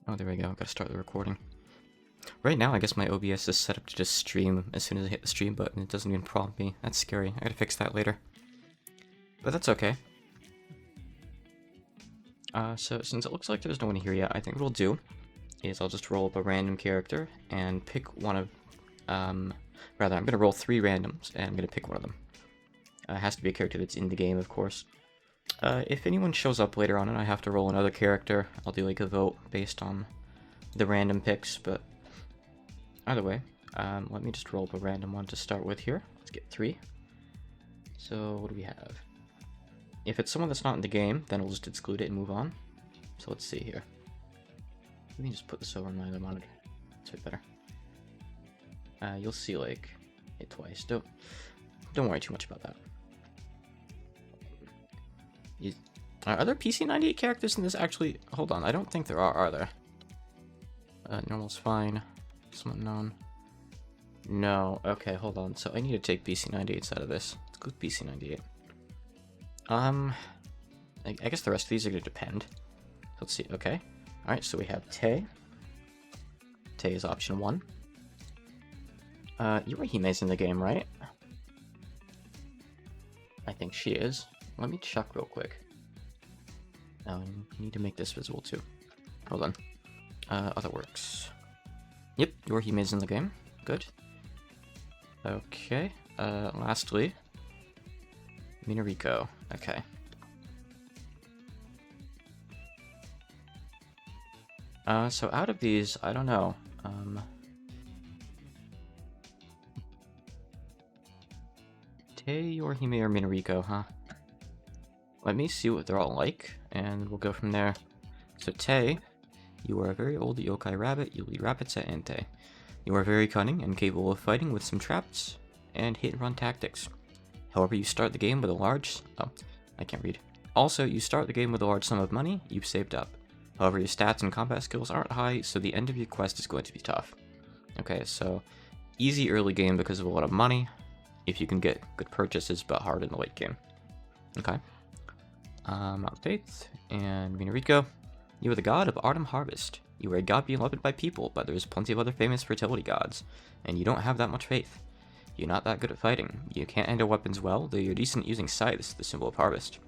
Oh, there we go. Gotta start the recording. Right now, I guess my OBS is set up to just stream as soon as I hit the stream button. It doesn't even prompt me. That's scary. I gotta fix that later. But that's okay. So since it looks like there's no one here yet, I think what we'll do is I'll just roll up a random character and pick one of... rather, I'm gonna roll 3 randoms, and I'm gonna pick one of them. It has to be a character that's in the game, of course. If anyone shows up later on and I have to roll another character, I'll do like a vote based on the random picks, but either way, let me just roll up a random one to start with here. Let's get 3. So what do we have? If it's someone that's not in the game, then we'll just exclude it and move on. So let's see here. Let me just put this over on my other monitor. That's a bit better. You'll see like it twice. Don't worry too much about that. Are there PC98 characters in this? Actually, hold on. I don't think there are there? Normal's fine. Some unknown. No. Okay, hold on. So I need to take PC98s out of this. Let's go with PC98. I guess the rest of these are going to depend. Let's see. Okay. Alright, so we have Tay. Tay is option 1. Yurahime's in the game, right? I think she is. Let me check real quick. Oh, you need to make this visible too. Hold on. Other works. Yep, Yurahime's in the game. Good. Okay. Lastly, Minariko. Okay. So out of these, I don't know. Tay, Yurahime, or Minariko, huh? Let me see what they're all like, and we'll go from there. So Tay, you are a very old yokai rabbit. You lead rabbits at Entei. You are very cunning and capable of fighting with some traps and hit-and-run tactics. However, you start the game with a large... Oh, I can't read. Also, you start the game with a large sum of money you've saved up. However, your stats and combat skills aren't high, so the end of your quest is going to be tough. Okay, so easy early game because of a lot of money, if you can get good purchases, but hard in the late game. Okay. Mount Faith and Minariko. You are the god of autumn harvest. You are a god beloved by people, but there's plenty of other famous fertility gods, and you don't have that much faith. You're not that good at fighting. You can't handle weapons well, though you're decent using scythes, the symbol of harvest.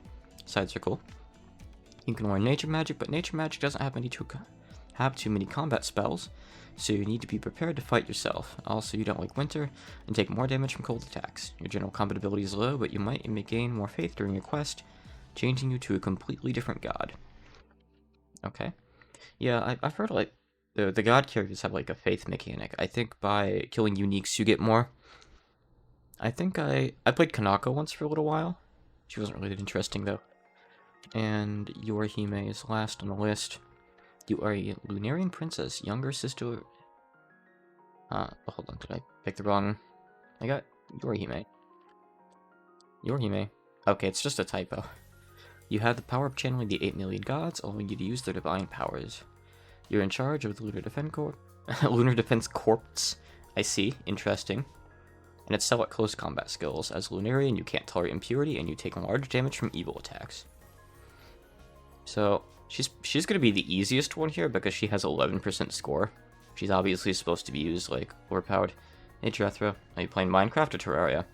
Scythes are cool. You can learn nature magic, but nature magic doesn't have too many combat spells, so you need to be prepared to fight yourself. Also, you don't like winter and take more damage from cold attacks. Your general combat ability is low, but you might gain more faith during your quest, changing you to a completely different god. Okay. Yeah, I've heard like the god characters have like a faith mechanic. I think by killing uniques you get more. I think I played Kanako once for a little while. She wasn't really that interesting though. And Yurahime is last on the list. You are a Lunarian princess, younger sister... hold on, did I pick the wrong... I got Yurahime. Yurahime. Okay, it's just a typo. You have the power of channeling the 8 million gods, allowing you to use their divine powers. You're in charge of the Lunar Defense Corps. Lunar Defense Corps. I see. Interesting. And excel at close combat skills. As Lunarian, you can't tolerate impurity, and you take large damage from evil attacks. So, she's going to be the easiest one here because she has 11% score. She's obviously supposed to be used, like, overpowered. Hey, Jethro, are you playing Minecraft or Terraria?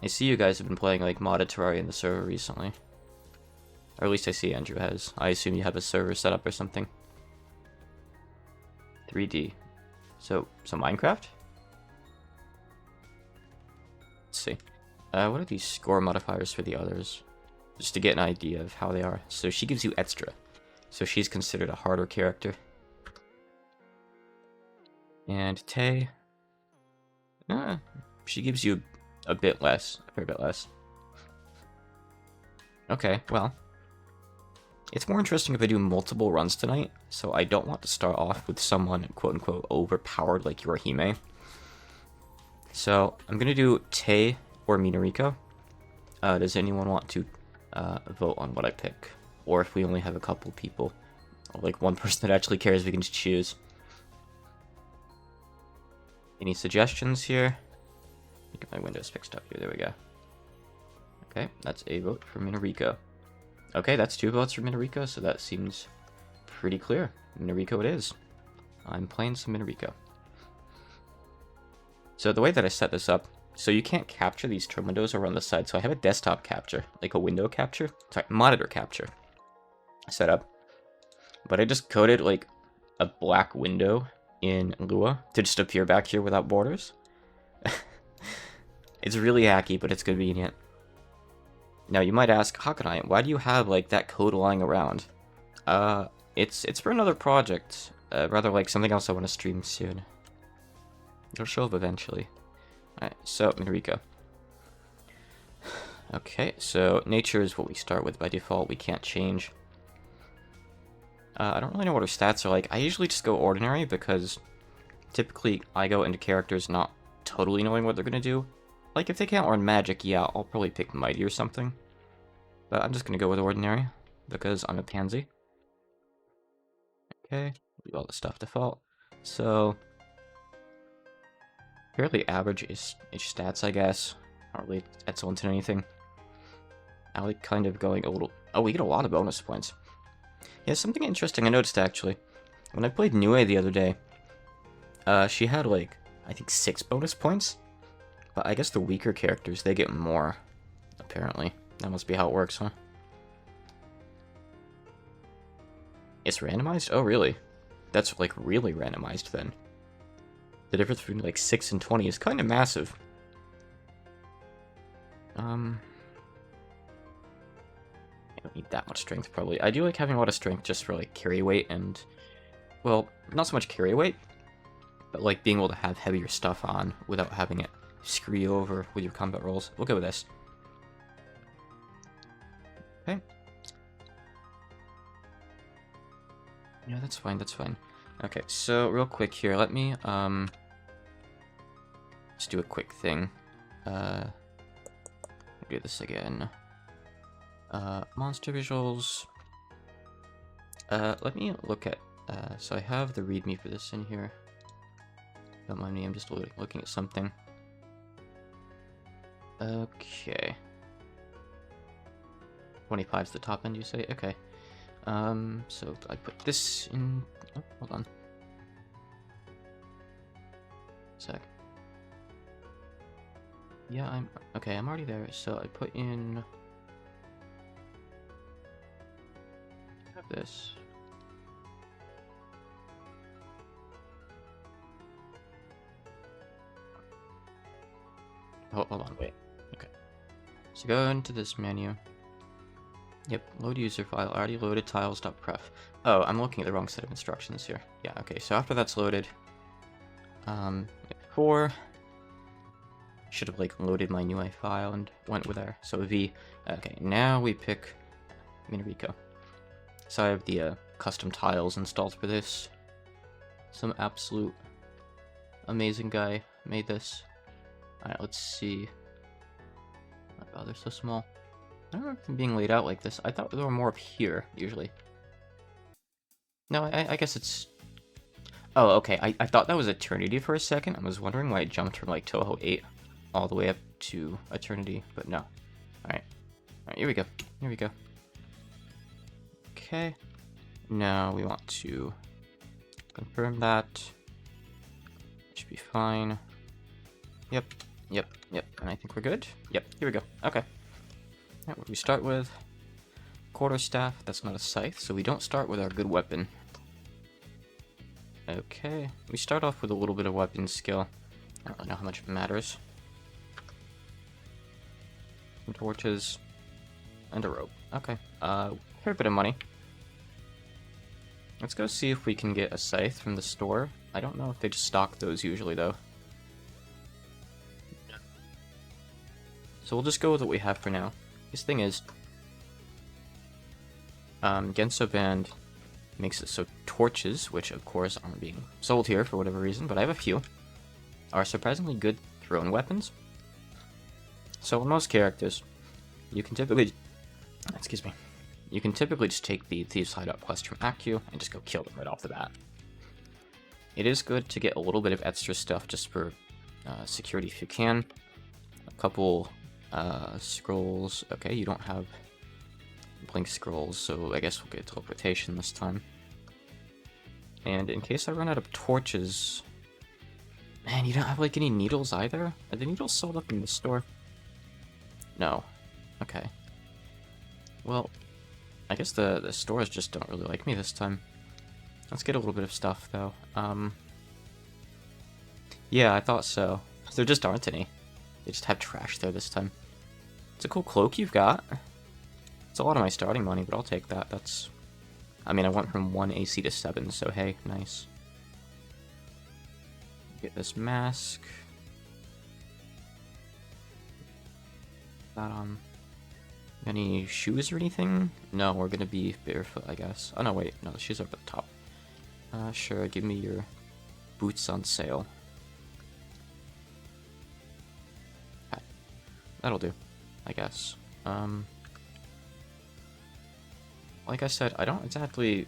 I see you guys have been playing, like, modded Terraria in the server recently. Or at least I see Andrew has. I assume you have a server set up or something. 3D. So Minecraft? Let's see. What are these score modifiers for the others? Just to get an idea of how they are. So she gives you extra. So she's considered a harder character. And Tay... she gives you a bit less. A fair bit less. Okay, well... It's more interesting if I do multiple runs tonight, so I don't want to start off with someone quote-unquote overpowered like Yurahime. So, I'm gonna do Tay or Minariko. Does anyone want to vote on what I pick? Or if we only have a couple people, or like one person that actually cares, we can just choose. Any suggestions here? Get my windows fixed up here, there we go. Okay, that's a vote for Minariko. Okay, that's 2 votes for Minariko, so that seems pretty clear. Minariko it is. I'm playing some Minariko. So the way that I set this up, so you can't capture these trim windows over on the side, so I have a desktop capture, like a window capture, sorry, monitor capture set up. But I just coded like a black window in Lua to just appear back here without borders. It's really hacky, but it's convenient. Now you might ask, Hakanai, why do you have like that code lying around? It's for another project, rather like something else I want to stream soon. It'll show up eventually. Alright, so Minariko. Okay, so nature is what we start with by default. We can't change. I don't really know what her stats are like. I usually just go ordinary because typically I go into characters not totally knowing what they're gonna do. Like if they can't learn magic, yeah, I'll probably pick mighty or something. But I'm just gonna go with ordinary because I'm a pansy. Okay, leave all the stuff default. So fairly average-ish stats, I guess. Not really excellent in anything. I like kind of going a little... Oh, we get a lot of bonus points. Yeah, something interesting I noticed, actually. When I played Nue the other day, she had, like, I think 6 bonus points. But I guess the weaker characters, they get more, apparently. That must be how it works, huh? It's randomized? Oh, really? That's, like, really randomized, then. The difference between, like, 6 and 20 is kind of massive. I don't need that much strength, probably. I do like having a lot of strength just for, like, carry weight and... Well, not so much carry weight, but, like, being able to have heavier stuff on without having it screw you over with your combat rolls. We'll go with this. Okay. Yeah, that's fine, that's fine. Okay, so real quick here, let me, just do a quick thing. Do this again. Monster visuals. Let me look at, so I have the readme for this in here. Don't mind me, I'm just looking at something. Okay. 25 is the top end, you say? Okay. So I put this in... Oh, hold on. Sec. Yeah, I'm already there. So I put in... I have this. Hold on, wait. Okay. So go into this menu. Yep, load user file, already loaded tiles.pref. Oh, I'm looking at the wrong set of instructions here. Yeah, okay, so after that's loaded, 4, should have like loaded my new file and went with there. So V, okay, now we pick Minariko. So I have the custom tiles installed for this. Some absolute amazing guy made this. Alright, let's see. Oh god, they're so small. I don't remember them being laid out like this. I thought there were more up here, usually. No, I guess it's... Oh, okay. I thought that was Eternity for a second. I was wondering why it jumped from, like, Toho 8 all the way up to Eternity, but no. Alright. Alright, here we go. Here we go. Okay. Now we want to confirm that. Should be fine. Yep. Yep. Yep. And I think we're good. Yep. Here we go. Okay. Alright, what do we start with? Quarterstaff, that's not a scythe, so we don't start with our good weapon. Okay, we start off with a little bit of weapon skill. I don't really know how much it matters. Some torches, and a rope. Okay, fair bit of money. Let's go see if we can get a scythe from the store. I don't know if they just stock those usually, though. So we'll just go with what we have for now. This thing is, Gensouband makes it so torches, which of course aren't being sold here for whatever reason, but I have a few, are surprisingly good thrown weapons. So in most characters, you can typically, you can typically just take the Thieves' Hideout quest from Accu and just go kill them right off the bat. It is good to get a little bit of extra stuff just for security if you can. A couple scrolls. Okay, you don't have blink scrolls, so I guess we'll get teleportation this time. And in case I run out of torches... Man, you don't have, like, any needles either? Are the needles sold up in the store? No. Okay. Well, I guess the stores just don't really like me this time. Let's get a little bit of stuff, though. Yeah, I thought so. There just aren't any. They just have trash there this time. It's a cool cloak you've got. It's a lot of my starting money, but I'll take that. That's... I mean, I went from 1 AC to 7, so hey, nice. Get this mask. That on. Any shoes or anything? No, we're gonna be barefoot, I guess. Oh no, wait, no, the shoes are up at the top. Sure, give me your boots on sale. Okay. That'll do, I guess. Like I said, I don't exactly...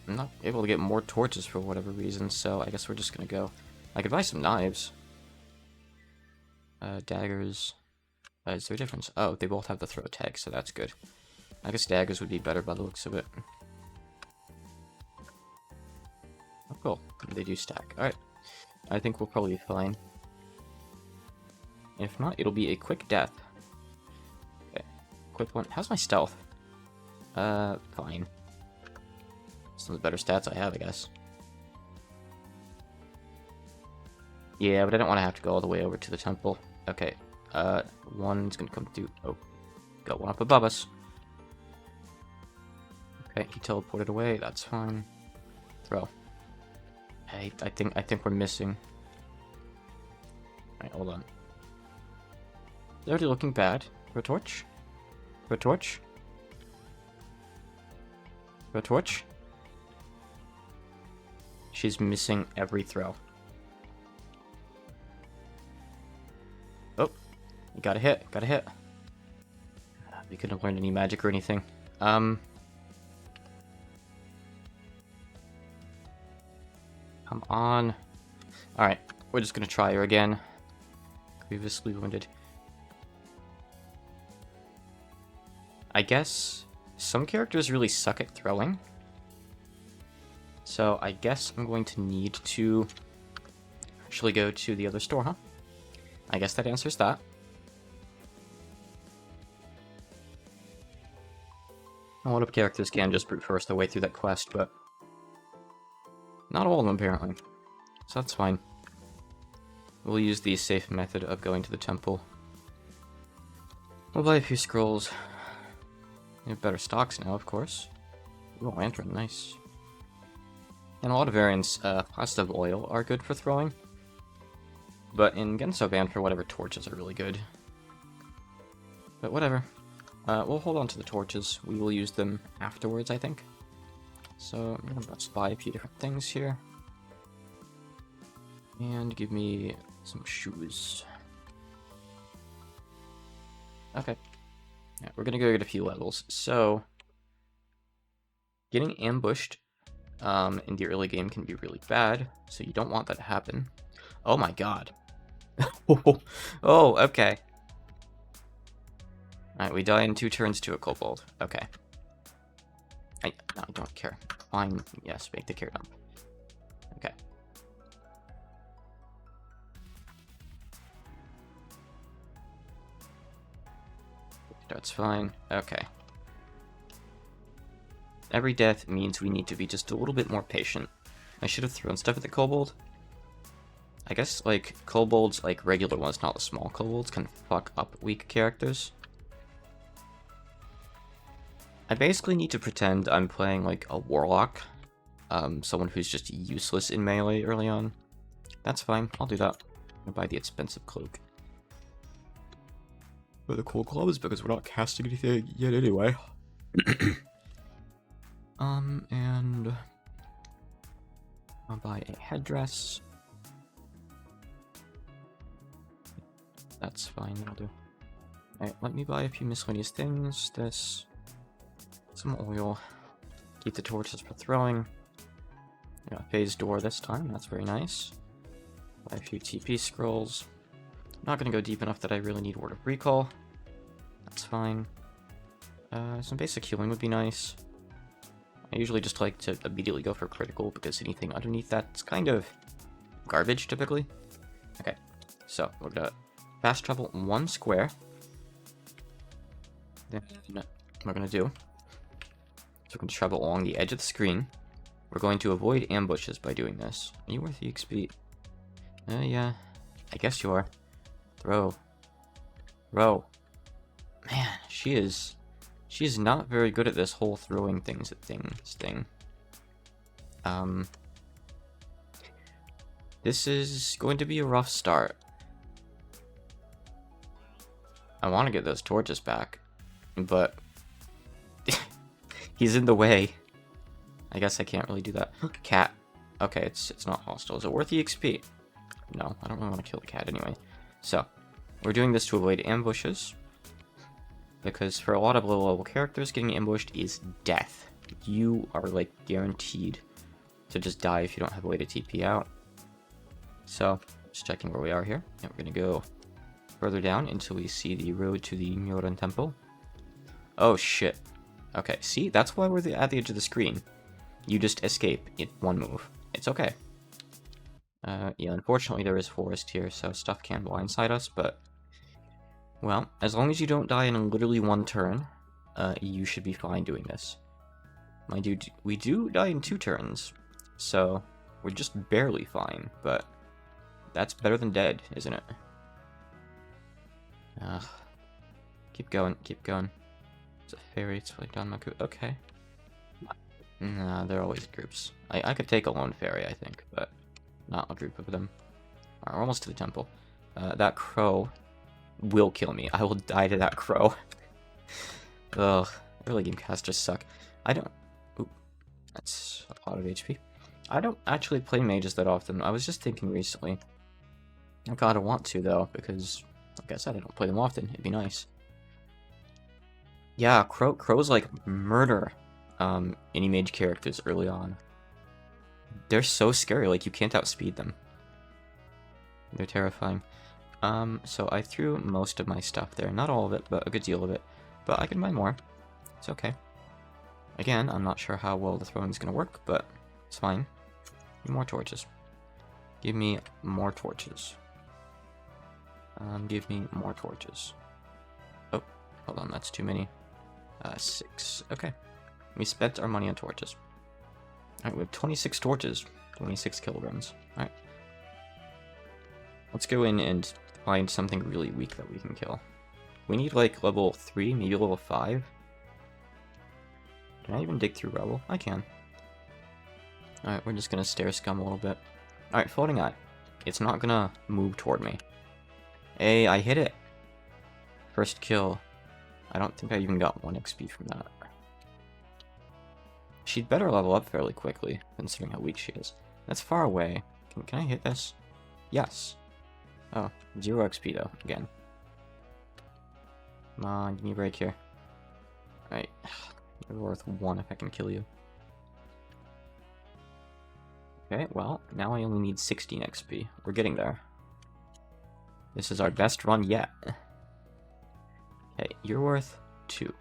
I'm not able to get more torches for whatever reason, so I guess we're just gonna go. I could buy some knives. Daggers. Is there a difference? Oh, they both have the throw tag, so that's good. I guess daggers would be better by the looks of it. Oh, cool. They do stack. Alright. I think we'll probably be fine. If not, it'll be a quick death. Okay. Quick one. How's my stealth? Fine. Some of the better stats I have, I guess. Yeah, but I don't want to have to go all the way over to the temple. Okay. One's gonna come through. Oh, got one up above us. Okay, he teleported away. That's fine. Throw. Hey, I think we're missing. Alright, hold on. They're already looking bad. For a torch? For a torch? For a torch? She's missing every throw. Oh, you got a hit, got a hit. We couldn't have learned any magic or anything. Come on. Alright, we're just gonna try her again. Grievously wounded. I guess some characters really suck at throwing. So I guess I'm going to need to actually go to the other store, huh? I guess that answers that. A lot of characters can just brute force their way through that quest, but not all of them apparently. So that's fine. We'll use the safe method of going to the temple. We'll buy a few scrolls. We have better stocks now, of course. Ooh, lantern, nice. And a lot of variants, positive oil are good for throwing. But in Gensouband, for whatever, torches are really good. But whatever. We'll hold on to the torches. We will use them afterwards, I think. So I'm gonna buy a few different things here. And give me some shoes. Okay. Yeah, we're gonna go get a few levels. So, getting ambushed in the early game can be really bad, so you don't want that to happen. Oh my god. Oh, okay. Alright, we die in 2 turns to a kobold. Okay. No, I don't care. Fine, yes, make the care dump. Okay. That's fine. Okay. Every death means we need to be just a little bit more patient. I should have thrown stuff at the kobold. I guess, like, kobolds, like regular ones, not the small kobolds, can fuck up weak characters. I basically need to pretend I'm playing, like, a warlock. Someone who's just useless in melee early on. That's fine, I'll do that. I'm gonna buy the expensive cloak. But the cool gloves, because we're not casting anything yet anyway. And I'll buy a headdress. That's fine, that'll do. Alright, let me buy a few miscellaneous things. This, some oil. Keep the torches for throwing. I got a phase door this time, that's very nice. Buy a few TP scrolls. Not gonna go deep enough that I really need Word of Recall. That's fine. Some basic healing would be nice. I usually just like to immediately go for critical because anything underneath that's kind of garbage typically. Okay, so we're gonna fast travel 1 square. Then what we're gonna do is we're gonna travel along the edge of the screen. We're going to avoid ambushes by doing this. Are you worth the XP? Yeah, I guess you are. Throw. Throw. Man, she is not very good at this whole throwing things at thing. This is going to be a rough start. I want to get those torches back, but he's in the way. I guess I can't really do that. Cat. Okay, it's not hostile. Is it worth the XP? No, I don't really want to kill the cat anyway. So, we're doing this to avoid ambushes, because for a lot of low-level characters, getting ambushed is death. You are, like, guaranteed to just die if you don't have a way to TP out. So, just checking where we are here. And we're going to go further down until we see the road to the Myoran Temple. Oh, shit. Okay, see? That's why we're at the edge of the screen. You just escape in 1 move. It's okay. Yeah, unfortunately there is forest here, so stuff can blindside us, but... Well, as long as you don't die in literally 1 turn, you should be fine doing this. Mind you, we do die in 2 turns, so we're just barely fine, but that's better than dead, isn't it? Keep going, keep going. It's a fairy, it's like Danmaku. Okay. Nah, they're always groups. I could take a lone fairy, I think, but not a group of them. Alright, we're almost to the temple. That crow will kill me. I will die to that crow. Ugh, early game casters suck. I don't... Oop, that's a lot of HP. I don't actually play mages that often. I was just thinking recently. I kinda want to, though, because, like I said, I don't play them often. It'd be nice. Yeah, crows, like, murder any mage characters early on. They're so scary, like, you can't outspeed them. They're terrifying. So I threw most of my stuff there. Not all of it, but a good deal of it. But I can buy more. It's okay. Again, I'm not sure how well the throwing is going to work, but it's fine. Give me more torches. Give me more torches. Give me more torches. Oh, hold on, that's too many. 6. Okay. We spent our money on torches. Alright, we have 26 torches. 26 kilograms. Alright. Let's go in and find something really weak that we can kill. We need, like, level 3, maybe level 5. Can I even dig through rubble? I can. Alright, we're just gonna stare scum a little bit. Alright, floating eye. It's not gonna move toward me. Hey, I hit it! First kill. I don't think I even got 1 XP from that. She'd better level up fairly quickly, considering how weak she is. That's far away. Can I hit this? Yes. Oh, 0 XP though, again. Come on, give me a break here. Alright. You're worth 1 if I can kill you. Okay, well, now I only need 16 XP. We're getting there. This is our best run yet. Okay, you're worth 2.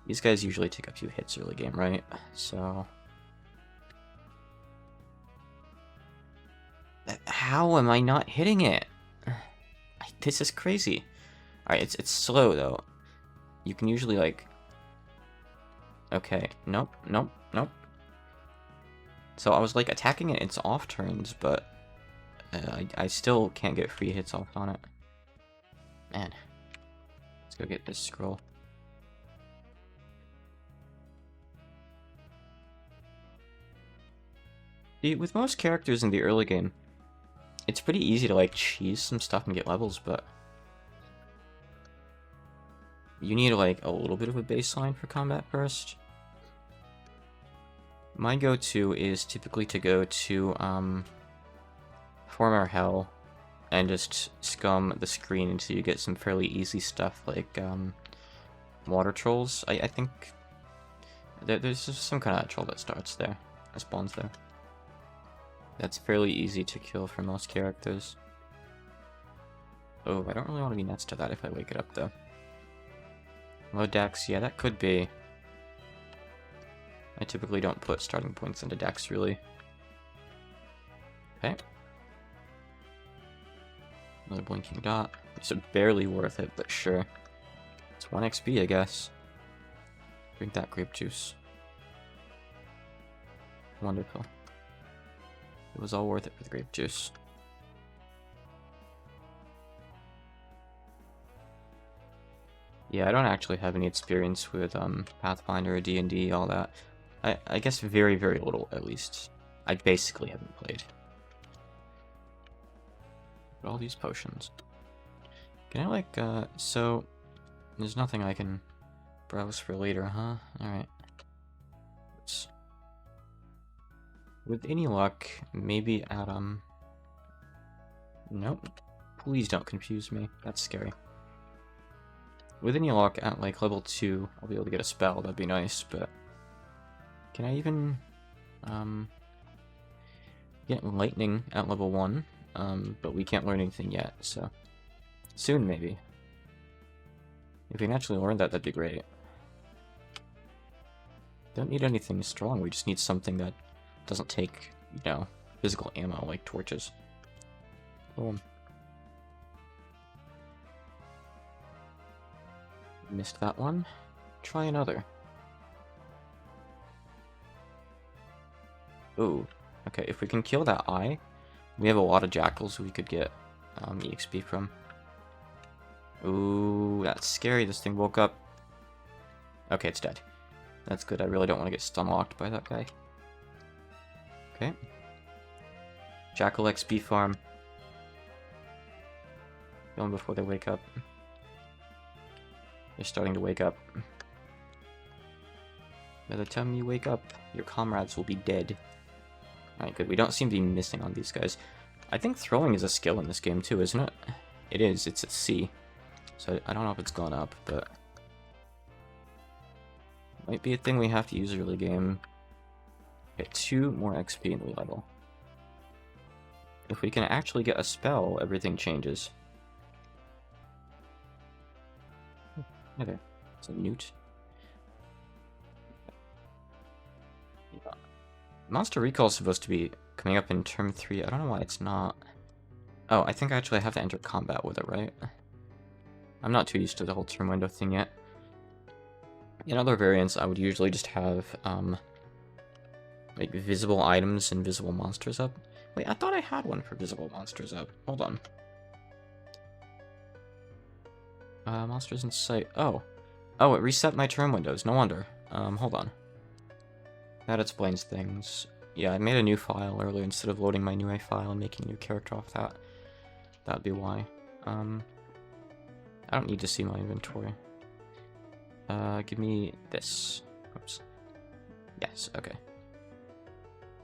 These guys usually take a few hits early game, right? So... How am I not hitting it? This is crazy. Alright, it's slow, though. You can usually, like... Okay, nope, nope, nope. So I was, like, attacking it its off turns, but... I still can't get free hits off on it. Man. Let's go get this scroll. See, with most characters in the early game, it's pretty easy to, like, cheese some stuff and get levels, but... You need, like, a little bit of a baseline for combat first. My go-to is typically to go to, Former Hell, and just scum the screen until you get some fairly easy stuff, like, water trolls. I think... There's just some kind of troll that starts there, that spawns there. That's fairly easy to kill for most characters. Oh, I don't really want to be next to that if I wake it up, though. Low dex, yeah, that could be. I typically don't put starting points into decks, really. Okay. Another blinking dot. It's barely worth it, but sure. It's 1 XP, I guess. Drink that grape juice. Wonderful. It was all worth it for the grape juice. Yeah, I don't actually have any experience with Pathfinder or D&D, all that. I guess very, very little, at least. I basically haven't played. But all these potions. Can I, like, so... There's nothing I can browse for later, huh? Alright. With any luck, maybe at, Nope. Please don't confuse me. That's scary. With any luck, at, like, level 2, I'll be able to get a spell. That'd be nice, but... Can I even, get lightning at level 1? But we can't learn anything yet, so... Soon, maybe. If we can actually learn that, that'd be great. Don't need anything strong, we just need something that doesn't take, you know, physical ammo like torches. Boom. Missed that one. Try another. Ooh. Okay, if we can kill that eye, we have a lot of jackals we could get EXP from. Ooh, that's scary. This thing woke up. Okay, it's dead. That's good. I really don't want to get stun-locked by that guy. Okay. Jackal XP farm. Kill them before they wake up. They're starting to wake up. By the time you wake up, your comrades will be dead. Alright, good. We don't seem to be missing on these guys. I think throwing is a skill in this game too, isn't it? It is. It's at C. So I don't know if it's gone up, but... Might be a thing we have to use early game. Get 2 more XP in the level. If we can actually get a spell, everything changes. Hi there. It's a newt. Monster Recall is supposed to be coming up in term 3. I don't know why it's not. Oh, I think I actually have to enter combat with it, right? I'm not too used to the whole turn window thing yet. In other variants, I would usually just have, like, visible items and visible monsters up. Wait, I thought I had one for visible monsters up. Hold on. Monsters in sight. Oh. Oh, it reset my turn windows. No wonder. Hold on. That explains things. Yeah, I made a new file earlier instead of loading my new file and making a new character off that. That'd be why. I don't need to see my inventory. Give me this. Oops. Yes, okay.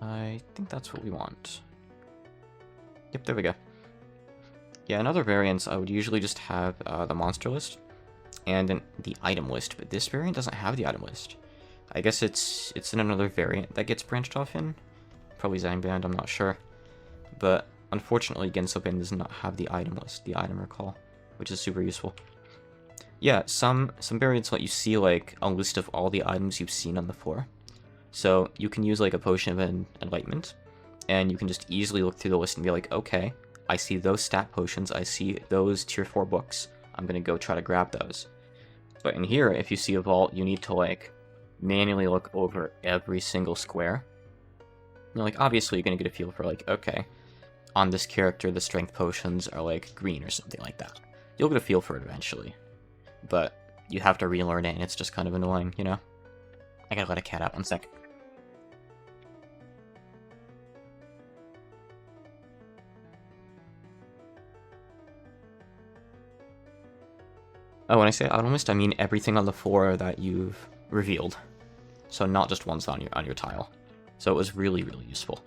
I think that's what we want. Yep, there we go. Yeah, in other variants, I would usually just have the monster list and then the item list, but this variant doesn't have the item list. I guess it's in another variant that gets branched off in. Probably Gensouband, I'm not sure. But unfortunately, Gensouband does not have the item list, the item recall, which is super useful. Yeah, some variants let you see like a list of all the items you've seen on the floor. So you can use like a potion of enlightenment, and you can just easily look through the list and be like, okay, I see those stat potions, I see those tier 4 books, I'm gonna go try to grab those. But in here, if you see a vault, you need to like manually look over every single square. You know, like obviously you're gonna get a feel for like, okay, on this character the strength potions are like green or something like that. You'll get a feel for it eventually. But you have to relearn it, and it's just kind of annoying, you know? I gotta let a cat out 1 sec. Oh, when I say item list, I mean everything on the floor that you've revealed. So not just ones on your tile. So it was really, really useful.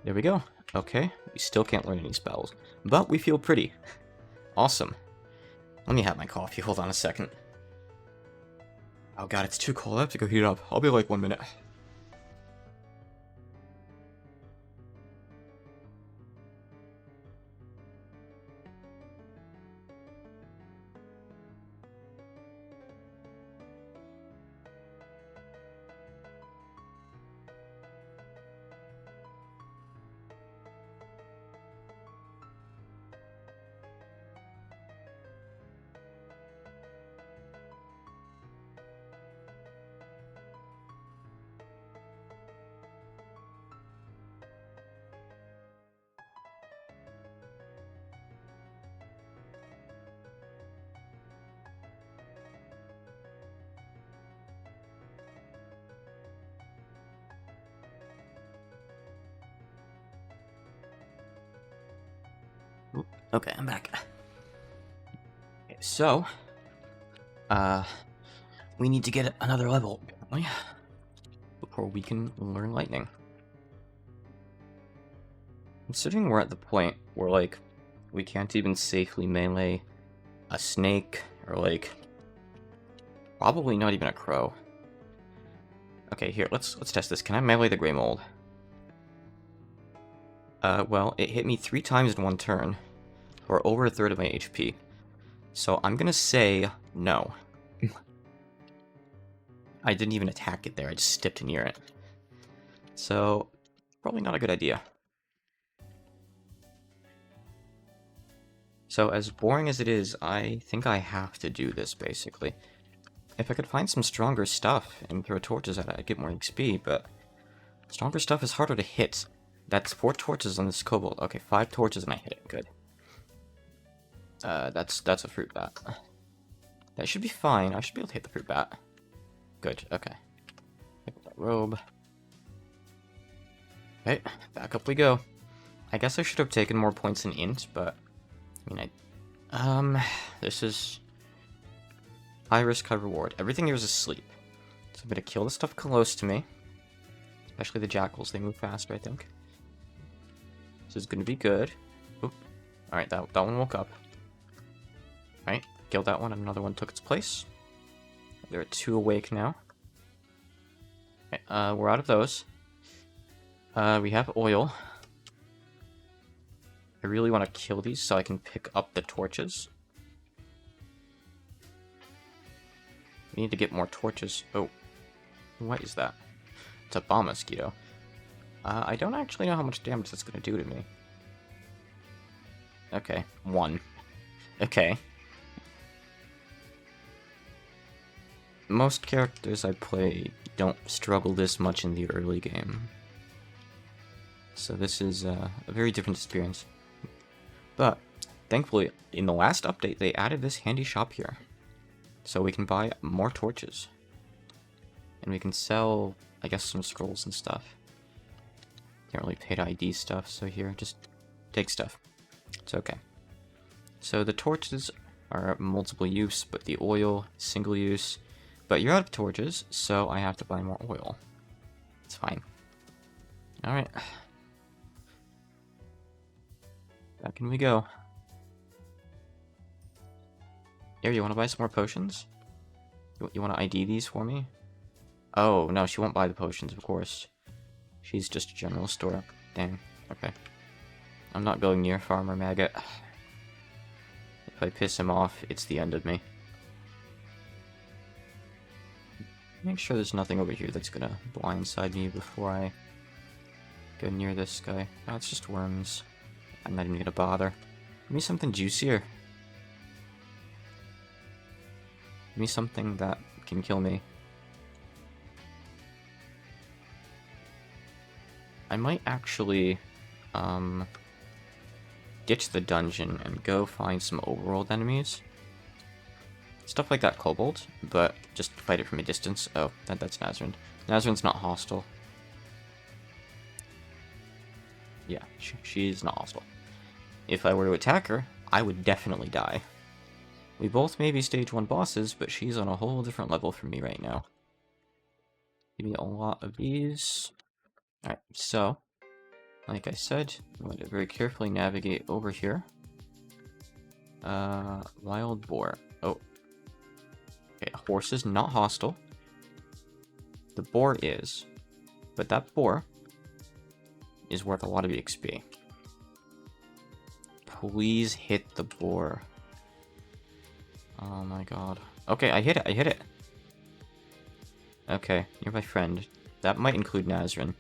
There we go. Okay, we still can't learn any spells, but we feel pretty. Awesome. Let me have my coffee. Hold on a second. Oh god, it's too cold. I have to go heat it up. I'll be like 1 minute. Okay, I'm back. Okay, so, we need to get another level, apparently, before we can learn lightning. Considering we're at the point where, like, we can't even safely melee a snake, or, like, probably not even a crow. Okay, here, let's test this. Can I melee the Grey Mold? Well, it hit me 3 times in 1 turn, or over a third of my HP. So I'm gonna say no. I didn't even attack it there, I just stepped near it. So, probably not a good idea. So, as boring as it is, I think I have to do this, basically. If I could find some stronger stuff and throw torches at it, I'd get more XP, but stronger stuff is harder to hit. That's 4 torches on this kobold. Okay, 5 torches and I hit it. Good. That's a fruit bat. That should be fine. I should be able to hit the fruit bat. Good, okay. Pick up that robe. Okay, back up we go. I guess I should have taken more points in int, but... I mean, this is... high risk, high reward. Everything here is asleep. So I'm gonna kill the stuff close to me. Especially the jackals, they move faster, I think. This is gonna be good. Oop. Alright, that one woke up. Alright, killed that one, and another one took its place. There are 2 awake now. Okay, we're out of those. We have oil. I really want to kill these so I can pick up the torches. We need to get more torches. Oh, what is that? It's a bomb mosquito. I don't actually know how much damage that's going to do to me. Okay, 1. Okay. Most characters I play don't struggle this much in the early game. So this is a very different experience. But, thankfully, in the last update, they added this handy shop here. So we can buy more torches. And we can sell, I guess, some scrolls and stuff. Can't really pay to ID stuff, so here, just take stuff. It's okay. So the torches are multiple use, but the oil, single use. But you're out of torches, so I have to buy more oil. It's fine. Alright. Back in we go. Here, you want to buy some more potions? You want to ID these for me? Oh, no, she won't buy the potions, of course. She's just a general store. Dang. Okay. I'm not going near Farmer Maggot. If I piss him off, it's the end of me. Make sure there's nothing over here that's gonna blindside me before I go near this guy. Oh, it's just worms. I'm not even gonna bother. Give me something juicier. Give me something that can kill me. I might actually, ditch the dungeon and go find some overworld enemies. Stuff like that kobold, but just fight it from a distance. Oh, that's Nazrin. Nazrin's not hostile. Yeah, she's not hostile. If I were to attack her, I would definitely die. We both may be stage 1 bosses, but she's on a whole different level from me right now. Give me a lot of these. Alright, so, like I said, I'm going to very carefully navigate over here. Wild boar. Oh. Okay, a horse is not hostile. The boar is. But that boar is worth a lot of XP. Please hit the boar. Oh my god. Okay, I hit it. Okay, you're my friend. That might include Nazrin.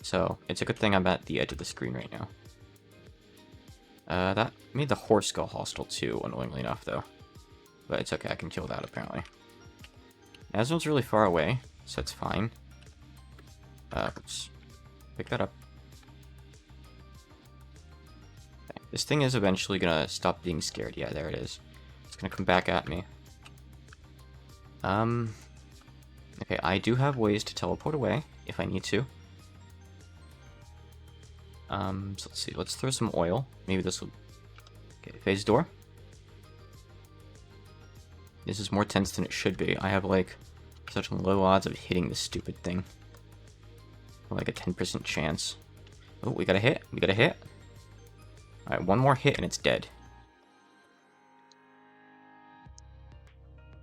So, it's a good thing I'm at the edge of the screen right now. That made the horse go hostile too, annoyingly enough, though. But it's okay, I can kill that, apparently. Nazrin's really far away, so it's fine. Oops. Pick that up. Okay. This thing is eventually gonna stop being scared. Yeah, there it is. It's gonna come back at me. Okay, I do have ways to teleport away, if I need to. So let's see, let's throw some oil. Maybe this will Okay, phase door. This is more tense than it should be. I have, like, such low odds of hitting this stupid thing. Like a 10% chance. Oh, we got a hit. We got a hit. Alright, one more hit and it's dead.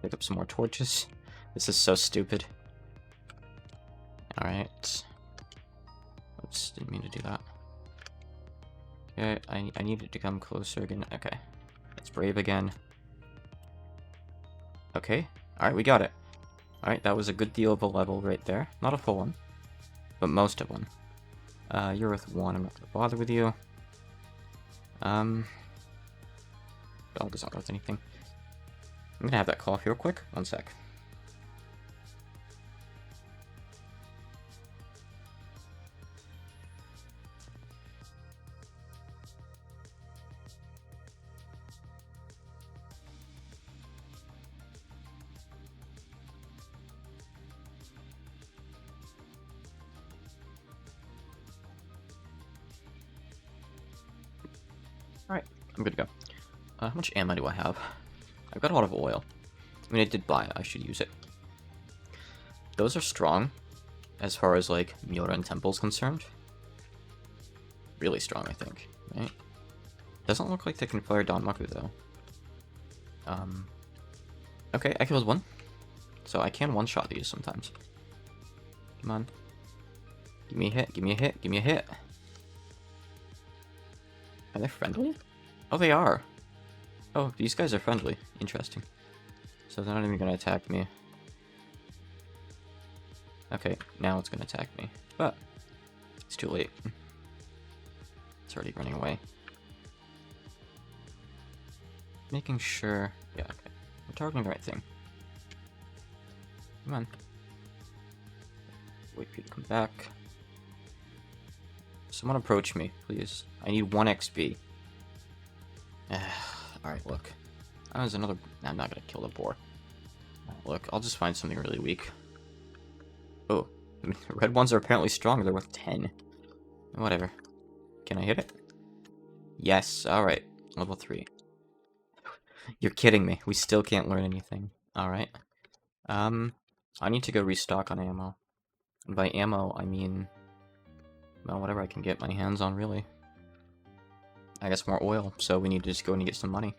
Pick up some more torches. This is so stupid. Alright. Oops, didn't mean to do that. Okay, I need it to come closer again. Okay. It's brave again. Okay. Alright, we got it. Alright, that was a good deal of a level right there. Not a full one, but most of one. You're worth 1. I'm not gonna bother with you. Dog is not worth anything. I'm gonna have that cough real quick. 1 sec. Alright, I'm good to go. How much ammo do I have? I've got a lot of oil. I mean, I did buy it. I should use it. Those are strong, as far as, like, Myoran Temple's concerned. Really strong, I think. Right? Doesn't look like they can fire Danmaku, though. Okay, I killed one. So I can one-shot these sometimes. Come on. Give me a hit, give me a hit, give me a hit. Are they friendly? Oh, they are. Oh, these guys are friendly. Interesting. So they're not even gonna attack me. Okay, now it's gonna attack me. But it's too late. It's already running away. Making sure... Yeah, okay. We're targeting the right thing. Come on. Wait for you to come back. Someone approach me, please. I need 1 XP. Alright, look. Oh, there's another... I'm not gonna kill the boar. Look, I'll just find something really weak. Oh, the red ones are apparently strong. They're worth 10. Whatever. Can I hit it? Yes, alright. Level 3. You're kidding me. We still can't learn anything. Alright. I need to go restock on ammo. And by ammo, I mean... well, whatever I can get my hands on, really. I guess more oil, so we need to just go and get some money.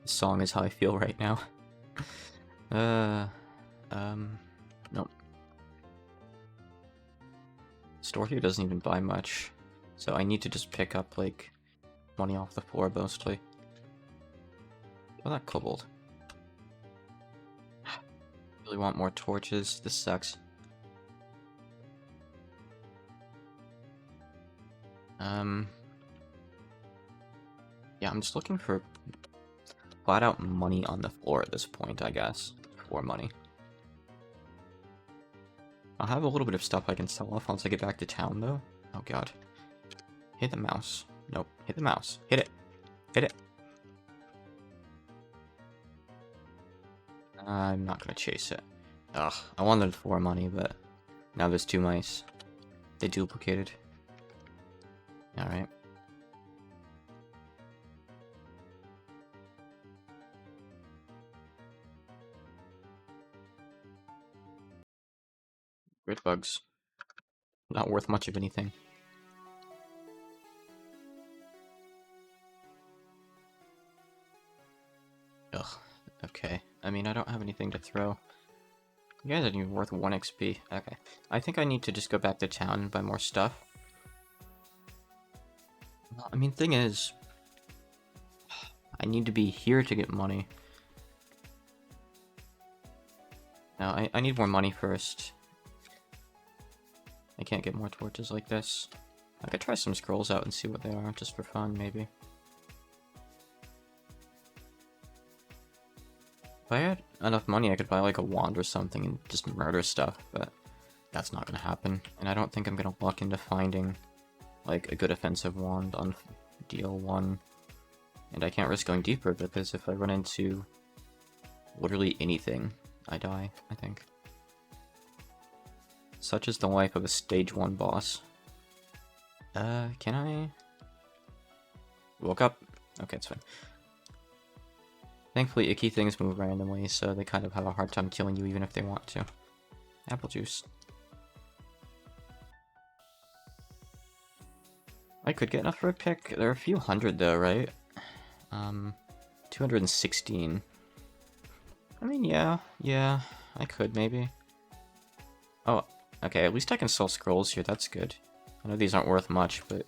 This song is how I feel right now. Nope. Store here doesn't even buy much, so I need to just pick up, like, money off the floor, mostly. Oh, that kobold. Really want more torches. This sucks. Yeah, I'm just looking for flat out money on the floor at this point, I guess. For money. I'll have a little bit of stuff I can sell off once I get back to town, though. Oh, God. Hit the mouse. Nope. Hit the mouse. Hit it. Hit it. I'm not gonna chase it. Ugh. I wanted 4 money, but now there's 2 mice. They duplicated. Alright. Grid bugs. Not worth much of anything. Ugh. Okay. I mean, I don't have anything to throw. You guys aren't even worth 1 XP. Okay. I think I need to just go back to town and buy more stuff. I mean, thing is... I need to be here to get money. No, I need more money first. I can't get more torches like this. I could try some scrolls out and see what they are, just for fun, maybe. If I had enough money, I could buy like a wand or something and just murder stuff, but that's not gonna happen. And I don't think I'm gonna luck into finding like a good offensive wand on DL1. And I can't risk going deeper because if I run into literally anything, I die, I think. Such is the life of a stage 1 boss. Can I? Woke up? Okay, it's fine. Thankfully, icky things move randomly, so they kind of have a hard time killing you even if they want to. Apple juice. I could get enough for a pick. There are a few hundred though, right? 216. I mean, yeah, I could maybe. Oh, okay, at least I can sell scrolls here, that's good. I know these aren't worth much, but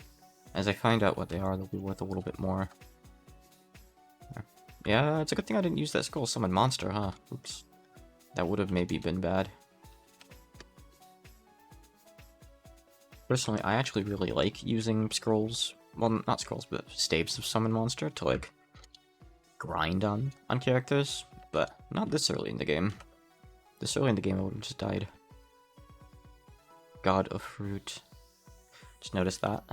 as I find out what they are, they'll be worth a little bit more. Yeah, it's a good thing I didn't use that scroll summon monster, huh? Oops. That would have maybe been bad. Personally, I actually really like using scrolls. Well, not scrolls, but staves of summon monster to, like, grind on characters, but not this early in the game. This early in the game, I would have just died. God of Fruit. Just noticed that.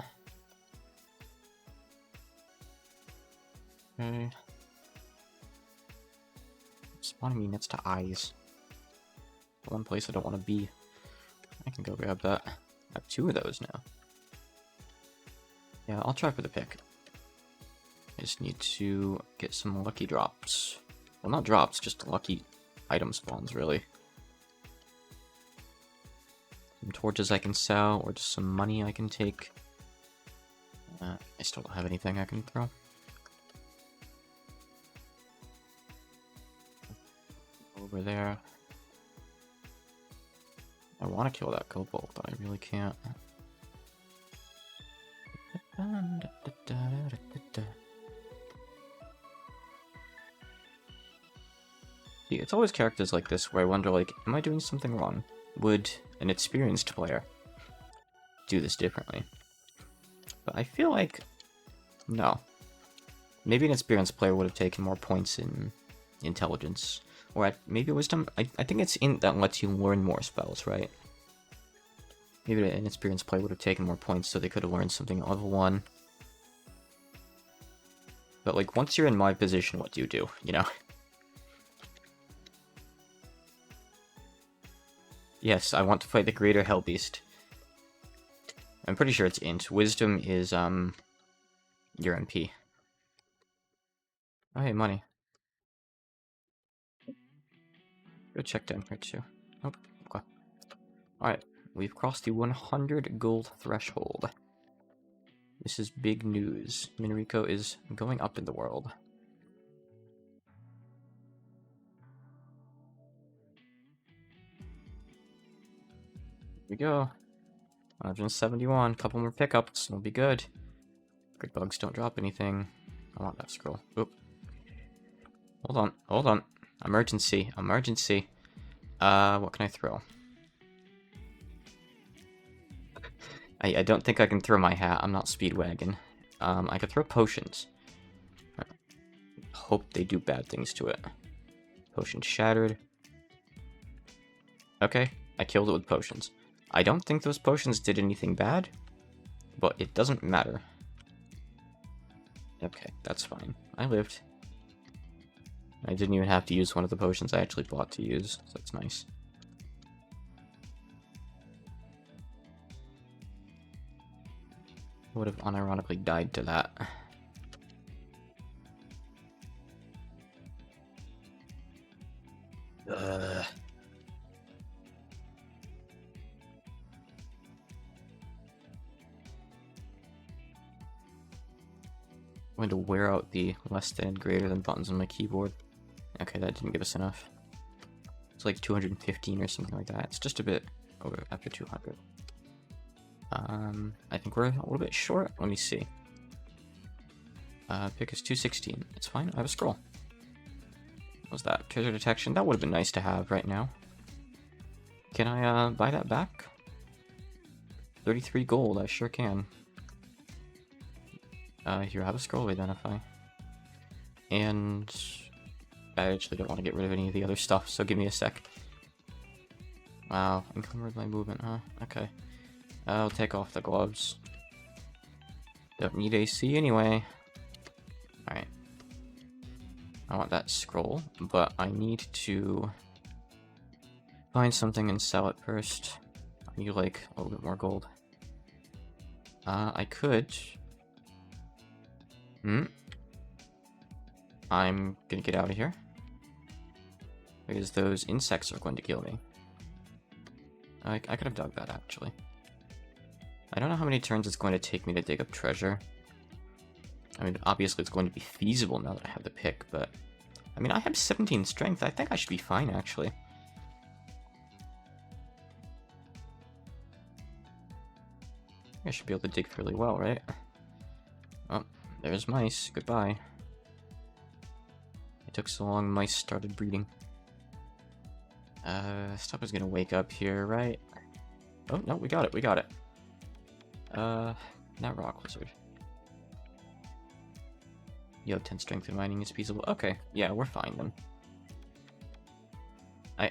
Okay. Spawning me next to eyes. The one place I don't want to be. I can go grab that. I have 2 of those now. Yeah, I'll try for the pick. I just need to get some lucky drops. Well, not drops, just lucky item spawns, really. Some torches I can sell, or just some money I can take. I still don't have anything I can throw. Over there. I want to kill that kobold, but I really can't. See, it's always characters like this where I wonder, like, am I doing something wrong? Would an experienced player do this differently? But I feel like, no. Maybe an experienced player would have taken more points in intelligence. Or maybe wisdom. I think it's in that lets you learn more spells, right? Maybe an experienced player would have taken more points so they could have learned something at level 1. But, like, once you're in my position, what do? You know? Yes, I want to fight the Greater Hell Beast. I'm pretty sure it's int. Wisdom is, your MP. Oh, hey, money. Go check down here, too. Oh, okay. Alright, we've crossed the 100 gold threshold. This is big news. Minrico is going up in the world. Here we go. 171, couple more pickups, it'll be good. Great bugs don't drop anything. I want that scroll. Oop. Hold on. Emergency. What can I throw? I don't think I can throw my hat. I'm not Speedwagon. I could throw potions. Hope they do bad things to it. Potion shattered. Okay, I killed it with potions. I don't think those potions did anything bad, but it doesn't matter. Okay, that's fine. I lived. I didn't even have to use one of the potions I actually bought to use, so that's nice. I would have unironically died to that. Ugh. I'm going to wear out the less than and greater than buttons on my keyboard. Okay, that didn't give us enough. It's like 215 or something like that. It's just a bit over after 200. I think we're a little bit short. Let me see. Pick is 216. It's fine. I have a scroll. What was that? Treasure detection? That would have been nice to have right now. Can I buy that back? 33 gold. I sure can. Here, I have a scroll to identify. And I actually don't want to get rid of any of the other stuff, so give me a sec. Wow, encumbered my movement, huh? Okay. I'll take off the gloves. Don't need AC anyway. Alright. I want that scroll, but I need to find something and sell it first. I need, like, a little bit more gold. I could... I'm gonna get out of here. Because those insects are going to kill me. I could have dug that, actually. I don't know how many turns it's going to take me to dig up treasure. I mean, obviously it's going to be feasible now that I have the pick, but... I mean, I have 17 strength. I think I should be fine, actually. I should be able to dig fairly well, right? Oh, there's mice. Goodbye. It took so long, mice started breeding. Stuff is gonna wake up here, right? Oh, no, we got it, we got it. Not rock lizard. You have 10 strength and mining is feasible. Okay, yeah, we're fine then.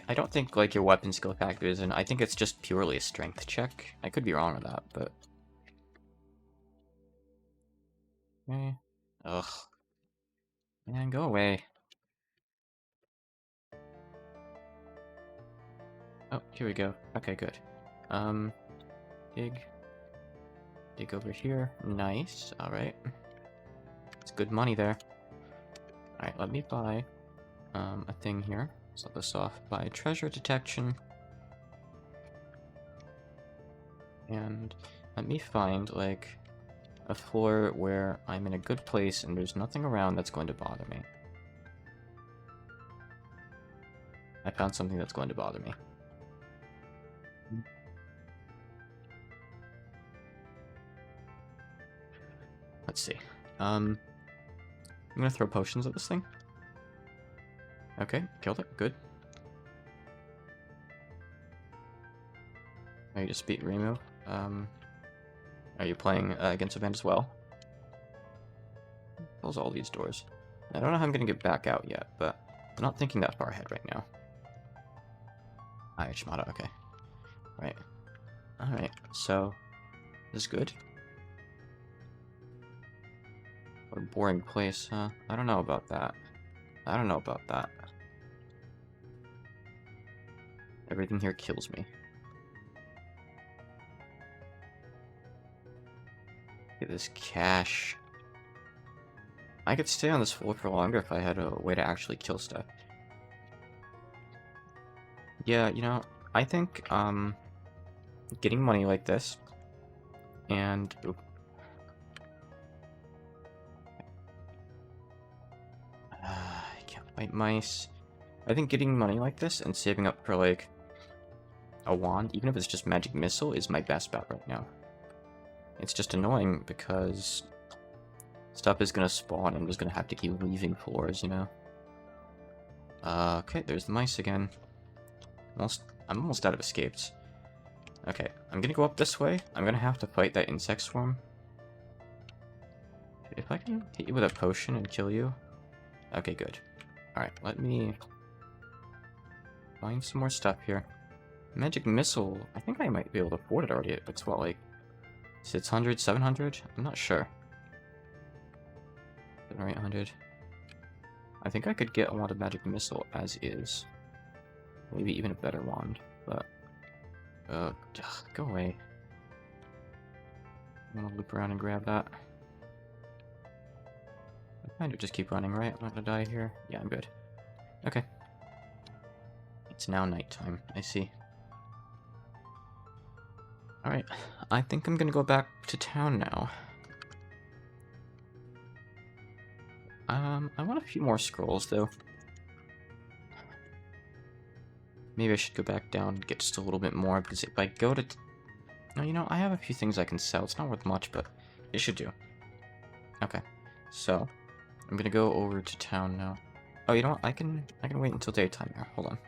I don't think, like, your weapon skill factors in. I think it's just purely a strength check. I could be wrong with that, but... Okay. Ugh. Man, go away. Oh, here we go. Okay, good. Dig. Dig over here. Nice. Alright. It's good money there. Alright, let me buy a thing here. Set this off. Buy treasure detection. And let me find, like, a floor where I'm in a good place and there's nothing around that's going to bother me. I found something that's going to bother me. Let's see. I'm gonna throw potions at this thing. Okay, killed it. Good. Oh, you just beat Remu. Are you playing Gensouband as well? Close all these doors. I don't know how I'm gonna get back out yet, but I'm not thinking that far ahead right now. Shimada, okay. Right. Alright, so... This is good. What a boring place, huh? I don't know about that. I don't know about that. Everything here kills me. Look at this cash. I could stay on this floor for longer if I had a way to actually kill stuff. Yeah, you know, I think, getting money like this, and... Oop. I can't fight mice. I think getting money like this and saving up for, like, a wand, even if it's just magic missile, is my best bet right now. It's just annoying because stuff is gonna spawn and I'm just gonna have to keep leaving floors, you know? Okay, there's the mice again. I'm almost out of escapes. Okay, I'm gonna go up this way. I'm gonna have to fight that insect swarm. If I can hit you with a potion and kill you. Okay, good. Alright, let me find some more stuff here. Magic missile, I think I might be able to afford it already. It's what, like 600, 700? I'm not sure. 700 or 800. I think I could get a lot of magic missile as is. Maybe even a better wand, but... go away. I'm gonna loop around and grab that. I kind of just keep running, right? I'm not gonna die here. Yeah, I'm good. Okay. It's now nighttime. I see. Alright. I think I'm gonna go back to town now. I want a few more scrolls, though. Maybe I should go back down and get just a little bit more, because if I go to... No, you know, I have a few things I can sell. It's not worth much, but it should do. Okay. So, I'm gonna go over to town now. Oh, you know what? I can wait until daytime here. Hold on.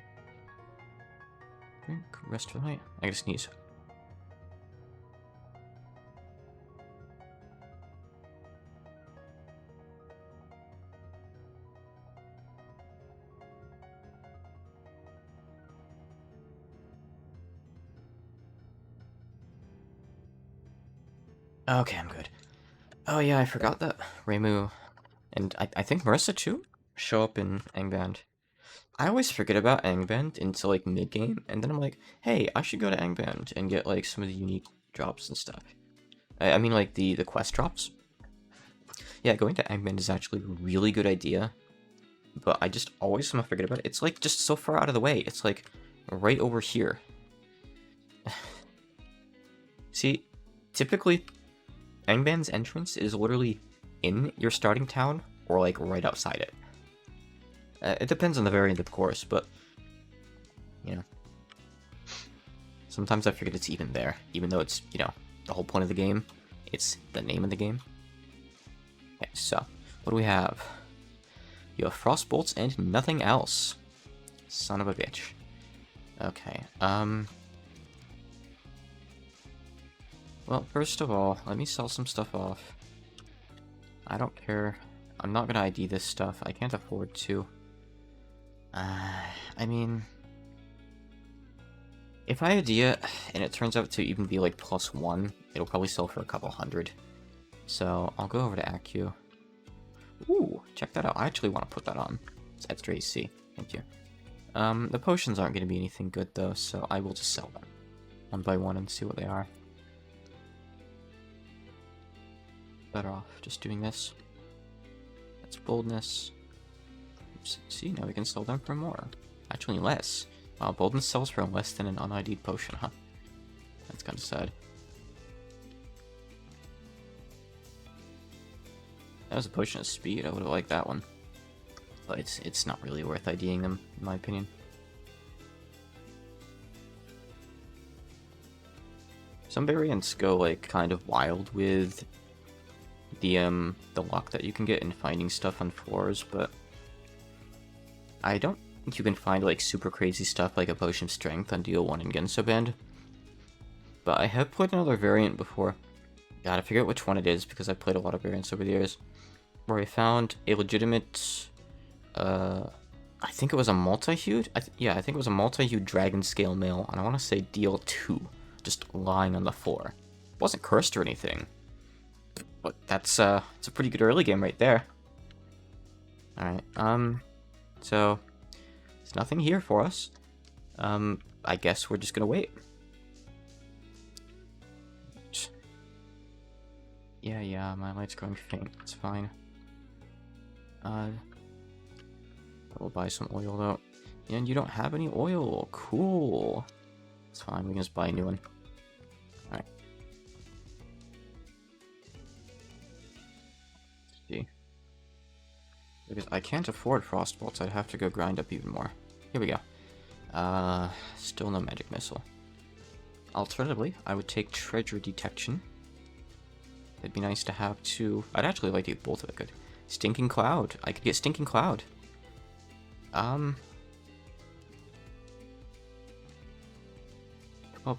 Drink, rest for the night. I gotta sneeze. Okay, I'm good. Oh yeah, I forgot that Remu and I think Marissa too show up in Angband. I always forget about Angband until like mid-game, and then I'm like, hey, I should go to Angband and get like some of the unique drops and stuff. I mean, like, the quest drops. Yeah, going to Eggman is actually a really good idea. But I just always somehow forget about it. It's, like, just so far out of the way. It's, like, right over here. See, typically, Angband's entrance is literally in your starting town, or, like, right outside it. It depends on the variant, of course, but, you know. Sometimes I forget it's even there, even though it's, you know, the whole point of the game. It's the name of the game. Okay, so, what do we have? You have frost bolts and nothing else. Son of a bitch. Okay, well, first of all, let me sell some stuff off. I don't care. I'm not gonna ID this stuff. I can't afford to. I mean, if I ID it, and it turns out to even be like +1, it'll probably sell for a couple hundred. So, I'll go over to Accu. Ooh, check that out. I actually want to put that on. It's extra AC. Thank you. The potions aren't going to be anything good, though, so I will just sell them one by one and see what they are. Better off just doing this. That's boldness. Oops. See, now we can sell them for more. Actually, less. Wow, boldness sells for less than an un-ID'd potion, huh? That's kind of sad. That was a potion of speed. I would have liked that one. But it's not really worth IDing them, in my opinion. Some variants go, like, kind of wild with the luck that you can get in finding stuff on floors, but I don't think you can find, like, super crazy stuff like a potion of strength on DL1 in Gensouband. But I have played another variant before. Gotta figure out which one it is, because I've played a lot of variants over the years. Where I found a legitimate, I think it was a multi-hued? Yeah, I think it was a multi-hued dragon scale mail, and I want to say DL2, just lying on the floor. It wasn't cursed or anything. But that's, it's a pretty good early game right there. Alright, so, there's nothing here for us. I guess we're just gonna wait. Yeah, my light's going faint, it's fine. We'll buy some oil though. And you don't have any oil. Cool. It's fine, we can just buy a new one. Alright. See. Because I can't afford frost bolts, I'd have to go grind up even more. Here we go. Still no magic missile. Alternatively, I would take treasure detection. It'd be nice to have two. I'd actually like to get both of it. Good. Stinking Cloud. I could get Stinking Cloud. 12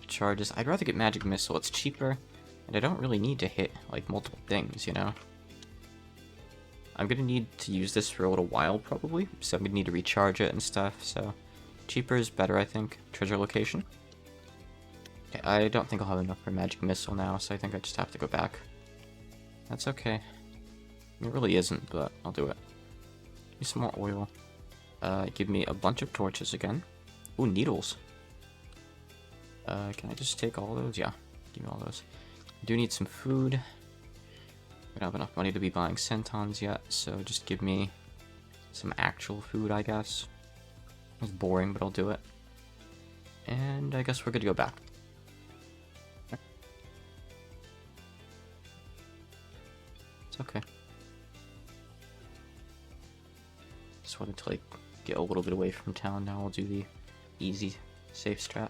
charges. I'd rather get Magic Missile. It's cheaper, and I don't really need to hit, like, multiple things, you know? I'm gonna need to use this for a little while, probably, so I'm gonna need to recharge it and stuff, so cheaper is better, I think. Treasure location. Okay, I don't think I'll have enough for Magic Missile now, so I think I just have to go back. That's okay. It really isn't, but I'll do it. Give me some more oil. Give me a bunch of torches again. Ooh, needles. Can I just take all those? Yeah, give me all those. I do need some food. I don't have enough money to be buying centons yet, so just give me some actual food, I guess. It's boring, but I'll do it. And I guess we're good to go back. It's okay. Just wanted to, like, get a little bit away from town. Now I'll do the easy, safe strat.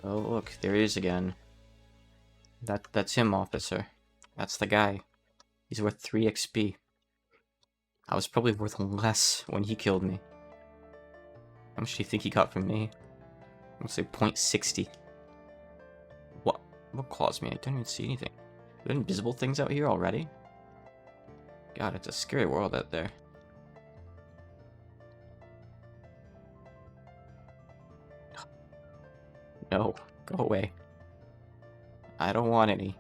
Oh, look, there he is again. That's him, officer. That's the guy. He's worth 3 XP. I was probably worth less when he killed me. How much do you think he got from me? Let's say 0.60. What claws me? I don't even see anything. Are there invisible things out here already? God, it's a scary world out there. No, go away. I don't want any.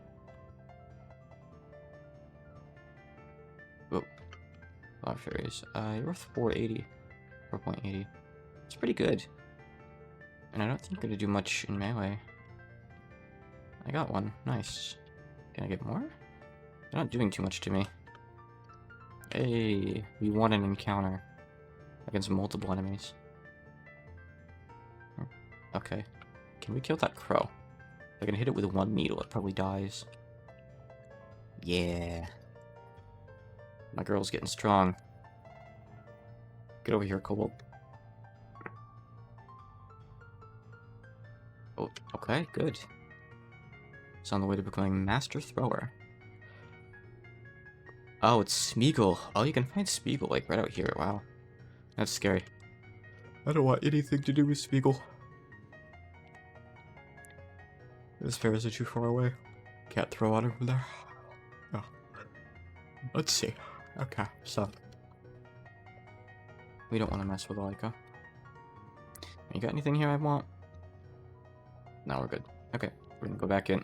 Oh, Flower Fairies. You're worth 480. 4.80. It's pretty good. And I don't think I'm gonna do much in melee. I got one. Nice. Can I get more? They're not doing too much to me. Hey, we won an encounter against multiple enemies. Okay. Can we kill that crow? If I can hit it with one needle, it probably dies. Yeah. My girl's getting strong. Get over here, Kobold. Oh, okay, good. It's on the way to becoming Master Thrower. Oh, it's Smeagol. Oh, you can find Smeagol, like, right out here. Wow. That's scary. I don't want anything to do with Smeagol. This fairies are too far away. Can't throw out over there. Oh. Let's see. Okay, so. We don't want to mess with Laika. You got anything here I want? No, we're good. Okay, we're gonna go back in.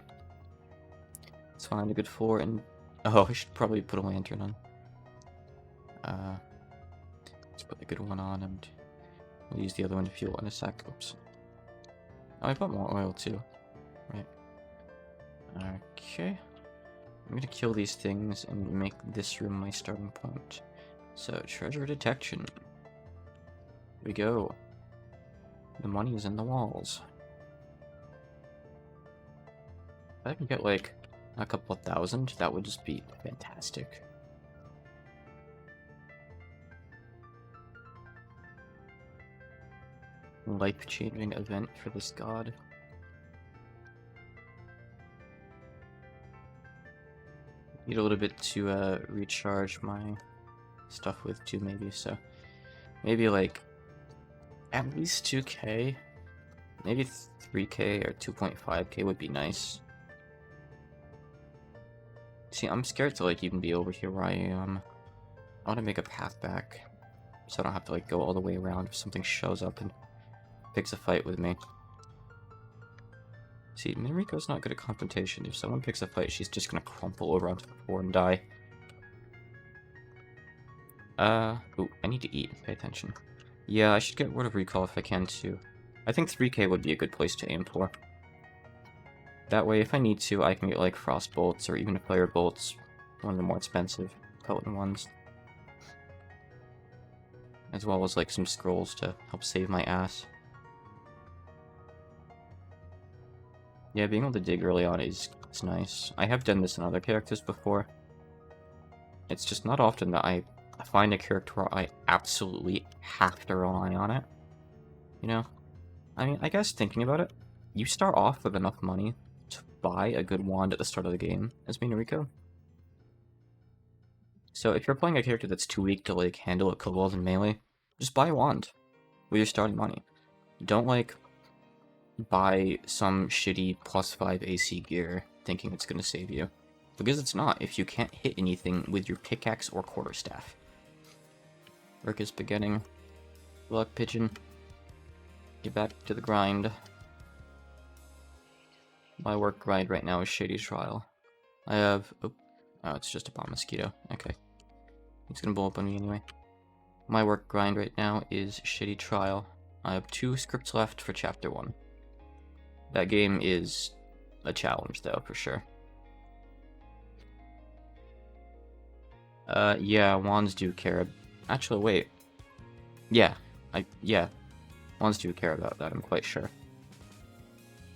Let's find a good floor and... Oh, I should probably put a lantern on. Let's put the good one on and we'll use the other one to fuel in a sec. Oops. Oh, I put more oil too. Right. Okay. I'm gonna kill these things and make this room my starting point. So, treasure detection. Here we go. The money is in the walls. If I can get like a couple thousand, that would just be fantastic. Life-changing event for this god. Need a little bit to recharge my stuff with too, maybe, so maybe like at least 2k, maybe 3k or 2.5k would be nice. See, I'm scared to like even be over here where I am. I want to make a path back so I don't have to like go all the way around if something shows up and picks a fight with me. See, Miriko's not good at confrontation. If someone picks a fight, she's just gonna crumple over onto the floor and die. Ooh, I need to eat. Pay attention. Yeah, I should get Word of Recall if I can too. I think 3k would be a good place to aim for. That way, if I need to, I can get like Frost Bolts or even Fire Bolts, one of the more expensive, potent ones. As well as like some scrolls to help save my ass. Yeah, being able to dig early on is nice. I have done this in other characters before. It's just not often that I find a character where I absolutely have to rely on it. You know? I mean, I guess thinking about it, you start off with enough money to buy a good wand at the start of the game as Minariko. So if you're playing a character that's too weak to like handle a kobold in melee, just buy a wand with your starting money. Don't like buy some shitty +5 AC gear thinking it's gonna save you. Because it's not if you can't hit anything with your pickaxe or quarterstaff. Work is beginning. Good luck, pigeon. Get back to the grind. My work grind right now is Shady Trial. I have... Oh, it's just a bomb mosquito. Okay. It's gonna blow up on me anyway. My work grind right now is Shady Trial. I have 2 scripts left for Chapter 1. That game is a challenge, though, for sure. Yeah, wands do care. Actually, wait. Yeah, wands do care about that, I'm quite sure.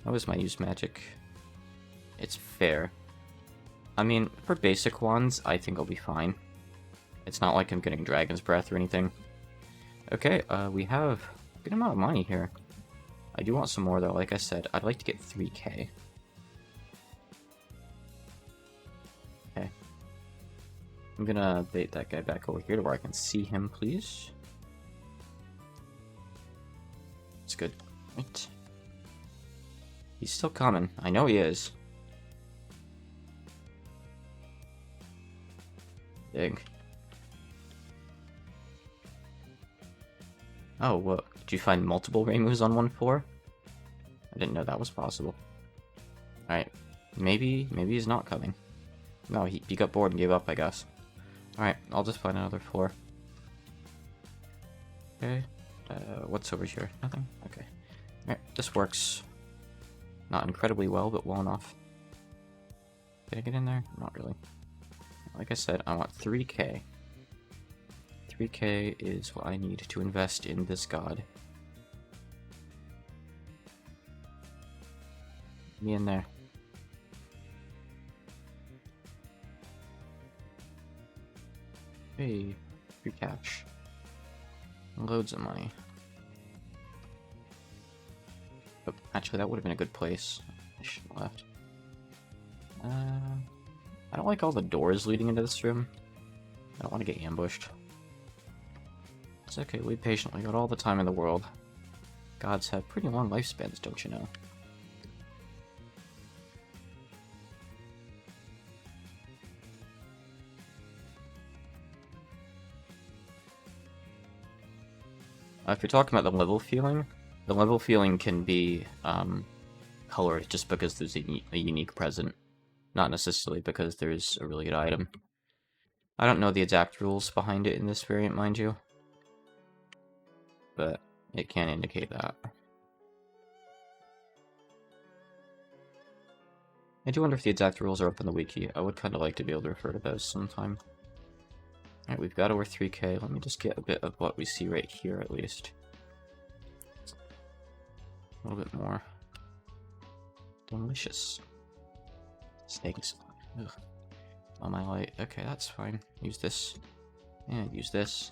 How is my use magic? It's fair. I mean, for basic wands, I think I'll be fine. It's not like I'm getting Dragon's Breath or anything. Okay, we have a good amount of money here. I do want some more, though. Like I said, I'd like to get 3k. Okay. I'm gonna bait that guy back over here to where I can see him, please. It's good. Right. He's still coming. I know he is. Dig. Oh, what? Did you find multiple Raymus on one floor? I didn't know that was possible. Alright. Maybe he's not coming. No, he got bored and gave up, I guess. Alright, I'll just find another floor. Okay. What's over here? Nothing? Okay. Alright, this works. Not incredibly well, but well enough. Did I get in there? Not really. Like I said, I want 3k. 3k is what I need to invest in this god. Me in there. Hey, free cash. Loads of money. Oh, actually, that would have been a good place. I should have left. I don't like all the doors leading into this room. I don't want to get ambushed. It's okay, wait patiently. Got all the time in the world. Gods have pretty long lifespans, don't you know? If you're talking about the level feeling can be colored just because there's a unique present, not necessarily because there's a really good item. I don't know the exact rules behind it in this variant, mind you, but it can indicate that. I do wonder if the exact rules are up in the wiki. I would kind of like to be able to refer to those sometime. Alright, we've got over 3k. Let me just get a bit of what we see right here, at least. A little bit more. Delicious. Snakes. Ugh. On my light. Okay, that's fine. Use this. And use this.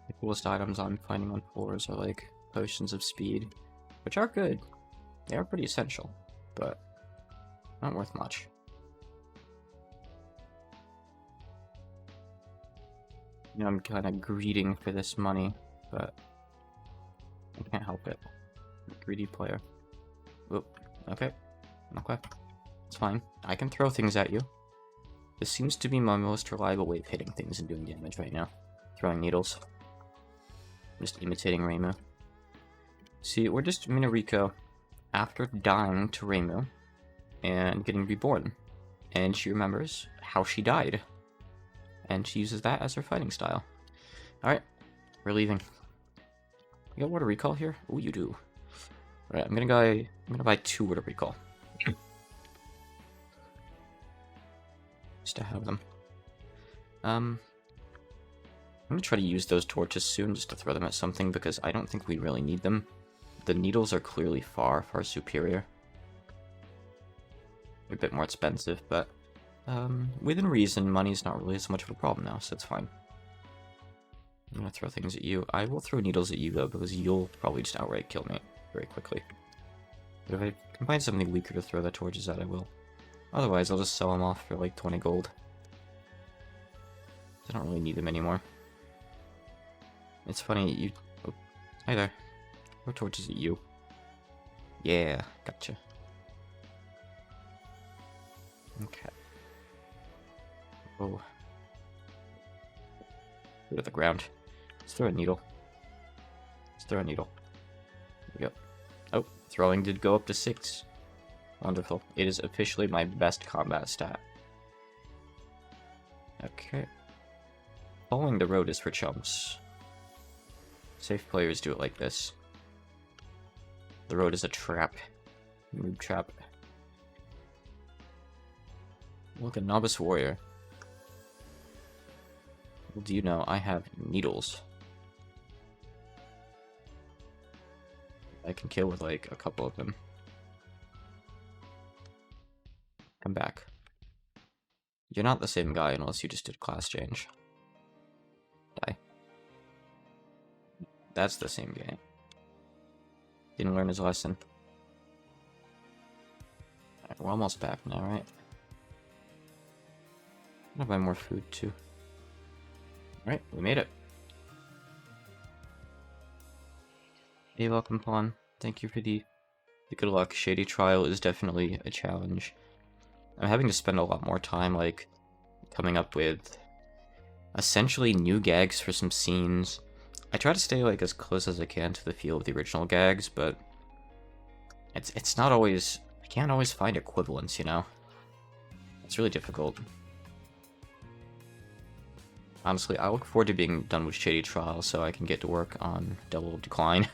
The coolest items I'm finding on floors are like potions of speed, which are good. They are pretty essential, but not worth much. You know, I'm kind of greeding for this money, but I can't help it. I'm a greedy player. Oop. Okay. Okay. It's fine. I can throw things at you. This seems to be my most reliable way of hitting things and doing damage right now. Throwing needles. Just imitating Reimu. See, we're just Minariko after dying to Reimu and getting reborn. And she remembers how she died. And she uses that as her fighting style. Alright, we're leaving. You got water recall here? Oh, you do. Alright, I'm gonna buy 2 water recall. Just to have them. I'm gonna try to use those torches soon just to throw them at something because I don't think we really need them. The needles are clearly far, far superior. They're a bit more expensive, but within reason, money's not really so much of a problem now, so it's fine. I'm gonna throw things at you. I will throw needles at you, though, because you'll probably just outright kill me very quickly. But if I can find something weaker to throw the torches at, I will. Otherwise, I'll just sell them off for like 20 gold. I don't really need them anymore. It's funny, you... Oh, hi there. Throw torches at you. Yeah, gotcha. Okay. Oh. Go to the ground. Let's throw a needle. Let's throw a needle. There we go. Oh, throwing did go up to 6. Wonderful. It is officially my best combat stat. Okay. Following the road is for chumps. Safe players do it like this. The road is a trap. Noob trap. Look, a novice warrior. Well, do you know I have needles? I can kill with like a couple of them. Come back. You're not the same guy unless you just did class change. Die. That's the same guy. Didn't learn his lesson. Alright, we're almost back now, right? I'm gonna buy more food too. Alright, we made it. Hey, welcome, Pawn. Thank you for the good luck. Shady Trial is definitely a challenge. I'm having to spend a lot more time, like, coming up with essentially new gags for some scenes. I try to stay, like, as close as I can to the feel of the original gags, but it's not always... I can't always find equivalents, you know? It's really difficult. Honestly, I look forward to being done with Shady Trial so I can get to work on Double Decline.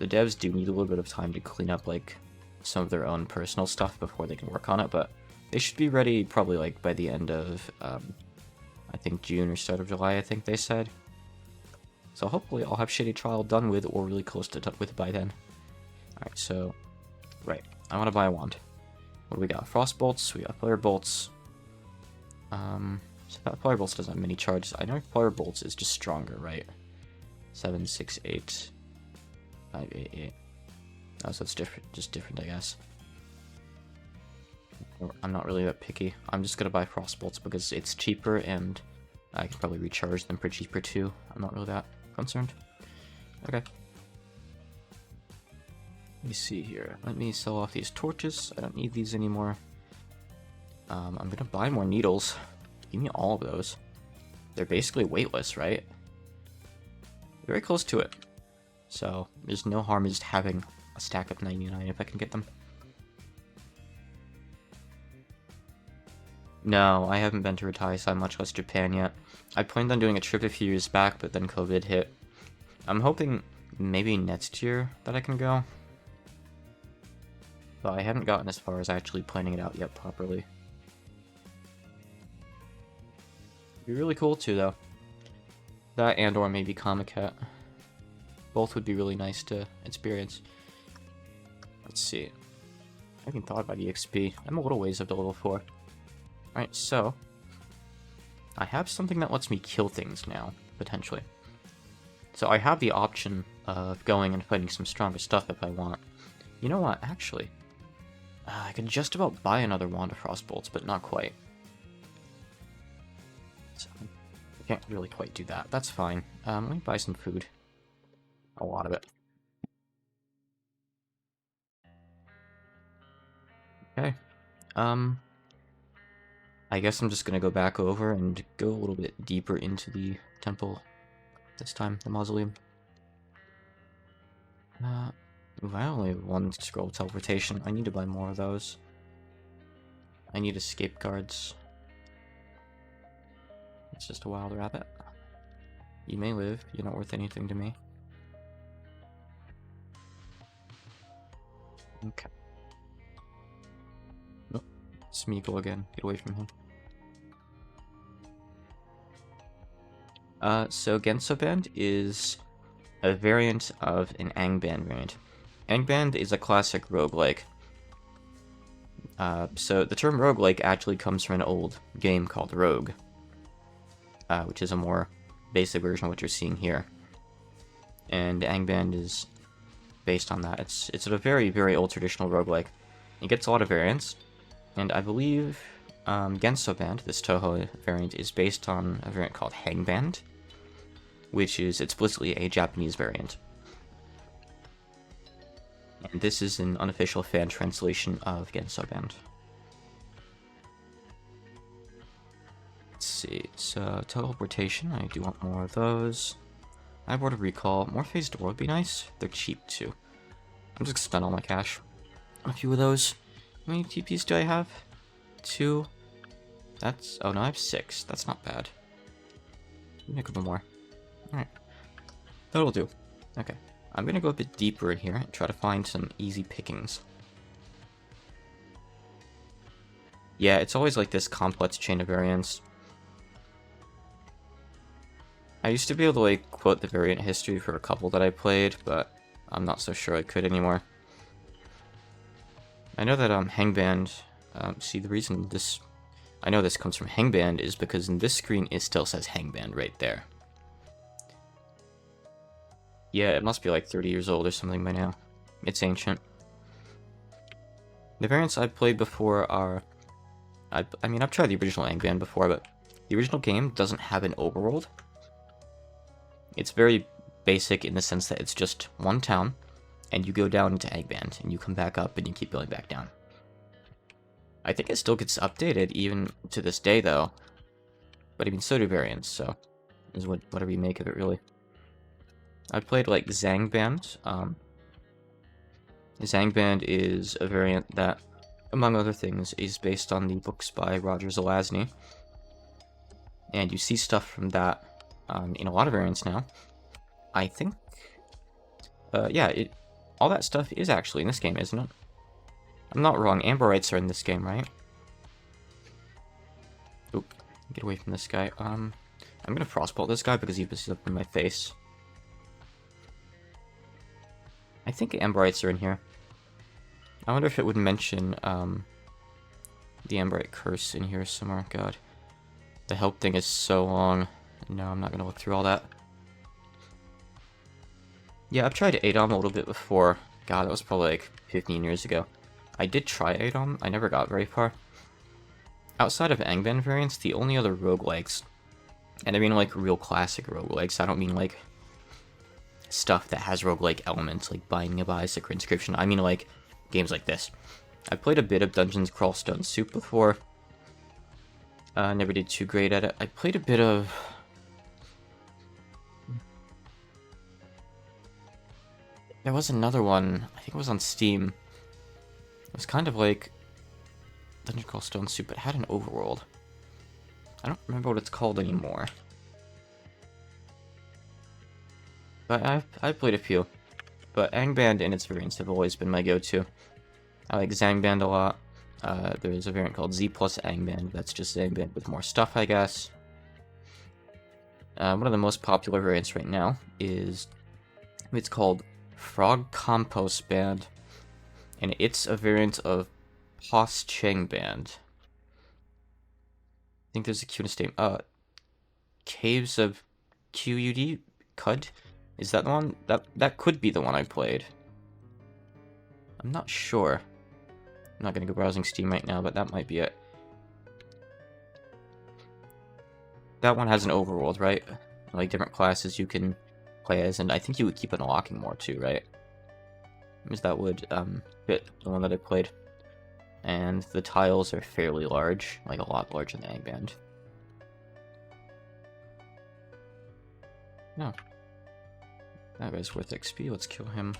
the devs do need a little bit of time to clean up, like, some of their own personal stuff before they can work on it, but they should be ready probably, like, by the end of, I think June or start of July, I think they said. So hopefully I'll have Shady Trial done with, or really close to done with by then. Alright, so, right, I want to buy a wand. What do we got? Frost Bolts, we got Flare Bolts. So that Flare Bolts doesn't have many charges. I know Flare Bolts is just stronger, right? 7, 6, 8, 5, 8, 8. Oh, so it's different, just different, I guess. I'm not really that picky. I'm just gonna buy Frost Bolts because it's cheaper and I can probably recharge them for cheaper too. I'm not really that concerned. Okay. Let me see here. Let me sell off these torches. I don't need these anymore. I'm gonna buy more needles. Give me all of those. They're basically weightless, right? Very close to it. So there's no harm in just having a stack of 99 if I can get them. No, I haven't been to Rataisai, much less Japan yet. I planned on doing a trip a few years back, but then COVID hit. I'm hoping maybe next year that I can go. But I haven't gotten as far as actually planning it out yet properly. It'd be really cool too, though. That and or maybe Comic-Cat. Both would be really nice to experience. Let's see. I haven't thought about EXP. I'm a little ways up to level 4. Alright, so I have something that lets me kill things now, potentially. So I have the option of going and fighting some stronger stuff if I want. You know what, actually, I can just about buy another Wand of Frostbolts, but not quite. So I can't really quite do that. That's fine. Let me buy some food. A lot of it. Okay. I guess I'm just gonna go back over and go a little bit deeper into the temple this time, the mausoleum. Ooh, I only have one scroll of teleportation. I need to buy more of those. I need escape guards. It's just a wild rabbit. You may live, you're not worth anything to me. Okay. Nope. Smeagol again. Get away from him. So Gensouband is a variant of an Angband variant. Angband is a classic roguelike. So the term roguelike actually comes from an old game called Rogue, which is a more basic version of what you're seeing here. And Angband is based on that. It's a very, very old traditional roguelike. It gets a lot of variants, and I believe Gensouband, this Toho variant, is based on a variant called Hangband, which is explicitly a Japanese variant. And this is an unofficial fan translation of Gensouband. Let's see, so teleportation, I do want more of those. I bought a recall. More phase door would be nice. They're cheap too. I'm just gonna spend all my cash on a few of those. How many TPs do I have? 2. That's, oh no, I have 6. That's not bad. Give me a couple more. Alright. That'll do. Okay. I'm gonna go a bit deeper here and try to find some easy pickings. Yeah, it's always like this complex chain of variants. I used to be able to like quote the variant history for a couple that I played, but I'm not so sure I could anymore. I know that Hangband, see the reason this, I know this comes from Hangband is because in this screen it still says Hangband right there. Yeah, it must be like 30 years old or something by now. It's ancient. The variants I've played before are, I mean I've tried the original Hangband before, but the original game doesn't have an overworld. It's very basic in the sense that it's just one town, and you go down into Hangband, and you come back up, and you keep going back down. I think it still gets updated even to this day, though. But I mean, so do variants, so is whatever you make of it, really. I played like Zangband. Zangband is a variant that, among other things, is based on the books by Roger Zelazny, and you see stuff from that in a lot of variants now. I think, yeah, all that stuff is actually in this game, isn't it? I'm not wrong. Amberites are in this game, right? Oop. Get away from this guy. I'm gonna frostbolt this guy because he was up in my face. I think Amberites are in here. I wonder if it would mention, the Amberite curse in here somewhere. God. The help thing is so long. No, I'm not gonna look through all that. Yeah, I've tried Adom a little bit before. God, that was probably like 15 years ago. I did try Adom. I never got very far. Outside of Angband variants, the only other roguelikes, and I mean like real classic roguelikes, I don't mean like stuff that has roguelike elements like Binding of Isaac or Inscription. I mean like games like this. I played a bit of Dungeons Crawl Stone Soup before. Never did too great at it. I played a bit of... There was another one, I think it was on Steam. It was kind of like Dungeon Crawl Stone Soup, but it had an overworld. I don't remember what it's called anymore. But I've played a few. But Angband and its variants have always been my go-to. I like Zangband a lot. There's a variant called Z plus Angband. That's just Zangband with more stuff, I guess. One of the most popular variants right now is... It's called Frog Compost Band. And it's a variant of Pos Cheng Band. I think there's a cutest name. Caves of QUD? Cud? Is that the one? That could be the one I played. I'm not sure. I'm not gonna go browsing Steam right now, but that might be it. That one has an overworld, right? Like different classes you can play as, and I think you would keep unlocking more too, right? Because that would fit the one that I played. And the tiles are fairly large, like a lot larger than Angband. No. That guy's worth XP, let's kill him.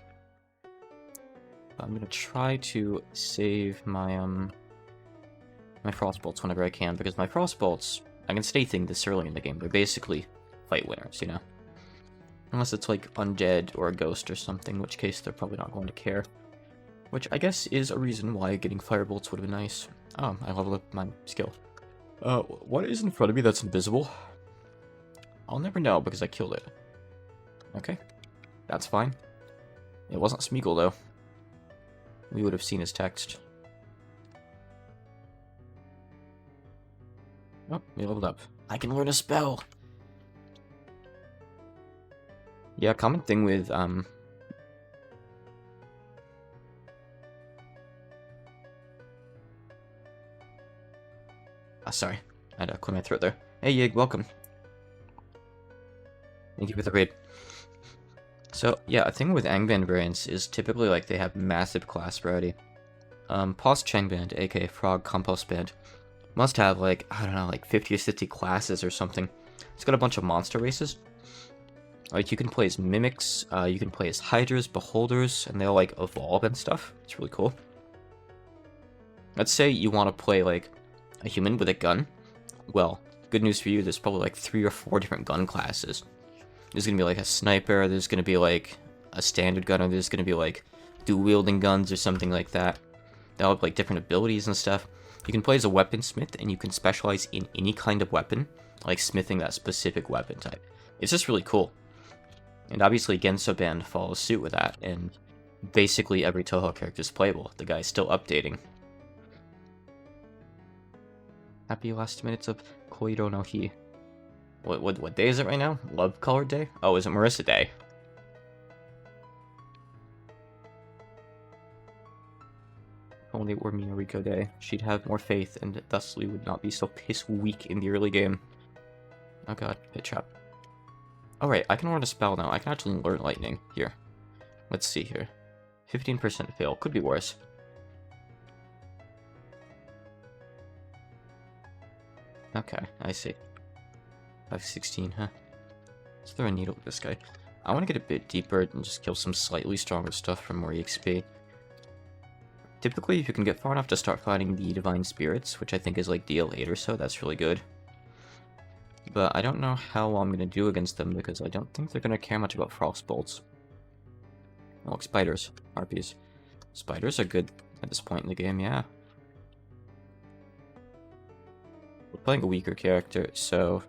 I'm gonna try to save my my frostbolts whenever I can, because my frostbolts, I can stay things this early in the game, they're basically fight winners, you know? Unless it's like undead or a ghost or something, in which case they're probably not going to care. Which I guess is a reason why getting firebolts would have been nice. Oh, I leveled up my skill. What is in front of me that's invisible? I'll never know because I killed it. Okay, that's fine. It wasn't Smeagol though. We would have seen his text. Oh, we leveled up. I can learn a spell! Yeah, common thing with, sorry. I had to clear my throat there. Hey, Yig, welcome. Thank you for the raid. So, yeah, a thing with Angband variants is typically, like, they have massive class variety. Pos Cheng Band, aka Frog Compost Band, must have, like, I don't know, like 50 or 60 classes or something. It's got a bunch of monster races. Like, you can play as Mimics, you can play as Hydras, Beholders, and they'll, like, evolve and stuff. It's really cool. Let's say you want to play, like, a human with a gun. Well, good news for you, there's probably, like, 3 or 4 different gun classes. There's gonna be, like, a sniper, there's gonna be, like, a standard gunner, there's gonna be, like, dual-wielding guns or something like that. They'll have, like, different abilities and stuff. You can play as a weaponsmith, and you can specialize in any kind of weapon, like smithing that specific weapon type. It's just really cool. And obviously Gensouband follows suit with that, and basically every Touhou character is playable. The guy's still updating. Happy last minutes of Koiro no Hi. What day is it right now? Love Color Day? Oh, is it Marissa Day? If only it were Minariko Day. She'd have more faith, and thusly would not be so piss weak in the early game. Oh god, pit trap. Alright, I can learn a spell now. I can actually learn lightning. Here. Let's see here. 15% fail. Could be worse. Okay, I see. 516, huh? Let's throw a needle at this guy. I want to get a bit deeper and just kill some slightly stronger stuff for more EXP. Typically, if you can get far enough to start fighting the Divine Spirits, which I think is like DL8 or so, that's really good. But I don't know how I'm going to do against them, because I don't think they're going to care much about Frostbolts. Oh, look, spiders. Harpies. Spiders are good at this point in the game, yeah. We're playing a weaker character, so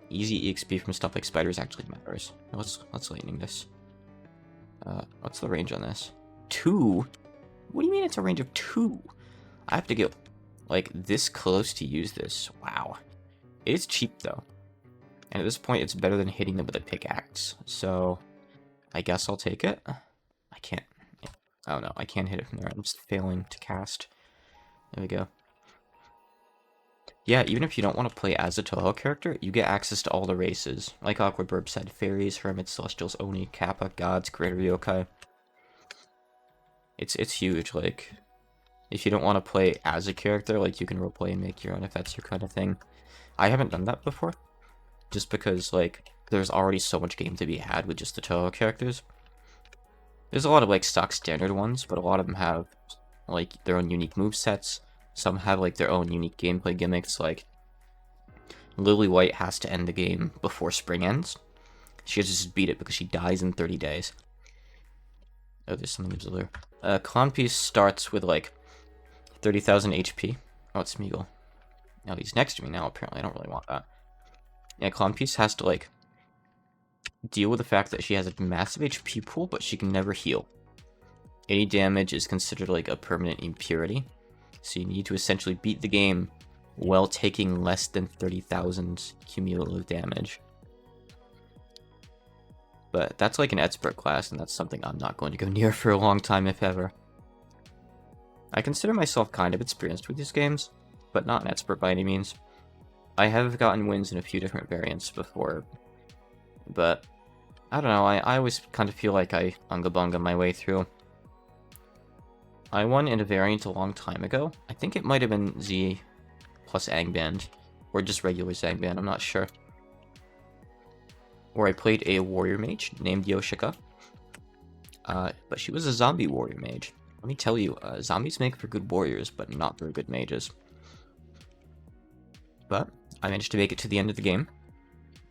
easy EXP from stuff like spiders actually matters. Let's lightning this. What's the range on this? 2? What do you mean it's a range of 2? I have to get, like, this close to use this. Wow. It is cheap, though. And at this point, it's better than hitting them with a pickaxe. So, I guess I'll take it. I can't. Oh, no. I can't hit it from there. I'm just failing to cast. There we go. Yeah, even if you don't want to play as a Toho character, you get access to all the races. Like Awkward Burb said, Fairies, Hermits, Celestials, Oni, Kappa, Gods, Greater Yokai. It's huge, like, if you don't want to play as a character, like, you can roleplay and make your own if that's your kind of thing. I haven't done that before, just because, like, there's already so much game to be had with just the Toho characters. There's a lot of, like, stock standard ones, but a lot of them have, like, their own unique movesets. Some have, like, their own unique gameplay gimmicks, like, Lily White has to end the game before spring ends. She has to just beat it because she dies in 30 days. Oh, there's something obscure. Clown Piece starts with, like, 30,000 HP. Oh, it's Smeagol. Now he's next to me now, apparently. I don't really want that. Yeah, Clown Piece has to, like, deal with the fact that she has a massive HP pool, but she can never heal. Any damage is considered, like, a permanent impurity. So you need to essentially beat the game while taking less than 30,000 cumulative damage. But that's like an expert class, and that's something I'm not going to go near for a long time, if ever. I consider myself kind of experienced with these games, but not an expert by any means. I have gotten wins in a few different variants before, but I don't know, I always kind of feel like I unga-bunga my way through. I won in a variant a long time ago. I think it might have been Z plus Angband, or just regular Zangband, I'm not sure. Where I played a warrior mage named Yoshika. But she was a zombie warrior mage. Let me tell you, zombies make for good warriors, but not very good mages. But I managed to make it to the end of the game,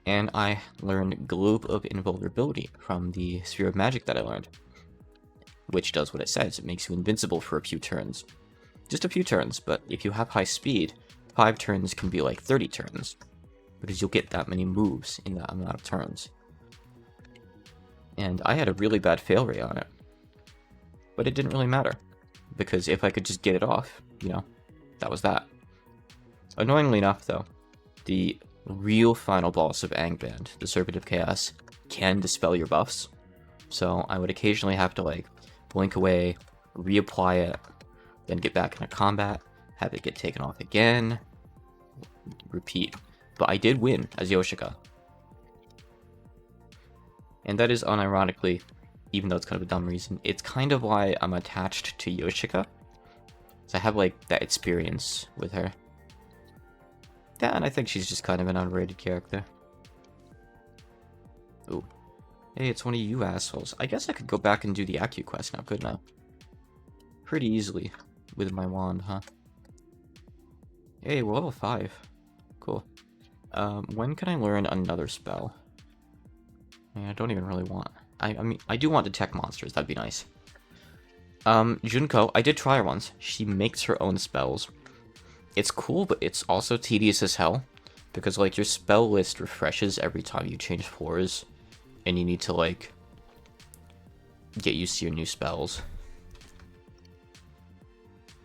and I learned Globe of Invulnerability from the Sphere of Magic that I learned. Which does what it says, it makes you invincible for a few turns. Just a few turns, but if you have high speed, 5 turns can be like 30 turns. Because you'll get that many moves in that amount of turns. And I had a really bad fail rate on it. But it didn't really matter. Because if I could just get it off, you know, that was that. Annoyingly enough, though, the real final boss of Angband, the Serpent of Chaos, can dispel your buffs. So I would occasionally have to, like, blink away, reapply it, then get back into combat, have it get taken off again, repeat. But I did win as Yoshika. And that is unironically, even though it's kind of a dumb reason, it's kind of why I'm attached to Yoshika. So I have, like, that experience with her. Yeah, and I think she's just kind of an underrated character. Ooh. Hey, it's one of you assholes. I guess I could go back and do the Acu quest now, couldn't I? Pretty easily with my wand, huh? Hey, we're level 5. Cool. When can I learn another spell? I don't even really want... I mean, I do want Detect Monsters, that'd be nice. Junko, I did try her once. She makes her own spells. It's cool, but it's also tedious as hell. Because, like, your spell list refreshes every time you change floors. And you need to, like, get used to your new spells.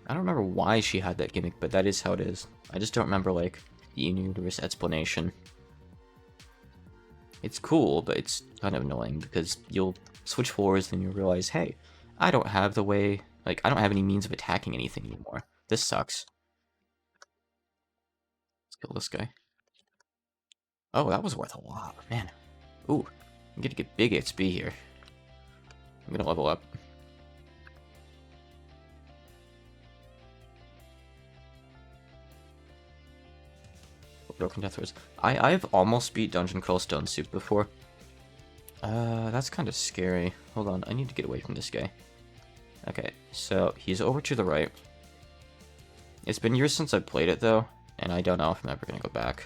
I don't remember why she had that gimmick, but that is how it is. I just don't remember, like, the in-universe explanation. It's cool, but it's kind of annoying, because you'll switch floors and you'll realize, hey, I don't have the way, like, I don't have any means of attacking anything anymore. This sucks. Let's kill this guy. Oh, that was worth a lot, man. Ooh, I'm gonna get big XP here. I'm gonna level up. Broken Death Throws. I've almost beat Dungeon Crawl Stone Soup before. That's kind of scary. Hold on, I need to get away from this guy. Okay, so he's over to the right. It's been years since I've played it, though, and I don't know if I'm ever gonna go back.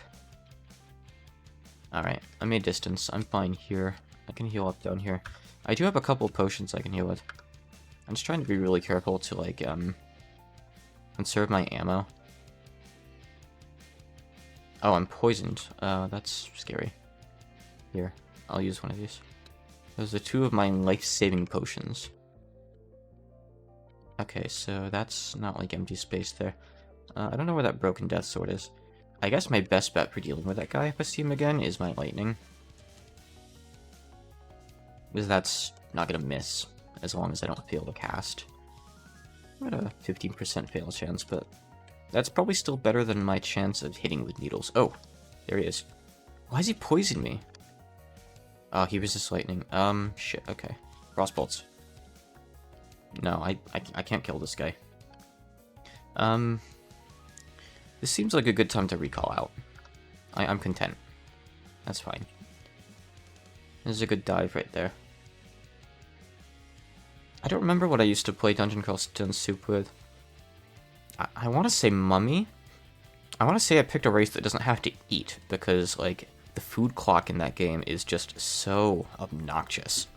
Alright, I made distance. I'm fine here. I can heal up down here. I do have a couple potions I can heal with. I'm just trying to be really careful to, like, conserve my ammo. Oh, I'm poisoned. That's scary. Here, I'll use one of these. Those are 2 of my life-saving potions. Okay, so that's not, like, empty space there. I don't know where that broken death sword is. I guess my best bet for dealing with that guy, if I see him again, is my lightning. Because that's not gonna miss, as long as I don't fail to cast. I'm at a 15% fail chance, but that's probably still better than my chance of hitting with needles. Oh, there he is. Why is he poisoning me? Oh, he resists lightning. Shit, okay. Frostbolts. No, I can't kill this guy. This seems like a good time to recall out. I'm content. That's fine. There's a good dive right there. I don't remember what I used to play Dungeon Crawl Stone Soup with. I want to say Mummy. I want to say I picked a race that doesn't have to eat, because, like, the food clock in that game is just so obnoxious.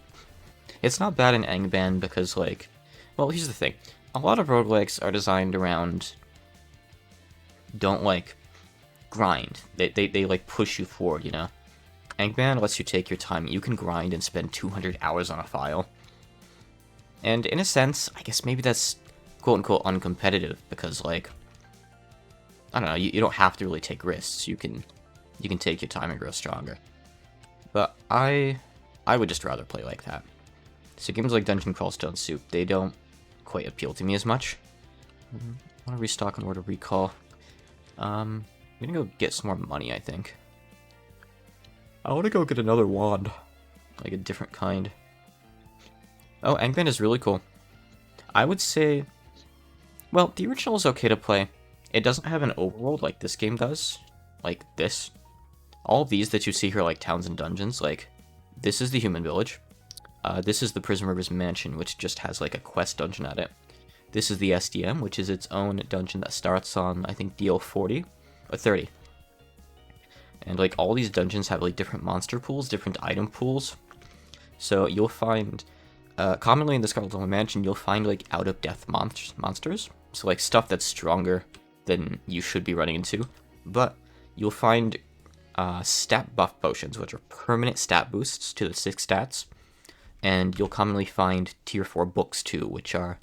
It's not bad in Gensouband because, like... Well, here's the thing. A lot of roguelikes are designed around... Don't, like, grind. They like, push you forward, you know? Gensouband lets you take your time. You can grind and spend 200 hours on a file. And in a sense, I guess maybe that's quote-unquote uncompetitive, because, like... I don't know, you don't have to really take risks. You can take your time and grow stronger. But I would just rather play like that. So games like Dungeon Crawl Stone Soup, they don't quite appeal to me as much. I want to restock in order to recall. I'm gonna go get some more money, I think. I want to go get another wand. Like a different kind. Oh, Gensouband is really cool. I would say... Well, the original is okay to play. It doesn't have an overworld like this game does. Like this. All of these that you see here are like towns and dungeons. Like, this is the human village. This is the Prison River's mansion, which just has like a quest dungeon at it. This is the SDM, which is its own dungeon that starts on, I think, DL 40 or 30. And like all these dungeons have like different monster pools, different item pools. So you'll find, commonly in the Scarlet Dome Mansion, you'll find like out-of-death monsters. So like stuff that's stronger than you should be running into. But you'll find stat buff potions, which are permanent stat boosts to the 6 stats. And you'll commonly find tier 4 books too, which are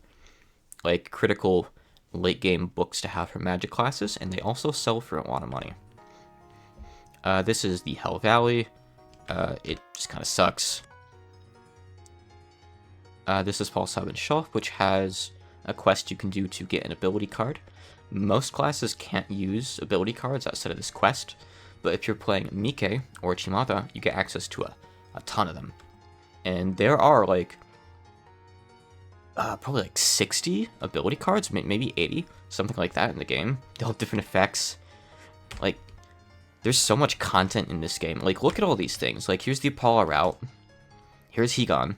like critical late game books to have for magic classes, and they also sell for a lot of money. This is the Hell Valley. It just kind of sucks. This is Paul Simon's Shelf, which has a quest you can do to get an ability card. Most classes can't use ability cards outside of this quest, but if you're playing Mike or Chimata, you get access to a ton of them. And there are like probably like 60 ability cards, maybe 80, something like that in the game. They all have different effects. Like, there's so much content in this game. Like, look at all these things. Like, here's the Apollo route. Here's Hegon.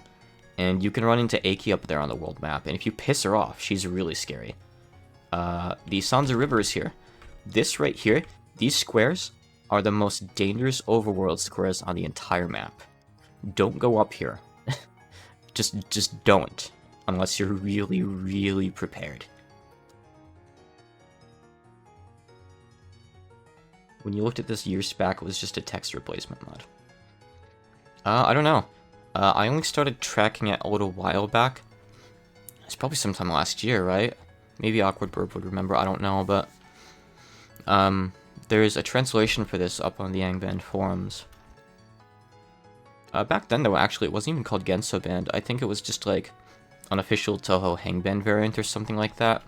And you can run into Aki up there on the world map. And if you piss her off, she's really scary. The Sansa River is here. This right here, these squares are the most dangerous overworld squares on the entire map. Don't go up here. just don't. Unless you're really, really prepared. When you looked at this years back, it was just a text replacement mod. I don't know. I only started tracking it a little while back. It's probably sometime last year, right? Maybe Awkward Burp would remember, I don't know, but... there's a translation for this up on the Gensouband forums. Back then, though, actually, it wasn't even called Gensouband. I think it was just, like, unofficial Toho Hengband variant or something like that.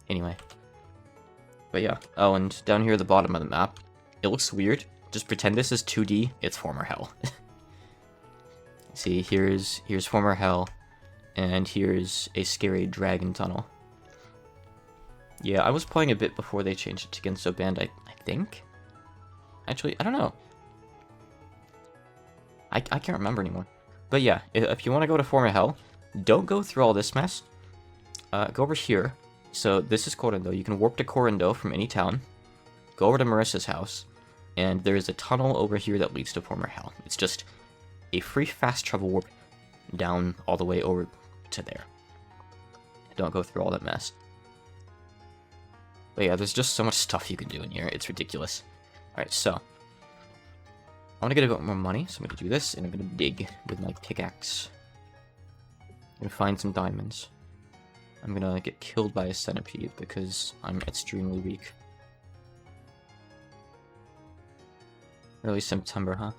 Anyway. But yeah. Oh, and down here at the bottom of the map, it looks weird. Just pretend this is 2D. It's former hell. See, here's former hell, and here's a scary dragon tunnel. Yeah, I was playing a bit before they changed it to Gensouband, I think? Actually, I don't know. I can't remember anymore. But yeah, if you want to go to former hell, don't go through all this mess. Go over here. So this is Corindo. You can warp to Corindo from any town. Go over to Marissa's house. And there is a tunnel over here that leads to former hell. It's just a free fast travel warp down all the way over to there. Don't go through all that mess. But yeah, there's just so much stuff you can do in here. It's ridiculous. Alright, so I want to get a bit more money, so I'm going to do this, and I'm going to dig with my pickaxe. I'm going to find some diamonds. I'm going to get killed by a centipede because I'm extremely weak. Early September, huh?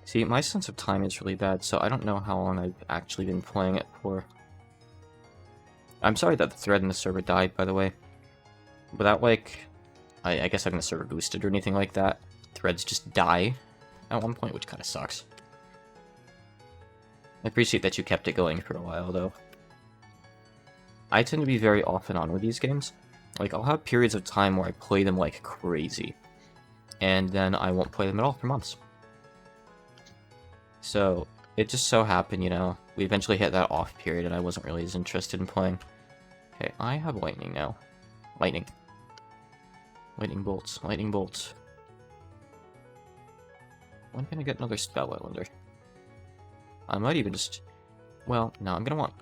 See, my sense of time is really bad, so I don't know how long I've actually been playing it for. I'm sorry that the thread in the server died, by the way. Without, like, I guess having the server boosted or anything like that, threads just die at one point, which kind of sucks. I appreciate that you kept it going for a while, though. I tend to be very off and on with these games. Like, I'll have periods of time where I play them like crazy, and then I won't play them at all for months. So, it just so happened, you know, we eventually hit that off period, and I wasn't really as interested in playing. Okay, I have lightning now. Lightning. Lightning bolts. Lightning bolts. When can I get another spell, I wonder? I might even just... Well, no, I'm gonna want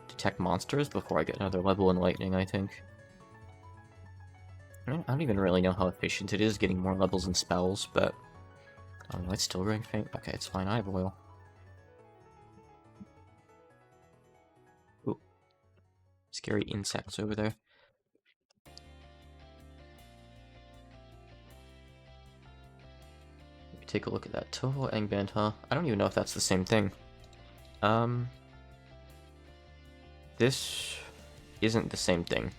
detect monsters before I get another level in lightning, I think. I don't even really know how efficient it is getting more levels and spells, but... Oh, no, it's still growing faint. Okay, it's fine, I have oil. Ooh. Scary insects over there. Take a look at that. Toho Angband, huh? I don't even know if that's the same thing. This isn't the same thing.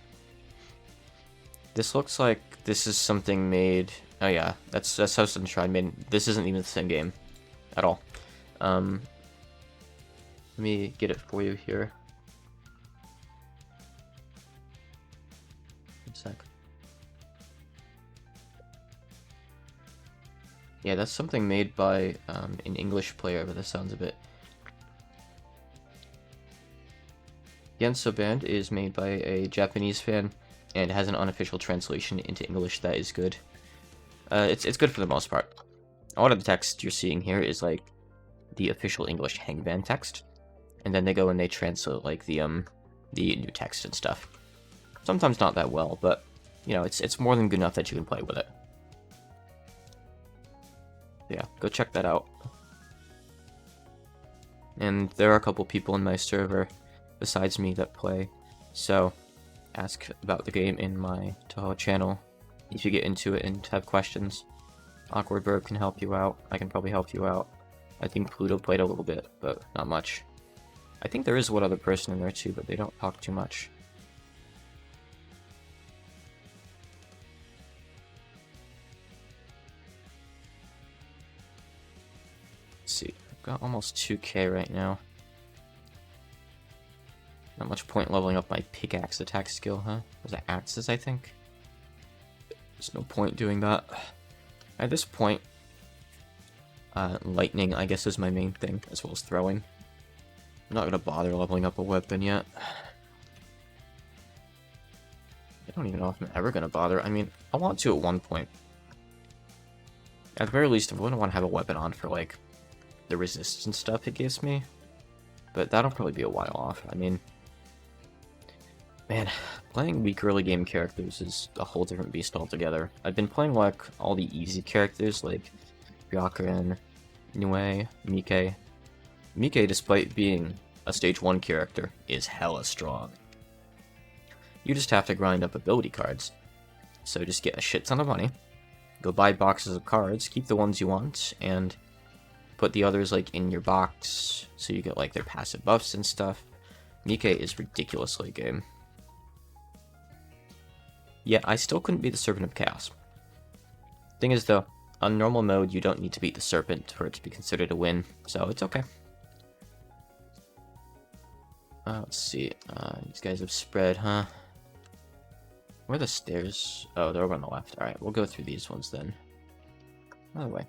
This looks like this is something made... Oh yeah, that's how some Shrine made. This isn't even the same game at all. Let me get it for you here. One sec. Yeah, that's something made by an English player, by the sounds of it. Gensouband is made by a Japanese fan, and has an unofficial translation into English that is good. It's good for the most part. A lot of the text you're seeing here is like the official English Hangman text, and then they go and they translate like the new text and stuff. Sometimes not that well, but you know, it's more than good enough that you can play with it. Yeah, go check that out. And there are a couple people in my server besides me that play, so ask about the game in my Toho channel if you get into it and have questions. Awkward Burb can help you out. I can probably help you out. I think Pluto played a little bit, but not much. I think there is one other person in there too, but they don't talk too much. Let's see, I've got almost 2k right now. Not much point leveling up my pickaxe attack skill, huh? Was it axes, I think? There's no point doing that. At this point, lightning, I guess, is my main thing, as well as throwing. I'm not gonna bother leveling up a weapon yet. I don't even know if I'm ever gonna bother. I mean, I want to at one point. At the very least, I wouldn't want to have a weapon on for, like, the resistance stuff it gives me. But that'll probably be a while off. I mean... Man, playing weak early game characters is a whole different beast altogether. I've been playing like all the easy characters like Byakuren, Nue, Mike. Mike, despite being a stage 1 character, is hella strong. You just have to grind up ability cards. So just get a shit ton of money, go buy boxes of cards, keep the ones you want, and put the others like in your box so you get like their passive buffs and stuff. Mike is ridiculously game. Yet, I still couldn't beat the Serpent of Chaos. Thing is, though, on normal mode, you don't need to beat the Serpent for it to be considered a win, so it's okay. Let's see. These guys have spread, huh? Where are the stairs? Oh, they're over on the left. Alright, we'll go through these ones then. Another way.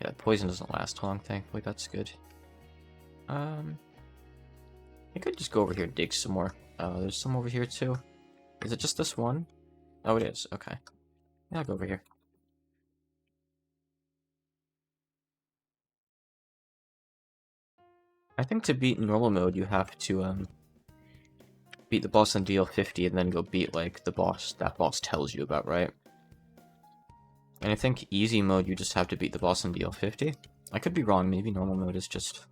Yeah, poison doesn't last long, thankfully. That's good. I could just go over here and dig some more. There's some over here, too. Is it just this one? Oh, it is. Okay. Yeah, I'll go over here. I think to beat normal mode, you have to beat the boss on DL50 and then go beat like the boss that boss tells you about, right? And I think easy mode, you just have to beat the boss on DL50. I could be wrong. Maybe normal mode is just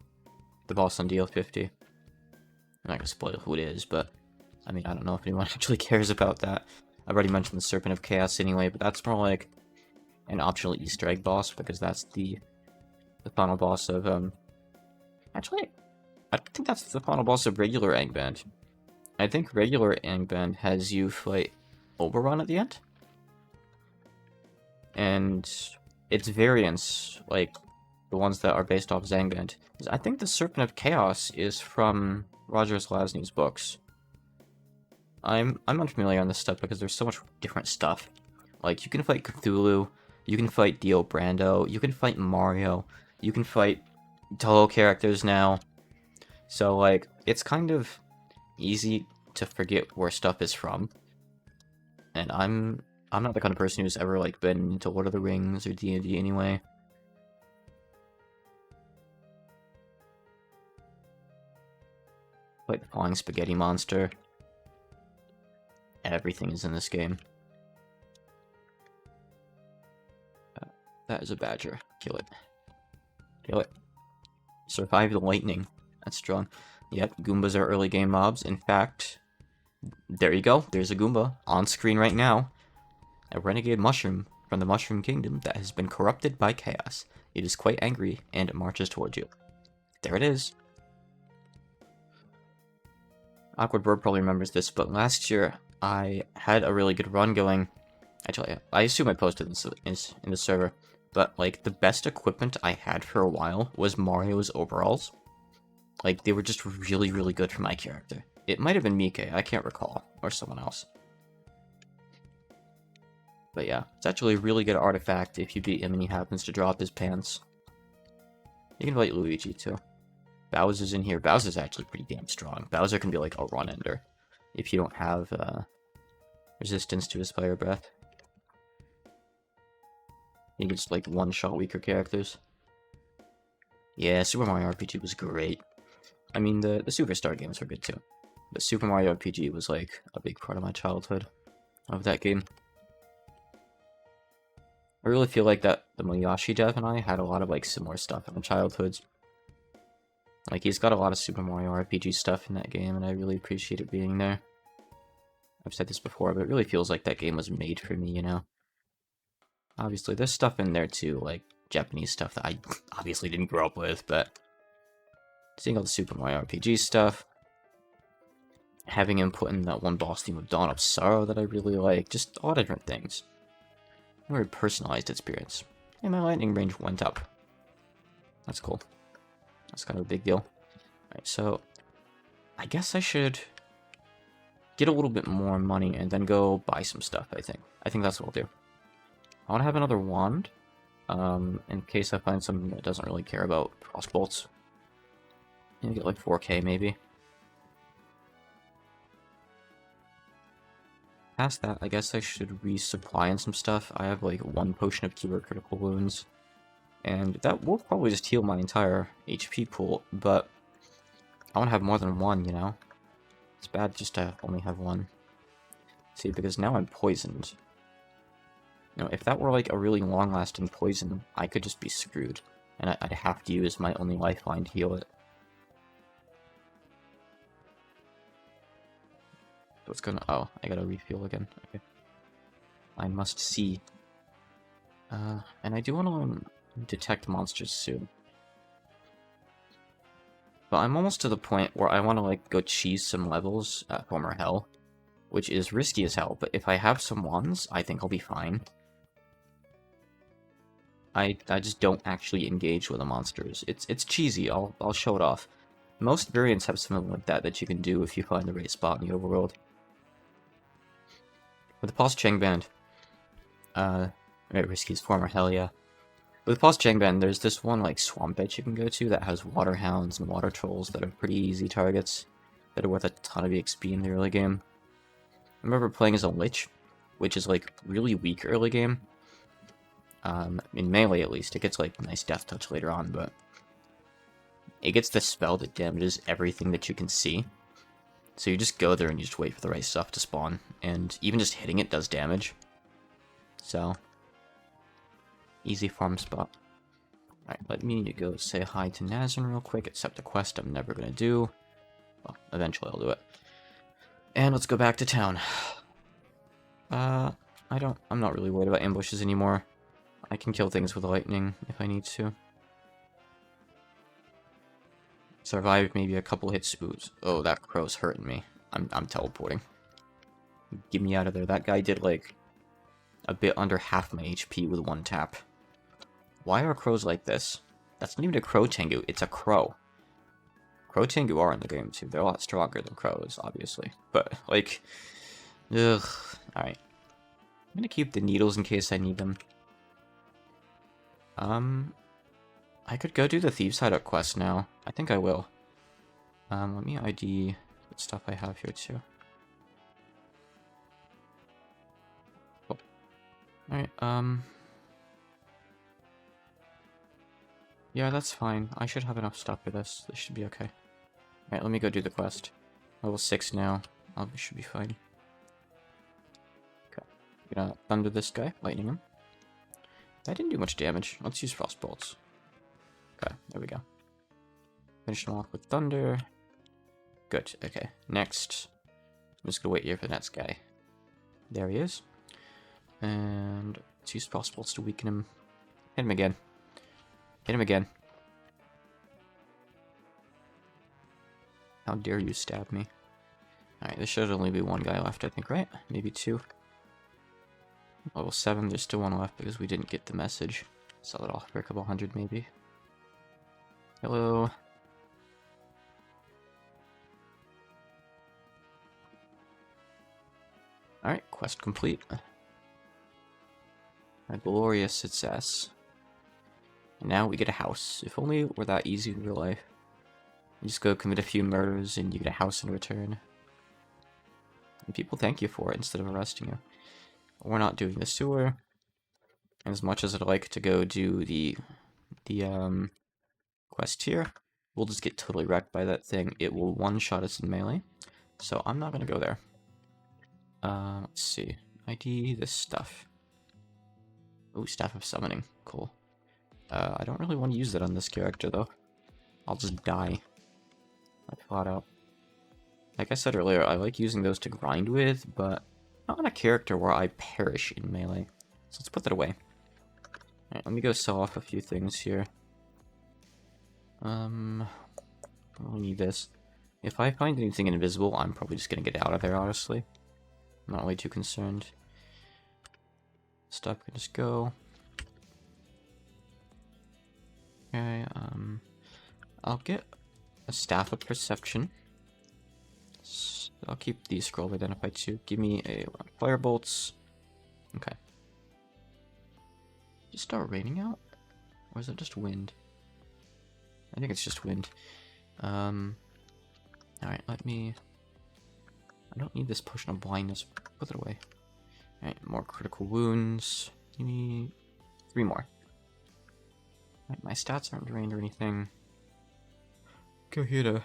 the boss on DL50. I'm not gonna spoil who it is, but I mean, I don't know if anyone actually cares about that. I've already mentioned the Serpent of Chaos anyway, but that's more like an optional Easter egg boss because that's the final boss of Actually, I think that's the final boss of regular Angband. I think regular Angband has you fight Oberon at the end, and its variants, like the ones that are based off Zangband. I think the Serpent of Chaos is from Roger Zelazny's books. I'm unfamiliar on this stuff because there's so much different stuff. Like, you can fight Cthulhu, you can fight Dio Brando, you can fight Mario, you can fight Toho characters now. So, like, it's kind of easy to forget where stuff is from. And I'm not the kind of person who's ever, like, been into Lord of the Rings or D&D anyway. Like the Flying Spaghetti Monster. Everything is in this game. That is a badger. Kill it. Kill it. Survive the lightning. That's strong. Yep, Goombas are early game mobs. In fact, there you go. There's a Goomba on screen right now. A renegade mushroom from the Mushroom Kingdom that has been corrupted by chaos. It is quite angry and it marches towards you. There it is. Awkward Bird probably remembers this, but last year I had a really good run going. Actually, I assume I posted this in the server, but like the best equipment I had for a while was Mario's overalls. Like, they were just really, really good for my character. It might have been Mike, I can't recall, or someone else. But yeah, it's actually a really good artifact if you beat him and he happens to drop his pants. You can fight Luigi too. Bowser's in here. Bowser's actually pretty damn strong. Bowser can be like a run ender if you don't have resistance to his fire breath. You can just like one-shot weaker characters. Yeah, Super Mario RPG was great. I mean, the Superstar games were good too. But Super Mario RPG was like a big part of my childhood of that game. I really feel like that the Moyashi dev and I had a lot of like similar stuff in our childhoods. Like, he's got a lot of Super Mario RPG stuff in that game, and I really appreciate it being there. I've said this before, but it really feels like that game was made for me, you know? Obviously, there's stuff in there too, like Japanese stuff that I obviously didn't grow up with, but seeing all the Super Mario RPG stuff, having him put in that one boss theme of Dawn of Sorrow that I really like, just a lot of different things. A very personalized experience. And my lightning range went up. That's cool. That's kind of a big deal. Alright, so I guess I should get a little bit more money and then go buy some stuff, I think. I think that's what I'll do. I want to have another wand, in case I find something that doesn't really care about crossbolts. Maybe get like 4K, maybe. Past that, I guess I should resupply in some stuff. I have like 1 potion of cure critical wounds, and that will probably just heal my entire HP pool, but I want to have more than 1, you know? It's bad just to only have 1. See, because now I'm poisoned. You know, if that were like a really long-lasting poison, I could just be screwed, and I'd have to use my only lifeline to heal it. So it's gonna... oh, I gotta refuel again. Okay. I must see. And I do want to detect monsters soon. But I'm almost to the point where I want to like go cheese some levels at former hell, which is risky as hell, but if I have some wands, I think I'll be fine. I just don't actually engage with the monsters. It's cheesy, I'll show it off. Most variants have something like that you can do if you find the right spot in the overworld. With the Pulse Changband, right, risky is former hell, yeah. With Pulse Changband, there's this one like swamp edge you can go to that has water hounds and water trolls that are pretty easy targets that are worth a ton of EXP in the early game. I remember playing as a lich, which is like really weak early game. In melee at least, it gets like nice death touch later on, but it gets the spell that damages everything that you can see. So you just go there and you just wait for the right stuff to spawn, and even just hitting it does damage. So, easy farm spot. Alright, let me go say hi to Nazin real quick, accept the quest I'm never gonna do. Well, eventually I'll do it. And let's go back to town. I'm not really worried about ambushes anymore. I can kill things with lightning if I need to. Survive maybe a couple hits. Ooh, oh, that crow's hurting me. I'm teleporting. Get me out of there. That guy did like a bit under half my HP with one tap. Why are crows like this? That's not even a crow tengu, it's a crow. Crow tengu are in the game too. They're a lot stronger than crows, obviously. But like, ugh. Alright. I'm gonna keep the needles in case I need them. I could go do the Thieves Hideout quest now. I think I will. Let me ID what stuff I have here too. Oh. Alright, yeah, that's fine. I should have enough stuff for this. This should be okay. Alright, let me go do the quest. Level 6 now. Oh, this should be fine. Okay. I'm gonna thunder this guy, lightning him. That didn't do much damage. Let's use frost bolts. Okay, there we go. Finish him off with thunder. Good, okay. Next, I'm just gonna wait here for the next guy. There he is. And let's use frost bolts to weaken him. Hit him again. Hit him again. How dare you stab me? Alright, there should only be one guy left, I think, right? Maybe two. Level 7, there's still one left because we didn't get the message. Sell it off for a couple hundred, maybe. Hello. Alright, quest complete. A glorious success. And now we get a house. If only it were that easy in real life. You just go commit a few murders and you get a house in return. And people thank you for it instead of arresting you. We're not doing the sewer. And as much as I'd like to go do the quest here, we'll just get totally wrecked by that thing. It will one-shot us in melee. So I'm not gonna go there. Let's see. ID this stuff. Oh, Staff of Summoning. Cool. I don't really want to use that on this character, though. I'll just die. Like, flat out. Like I said earlier, I like using those to grind with, but not on a character where I perish in melee. So let's put that away. Alright, let me go sell off a few things here. I'll need this. If I find anything invisible, I'm probably just gonna get out of there, honestly. I'm not really too concerned. Stuff can just go. Okay, I'll get a Staff of Perception. So I'll keep these scroll identified too. Give me a fire bolts. Okay. Did it start raining out? Or is it just wind? I think it's just wind. Alright, let me... I don't need this potion of blindness. Put it away. Alright, more critical wounds. Give me 3 more. Alright, my stats aren't drained or anything. Go here to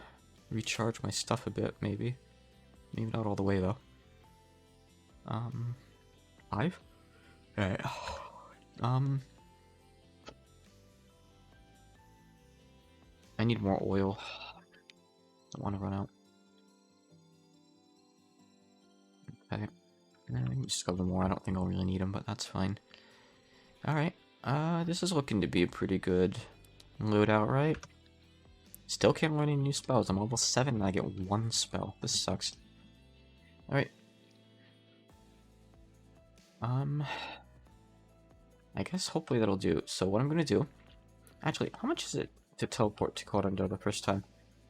recharge my stuff a bit, maybe. Maybe not all the way, though. 5? Alright. I need more oil. I want to run out. Okay. I can just go more. I don't think I'll really need them, but that's fine. Alright. This is looking to be a pretty good loadout, right? Still can't run any new spells. I'm level 7 and I get 1 spell. This sucks. Alright. I guess hopefully that'll do. So what I'm gonna do... Actually, how much is it to teleport to Caldendar the first time?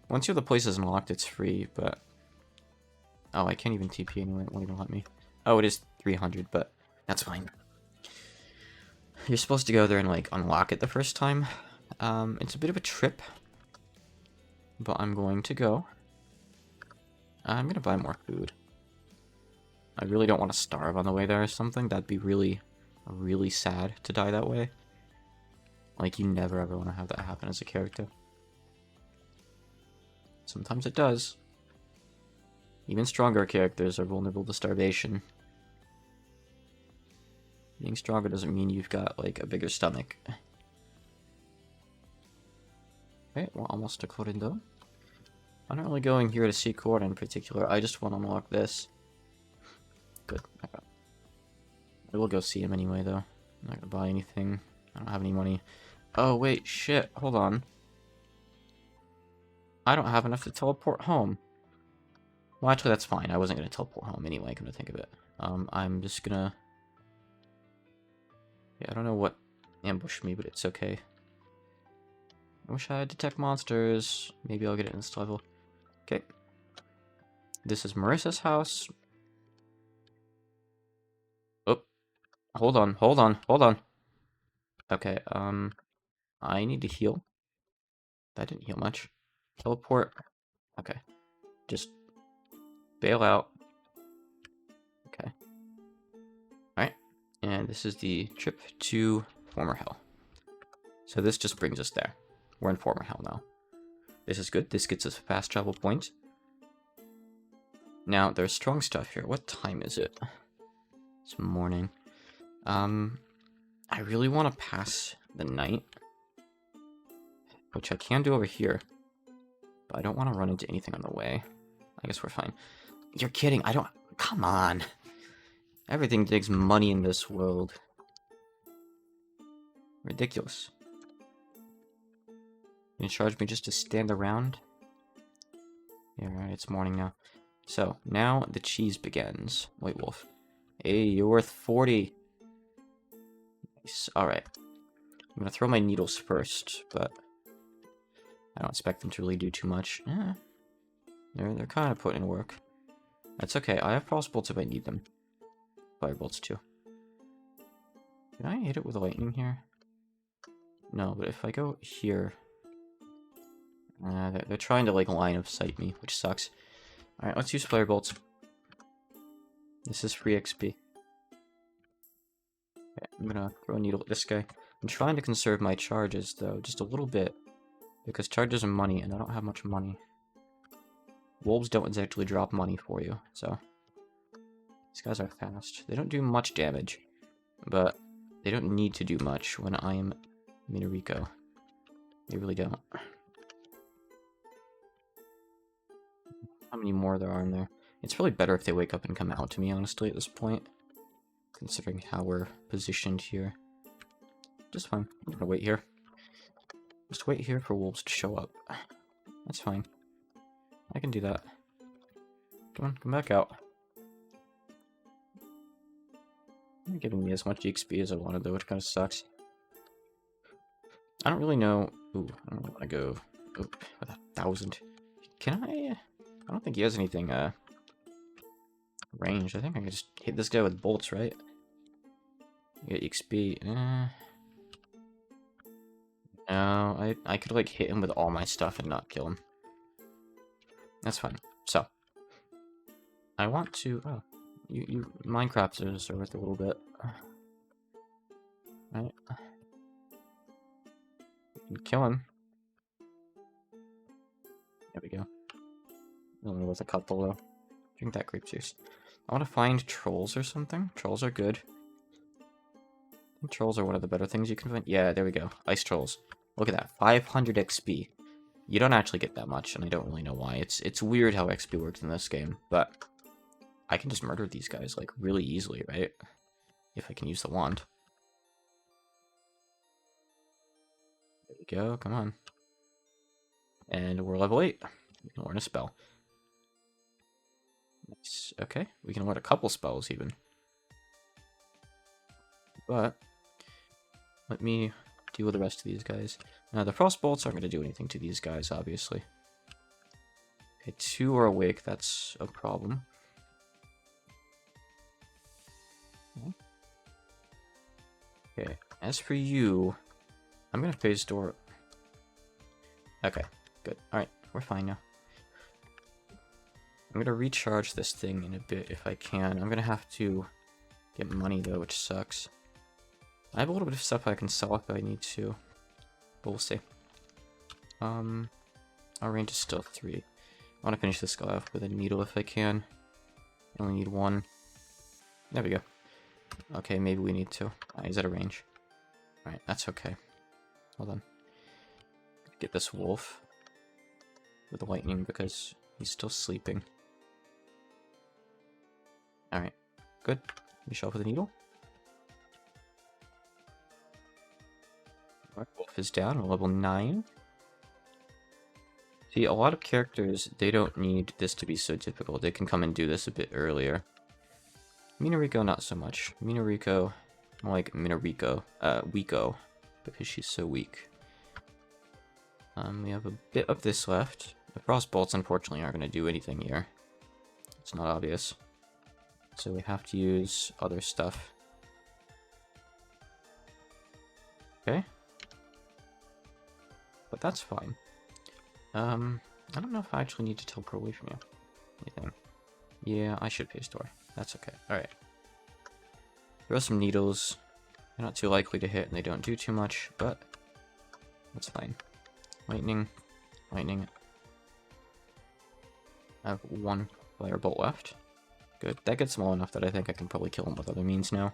Once you have the places unlocked, it's free, but... Oh, I can't even TP anyway. It won't even let me. Oh, it is 300, but that's fine. You're supposed to go there and, like, unlock it the first time. It's a bit of a trip. But I'm going to go. I'm gonna buy more food. I really don't want to starve on the way there or something. That'd be really, really sad to die that way. Like, you never ever want to have that happen as a character. Sometimes it does. Even stronger characters are vulnerable to starvation. Being stronger doesn't mean you've got, like, a bigger stomach. Okay, we're almost to Corindo. I'm not really going here to see Cor in particular. I just want to unlock this. Good. Okay. I will go see him anyway, though. I'm not gonna buy anything. I don't have any money. Oh, wait, shit. Hold on. I don't have enough to teleport home. Well, actually, that's fine. I wasn't gonna teleport home anyway, come to think of it. I'm just gonna... Yeah, I don't know what ambushed me, but it's okay. I wish I had detect monsters. Maybe I'll get it in this level. Okay. This is Marissa's house. Oh, hold on, hold on, hold on. Okay, I need to heal. That didn't heal much. Teleport. Okay. Just bail out. Okay. Alright. And this is the trip to Former Hell. So this just brings us there. We're in Former Hell now. This is good. This gets us a fast travel point. Now, there's strong stuff here. What time is it? It's morning. I really want to pass the night. Which I can do over here. But I don't want to run into anything on the way. I guess we're fine. You're kidding. I don't... Come on. Everything takes money in this world. Ridiculous. You gonna charge me just to stand around? Yeah, right, it's morning now. So, now the cheese begins. White wolf. Hey, you're worth 40. Nice. Alright. I'm gonna throw my needles first, but I don't expect them to really do too much. They're kind of putting in work. That's okay. I have pulse bolts if I need them. Fire bolts too. Can I hit it with lightning here? No, but if I go here... they're trying to, like, line of sight me, which sucks. Alright, let's use flare bolts. This is free XP. Okay, I'm gonna throw a needle at this guy. I'm trying to conserve my charges, though, just a little bit. Because charges are money, and I don't have much money. Wolves don't exactly drop money for you, so... These guys are fast. They don't do much damage, but they don't need to do much when I'm Minariko. They really don't. How many more there are in there? It's probably better if they wake up and come out to me, honestly, at this point. Considering how we're positioned here. Just fine. I'm gonna wait here. Just wait here for wolves to show up. That's fine. I can do that. Come on, come back out. You're not giving me as much XP as I wanted, though, which kind of sucks. I don't really know... Ooh, I don't want to go... Oop, with 1,000. Can I... I don't think he has anything, range. I think I can just hit this guy with bolts, right? Get XP. No, I could, like, hit him with all my stuff and not kill him. That's fine. So. I want to... Oh. You Minecrafters are worth a little bit. Right. You can kill him. There we go. Only worth a couple, though. Drink that grape juice. I want to find trolls or something. Trolls are good. I think trolls are one of the better things you can find. Yeah, there we go. Ice trolls. Look at that. 500 XP. You don't actually get that much, and I don't really know why. It's weird how XP works in this game, but I can just murder these guys, like, really easily, right? If I can use the wand. There we go. Come on. And we're level 8. We can learn a spell. Nice. Okay. We can learn a couple spells, even. But let me deal with the rest of these guys. Now, the frost bolts aren't going to do anything to these guys, obviously. Okay, 2 are awake. That's a problem. Okay, as for you, I'm going to phase door. Okay, good. Alright, we're fine now. I'm gonna recharge this thing in a bit if I can. I'm gonna have to get money though, which sucks. I have a little bit of stuff I can sell if I need to, but we'll see. Our range is still 3. I want to finish this guy off with a needle if I can. I only need 1. There we go. Okay, maybe we need 2. He's out of range. Alright, that's okay. Hold on. Get this wolf with the lightning because he's still sleeping. Alright, good. We show up with a needle. Alright, wolf is down, level 9. See, a lot of characters, they don't need this to be so difficult. They can come and do this a bit earlier. Minariko, not so much. Minariko, more like Minariko, Weeko, because she's so weak. We have a bit of this left. The frost bolts, unfortunately, aren't going to do anything here. It's not obvious. So we have to use other stuff. Okay. But that's fine. I don't know if I actually need to teleport away from you. Anything? Yeah, I should pay store. That's okay. Alright. Throw some needles. They're not too likely to hit, and they don't do too much, but that's fine. Lightning. Lightning. I have 1 firebolt left. Good. That gets small enough that I think I can probably kill him with other means now.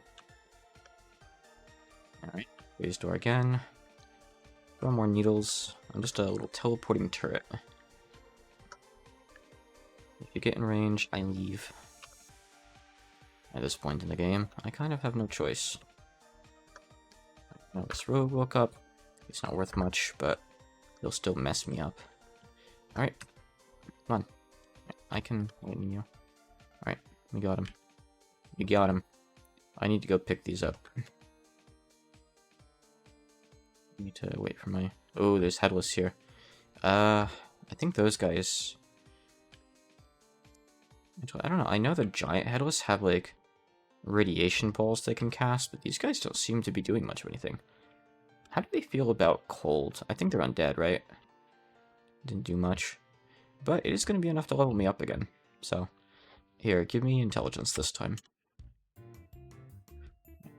Alright. Raise door again. Throw more needles. I'm just a little teleporting turret. If you get in range, I leave. At this point in the game, I kind of have no choice. Now this rogue woke up. It's not worth much, but he'll still mess me up. Alright. Come on. I can wait on you. Alright, we got him. We got him. I need to go pick these up. I need to wait for my... Oh, there's headless here. I think those guys... I don't know. I know the giant headless have, like, radiation balls they can cast, but these guys don't seem to be doing much of anything. How do they feel about cold? I think they're undead, right? Didn't do much. But it is going to be enough to level me up again. So, here, give me intelligence this time.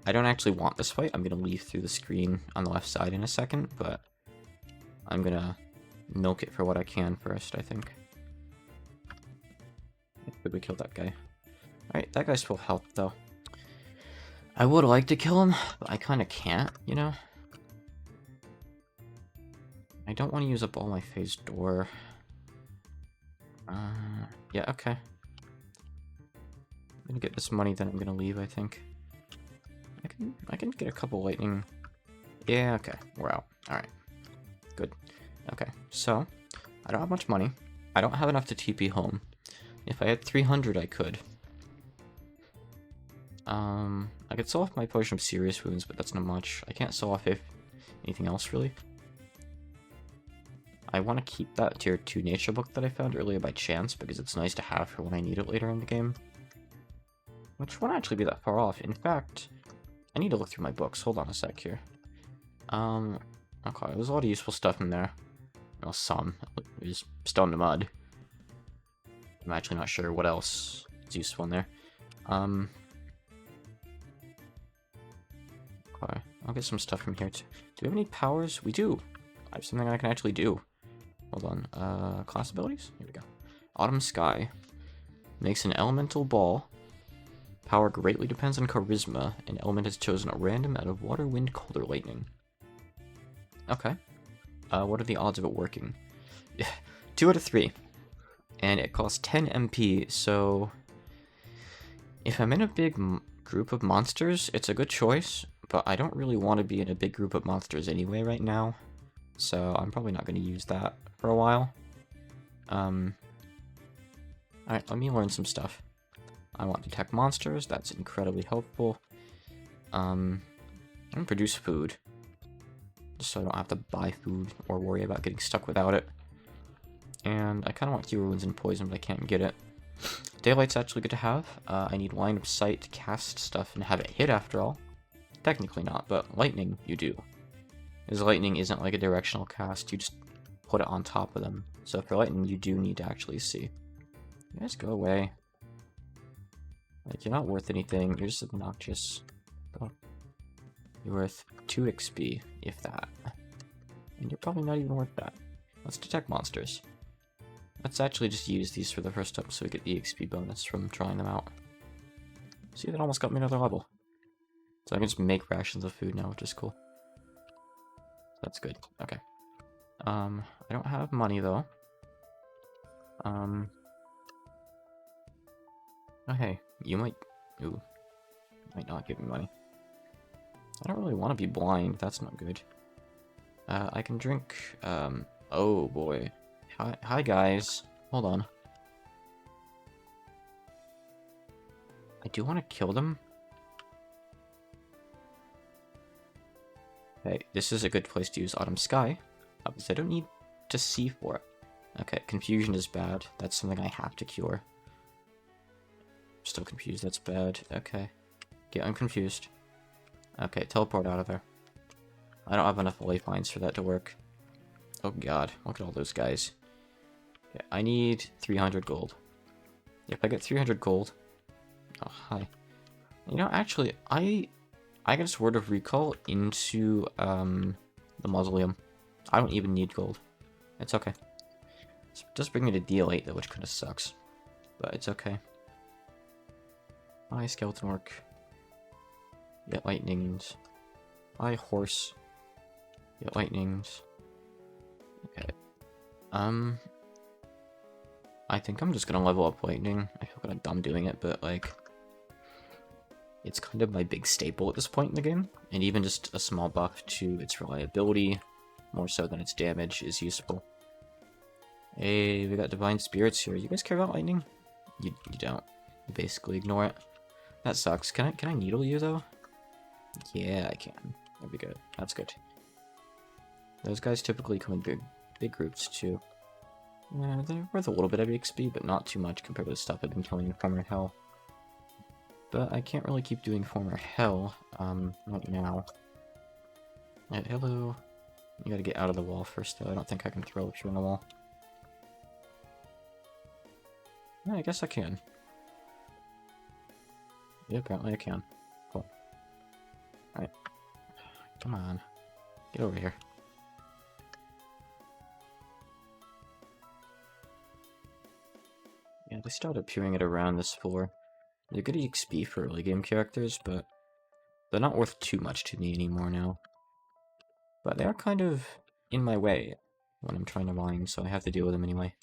I don't actually want this fight. I'm going to leave through the screen on the left side in a second, but I'm going to milk it for what I can first, I think. Could we kill that guy? Alright, that guy's full health, though. I would like to kill him, but I kind of can't, you know? I don't want to use up all my phase door. Yeah, okay. I'm gonna get this money, then I'm gonna leave, I think. I can get a couple lightning. Yeah, okay, we're out. Alright. Good. Okay, so, I don't have much money. I don't have enough to TP home. If I had 300, I could. I could sell off my potion of serious wounds, but that's not much. I can't sell off anything else, really. I want to keep that tier 2 nature book that I found earlier by chance, because it's nice to have for when I need it later in the game. Which won't actually be that far off. In fact, I need to look through my books. Hold on a sec here. Okay, there's a lot of useful stuff in there. Well, some. There's stone to mud. I'm actually not sure what else is useful in there. Okay, I'll get some stuff from here too. Do we have any powers? We do. I have something I can actually do. Hold on. Class abilities? Here we go. Autumn Sky. Makes an elemental ball. Power greatly depends on charisma. An element is chosen at random out of water, wind, cold, or lightning. Okay. What are the odds of it working? 2 out of 3. And it costs 10 MP, so... If I'm in a big group of monsters, it's a good choice, but I don't really want to be in a big group of monsters anyway right now. So I'm probably not going to use that for a while. Alright, let me learn some stuff. I want to detect monsters, that's incredibly helpful. I'm going to produce food. Just so I don't have to buy food or worry about getting stuck without it. And I kind of want cure wounds and poison, but I can't get it. Daylight's actually good to have. I need line of sight to cast stuff and have it hit after all. Technically not, but lightning, you do. Because lightning isn't like a directional cast, you just put it on top of them. So for lightning, you do need to actually see. You guys go away. Like, you're not worth anything. You're just obnoxious. Oh. You're worth 2 XP, if that. And you're probably not even worth that. Let's detect monsters. Let's actually just use these for the first time so we get the XP bonus from trying them out. See, that almost got me another level. So I can just make rations of food now, which is cool. That's good. Okay. I don't have money though. Oh hey, you might... Ooh. Might not give me money. I don't really want to be blind, that's not good. I can drink, oh boy. Hi guys. Hold on. I do want to kill them. Okay, this is a good place to use Autumn Sky. Because I don't need to see for it. Okay, confusion is bad. That's something I have to cure. Still confused, that's bad. Okay. Okay, I'm confused. Okay, teleport out of there. I don't have enough lifelines for that to work. Oh god, look at all those guys. Okay, I need 300 gold. If I get 300 gold... Oh, hi. You know, actually, I get a Sword of Recall into, the Mausoleum. I don't even need gold. It's okay. It does bring me to DL8 though, which kind of sucks. But it's okay. Hi, Skeleton Orc. Get lightnings. Hi, Horse. Get lightnings. Okay. I think I'm just gonna level up lightning. I feel kind of dumb doing it, but like... It's kind of my big staple at this point in the game. And even just a small buff to its reliability, more so than its damage, is useful. Hey, we got Divine Spirits here. You guys care about lightning? You don't. You basically ignore it. That sucks. Can I needle you though? Yeah, I can. That'd be good. That's good. Those guys typically come in big groups too. Yeah, they're worth a little bit of XP, but not too much compared to the stuff I've been killing in Former Hell. But I can't really keep doing Former Hell, right now. Alright, hello. You gotta get out of the wall first though. I don't think I can throw through the wall. Yeah, I guess I can. Yeah, apparently I can. Cool. Alright. Come on. Get over here. Yeah, they started appearing at around this floor. They're good XP for early game characters, but they're not worth too much to me anymore now. But they are kind of in my way when I'm trying to mine, so I have to deal with them anyway.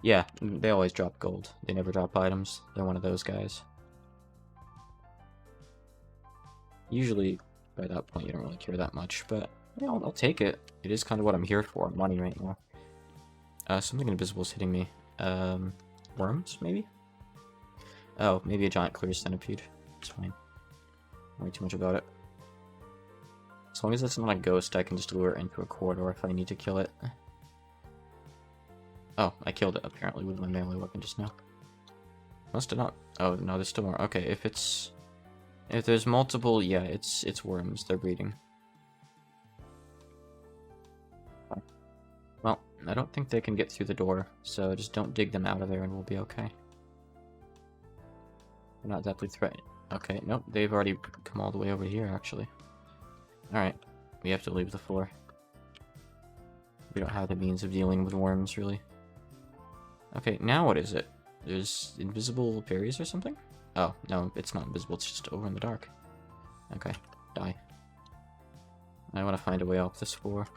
Yeah, they always drop gold. They never drop items. They're one of those guys. Usually, by that point, you don't really care that much, but yeah, I'll take it. It is kind of what I'm here for, money right now. Something invisible is hitting me. Worms, maybe? Oh, maybe a giant clear centipede. It's fine. Don't worry too much about it. As long as it's not a ghost, I can just lure it into a corridor if I need to kill it. Oh, I killed it apparently with my melee weapon just now. Must have not. Oh no, there's still more. Okay, if there's multiple, yeah, it's worms. They're breeding. Well, I don't think they can get through the door, so just don't dig them out of there and we'll be okay. They're not deathly threatened. Okay, nope, they've already come all the way over here, actually. Alright, we have to leave the floor. We don't have the means of dealing with worms, really. Okay, now what is it? There's invisible berries or something? Oh, no, it's not invisible, it's just over in the dark. Okay, die. I want to find a way off this floor.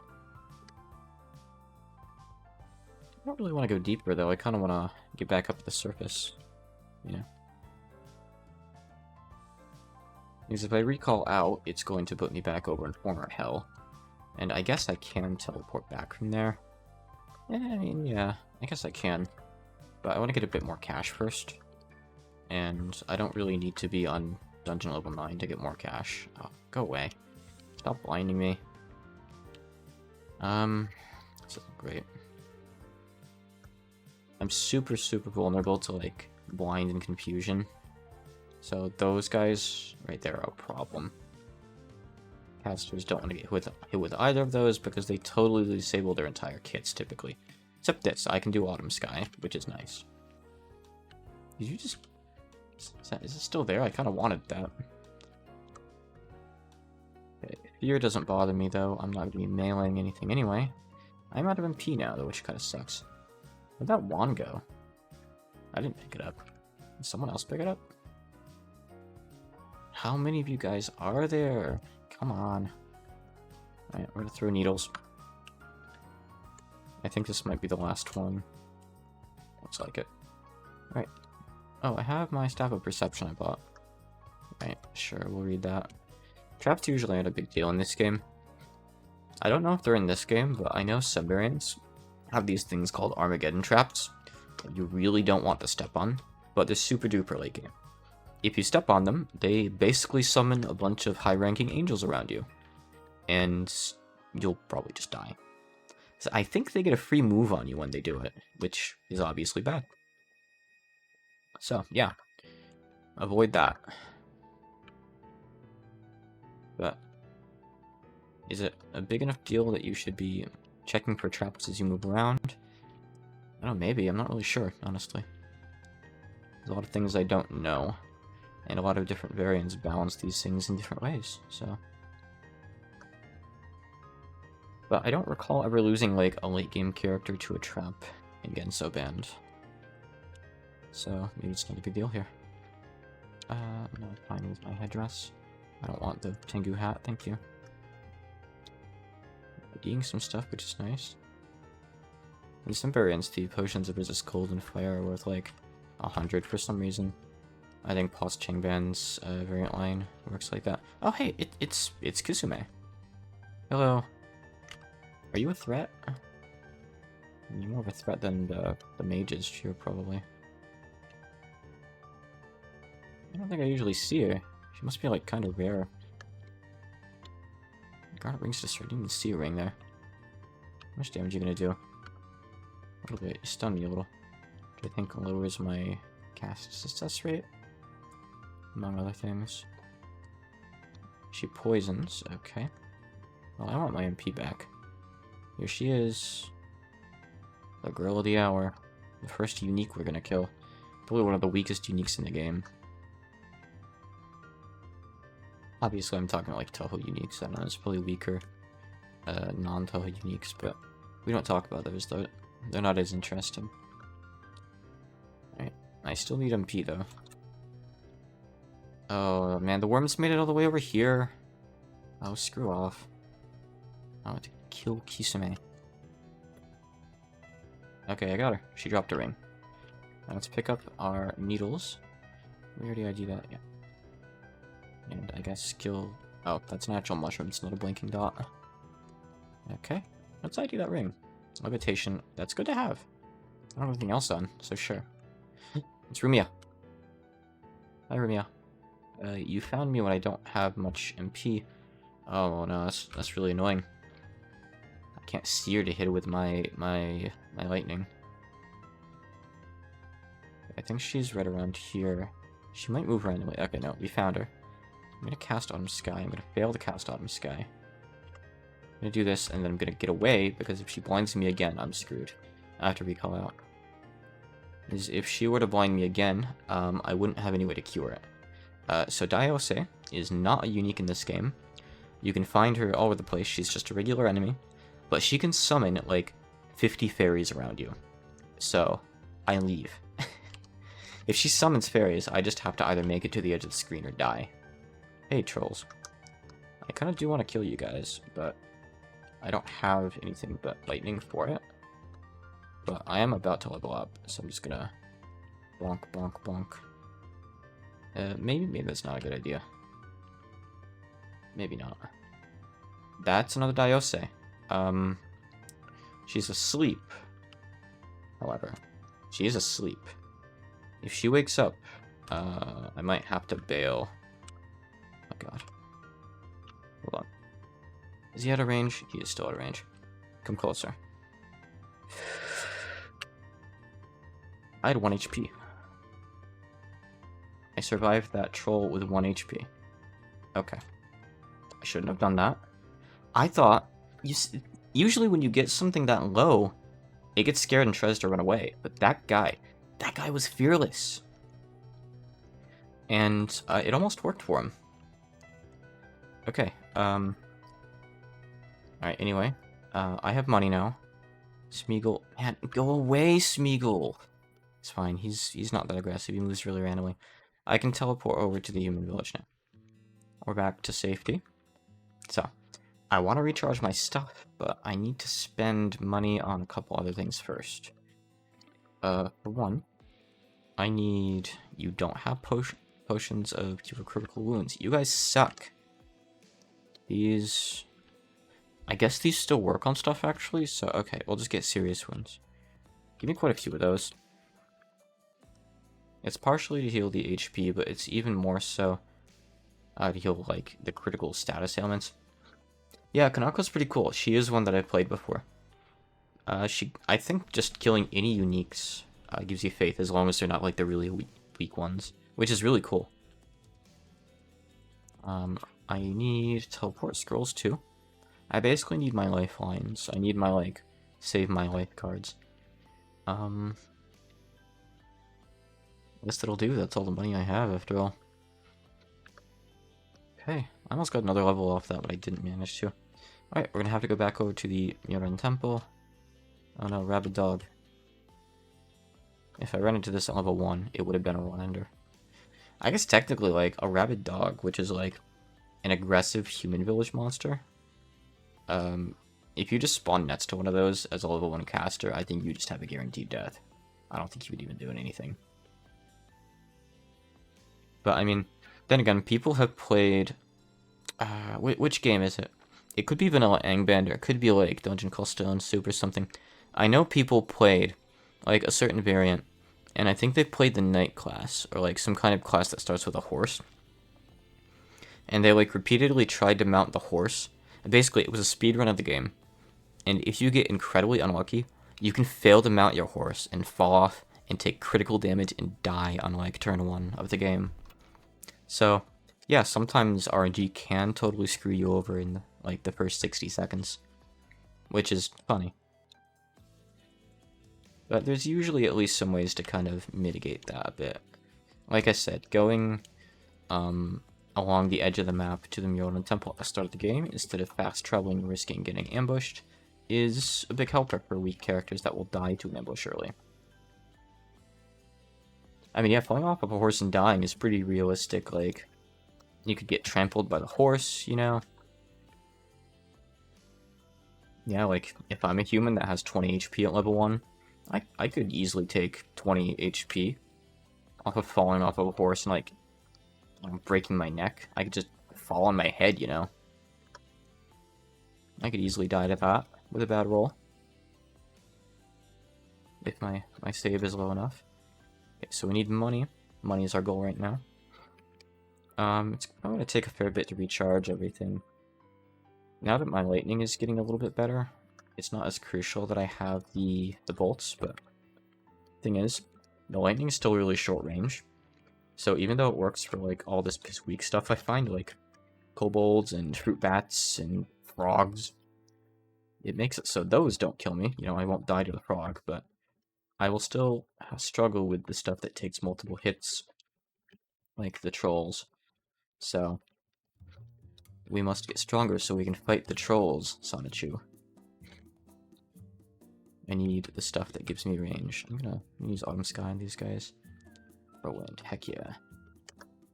I don't really want to go deeper, though. I kind of want to get back up to the surface. You know? Because if I recall out, it's going to put me back over in Former Hell. And I guess I can teleport back from there. I mean, yeah, I guess I can. But I want to get a bit more cash first. And I don't really need to be on dungeon level 9 to get more cash. Oh, go away. Stop blinding me. This isn't great. I'm super vulnerable to, like, blind and confusion. So those guys right there are a problem. Casters don't want to get hit with either of those because they totally disable their entire kits, typically. Except this, I can do Autumn Sky, which is nice. Did you just... Is it still there? I kind of wanted that. Okay, fear doesn't bother me, though. I'm not going to be meleeing anything anyway. I'm out of MP now, though, which kind of sucks. Where'd that wand go? I didn't pick it up. Did someone else pick it up? How many of you guys are there? Come on. Alright, we're gonna throw needles. I think this might be the last one. Looks like it. Alright. Oh, I have my Staff of Perception I bought. Right, sure, we'll read that. Traps usually aren't a big deal in this game. I don't know if they're in this game, but I know subvariants have these things called Armageddon traps that you really don't want to step on, but they're super duper late game. If you step on them, they basically summon a bunch of high-ranking angels around you, and you'll probably just die. So I think they get a free move on you when they do it, which is obviously bad. So, yeah. Avoid that. But is it a big enough deal that you should be checking for traps as you move around? I don't know, maybe. I'm not really sure, honestly. There's a lot of things I don't know. And a lot of different variants balance these things in different ways, so... But I don't recall ever losing, like, a late-game character to a trap in Gensouband. So, maybe it's not a big deal here. I'm not fine with my headdress. I don't want the Tengu hat, thank you. Eating some stuff, which is nice. In some variants, the potions of resist cold and fire are worth, like, 100 for some reason. I think Pulse Changband's variant line works like that. Oh, hey, it's Kusume. Hello. Are you a threat? You're more of a threat than the mages here, probably. I don't think I usually see her. She must be, like, kind of rare. Garnet Ring's just I didn't even see a ring there. How much damage are you gonna do? A little bit. You stun me a little. Which I think lowers my cast success rate. Among other things. She poisons. Okay. Well, I want my MP back. Here she is. The girl of the hour. The first unique we're gonna kill. Probably one of the weakest uniques in the game. Obviously, I'm talking like Toho uniques. I know it's probably weaker non-Toho uniques, but we don't talk about those, though. They're not as interesting. Alright. I still need MP, though. Oh, man, the worms made it all the way over here. Oh, screw off. I want to kill Kusume. Okay, I got her. She dropped a ring. Now let's pick up our needles. We already ID that, yeah. And I guess skill... Oh, that's natural mushroom. It's not a blinking dot. Okay. Let's ID that ring. Levitation. That's good to have. I don't have anything else on, so sure. It's Rumia. Hi, Rumia. You found me when I don't have much MP. Oh, no, that's really annoying. I can't see her to hit her with my lightning. I think she's right around here. She might move randomly. Okay, no, we found her. I'm gonna cast Autumn Sky. I'm gonna fail to cast Autumn Sky. I'm gonna do this, and then I'm gonna get away, because if she blinds me again, I'm screwed. I have to recall out. If she were to blind me again, I wouldn't have any way to cure it. So Daiose is not a unique in this game. You can find her all over the place. She's just a regular enemy. But she can summon, like, 50 fairies around you. So, I leave. If she summons fairies, I just have to either make it to the edge of the screen or die. Hey, trolls. I kind of do want to kill you guys, but I don't have anything but lightning for it. But I am about to level up, so I'm just gonna bonk, bonk, bonk. Maybe that's not a good idea. Maybe not. That's another Daiose. She's asleep. However, she is asleep. If she wakes up, I might have to bail. Oh god. Hold on. Is he out of range? He is still out of range. Come closer. I had 1 HP. I survived that troll with 1 HP. Okay. I shouldn't have done that. I thought... Usually when you get something that low, it gets scared and tries to run away. But that guy was fearless. And it almost worked for him. Okay, alright, anyway. I have money now. Smeagol, man, go away, Smeagol! It's fine, he's not that aggressive, he moves really randomly. I can teleport over to the human village now. We're back to safety. So, I want to recharge my stuff, but I need to spend money on a couple other things first. For one, I need... You don't have potions of cure critical wounds. You guys suck. These... I guess these still work on stuff, actually, so okay, we'll just get serious wounds. Give me quite a few of those. It's partially to heal the HP, but it's even more so to heal, like, the critical status ailments. Yeah, Kanako's pretty cool. She is one that I've played before. I think just killing any uniques gives you faith, as long as they're not, like, the really weak ones, which is really cool. I need teleport scrolls, too. I basically need my lifelines. I need my, like, save my life cards. I guess that'll do. That's all the money I have, after all. Okay, I almost got another level off that, but I didn't manage to. Alright, we're gonna have to go back over to the Myoran Temple. Oh no, rabid dog. If I ran into this at level 1, it would have been a one-ender. I guess technically, like, a rabid dog, which is, like, an aggressive human village monster, if you just spawn next to one of those as a level 1 caster, I think you just have a guaranteed death. I don't think you would even do anything. But, I mean, then again, people have played... which game is it? It could be Vanilla Angband, or it could be, like, Dungeon Call Stone Soup or something. I know people played, like, a certain variant, and I think they played the Knight class, or, like, some kind of class that starts with a horse. And they, like, repeatedly tried to mount the horse. Basically, it was a speedrun of the game, and if you get incredibly unlucky, you can fail to mount your horse and fall off and take critical damage and die on, like, turn 1 of the game. So, yeah, sometimes RNG can totally screw you over in, like, the first 60 seconds, which is funny. But there's usually at least some ways to kind of mitigate that a bit. Like I said, going, along the edge of the map to the Myoran Temple at the start of the game, instead of fast traveling and risking getting ambushed, is a big helper for weak characters that will die to an ambush early. I mean, yeah, falling off of a horse and dying is pretty realistic. Like, you could get trampled by the horse, you know? Yeah, like, if I'm a human that has 20 HP at level 1, I could easily take 20 HP off of falling off of a horse and, like, breaking my neck. I could just fall on my head, you know? I could easily die to that with a bad roll. If my save is low enough. Okay, so we need money. Money is our goal right now. It's probably going to take a fair bit to recharge everything. Now that my lightning is getting a little bit better, it's not as crucial that I have the bolts, but thing is, the lightning is still really short range. So even though it works for, like, all this weak stuff, I find, like, kobolds and fruit bats and frogs, it makes it so those don't kill me. You know, I won't die to the frog, but I will still struggle with the stuff that takes multiple hits, like the trolls. So, we must get stronger so we can fight the trolls, Sonichu. I need the stuff that gives me range. I'm gonna use Autumn Sky on these guys. Whirlwind, heck yeah.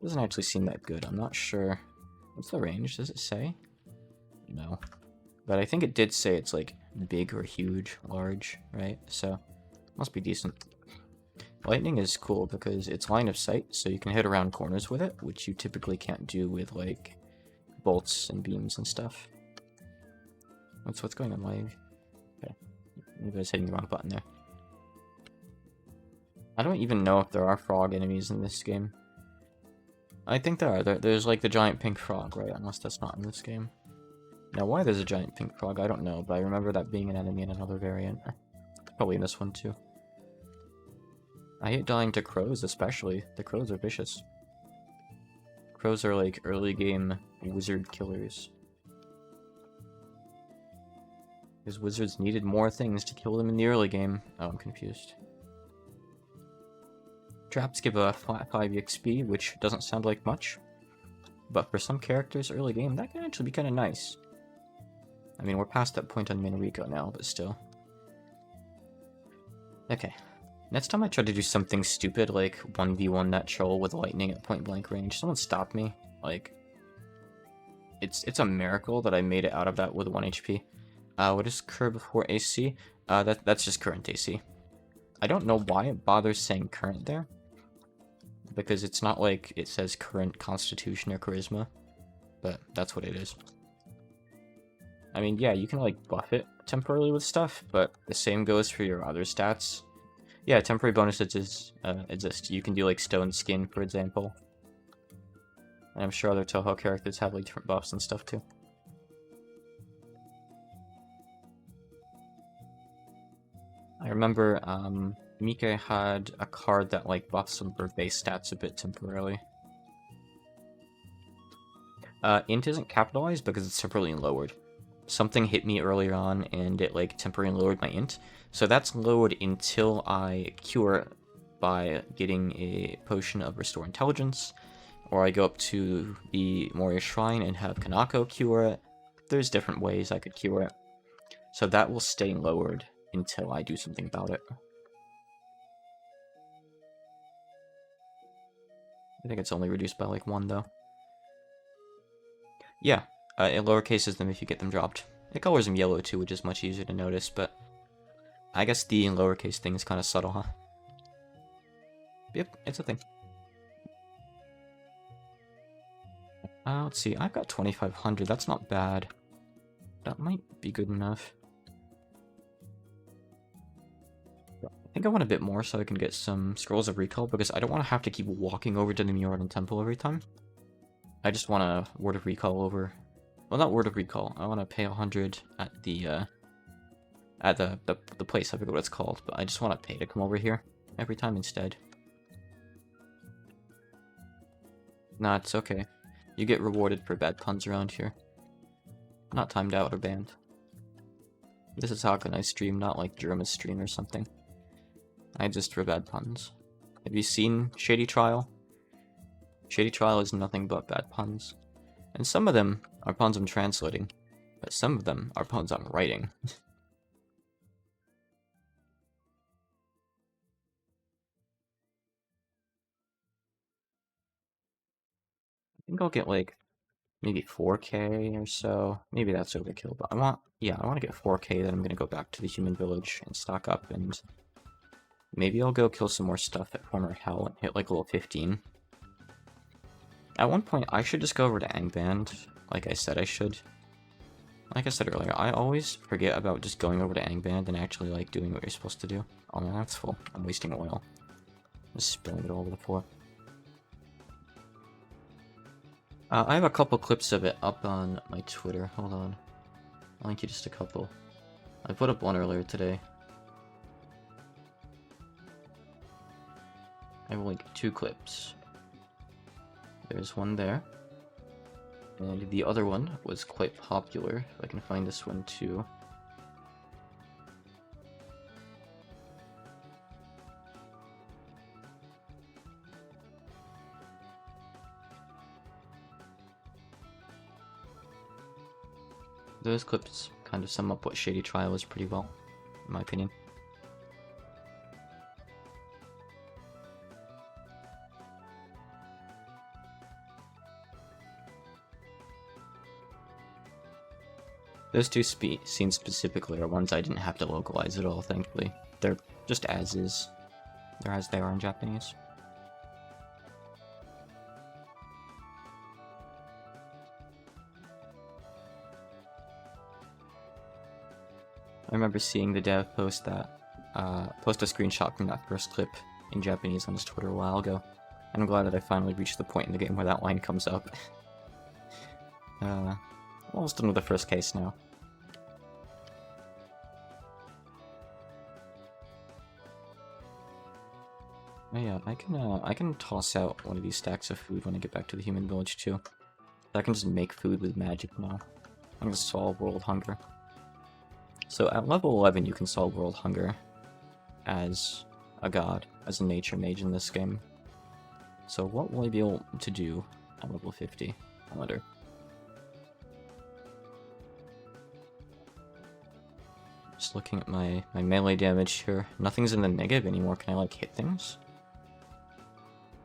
Doesn't actually seem that good. I'm not sure. What's the range? Does it say? No. But I think it did say it's like big or huge, large, right? So, must be decent. Lightning is cool because it's line of sight, so you can hit around corners with it, which you typically can't do with, like, bolts and beams and stuff. What's going on, Live? Okay. Maybe I was hitting the wrong button there. I don't even know if there are frog enemies in this game. I think there are. There's like the giant pink frog, right? Unless that's not in this game. Now, why there's a giant pink frog, I don't know, but I remember that being an enemy in another variant. Probably in this one, too. I hate dying to crows, especially. The crows are vicious. Crows are like early game wizard killers. Because wizards needed more things to kill them in the early game. Oh, I'm confused. Traps give a flat 5 XP, which doesn't sound like much. But for some characters early game, that can actually be kind of nice. I mean, we're past that point on Minorico now, but still. Okay. Next time I try to do something stupid, like 1v1 that troll with lightning at point blank range, someone stop me. Like, it's a miracle that I made it out of that with 1 HP. What is current before AC? That's just current AC. I don't know why it bothers saying current there. Because it's not like it says current constitution or charisma. But that's what it is. I mean, yeah, you can like buff it temporarily with stuff, but the same goes for your other stats. Yeah, temporary bonuses exist. You can do like stone skin, for example. And I'm sure other Toho characters have like different buffs and stuff too. I remember Mike had a card that like buffs some of her base stats a bit temporarily. Int isn't capitalized because it's temporarily lowered. Something hit me earlier on and it like temporarily lowered my int. So that's lowered until I cure it by getting a potion of Restore Intelligence, or I go up to the Moria Shrine and have Kanako cure it. There's different ways I could cure it. So that will stay lowered until I do something about it. I think it's only reduced by like 1 though. Yeah, it lowercases them if you get them dropped. It colors them yellow too, which is much easier to notice, but I guess the lowercase thing is kind of subtle, huh? Yep, it's a thing. Let's see, I've got 2,500, that's not bad. That might be good enough. I think I want a bit more so I can get some Scrolls of Recall, because I don't want to have to keep walking over to the Muradin Temple every time. I just want a Word of Recall over... Well, not Word of Recall. I want to pay 100 at the place. I forget what it's called, but I just want to pay to come over here every time instead. Nah, it's okay. You get rewarded for bad puns around here. Not timed out or banned. This is how can I stream, not like Jerma's stream or something. I just for bad puns. Have you seen Shady Trial? Shady Trial is nothing but bad puns. And some of them are puns I'm translating, but some of them are puns I'm writing. I think I'll get like maybe 4K or so. Maybe that's overkill, but I want to get 4K, then I'm gonna go back to the human village and stock up, and maybe I'll go kill some more stuff at Former Hell and hit like level 15. At one point, I should just go over to Angband, like I said I should. Like I said earlier, I always forget about just going over to Angband and actually like doing what you're supposed to do. Oh man, that's full. I'm wasting oil. Just spilling it all over the floor. I have a couple clips of it up on my Twitter. Hold on. I'll link you just a couple. I put up one earlier today. I will link 2 clips. There's one there. And the other one was quite popular. If I can find this one too. Those clips kind of sum up what Shady Trial is pretty well, in my opinion. Those 2 scenes specifically are ones I didn't have to localize at all, thankfully. They're just as is. They're as they are in Japanese. I remember seeing the dev post that, post a screenshot from that first clip in Japanese on his Twitter a while ago. And I'm glad that I finally reached the point in the game where that line comes up. Almost done with the first case now. Oh yeah, I can toss out one of these stacks of food when I get back to the human village too. I can just make food with magic now. I'm gonna solve world hunger. So at level 11, you can solve world hunger as a god, as a nature mage in this game. So what will I be able to do at level 50? I wonder. Just looking at my melee damage here. Nothing's in the negative anymore. Can I, like, hit things?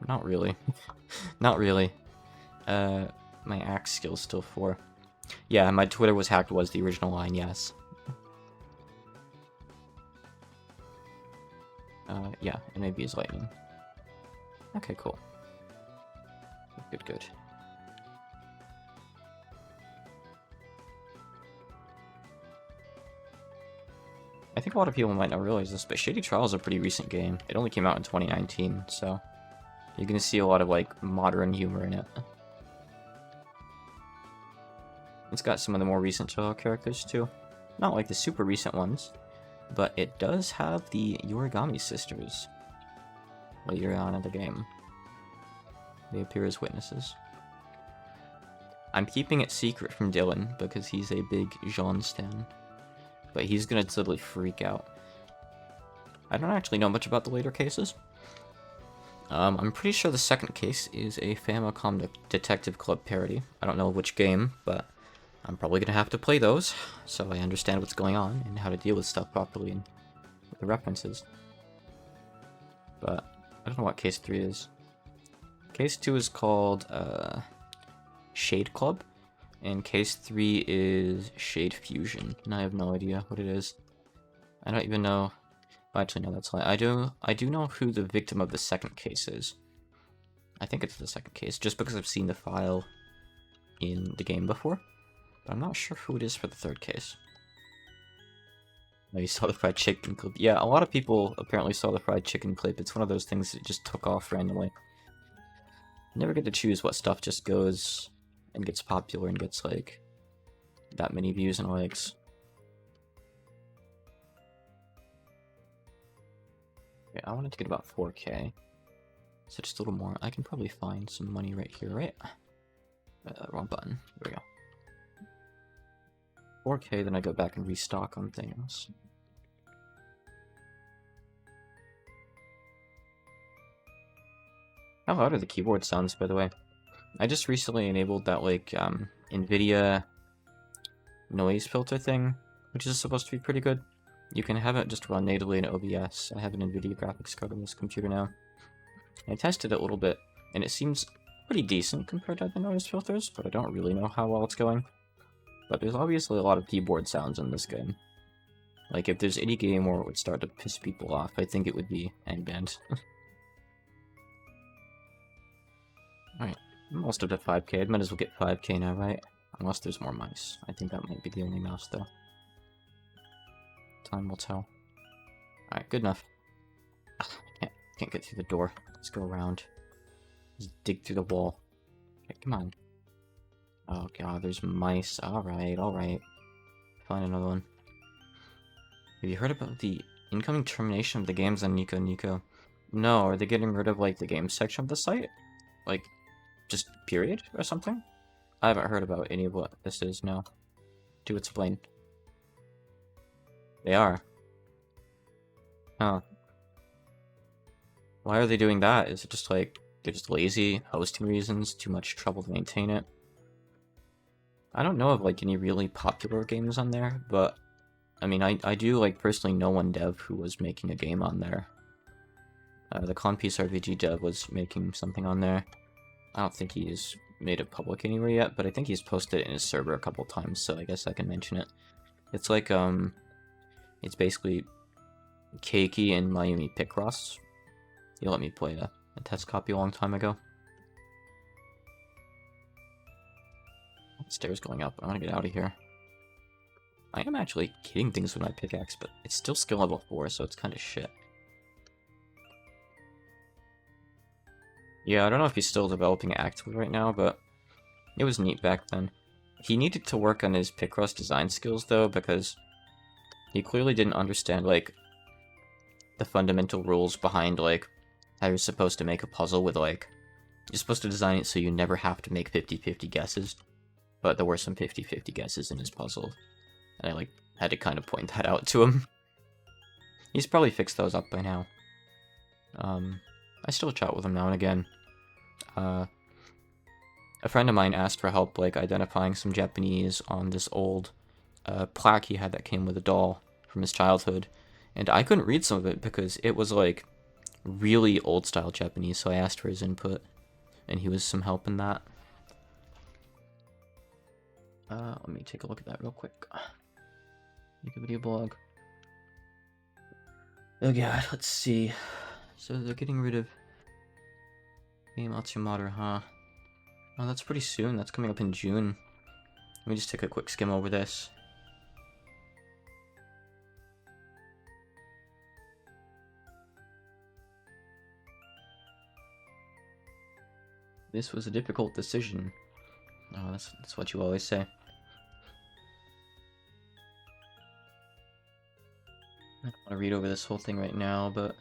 Not really. Not really. My axe skill's still 4. Yeah, my Twitter was hacked was the original line, yes. Yeah, it maybe is lightning. Okay, cool. Good, good. I think a lot of people might not realize this, but Shady Trial is a pretty recent game. It only came out in 2019, so you're gonna see a lot of, like, modern humor in it. It's got some of the more recent Trial characters, too. Not like the super recent ones, but it does have the Origami sisters later on in the game. They appear as witnesses. I'm keeping it secret from Dylan, because he's a big Jean stan. But he's gonna totally freak out. I don't actually know much about the later cases. I'm pretty sure the second case is a Famicom Detective Club parody. I don't know which game, but I'm probably gonna have to play those, so I understand what's going on and how to deal with stuff properly and with the references. But I don't know what case 3 is. Case 2 is called Shade Club, and case 3 is Shade Fusion, and I have no idea what it is. I don't even know. Well, actually, no, that's I do know who the victim of the second case is. I think it's the second case, just because I've seen the file in the game before. But I'm not sure who it is for the third case. Oh, you saw the fried chicken clip. Yeah, a lot of people apparently saw the fried chicken clip. It's one of those things that just took off randomly. You never get to choose what stuff just goes and gets popular and gets, like, that many views and likes. Okay, I wanted to get about 4K. So just a little more. I can probably find some money right here, right? Wrong button. There we go. 4K, then I go back and restock on things. How loud are the keyboard sounds, by the way? I just recently enabled that, like, NVIDIA noise filter thing, which is supposed to be pretty good. You can have it just run natively in OBS. I have an NVIDIA graphics card on this computer now. I tested it a little bit, and it seems pretty decent compared to other noise filters, but I don't really know how well it's going. But there's obviously a lot of keyboard sounds in this game. Like, if there's any game where it would start to piss people off, I think it would be Angband. Alright, I'm almost up to 5K. I might as well get 5K now, right? Unless there's more mice. I think that might be the only mouse, though. Time will tell. Alright, good enough. Can't get through the door. Let's go around. Just dig through the wall. Okay, come on. Oh god, there's mice. Alright, alright. Find another one. Have you heard about the incoming termination of the games on Nico Nico? No, are they getting rid of, like, the games section of the site? Like, just period or something? I haven't heard about any of what this is, no. Do explain. They are. Huh. Why are they doing that? Is it just like, they're just lazy, hosting reasons, too much trouble to maintain it? I don't know of, like, any really popular games on there, but I mean, I do, like, personally know one dev who was making a game on there. The Conpiece RPG dev was making something on there. I don't think he's made it public anywhere yet, but I think he's posted it in his server a couple times, so I guess I can mention it. It's like, it's basically Keiki and Mayumi Picross. You let me play a test copy a long time ago. Stairs going up. I want to get out of here. I am actually hitting things with my pickaxe, but it's still skill level 4, so it's kind of shit. Yeah, I don't know if he's still developing it actively right now, but it was neat back then. He needed to work on his Picross design skills, though, because he clearly didn't understand, like, the fundamental rules behind, like, how you're supposed to make a puzzle with, like, you're supposed to design it so you never have to make 50-50 guesses. But there were some 50-50 guesses in his puzzle. And I, like, Had to kind of point that out to him. He's probably fixed those up by now. I still chat with him now and again. A friend of mine asked for help, like, identifying some Japanese on this old plaque he had that came with a doll from his childhood. And I couldn't read some of it because it was, like, really old-style Japanese, so I asked for his input. And he was some help in that. Let me take a look at that real quick. Make a video blog. Oh god, let's see. So they're getting rid of Game Matsumata, huh? Oh, that's pretty soon. That's coming up in June. Let me just take a quick skim over this. This was a difficult decision. Oh, that's what you always say. I don't want to read over this whole thing right now, but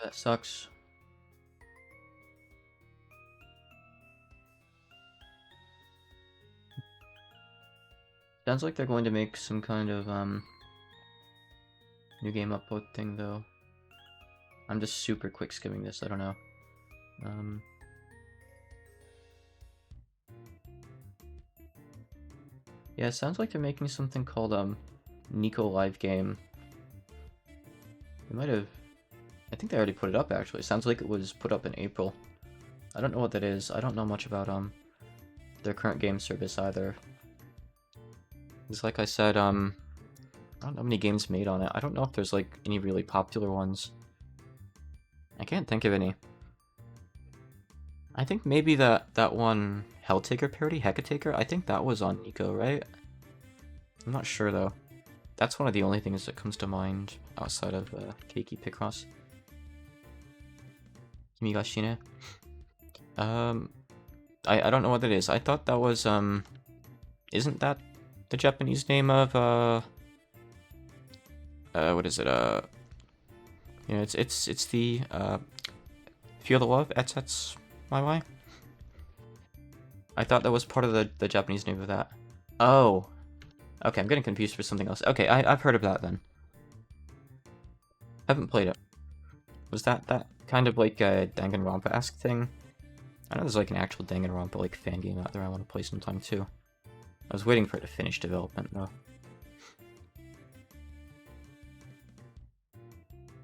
that sucks. Sounds like they're going to make some kind of new game upload thing though. I'm just super quick skimming this, I don't know. Yeah, it sounds like they're making something called Nico Live Game. They might have, I think they already put it up actually. It sounds like it was put up in April. I don't know what that is. I don't know much about their current game service either. It's like I said, I don't know how many games made on it. I don't know if there's like any really popular ones. I can't think of any. I think maybe that one Helltaker parody, Hecataker, I think that was on Nico, right? I'm not sure though. That's one of the only things that comes to mind outside of Keiki Picross. Kimigashine. I don't know what that is. I thought that was isn't that the Japanese name of what is it? You know, it's the Feel the Love, Etsets My Way. I thought that was part of the Japanese name of that. Oh. Okay, I'm getting confused for something else. Okay, I've heard of that then. Haven't played it. Was that kind of like a Danganronpa-esque thing? I know there's like an actual Danganronpa like fan game out there I want to play sometime too. I was waiting for it to finish development though.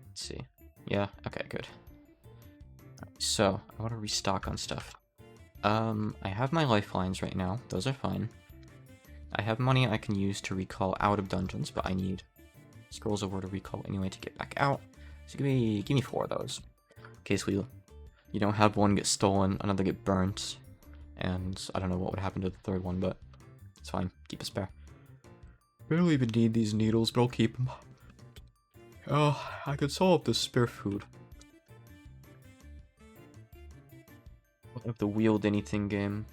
Let's see. Yeah, okay, good. So, I want to restock on stuff. I have my lifelines right now. Those are fine. I have money I can use to recall out of dungeons, but I need scrolls of word of recall anyway to get back out. So give me 4 of those. In case you don't have one get stolen, another get burnt, and I don't know what would happen to the third one, but it's fine. Keep a spare. Barely even need these needles, but I'll keep them. Oh, I could solve this spare food. What of the wield anything game?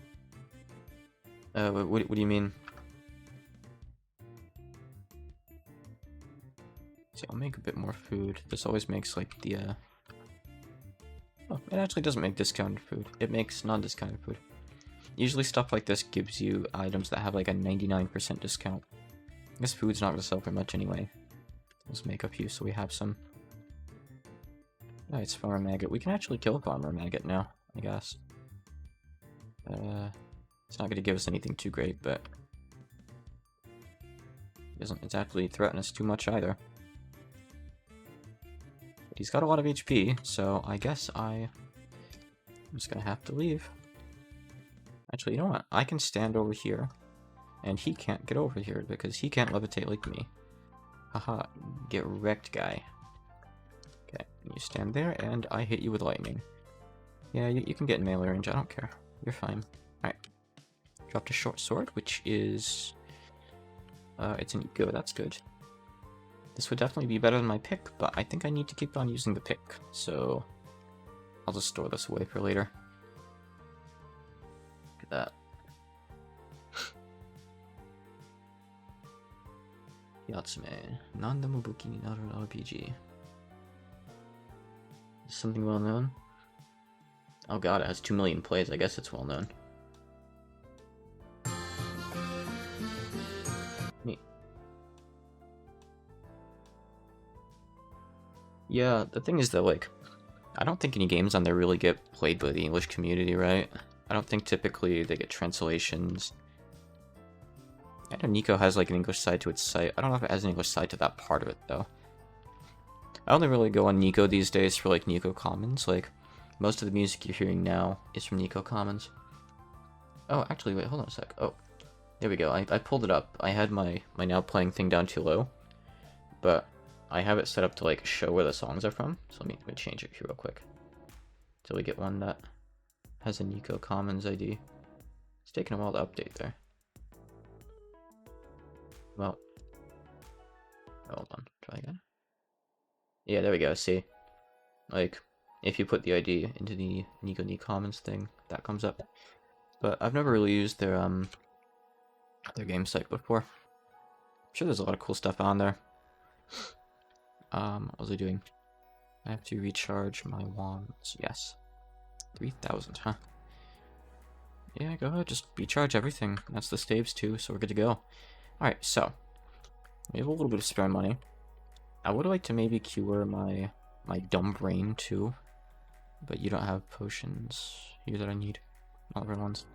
What do you mean? See, I'll make a bit more food. This always makes like the oh, it actually doesn't make discounted food. It makes non-discounted food. Usually stuff like this gives you items that have like a 99% discount. I guess food's not gonna sell for much anyway. Let's make a few so we have some. Alright, it's Farmer Maggot. We can actually kill Farmer Maggot now, I guess. It's not gonna give us anything too great, but it doesn't exactly threaten us too much either. But he's got a lot of HP, so I guess I'm just gonna have to leave. Actually, you know what? I can stand over here, and he can't get over here because he can't levitate like me. Haha, get wrecked, guy. Okay, you stand there, and I hit you with lightning. Yeah, you can get in melee range, I don't care. You're fine. Alright. Dropped a short sword, which is... it's an Ego, that's good. This would definitely be better than my pick, but I think I need to keep on using the pick, so... I'll just store this away for later. Look at that. Yatsume. Nandamo Buki ni naru RPG. Is something well known? Oh god, it has 2 million plays. I guess it's well known. Yeah, the thing is that, like, I don't think any games on there really get played by the English community, right? I don't think typically they get translations. I know Nico has, like, an English side to its site. I don't know if it has an English side to that part of it, though. I only really go on Nico these days for, like, Nico Commons. Like, most of the music you're hearing now is from Nico Commons. Oh, actually, wait, hold on a sec. Oh, there we go. I pulled it up. I had my now playing thing down too low, but I have it set up to, like, show where the songs are from. So let me change it here real quick till we get one that has a Nico Commons ID. It's taking a while to update there. Well, hold on. Try again. Yeah, there we go. See, like, if you put the ID into the Nico Commons thing, that comes up. But I've never really used their game site before. I'm sure there's a lot of cool stuff on there. What was I doing? I have to recharge my wands. Yes. 3,000, huh? Yeah, go ahead, just recharge everything. That's the staves too, so we're good to go. Alright, so we have a little bit of spare money. I would like to maybe cure my dumb brain too, but you don't have potions here that I need. All the right ones.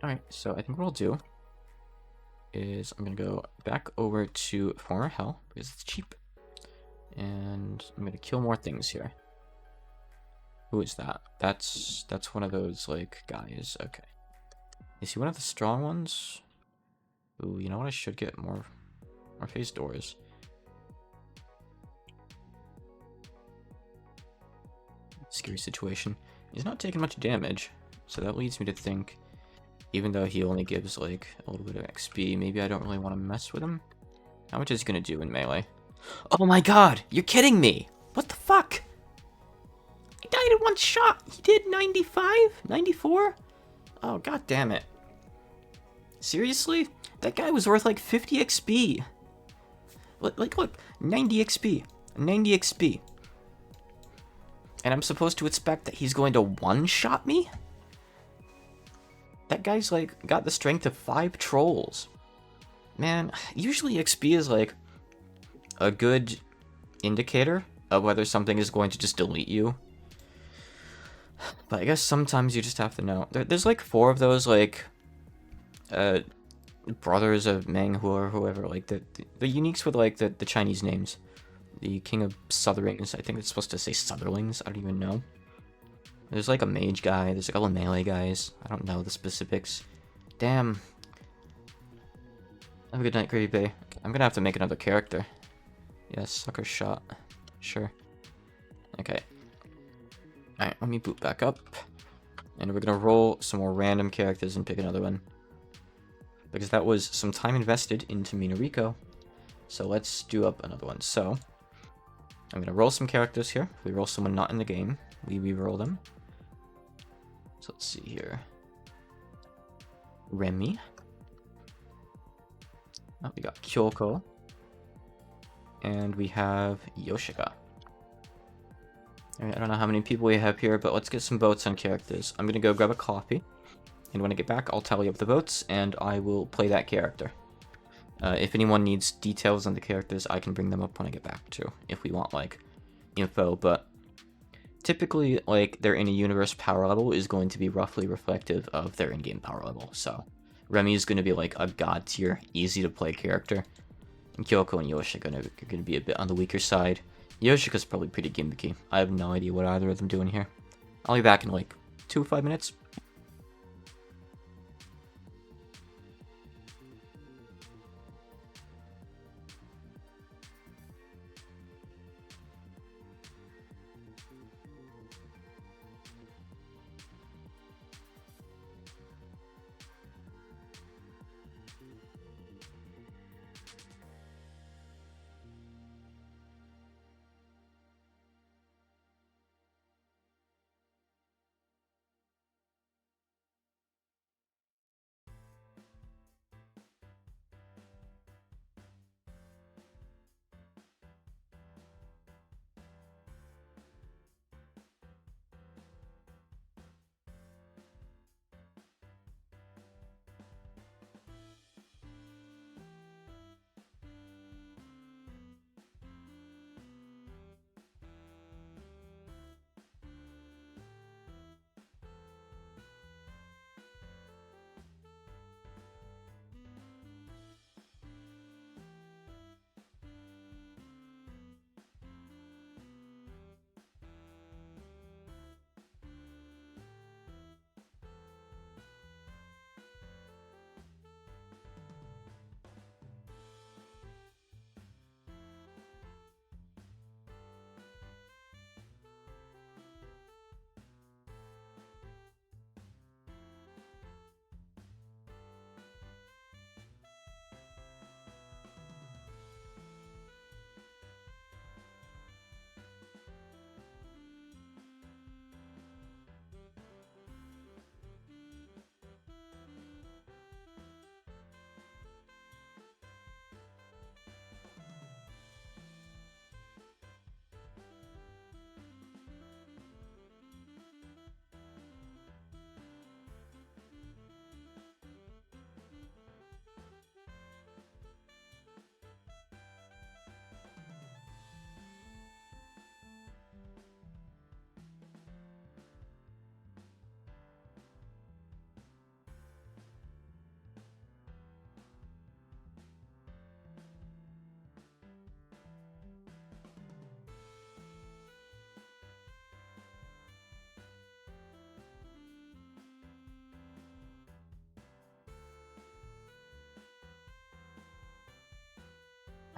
Alright, so I think what I'll do is I'm gonna go back over to Former Hell because it's cheap. And I'm gonna kill more things here. Who is that? That's one of those, like, guys. Okay. Is he one of the strong ones? Ooh, you know what? I should get more phase doors. Scary situation. He's not taking much damage, so that leads me to think, even though he only gives, like, a little bit of XP, maybe I don't really want to mess with him. How much is he gonna do in melee? Oh my god! You're kidding me! What the fuck? He died in one shot! He did 95? 94? Oh, god damn it. Seriously? That guy was worth like 50 XP. Like, look, 90 XP. 90 XP. And I'm supposed to expect that he's going to one-shot me? That guy's, like, got the strength of 5 trolls. Man, usually XP is, like, a good indicator of whether something is going to just delete you. But I guess sometimes you just have to know. There's, like, 4 of those, like, brothers of Meng or whoever, like, the uniques with, like, the Chinese names. The King of Southerlings, I think it's supposed to say Southerlings, I don't even know. There's, like, a mage guy, there's a couple of melee guys, I don't know the specifics. Damn. Have a good night, Gravy Bay. I'm gonna have to make another character. Yes, sucker shot. Sure. Okay. Alright, let me boot back up. And we're gonna roll some more random characters and pick another one. Because that was some time invested into Minariko. So let's do up another one. So, I'm gonna roll some characters here. If we roll someone not in the game, we re-roll them. So let's see here. Remy. Oh, we got Kyoko. And we have Yoshika. Alright, I don't know how many people we have here, but let's get some votes on characters. I'm gonna go grab a coffee. And when I get back, I'll tally up the votes, and I will play that character. If anyone needs details on the characters, I can bring them up when I get back too, if we want, like, info, but typically, like, their in-universe power level is going to be roughly reflective of their in-game power level, so Remy is going to be, like, a god tier, easy-to-play character, and Kyoko and Yoshika are going to be a bit on the weaker side. Yoshika's probably pretty gimmicky. I have no idea what either of them doing here. I'll be back in, like, 2 or 5 minutes.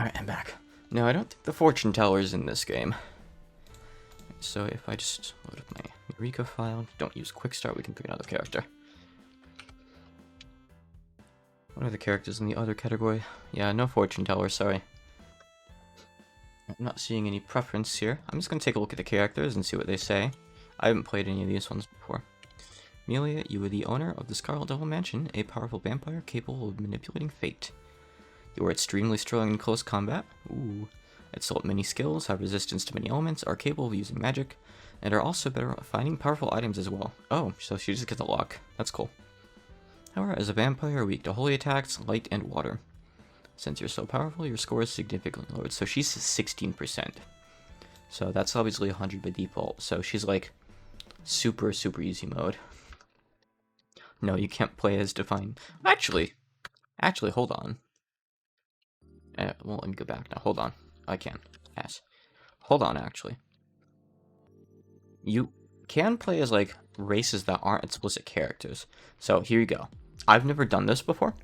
Alright, I'm back. No, I don't think the fortune teller is in this game. So if I just load up my Eureka file, don't use quick start, we can pick another character. What are the characters in the other category? Yeah, no fortune teller, sorry. I'm not seeing any preference here. I'm just going to take a look at the characters and see what they say. I haven't played any of these ones before. Amelia, you are the owner of the Scarlet Devil Mansion, a powerful vampire capable of manipulating fate. You are extremely strong in close combat. Ooh. Excel at many skills, have resistance to many elements, are capable of using magic, and are also better at finding powerful items as well. Oh, so she just gets a luck. That's cool. However, as a vampire, weak to holy attacks, light, and water. Since you're so powerful, your score is significantly lowered. So she's 16%. So that's obviously 100 by default. So she's like super, super easy mode. No, you can't play as Divine. Actually, hold on. Well, let me go back now. Hold on. I can. Yes. Hold on, actually. You can play as, like, races that aren't explicit characters. So, here you go. I've never done this before.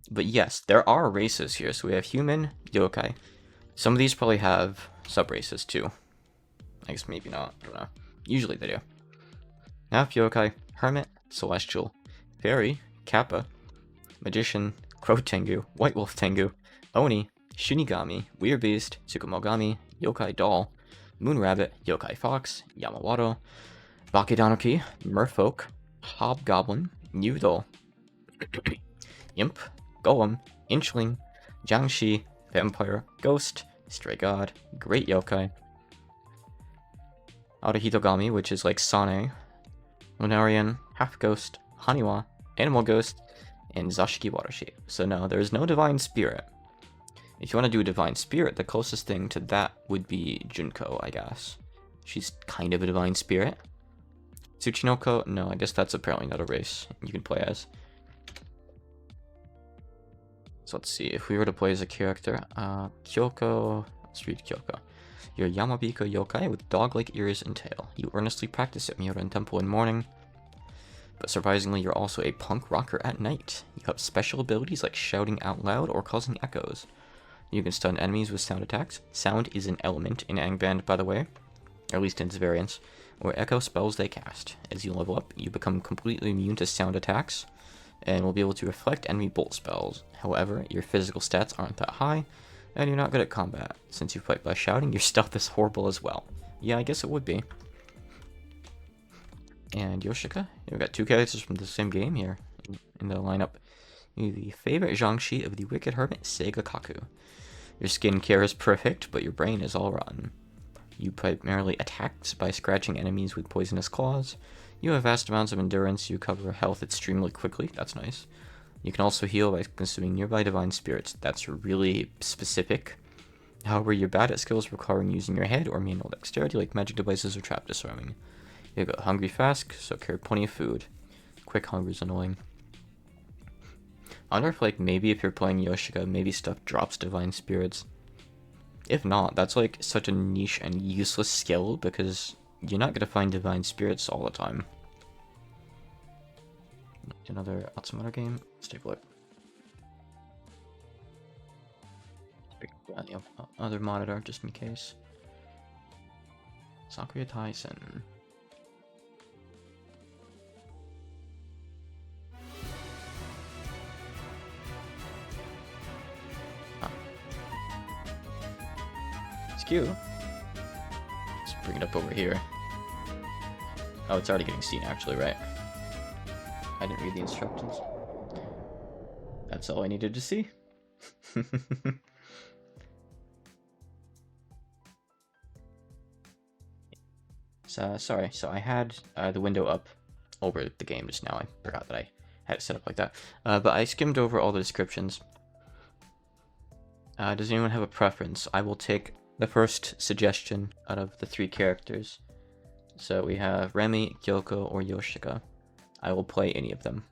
But yes, there are races here. So we have human, yokai. Some of these probably have sub-races, too. I guess maybe not. I don't know. Usually they do. Half yokai, hermit, celestial, fairy, kappa, magician, crow tengu, white wolf tengu, oni, shinigami, weird beast, tsukumogami, yokai doll, moon rabbit, yokai fox, yamawato, bakedanoki, merfolk, hobgoblin, yudol, imp, golem, inchling, jiangshi, vampire, ghost, stray god, great yokai, Arahitogami, which is like Sane, Lunarian, half ghost, Haniwa, animal ghost, and Zashiki Watashi. So no, there is no divine spirit. If you want to do a divine spirit, the closest thing to that would be Junko, I guess. She's kind of a divine spirit. Tsuchinoko, no, I guess that's apparently not a race you can play as. So let's see, if we were to play as a character, Kyoko, let's read Kyoko. You're Yamabika yokai with dog-like ears and tail. You earnestly practice at Myoran Temple in morning, but surprisingly you're also a punk rocker at night. You have special abilities like shouting out loud or causing echoes. You can stun enemies with sound attacks. Sound is an element in Angband, by the way, or at least in its variants, or echo spells they cast. As you level up, you become completely immune to sound attacks, and will be able to reflect enemy bolt spells. However, your physical stats aren't that high, and you're not good at combat. Since you fight by shouting, your stealth is horrible as well. Yeah, I guess it would be. And Yoshika, we've got two characters from the same game here in the lineup. You're the favorite jiangshi of the wicked hermit Seiga Kaku. Your skincare is perfect, but your brain is all rotten. You primarily attack by scratching enemies with poisonous claws. You have vast amounts of endurance. You cover health extremely quickly. That's nice. You can also heal by consuming nearby divine spirits. That's really specific. However, you're bad at skills requiring using your head or manual dexterity like magic devices or trap disarming. You got hungry fast, so carry plenty of food. Quick hunger is annoying. I wonder if, like, maybe if you're playing Yoshika, maybe stuff drops divine spirits. If not, that's like such a niche and useless skill because you're not going to find divine spirits all the time. Another Atsumoto game. Let's take a look. Pick the other monitor just in case. Sakuya Tyson. It's cute. Let's bring it up over here. Oh, it's already getting seen actually, right? I didn't read the instructions. That's all I needed to see. So, sorry, so I had the window up over the game just now. I forgot that I had it set up like that. But I skimmed over all the descriptions. Does anyone have a preference? I will take the first suggestion out of the three characters. So we have Remy, Kyoko, or Yoshika. I will play any of them.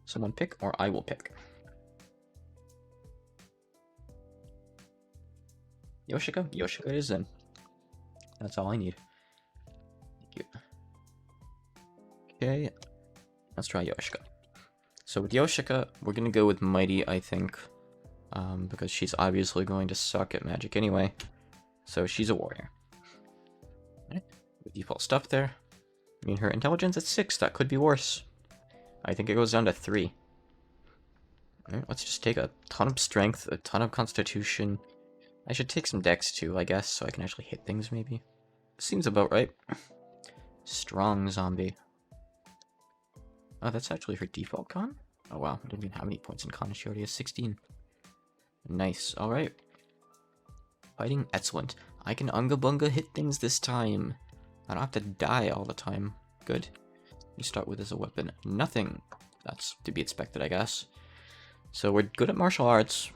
Someone pick, or I will pick. Yoshika? Yoshika it is then. That's all I need. Thank you. Okay, let's try Yoshika. So with Yoshika, we're gonna go with Mighty, I think. because she's obviously going to suck at magic anyway. So she's a warrior. Right. The default stuff there. I mean, her intelligence at 6, that could be worse. I think it goes down to 3. Alright, let's just take a ton of strength, a ton of constitution. I should take some dex too, I guess, so I can actually hit things maybe. Seems about right. Strong zombie. Oh, that's actually her default con? Oh wow, I don't even have any points in con. She already has 16. Nice, alright. Fighting, excellent. I can unga bunga hit things this time. I don't have to die all the time. Good. You start with as a weapon. Nothing. That's to be expected, I guess. So we're good at martial arts.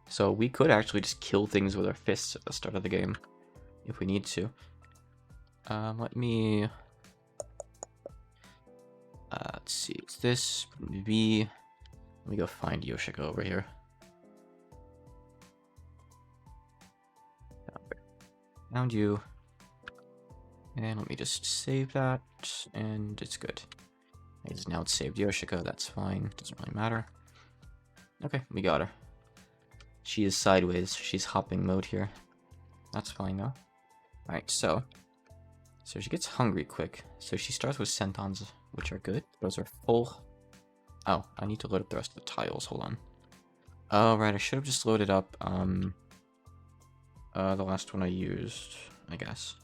So we could actually just kill things with our fists at the start of the game. If we need to. Let me... let's see. It's this. Maybe... Let me go find Yoshika over here. Found you. And let me just save that. And it's good. Now it's saved Yoshika. That's fine. Doesn't really matter. Okay, we got her. She is sideways. She's hopping mode here. That's fine though. Alright, so she gets hungry quick. So she starts with sentons, which are good. Those are full. Oh, I need to load up the rest of the tiles. Hold on. Oh, right. I should have just loaded up the last one I used, I guess.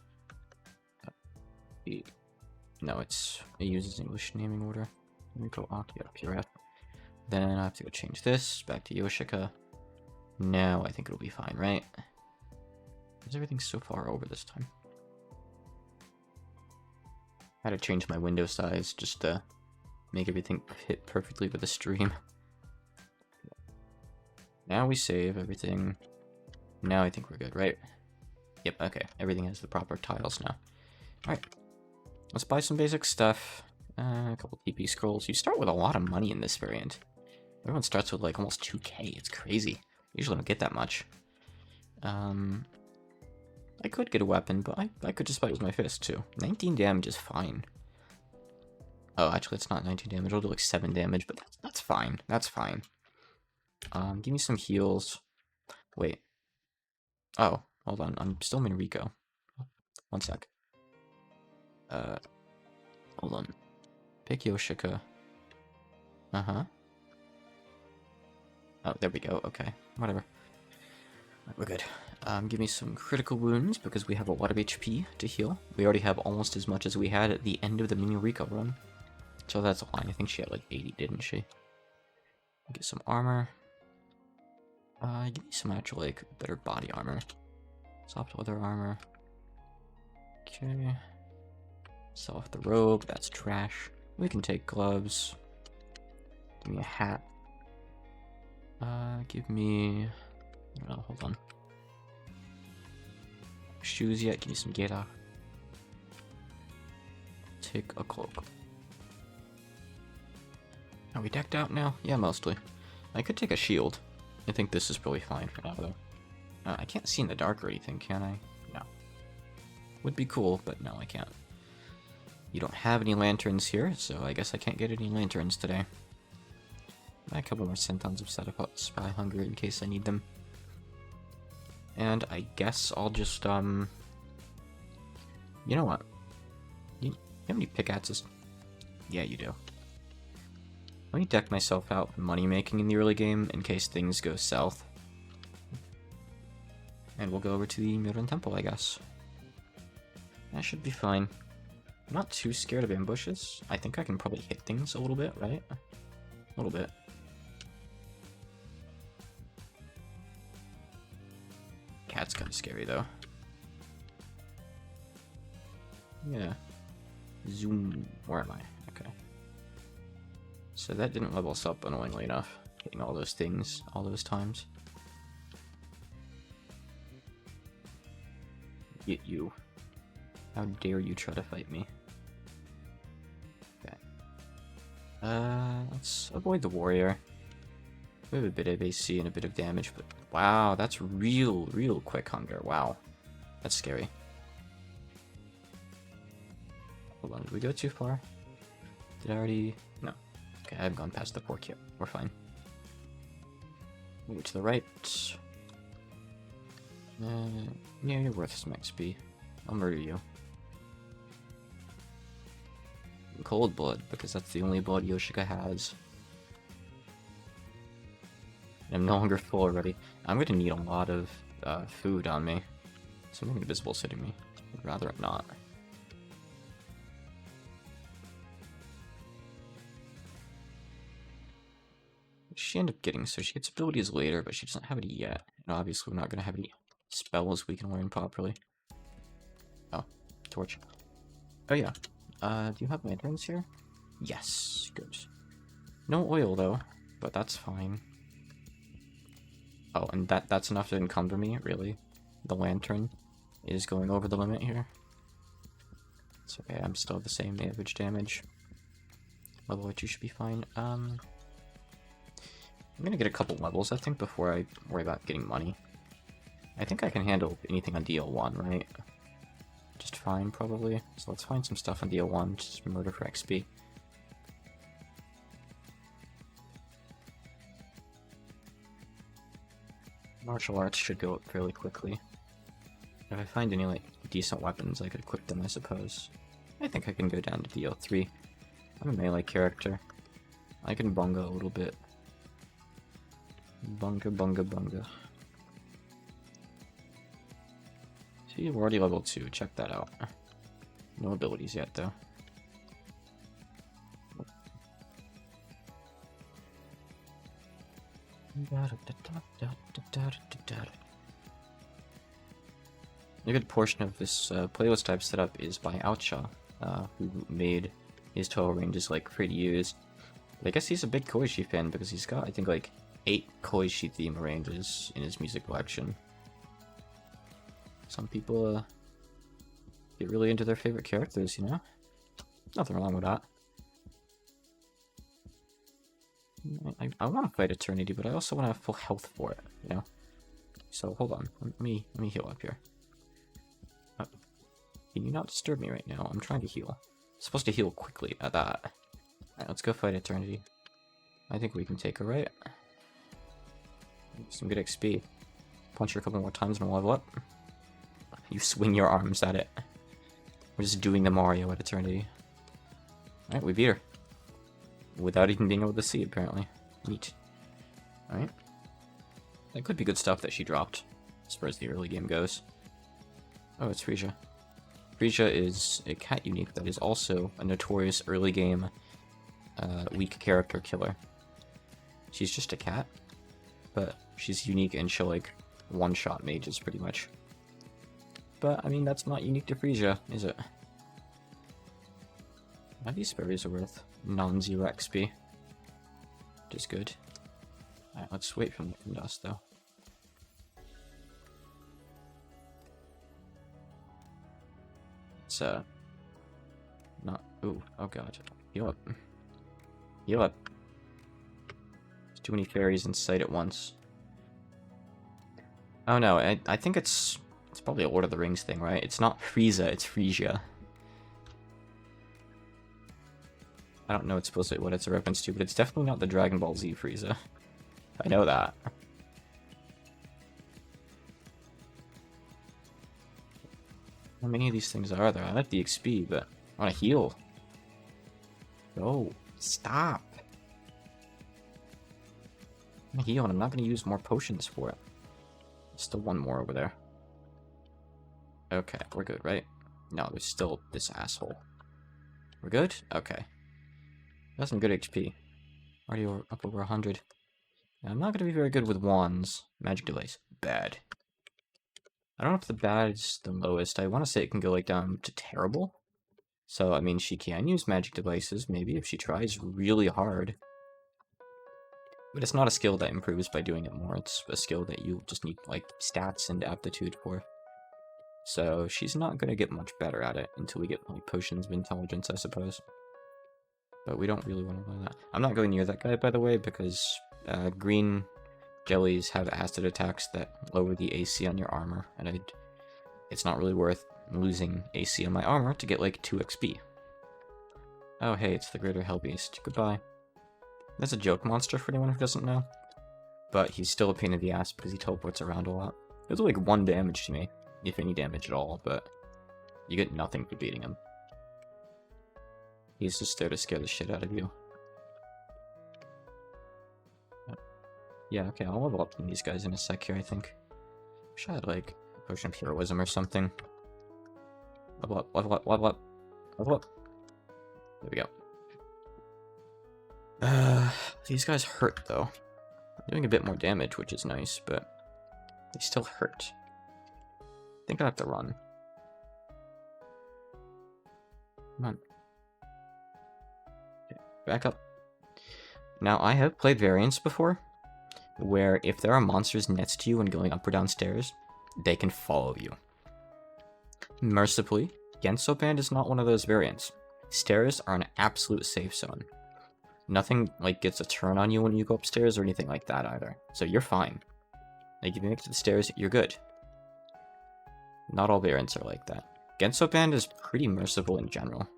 No, it uses English naming order. Let me go Aki up here. Then I have to go change this back to Yoshika. Now I think it'll be fine, right? Is everything so far over this time? I had to change my window size just to make everything fit perfectly with the stream. Now we save everything. Now I think we're good, right? Yep, okay. Everything has the proper tiles now. Alright. Let's buy some basic stuff. A couple TP scrolls. You start with a lot of money in this variant. Everyone starts with like almost 2k. It's crazy. Usually don't get that much. I could get a weapon, but I could just fight with my fist too. 19 damage is fine. Oh, actually it's not 19 damage. It'll do like 7 damage, but that's fine. That's fine. Give me some heals. Wait. Oh, hold on. I'm still in Rico. One sec. Hold on. Pick Yoshika. Uh-huh. Oh, there we go. Okay. Whatever. We're good. Give me some critical wounds, because we have a lot of HP to heal. We already have almost as much as we had at the end of the mini Rico run. So that's a line. I think she had like 80, didn't she? Get some armor. Give me some actual, like, better body armor. Soft leather armor. Okay. Sell off the robe. That's trash. We can take gloves. Give me a hat. Give me... I don't know, hold on. Shoes yet? Give me some Geta. Take a cloak. Are we decked out now? Yeah, mostly. I could take a shield. I think this is probably fine for now, though. I can't see in the dark or anything, can I? No. Would be cool, but no, I can't. You don't have any lanterns here, so I guess I can't get any lanterns today. A couple more sentons of set up Spy Hunger in case I need them. And I guess I'll just, You know what? You have any pickaxes? Yeah, you do. Let me deck myself out for money making in the early game in case things go south. And we'll go over to the Miran Temple, I guess. That should be fine. I'm not too scared of ambushes. I think I can probably hit things a little bit, right? A little bit. Cat's kind of scary, though. Yeah. Zoom. Where am I? Okay. So that didn't level us up annoyingly enough. Hitting all those things all those times. Get you. How dare you try to fight me? Okay. Let's avoid the warrior. We have a bit of AC and a bit of damage, but wow, that's real quick hunger. Wow. That's scary. Hold on, did we go too far? Did I already... No. Okay, I haven't gone past the pork yet. We're fine. Move to the right. Yeah, you're worth some XP. I'll murder you. Cold blood, because that's the only blood Yoshika has. I'm no longer full already. I'm gonna need a lot of food on me. Something invisible hitting me. I'd rather not. What does she end up getting? So she gets abilities later, but she doesn't have any yet. And obviously we're not gonna have any spells we can learn properly. Oh, torch. Oh yeah. Do you have lanterns here? Yes, good. No oil though, but that's fine. Oh, and that's enough to encumber me, really? The lantern is going over the limit here. It's okay, I'm still the same average damage. Level 2 should be fine. I'm gonna get a couple levels, I think, before I worry about getting money. I think I can handle anything on DL1, right? Just fine, probably. So let's find some stuff on DL1, just murder for XP. Martial arts should go up fairly quickly. If I find any, like, decent weapons, I could equip them, I suppose. I think I can go down to DL3. I'm a melee character. I can bunga a little bit. Bunga, bunga, bunga. See, we're already level 2. Check that out. No abilities yet, though. A good portion of this playlist I've set up is by Oucha, who made his 12 ranges like free to use. But I guess he's a big Koichi fan because he's got, I think, like 8 Koichi theme ranges in his music collection. Some people get really into their favorite characters, you know? Nothing wrong with that. I want to fight Eternity, but I also want to have full health for it, you know? So, hold on. Let me heal up here. Can you not disturb me right now? I'm trying to heal. I'm supposed to heal quickly at that. Alright, let's go fight Eternity. I think we can take her, right? Some good XP. Punch her a couple more times and we'll level up. You swing your arms at it. We're just doing the Mario at Eternity. Alright, we beat her. Without even being able to see, apparently. Neat. Alright. That could be good stuff that she dropped, as far as the early game goes. Oh, it's Frisia. Frisia is a cat unique that is also a notorious early game weak character killer. She's just a cat, but she's unique and she'll like one-shot mages pretty much. But, I mean, that's not unique to Frisia, is it? Now these berries are worth non-zero XP. Which is good. Alright, let's wait for Lichen Dust, though. It's, not... Ooh, oh god. Heal up. Heal up. There's too many fairies in sight at once. Oh no, I think it's probably a Lord of the Rings thing, right? It's not Frieza, it's Frisia. I don't know explicitly what it's a reference to, but it's definitely not the Dragon Ball Z Frieza. I know that. How many of these things are there? I like the XP, but I want to heal. No, stop. I'm gonna heal, and I'm not going to use more potions for it. There's still one more over there. Okay, we're good, right? No, there's still this asshole. We're good? Okay. That's some good HP. Already up over 100. Now, I'm not going to be very good with wands. Magic device. Bad. I don't know if the bad is the lowest. I want to say it can go like down to terrible. So, I mean, she can use magic devices, maybe, if she tries really hard. But it's not a skill that improves by doing it more. It's a skill that you just need, like, stats and aptitude for. So, she's not going to get much better at it until we get, like, potions of intelligence, I suppose. But we don't really want to learn that. I'm not going near that guy, by the way, because green jellies have acid attacks that lower the AC on your armor, and it's not really worth losing AC on my armor to get like 2 XP. Oh hey, it's the Greater Hell Beast. Goodbye. That's a joke monster for anyone who doesn't know. but he's still a pain in the ass because he teleports around a lot. It was like 1 damage to me, if any damage at all, but you get nothing for beating him. He's just there to scare the shit out of you. Yeah, okay, I'll level up from these guys in a sec here, I think. Wish I had, like, a potion of heroism or something. Level up, level up, level up, level up. There we go. These guys hurt, though. I'm doing a bit more damage, which is nice, but they still hurt. I think I have to run. Come on. Okay, back up. Now, I have played variants before, where if there are monsters next to you when going up or down stairs, they can follow you. Mercifully, Gensouband is not one of those variants. Stairs are an absolute safe zone. Nothing, like, gets a turn on you when you go upstairs or anything like that either. So you're fine. Like, if you make it to the stairs, you're good. Not all variants are like that. Gensouband is pretty merciful in general,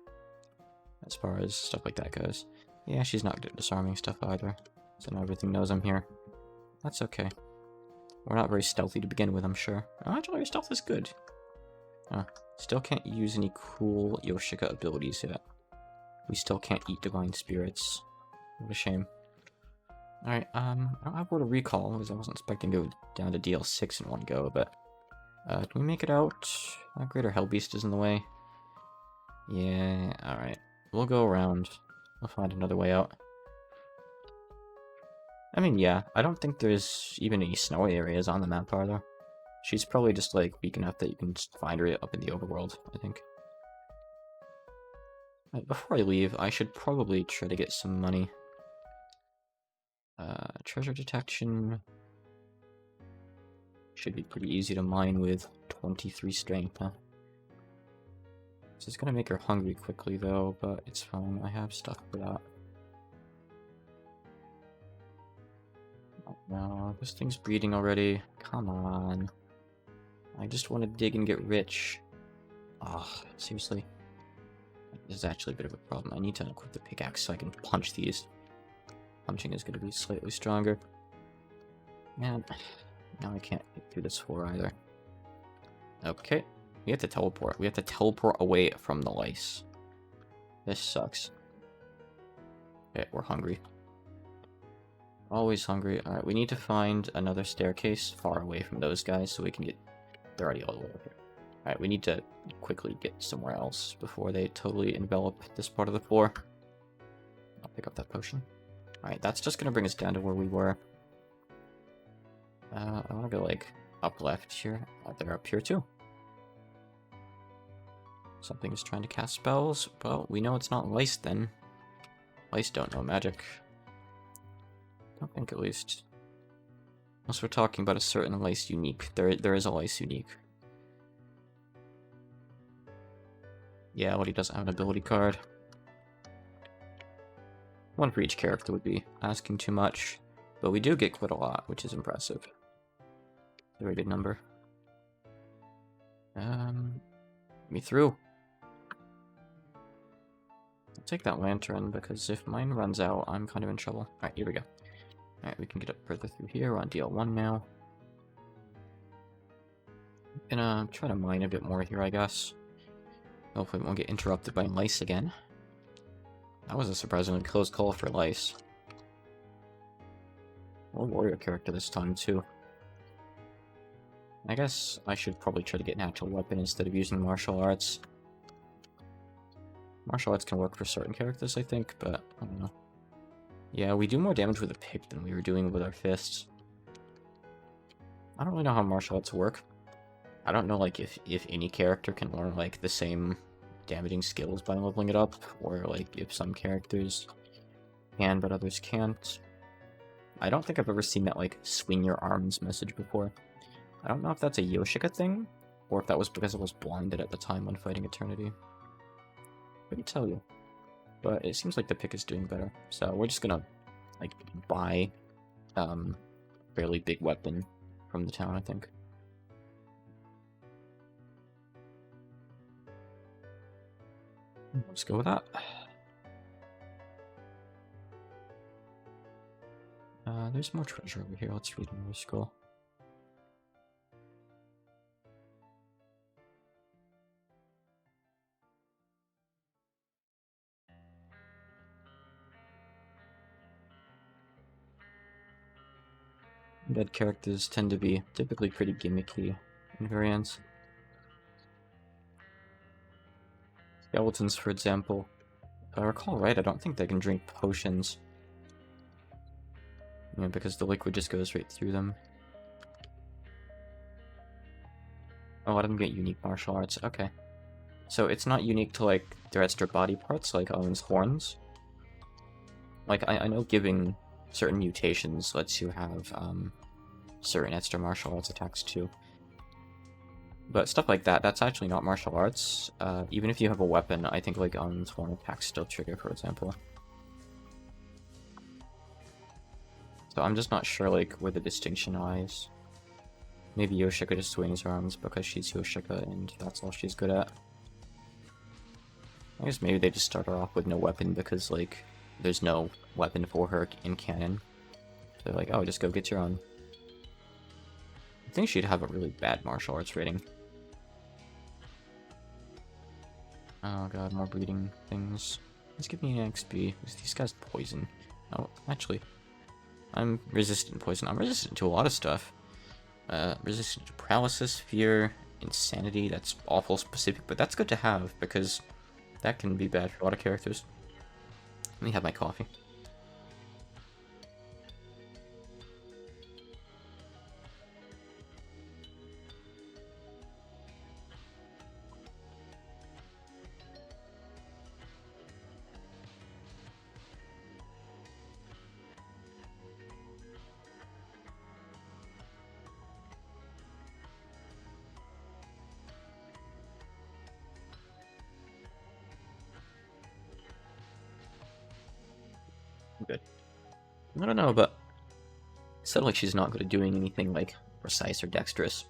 as far as stuff like that goes. Yeah, she's not good at disarming stuff either, so now everything knows I'm here. That's okay. We're not very stealthy to begin with, I'm sure. Oh, actually, our stealth is good. Still can't use any cool Yoshika abilities yet. We still can't eat divine spirits. What a shame. Alright, I don't have Word of Recall, because I wasn't expecting to go down to DL6 in one go, but... can we make it out? Greater Hellbeast is in the way. Yeah, alright. We'll go around. We'll find another way out. I mean, yeah, I don't think there's even any snowy areas on the map, are there? She's probably just, like, weak enough that you can just find her up in the overworld, I think. Right, before I leave, I should probably try to get some money. Treasure detection... should be pretty easy to mine with 23 strength, huh? This is gonna make her hungry quickly, though, but it's fine. I have stuff for that. Oh, no, this thing's breeding already. Come on. I just want to dig and get rich. Ah, oh, seriously? This is actually a bit of a problem. I need to equip the pickaxe so I can punch these. Punching is going to be slightly stronger. Man, now I can't get through this floor either. Okay, we have to teleport. We have to teleport away from the lice. This sucks. Okay, we're hungry. Always hungry. Alright, we need to find another staircase far away from those guys so we can get... They're already all the way up here. Alright, we need to quickly get somewhere else before they totally envelop this part of the floor. I'll pick up that potion. Alright, that's just gonna bring us down to where we were. I wanna go, like, up left here. They're up here, too. Something is trying to cast spells. Well, we know it's not lice, then. Lice don't know magic. I don't think, at least. Unless we're talking about a certain lice unique. There is a lice unique. Yeah, well, he doesn't have an ability card. One for each character would be asking too much. But we do get quite a lot, which is impressive. Very good number. Get me through. I'll take that lantern, because if mine runs out, I'm kind of in trouble. Alright, here we go. Alright, we can get up further through here. We're on DL1 now. I'm gonna try to mine a bit more here, I guess. Hopefully we won't get interrupted by lice again. That was a surprisingly close call for lice. Or warrior character this time, too. I guess I should probably try to get an actual weapon instead of using martial arts. Martial arts can work for certain characters, I think, but I don't know. Yeah, we do more damage with a pick than we were doing with our fists. I don't really know how martial arts work. I don't know, like, if any character can learn, like, the same damaging skills by leveling it up, or, like, if some characters can, but others can't. I don't think I've ever seen that, like, swing your arms message before. I don't know if that's a Yoshika thing, or if that was because I was blinded at the time when fighting Eternity. Couldn't tell you. But it seems like the pick is doing better. So we're just gonna, like, buy fairly big weapon from the town, I think. Let's go with that. There's more treasure over here. Let's read another scroll. Dead characters tend to be typically pretty gimmicky in variants. Skeletons, for example. If I recall right, I don't think they can drink potions. You know, because the liquid just goes right through them. Oh, I didn't get unique martial arts. Okay. So it's not unique to, like, their extra body parts, like Owen's horns. Like, I know giving certain mutations lets you have, certain extra martial arts attacks too. But stuff like that, that's actually not martial arts. Even if you have a weapon, I think, like, Owen's horn attacks still trigger, for example. So I'm just not sure, like, where the distinction lies. Maybe Yoshika just swings her arms because she's Yoshika and that's all she's good at. I guess maybe they just start her off with no weapon because, like, there's no weapon for her in canon. So they're like, oh, just go get your own. I think she'd have a really bad martial arts rating. Oh god, more breeding things. Let's give me an XP. These guys poison. Oh, actually, I'm resistant to poison. I'm resistant to a lot of stuff. Resistant to paralysis, fear, insanity. That's awful specific, but that's good to have because that can be bad for a lot of characters. Let me have my coffee. Good. I don't know, but it sounded like she's not good at doing anything like precise or dexterous.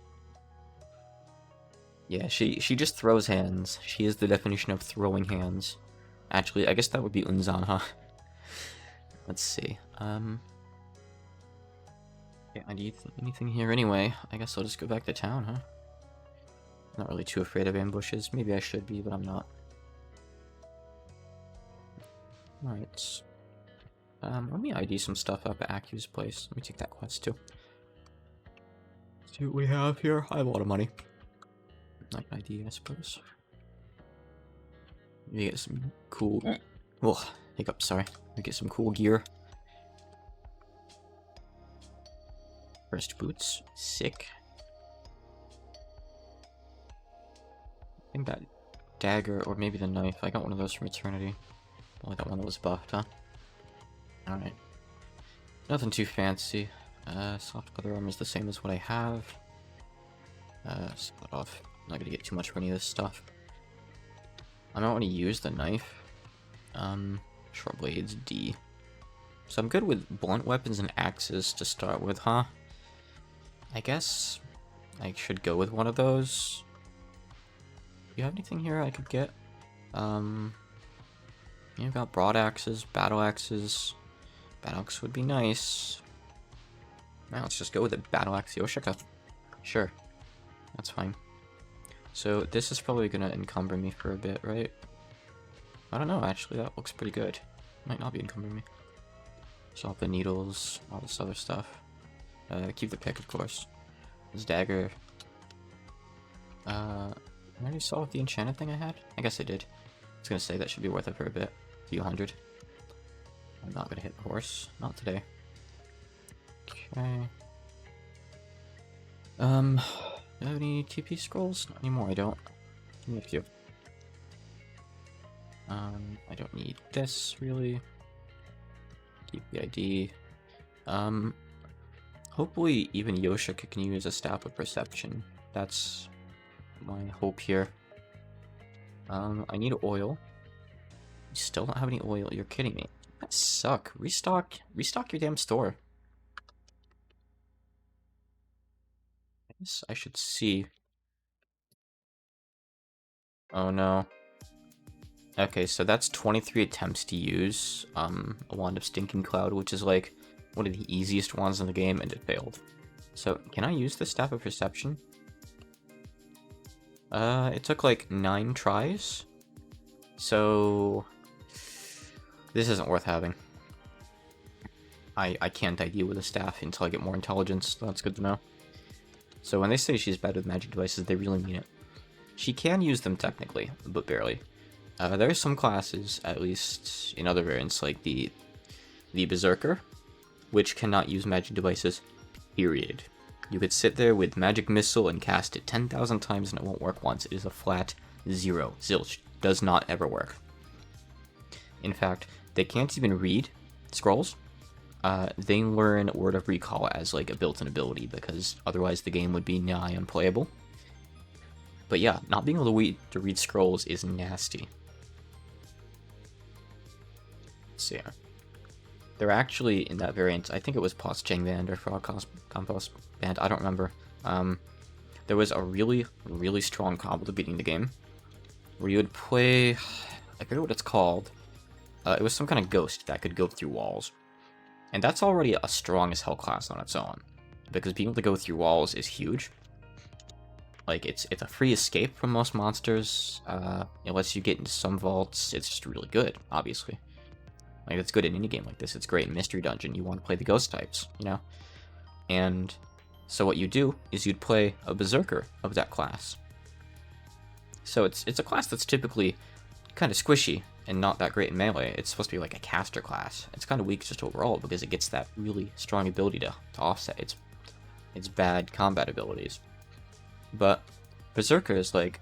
Yeah, she just throws hands. She is the definition of throwing hands. Actually, I guess that would be Unzan, huh? Let's see. Yeah, I need anything here anyway. I guess I'll just go back to town, huh? Not really too afraid of ambushes. Maybe I should be, but I'm not. Alright. Let me ID some stuff up at Aku's place. Let me take that quest too. See what we have here. I have a lot of money. Like ID, I suppose. Maybe get some cool... Oh, hiccup, sorry. Maybe get some cool gear. First boots. Sick. I think that dagger, or maybe the knife. I got one of those from Eternity. Only got one that was buffed, huh? Alright. Nothing too fancy. Soft leather armor is the same as what I have. Split off. I'm not gonna get too much for any of this stuff. I might want to use the knife. Short blades, D. So I'm good with blunt weapons and axes to start with, huh? I guess I should go with one of those. Do you have anything here I could get? You've got broad axes, battle axes. Battle axe would be nice. Now let's just go with the battle axe Yoshika. Sure. That's fine. So this is probably gonna encumber me for a bit, right? I don't know, actually, that looks pretty good. Might not be encumbering me. Swap the needles, all this other stuff. Keep the pick, of course. This dagger. I already solved the enchanted thing I had? I guess I did. I was gonna say that should be worth it for a bit. A few hundred. I'm not gonna hit the horse. Not today. Okay. Do I have any TP scrolls? Not anymore, I don't. Give me a few. I don't need this, really. Keep the ID. Hopefully even Yoshika can use a Staff of Perception. That's my hope here. I need oil. You still don't have any oil, you're kidding me. That suck. Restock your damn store. I guess I should see. Oh no. Okay, so that's 23 attempts to use a Wand of Stinking Cloud, which is like one of the easiest ones in the game, and it failed. So, can I use the Staff of Perception? It took like 9 tries. So, this isn't worth having. I can't ID with a staff until I get more intelligence. That's good to know. So when they say she's bad with magic devices, they really mean it. She can use them technically, but barely. There are some classes, at least in other variants, like the Berserker, which cannot use magic devices, period. You could sit there with Magic Missile and cast it 10,000 times and it won't work once. It is a flat 0. Zilch. Does not ever work. In fact, they can't even read scrolls. They learn Word of Recall as like a built-in ability, because otherwise the game would be nigh unplayable. But yeah, not being able to read scrolls is nasty. So yeah. They're actually, in that variant, I think it was Gensouband or Frog Compost Band, I don't remember. There was a really, really strong combo to beating the game, where you would play, I forget what it's called. It was some kind of ghost that could go through walls. And that's already a strong as hell class on its own, because being able to go through walls is huge. Like, it's a free escape from most monsters. It lets you get into some vaults. It's just really good, obviously. Like, it's good in any game like this. It's great in Mystery Dungeon. You want to play the ghost types, you know? And so what you do is you'd play a Berserker of that class. So it's a class that's typically kind of squishy and not that great in melee. It's supposed to be like a caster class. It's kind of weak just overall because it gets that really strong ability to offset its bad combat abilities. But Berserkers, like,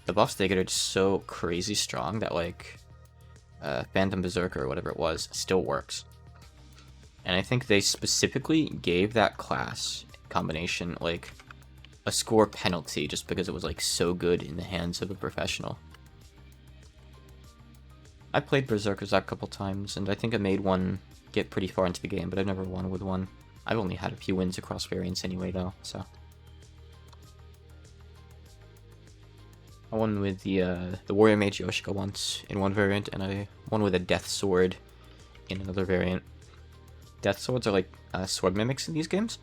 the buffs they get are just so crazy strong that, like, Phantom Berserker or whatever it was still works. And I think they specifically gave that class combination, like, a score penalty just because it was, like, so good in the hands of a professional. I played Berserkers a couple times, and I think I made one get pretty far into the game, but I've never won with one. I've only had a few wins across variants anyway, though, so. I won with the Warrior Mage Yoshika once in one variant, and I won with a Death Sword in another variant. Death Swords are like sword mimics in these games,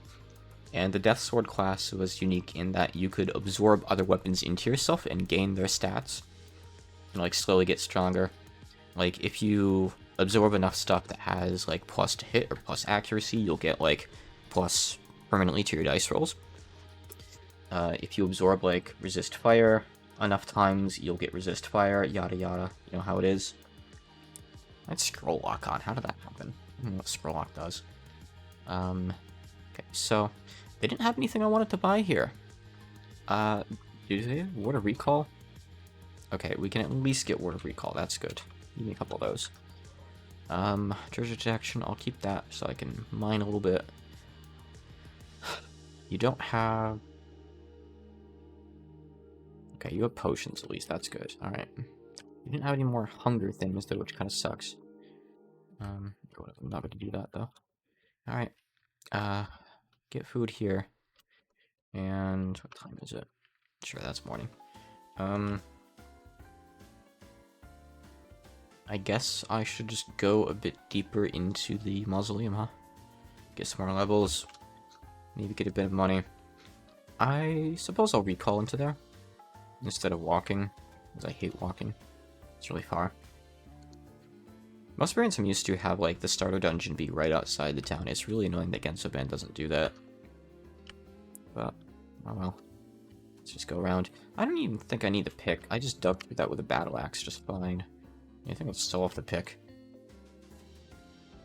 and the Death Sword class was unique in that you could absorb other weapons into yourself and gain their stats, and like slowly get stronger. Like, if you absorb enough stuff that has like plus to hit or plus accuracy, you'll get like plus permanently to your dice rolls. If you absorb like resist fire enough times, you'll get resist fire, yada yada. You know how it is. I had scroll lock on. How did that happen? I don't know what scroll lock does. Okay, so they didn't have anything I wanted to buy here. Do they have Word of Recall? Okay, we can at least get Word of Recall. That's good. Give me a couple of those. Treasure detection. I'll keep that so I can mine a little bit. You don't have. Okay, you have potions at least. That's good. All right. You didn't have any more hunger things though, which kind of sucks. I'm not going to do that though. All right. Get food here. And what time is it? Sure, that's morning. I guess I should just go a bit deeper into the mausoleum, huh? Get some more levels. Maybe get a bit of money. I suppose I'll recall into there instead of walking, because I hate walking. It's really far. Most variants I'm used to have like the starter dungeon be right outside the town. It's really annoying that Gensouband doesn't do that. But, oh well. Let's just go around. I don't even think I need the pick. I just dug through that with a battle axe just fine. I think I'll still have to pick.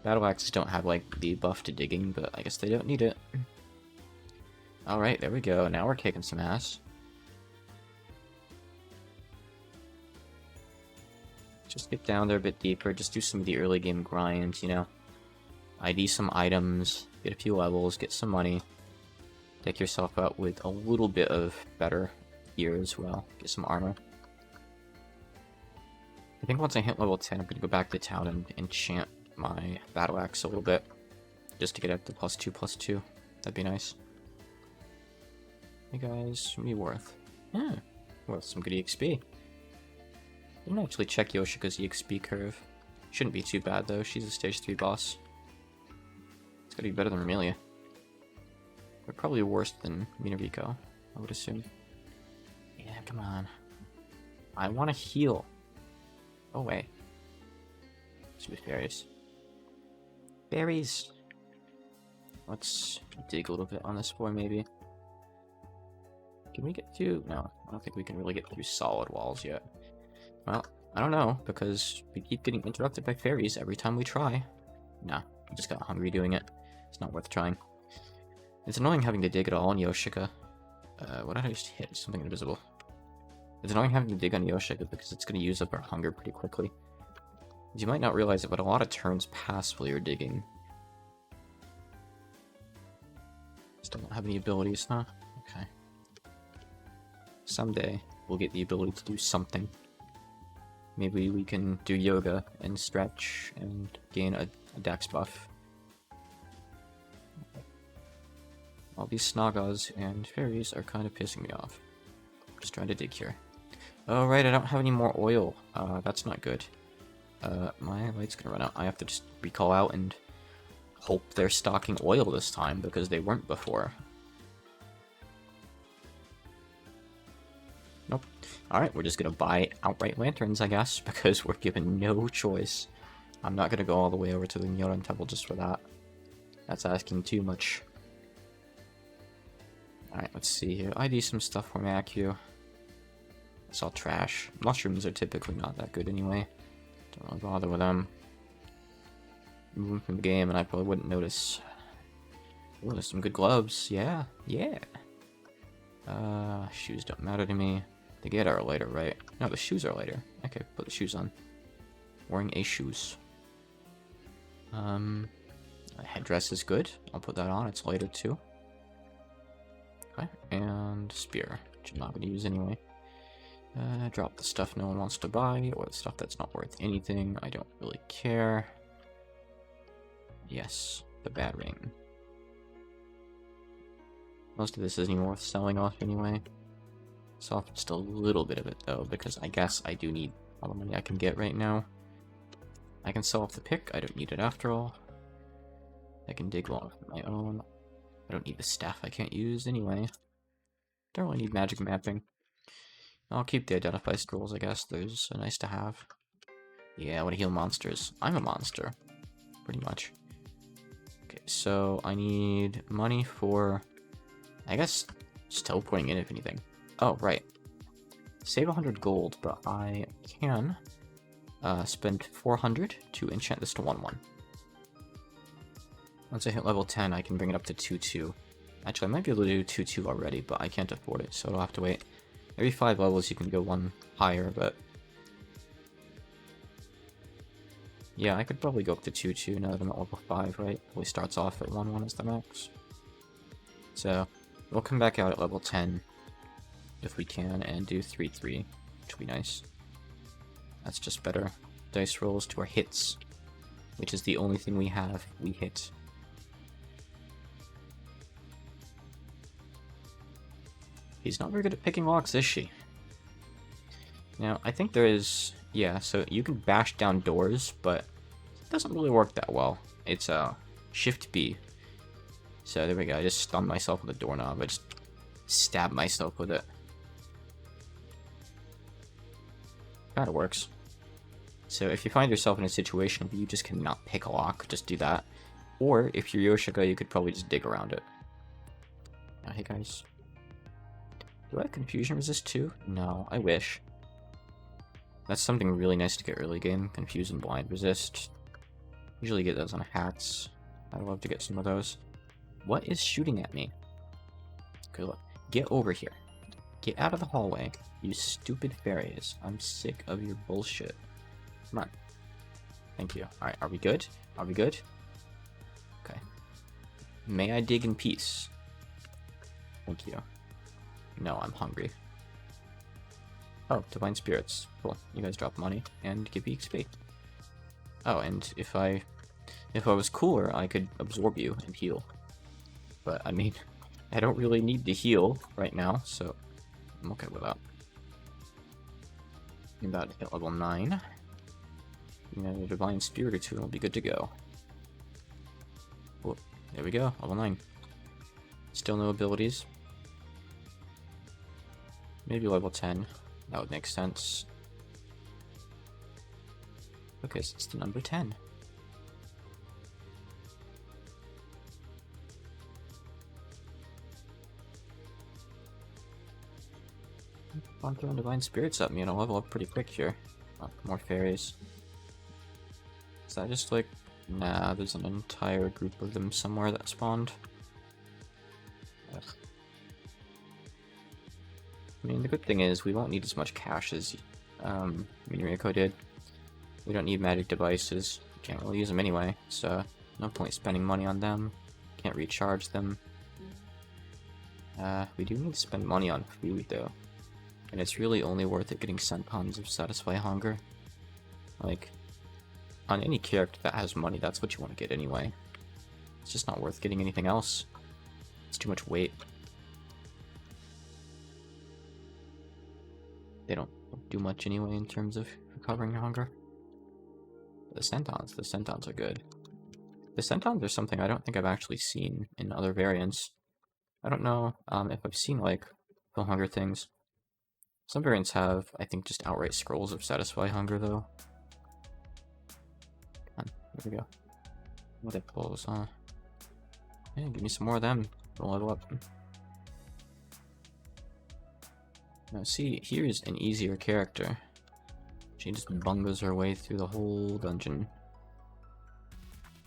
Battle axes don't have like the buff to digging, but I guess they don't need it. Alright, there we go. Now we're kicking some ass. Just get down there a bit deeper, just do some of the early game grinds, you know. ID some items, get a few levels, get some money. Deck yourself out with a little bit of better gear as well. Get some armor. I think once I hit level 10, I'm going to go back to town and enchant my battle axe a little bit. Just to get up to +2/+2. That'd be nice. Hey guys, me worth. Yeah, worth some good EXP. Didn't actually check Yoshika's EXP curve. Shouldn't be too bad though, she's a stage 3 boss. It's gotta be better than Amelia. They're probably worse than Minariko, I would assume. Yeah, come on. I want to heal. Oh, wait. Stupid fairies. Berries! Let's dig a little bit on this boy, maybe. Can we get through? No, I don't think we can really get through solid walls yet. Well, I don't know, because we keep getting interrupted by fairies every time we try. Nah, I just got hungry doing it. It's not worth trying. It's annoying having to dig at all on Yoshika. What did I just hit? Something invisible. It's annoying having to dig on Yoshika because it's going to use up our hunger pretty quickly. You might not realize it, but a lot of turns pass while you're digging. Still don't have any abilities, huh? Okay. Someday, we'll get the ability to do something. Maybe we can do yoga and stretch and gain a dex buff. All these Snagas and fairies are kind of pissing me off. Just trying to dig here. Oh right, I don't have any more oil. That's not good. My light's gonna run out. I have to just recall out and hope they're stocking oil this time, because they weren't before. Nope. Alright, we're just gonna buy outright lanterns, I guess, because we're given no choice. I'm not gonna go all the way over to the Nyoran Temple just for that. That's asking too much. Alright, let's see here. I do some stuff for Macu. It's all trash. Mushrooms are typically not that good anyway. Don't really bother with them. Move them from the game and I probably wouldn't notice. Oh, there's some good gloves. Yeah, yeah. Shoes don't matter to me. The get are lighter, right? No, the shoes are lighter. Okay, put the shoes on. Wearing a shoes. A headdress is good. I'll put that on. It's lighter too. Okay, and spear, which I'm not going to use anyway. Drop the stuff no one wants to buy, or the stuff that's not worth anything. I don't really care. Yes, the bad ring. Most of this isn't even worth selling off anyway. Sell off just a little bit of it though, because I guess I do need all the money I can get right now. I can sell off the pick, I don't need it after all. I can dig one of my own. I don't need the staff I can't use anyway. Don't really need magic mapping. I'll keep the identify scrolls, I guess. Those are nice to have. Yeah, I want to heal monsters. I'm a monster. Pretty much. Okay, so I need money for, I guess, just teleporting in if anything. Oh, right. Save 100 gold, but I can spend 400 to enchant this to 1-1. Once I hit level 10, I can bring it up to 2-2. Actually, I might be able to do 2-2 already, but I can't afford it, so I'll have to wait. Every 5 levels you can go one higher, but... yeah, I could probably go up to 2-2 now that I'm at level 5, right? Probably starts off at 1-1 as the max. So, we'll come back out at level 10, if we can, and do 3-3, which would be nice. That's just better dice rolls to our hits, which is the only thing we have. We hit. He's not very good at picking locks, is she? Now, I think there is... yeah, so you can bash down doors, but it doesn't really work that well. It's Shift B. So there we go, I just stunned myself with a doorknob. I just stabbed myself with it. Kinda works. So if you find yourself in a situation where you just cannot pick a lock, just do that. Or if you're Yoshika, you could probably just dig around it. Now, hey guys. Do I have confusion resist too? No, I wish. That's something really nice to get early game. Confuse and blind resist. Usually get those on hats. I'd love to get some of those. What is shooting at me? Okay, look. Get over here. Get out of the hallway, you stupid fairies. I'm sick of your bullshit. Come on. Thank you. Alright, are we good? Are we good? Okay. May I dig in peace? Thank you. No, I'm hungry. Oh, Divine Spirits. Cool. You guys drop money and give me XP. Oh, and if I was cooler, I could absorb you and heal. But, I mean, I don't really need to heal right now, so I'm okay with that. I'm about to hit level 9. You know, the Divine Spirit or two will be good to go. Whoop. There we go, level 9. Still no abilities. Maybe level 10. That would make sense. Because it's the number 10. I'm throwing Divine Spirits at me and I'll level up pretty quick here. Oh, more fairies. Is that just like... Nah, there's an entire group of them somewhere that spawned. Ugh. I mean, the good thing is we won't need as much cash as Minryuko did. We don't need magic devices. Can't really use them anyway, so no point spending money on them. Can't recharge them. We do need to spend money on food though. And it's really only worth it getting centons of Satisfy Hunger. Like, on any character that has money, that's what you want to get anyway. It's just not worth getting anything else. It's too much weight. They don't do much anyway in terms of recovering hunger. The centons are good. The centons are something I don't think I've actually seen in other variants. I don't know if I've seen, like, the hunger things. Some variants have, I think, just outright scrolls of Satisfy Hunger, though. Come on, there we go. What apples, huh? Yeah, give me some more of them. We'll level up. Now, see, here's an easier character. She just bungles her way through the whole dungeon.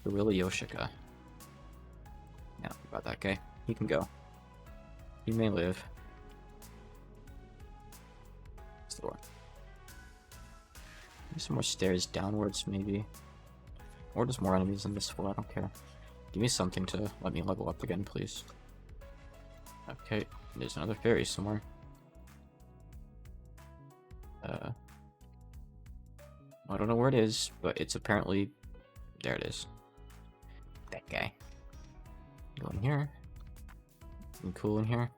Gorilla Yoshika. Yeah, about that guy. He can go. He may live. What's the door? Maybe some more stairs downwards, maybe. Or just more enemies in this floor, I don't care. Give me something to let me level up again, please. Okay, there's another fairy somewhere. I don't know where it is, but it's apparently... There it is. That guy. Go in here. Anything cool in here?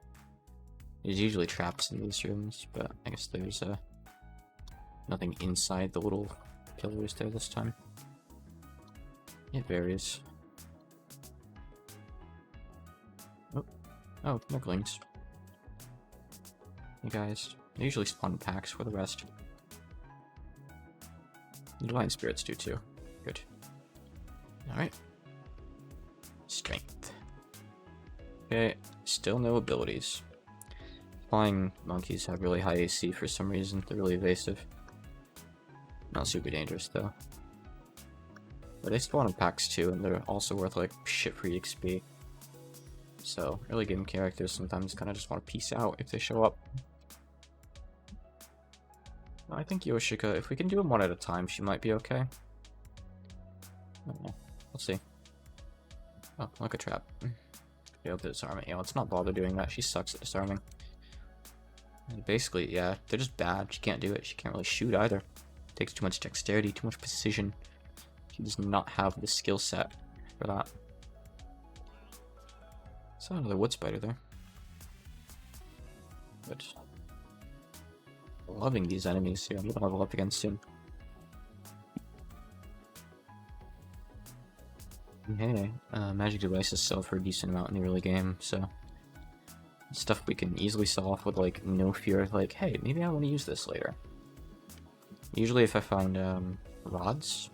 There's usually traps in these rooms, but I guess there's nothing inside the little pillars there this time. It varies. Oh, Nooglings. Hey guys. They usually spawn in packs for the rest. Divine Spirits do too. Good. Alright. Strength. Okay, still no abilities. Flying monkeys have really high AC for some reason. They're really evasive. Not super dangerous though. But they spawn in packs too, and they're also worth like shit free XP. So, early game characters sometimes kind of just want to peace out if they show up. I think Yoshika, if we can do them one at a time, she might be okay. I don't know. We'll see. Oh, like a trap. Failed to disarm it. Yeah, let's not bother doing that. She sucks at disarming. And basically, yeah, they're just bad. She can't do it. She can't really shoot either. Takes too much dexterity, too much precision. She does not have the skill set for that. Saw another wood spider there. But loving these enemies here. I'm gonna level up again soon. Hey, magic devices sell for a decent amount in the early game, so stuff we can easily sell off with like no fear of like, hey, maybe I want to use this later. Usually if I find rods,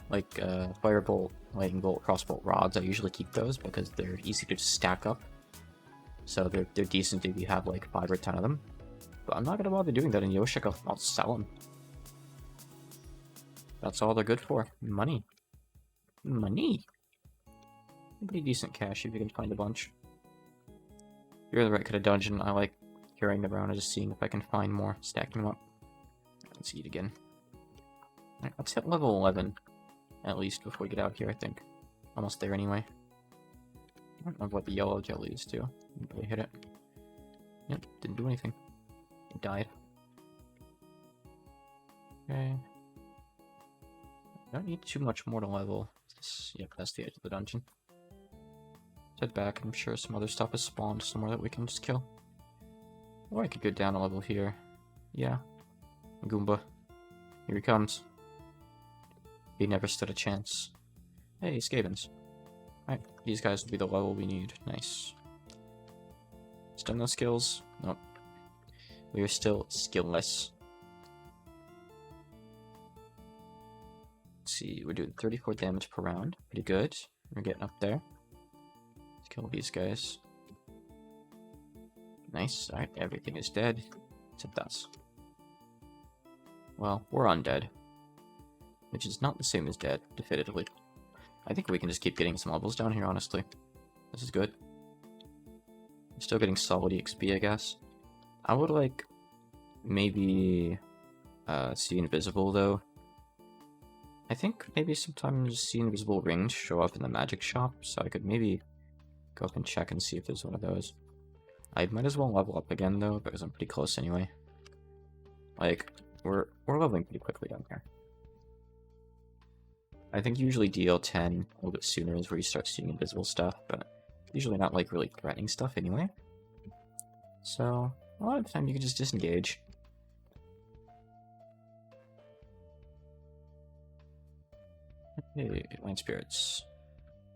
like firebolt, lightning bolt, crossbolt rods, I usually keep those because they're easy to stack up. So they're decent if you have like 5 or 10 of them. But I'm not gonna bother doing that in Yoshika. I'll sell them. That's all they're good for. Money. Money. Pretty decent cash if you can find a bunch. If you're in the right kind of dungeon, I like carrying them around and just seeing if I can find more, stacking them up. Let's eat again. Alright, let's hit level 11 at least before we get out here, I think. Almost there anyway. I don't know what the yellow jelly is too. They hit it. Yep, didn't do anything. It died. Okay. Don't need too much more to level. Yep, that's the edge of the dungeon. Head back, I'm sure some other stuff has spawned somewhere that we can just kill. Or I could go down a level here. Yeah. Goomba. Here he comes. He never stood a chance. Hey, Skavens. Alright, these guys will be the level we need. Nice. Still no skills? Nope. We are still skillless. Let's see, we're doing 34 damage per round. Pretty good. We're getting up there. Let's kill these guys. Nice. Alright, everything is dead. Except us. Well, we're undead. Which is not the same as dead, definitively. I think we can just keep getting some levels down here, honestly. This is good. I'm still getting solid EXP, I guess. I would like maybe see invisible though. I think maybe sometimes see invisible rings show up in the magic shop, so I could maybe go up and check and see if there's one of those. I might as well level up again though, because I'm pretty close anyway. Like, we're leveling pretty quickly down here. I think usually DL10 a little bit sooner is where you start seeing invisible stuff, but usually not like really threatening stuff anyway. So a lot of the time you can just disengage. Hey, Lion Spirits.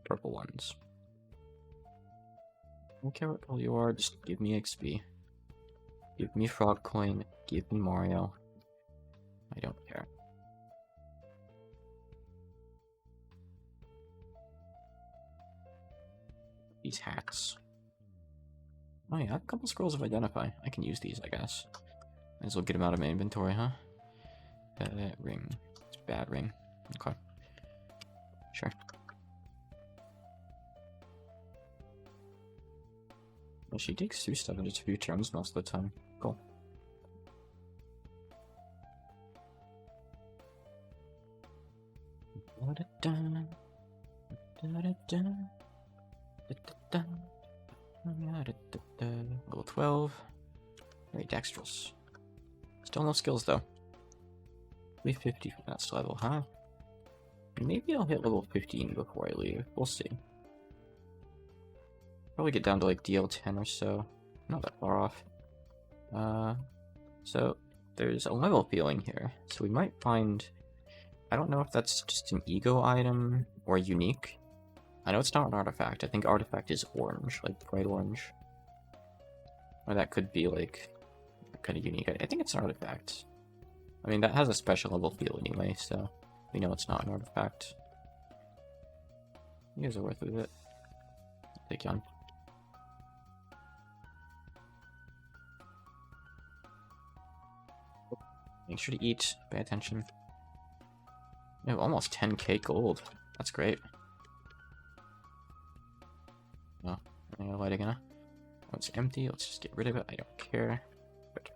Purple ones. I don't care what color you are, just give me XP. Give me Frog Coin, give me Mario. I don't care. These hacks. Oh yeah, I have a couple scrolls of Identify. I can use these, I guess. Might as well get them out of my inventory, huh? That ring. It's a bad ring. Okay. Sure. Well, she takes 2 stuff in just a few turns most of the time. Cool. Level 12. Very dexterous. Still no skills though. 350 for that level, huh? Maybe I'll hit level 15 before I leave. We'll see. Probably get down to like DL10 or so. Not that far off. So there's a level feeling here. So we might find... I don't know if that's just an ego item or unique. I know it's not an artifact. I think artifact is orange, like bright orange. Or that could be like kind of unique. I think it's an artifact. I mean, that has a special level feel anyway, so we know it's not an artifact. You guys are worth it. Take you on. Make sure to eat. Pay attention. We have almost 10k gold. That's great. Oh, I got a light again. Oh, it's empty. Let's just get rid of it. I don't care. Good.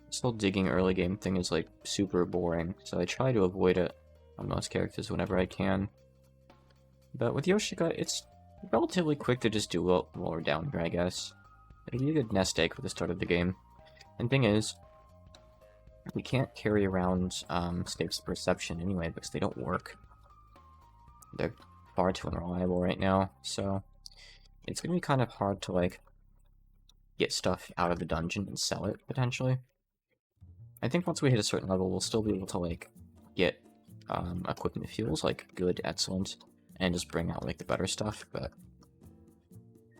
This whole digging early game thing is like super boring, so I try to avoid it on most characters whenever I can. But with Yoshika, it's relatively quick to just do while we're down here, I guess. It'll be a good nest egg for the start of the game. And thing is, we can't carry around Stakes of Perception anyway because they don't work. They're far too unreliable right now, so it's gonna be kind of hard to like get stuff out of the dungeon and sell it potentially. I think once we hit a certain level, we'll still be able to like get equipment fuels like good, excellent, and just bring out like the better stuff. But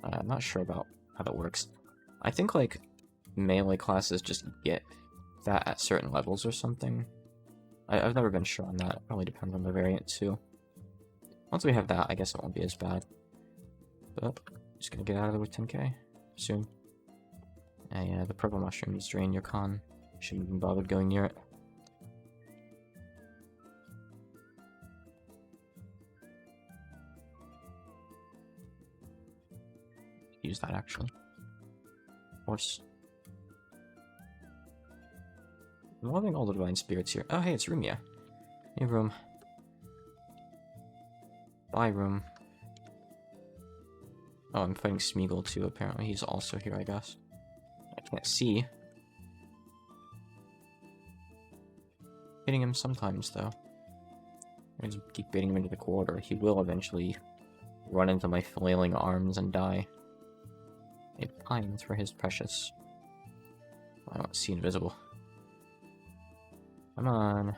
I'm not sure about how that works. I think like melee classes just get that at certain levels or something. I've never been sure on that. It probably depends on the variant too. Once we have that, I guess it won't be as bad. But just gonna get out of there with 10k soon. Yeah, the purple mushrooms drain your con. Shouldn't even bother going near it. Use that actually. Horse. I'm loving all the divine spirits here. Oh, hey, it's Rumia. Hey, Room. Bye, Room. Oh, I'm fighting Smeagol too, apparently. He's also here, I guess. I can't see. Hitting him sometimes, though. I just keep baiting him into the corridor. He will eventually run into my flailing arms and die. It pines for his precious. I want to see invisible. Come on.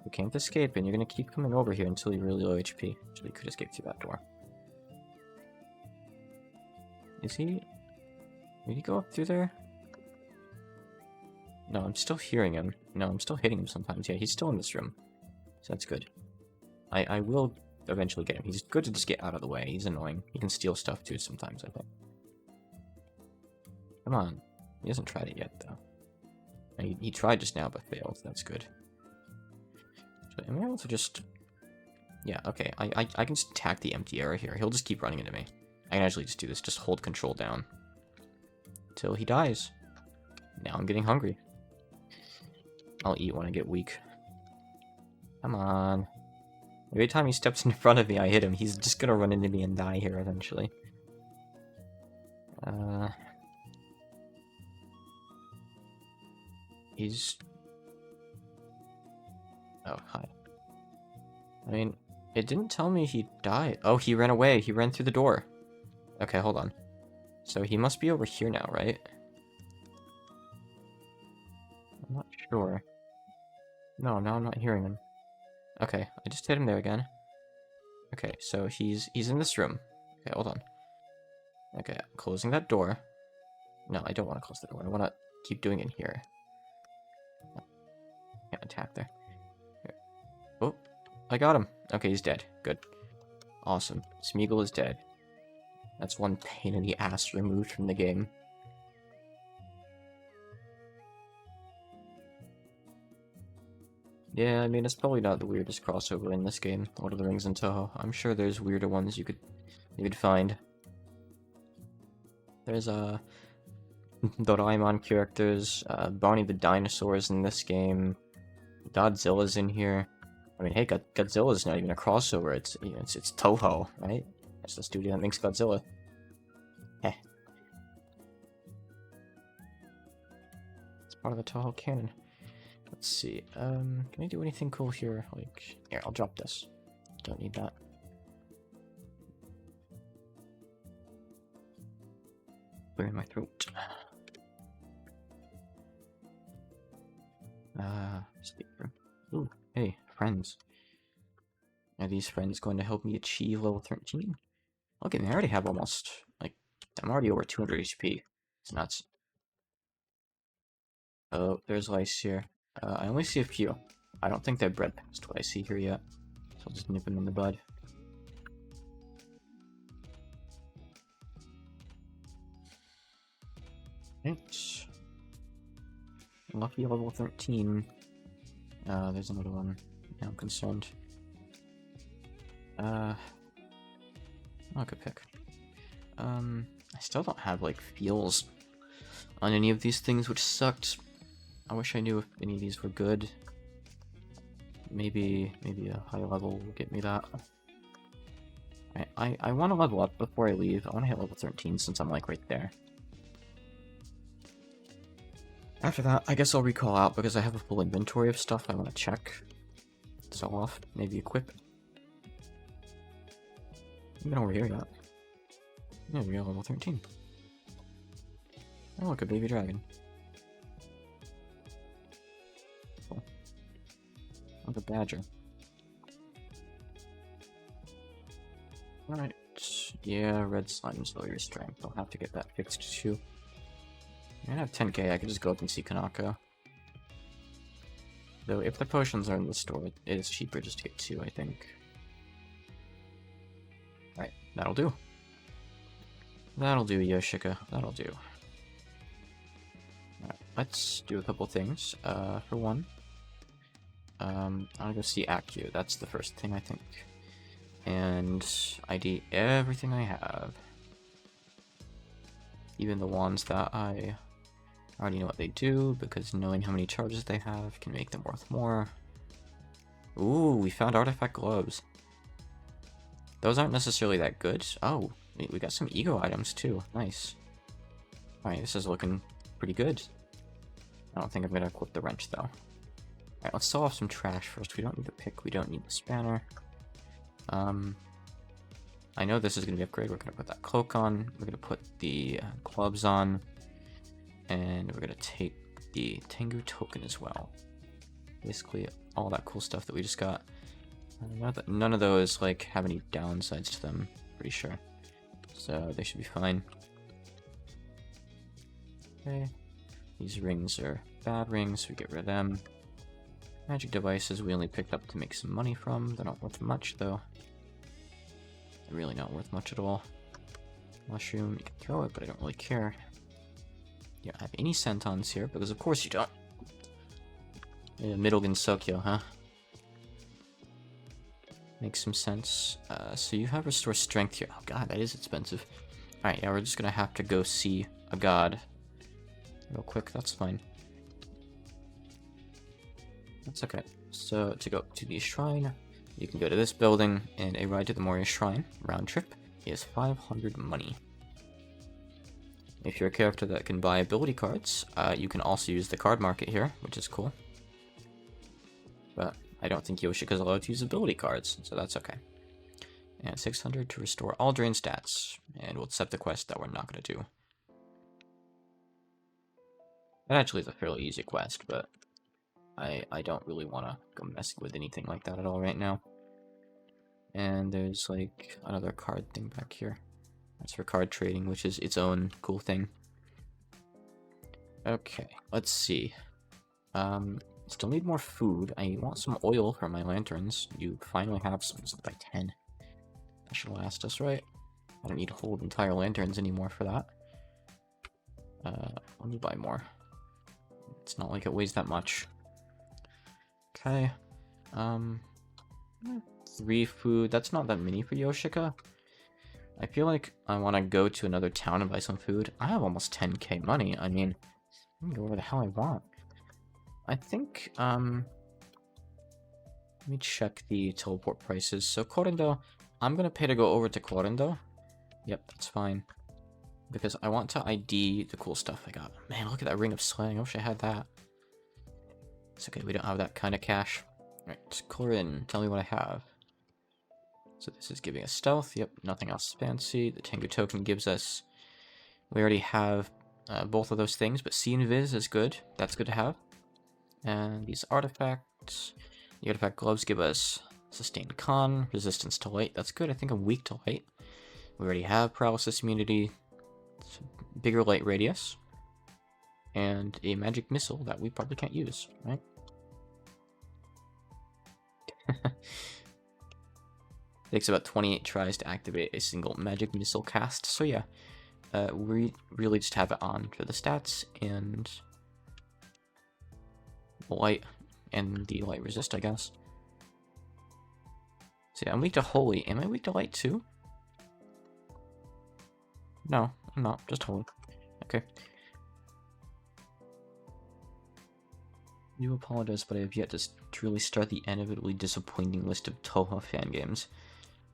You can't escape, and you're gonna keep coming over here until you're really low HP. Actually, you could escape through that door. Is he... Did he go up through there? No, I'm still hearing him. No, I'm still hitting him sometimes. Yeah, he's still in this room. So that's good. I will eventually get him. He's good to just get out of the way. He's annoying. He can steal stuff too sometimes, I think. Come on. He hasn't tried it yet, though. He tried just now, but failed. That's good. So am I able to just... Yeah, okay. I can just attack the empty area here. He'll just keep running into me. I can actually just do this. Just hold control down. Till he dies. Now I'm getting hungry. I'll eat when I get weak. Come on. Every time he steps in front of me, I hit him. He's just gonna run into me and die here eventually. He's... Oh, hi. I mean, it didn't tell me he died. Oh, he ran away. He ran through the door. Okay, hold on. So he must be over here now, right? I'm not sure. No, now I'm not hearing him. Okay, I just hit him there again. Okay, so he's in this room. Okay, hold on. Okay, I'm closing that door. No, I don't want to close the door. I want to keep doing it here. Can't attack there. Here. Oh, I got him. Okay, he's dead. Good. Awesome. Smeagol is dead. That's one pain in the ass removed from the game. Yeah, I mean, it's probably not the weirdest crossover in this game, Lord of the Rings and Toho. I'm sure there's weirder ones you could find. There's Doraemon characters, Barney the Dinosaur's in this game, Godzilla's in here. I mean, hey, Godzilla's not even a crossover. It's it's Toho, right? That's the studio that makes Godzilla. Heh. It's part of the Toho canon. Let's see. Can I do anything cool here? Like, here, I'll drop this. Don't need that. Clear in my throat. Sleep room. Ooh, hey, friends. Are these friends going to help me achieve level 13? Look at me, I already have almost, like, I'm already over 200 HP. It's nuts. Oh, there's lice here. I only see a few. I don't think they've bred past what I see here yet. So I'll just nip them in the bud. Right. Lucky level 13. There's another one. Now I'm concerned. I could pick. I still don't have, like, feels on any of these things, which sucked. I wish I knew if any of these were good. Maybe a high level will get me that. I want to level up before I leave. I want to hit level 13 since I'm, like, right there. After that, I guess I'll recall out because I have a full inventory of stuff I want to check. Sell off, maybe equip. Even over here yet. Yeah, we got level 13. Oh, look, a baby dragon. Cool. Like a badger. Alright. Yeah, red slime's low your strength. I'll have to get that fixed too. I have 10k, I could just go up and see Kanako. Though, if the potions are in the store, it is cheaper just to get 2, I think. Alright, that'll do. That'll do, Yoshika. That'll do. Alright, let's do a couple things. For one, I'll go see Accu. That's the first thing, I think. And ID everything I have. Even the ones that I already know what they do, because knowing how many charges they have can make them worth more. Ooh, we found artifact gloves. Those aren't necessarily that good. Oh, we got some ego items too. Nice. Alright, this is looking pretty good. I don't think I'm gonna equip the wrench though. Alright, let's sell off some trash first. We don't need the pick, we don't need the spanner. I know this is gonna be upgraded. We're gonna put that cloak on. We're gonna put the gloves on. And we're gonna take the Tengu token as well. Basically, all that cool stuff that we just got. None of those like have any downsides to them, pretty sure. So they should be fine. Okay. These rings are bad rings, so we get rid of them. Magic devices we only picked up to make some money from. They're not worth much though. They're really not worth much at all. Mushroom, you can throw it, but I don't really care. You don't have any sentons here, because of course you don't. Middle Gensokyo, huh? Makes some sense. So you have Restore Strength here. Oh god, that is expensive. Alright, yeah, we're just gonna have to go see a god real quick, that's fine. That's okay. So, to go to the shrine, you can go to this building, and a ride to the Moria Shrine, round trip, is 500 money. If you're a character that can buy ability cards, you can also use the card market here, which is cool. But I don't think Yoshika's allowed to use ability cards, so that's okay. And 600 to restore all drain stats, and we'll accept the quest that we're not going to do. That actually is a fairly easy quest, but I don't really want to go messing with anything like that at all right now. And there's like another card thing back here. That's for card trading, which is its own cool thing. Okay, let's see. Still need more food. I want some oil for my lanterns. You finally have some, so by 10. That should last us, right? I don't need to hold entire lanterns anymore for that. Let me buy more. It's not like it weighs that much. Okay. 3 food. That's not that many for Yoshika. I feel like I want to go to another town and buy some food. I have almost 10k money. I mean, I can go where the hell I want. I think, let me check the teleport prices. So, Korindo, I'm gonna pay to go over to Korindo. Yep, that's fine. Because I want to ID the cool stuff I got. Man, look at that Ring of Slang. I wish I had that. It's okay, we don't have that kind of cash. Alright, Korin, tell me what I have. So this is giving us stealth. Yep, nothing else fancy. The Tengu token gives us... We already have both of those things, but See and Viz is good. That's good to have. And these artifacts... The artifact gloves give us Sustained Con, Resistance to Light. That's good. I think I'm weak to light. We already have Paralysis Immunity, bigger light radius, and a magic missile that we probably can't use, right? Takes about 28 tries to activate a single magic missile cast, so yeah, we really just have it on for the stats and the light and the light resist, I guess. So yeah, I'm weak to holy. Am I weak to light too? No, I'm not. Just holy. Okay. You apologize, but I have yet to truly start the inevitably disappointing list of Touhou fan games.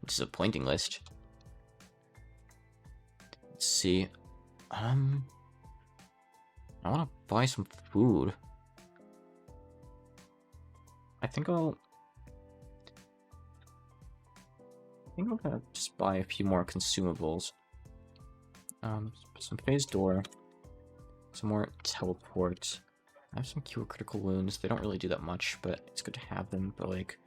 Disappointing list. Let's see. I want to buy some food. I think I'm gonna just buy a few more consumables. Some phase door, some more teleport. I have some cure critical wounds. They don't really do that much, but it's good to have them. But like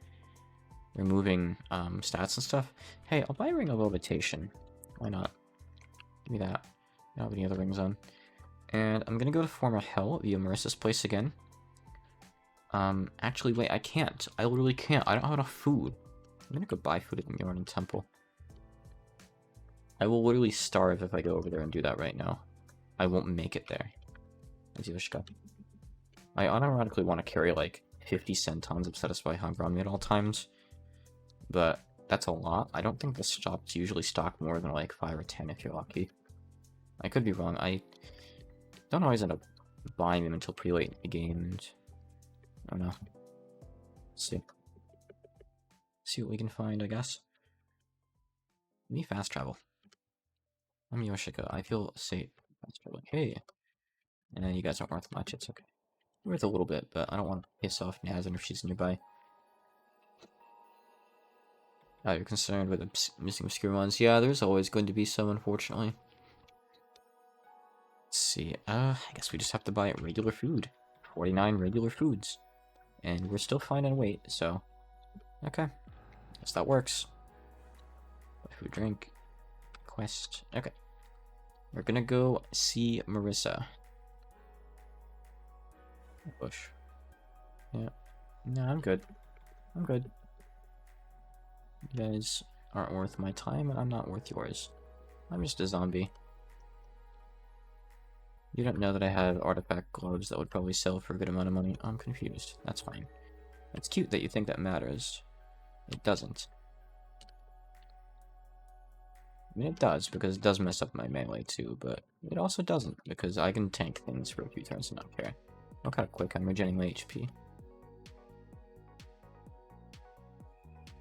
removing stats and stuff. Hey, I'll buy a ring of levitation. Why not? Give me that. I don't have any other rings on. And I'm gonna go to Form of Hell via Marissa's place again. Actually, wait, I can't. I literally can't. I don't have enough food. I'm gonna go buy food at the Mjorn Temple. I will literally starve if I go over there and do that right now. I won't make it there. As Yoshika. I unironically want to carry like 50 centons of Satisfy Hunger on me at all times. But that's a lot. I don't think the shops usually stock more than like 5 or 10 if you're lucky. I could be wrong. I don't always end up buying them until pretty late in the game, and I don't know. Let's see. See what we can find, I guess. Let me fast travel. I'm Yoshika. I feel safe fast traveling. Hey. And you guys aren't worth much. It's okay. Worth a little bit, but I don't want to piss off Nazin if she's nearby. You're concerned with the missing obscure ones. Yeah, there's always going to be some, unfortunately. Let's see. I guess we just have to buy regular food. 49 regular foods. and we're still fine on weight, so okay, guess that works. Food, drink, quest. Okay, we're gonna go see Marissa. Bush. Yeah. No, I'm good. I'm good. You guys aren't worth my time, and I'm not worth yours. I'm just a zombie. You don't know that I have artifact gloves that would probably sell for a good amount of money. I'm confused. That's fine. It's cute that you think that matters. It doesn't. I mean, it does, because it does mess up my melee too, but it also doesn't, because I can tank things for a few turns and not care. Look how quick I'm regenerating my HP.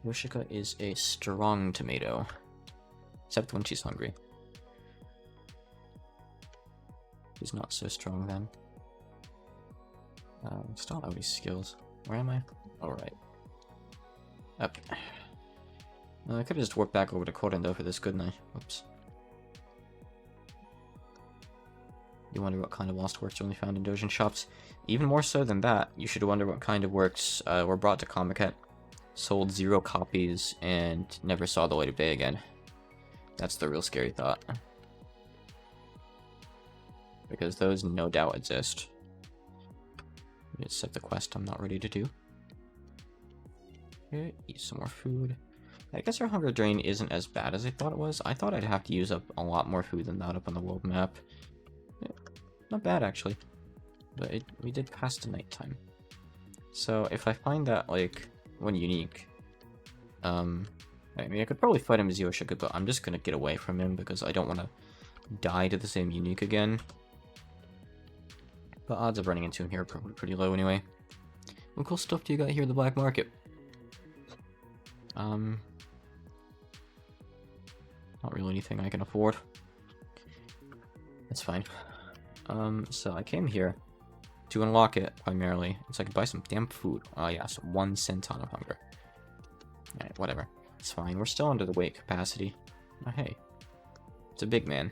Yoshika is a strong tomato. Except when she's hungry. She's not so strong then. Still have these skills. Where am I? Alright. Up. I could have just warped back over to Korendo for this, couldn't I? Whoops. You wonder what kind of lost works are only found in doujin shops? Even more so than that, you should wonder what kind of works were brought to Comiket, sold 0 copies, and never saw the light of day again. That's the real scary thought. Because those no doubt exist. Let's set the quest I'm not ready to do. Okay, eat some more food. I guess our hunger drain isn't as bad as I thought it was. I thought I'd have to use up a lot more food than that up on the world map. Yeah, not bad, actually. But we did pass the nighttime. So if I find that, like, one unique... I mean, I could probably fight him as Yoshika, but I'm just gonna get away from him because I don't want to die to the same unique again. But odds of running into him here are probably pretty low anyway. What cool stuff do you got here at the black market? Not really anything I can afford. That's fine. So I came here to unlock it primarily, so I could buy some damn food. Oh yeah, so 1 centon of hunger. Alright, whatever. It's fine. We're still under the weight capacity. Oh hey. It's a big man.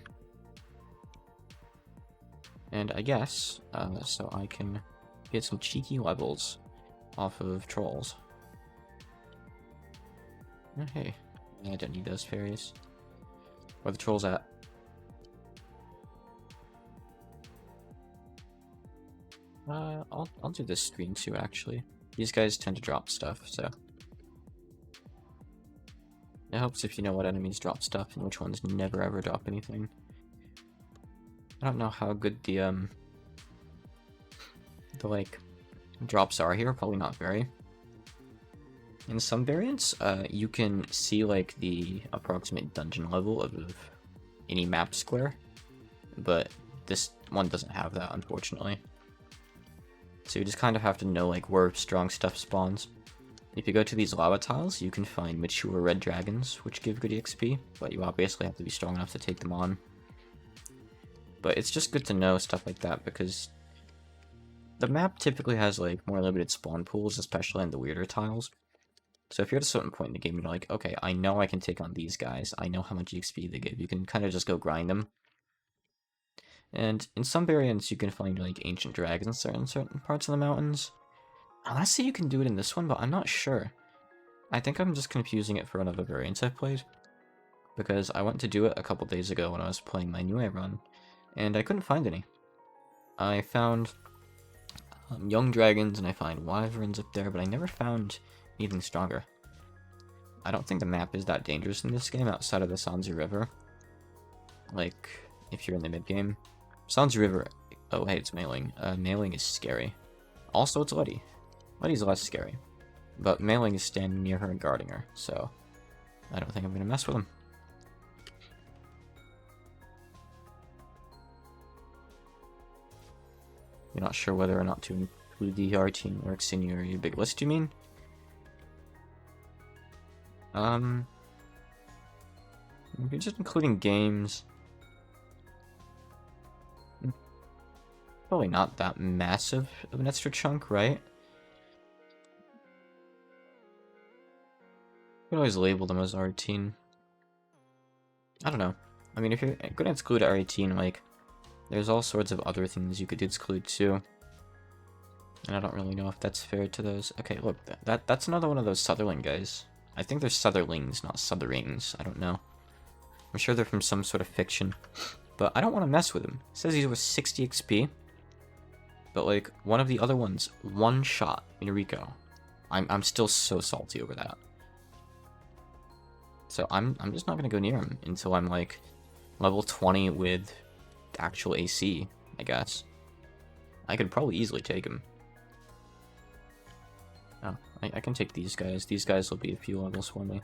And I guess, so I can get some cheeky levels off of trolls. Oh hey. I don't need those fairies. Where are the trolls at? I'll do this screen too, actually. These guys tend to drop stuff, so... It helps if you know what enemies drop stuff and which ones never ever drop anything. I don't know how good the like, drops are here, probably not very. In some variants, you can see, like, the approximate dungeon level of any map square, but this one doesn't have that, unfortunately. So you just kind of have to know, like, where strong stuff spawns. If you go to these lava tiles, you can find mature red dragons, which give good XP, but you obviously have to be strong enough to take them on. But it's just good to know stuff like that, because the map typically has, like, more limited spawn pools, especially in the weirder tiles. So if you're at a certain point in the game, you're like, okay, I know I can take on these guys, I know how much XP they give, you can kind of just go grind them. And in some variants, you can find, like, ancient dragons in certain parts of the mountains. I want to say you can do it in this one, but I'm not sure. I think I'm just confusing it for another variant I've played. Because I went to do it a couple days ago when I was playing my new run, and I couldn't find any. I found young dragons and I find wyverns up there, but I never found anything stronger. I don't think the map is that dangerous in this game outside of the Sanzu River. Like, if you're in the mid-game. Sanzu River, oh hey, it's mailing. Mailing is scary. Also, it's Letty. Letty's less scary. But Mailing is standing near her and guarding her, so I don't think I'm going to mess with him. You're not sure whether or not to include the R-Team works in your big list, you mean? If you're just including games, probably not that massive of an extra chunk, right? You can always label them as R18. I don't know. I mean, if you're going to exclude R18, like, there's all sorts of other things you could exclude too. And I don't really know if that's fair to those. Okay, look, that's another one of those Sutherland guys. I think they're Sutherlings, not Sutherings. I don't know. I'm sure they're from some sort of fiction. But I don't want to mess with him. It says he's worth 60 XP. But, like, one of the other ones, one shot Minariko. I'm still so salty over that. So I'm just not going to go near him until I'm, like, level 20 with actual AC, I guess. I could probably easily take him. Oh, I can take these guys. These guys will be a few levels for me.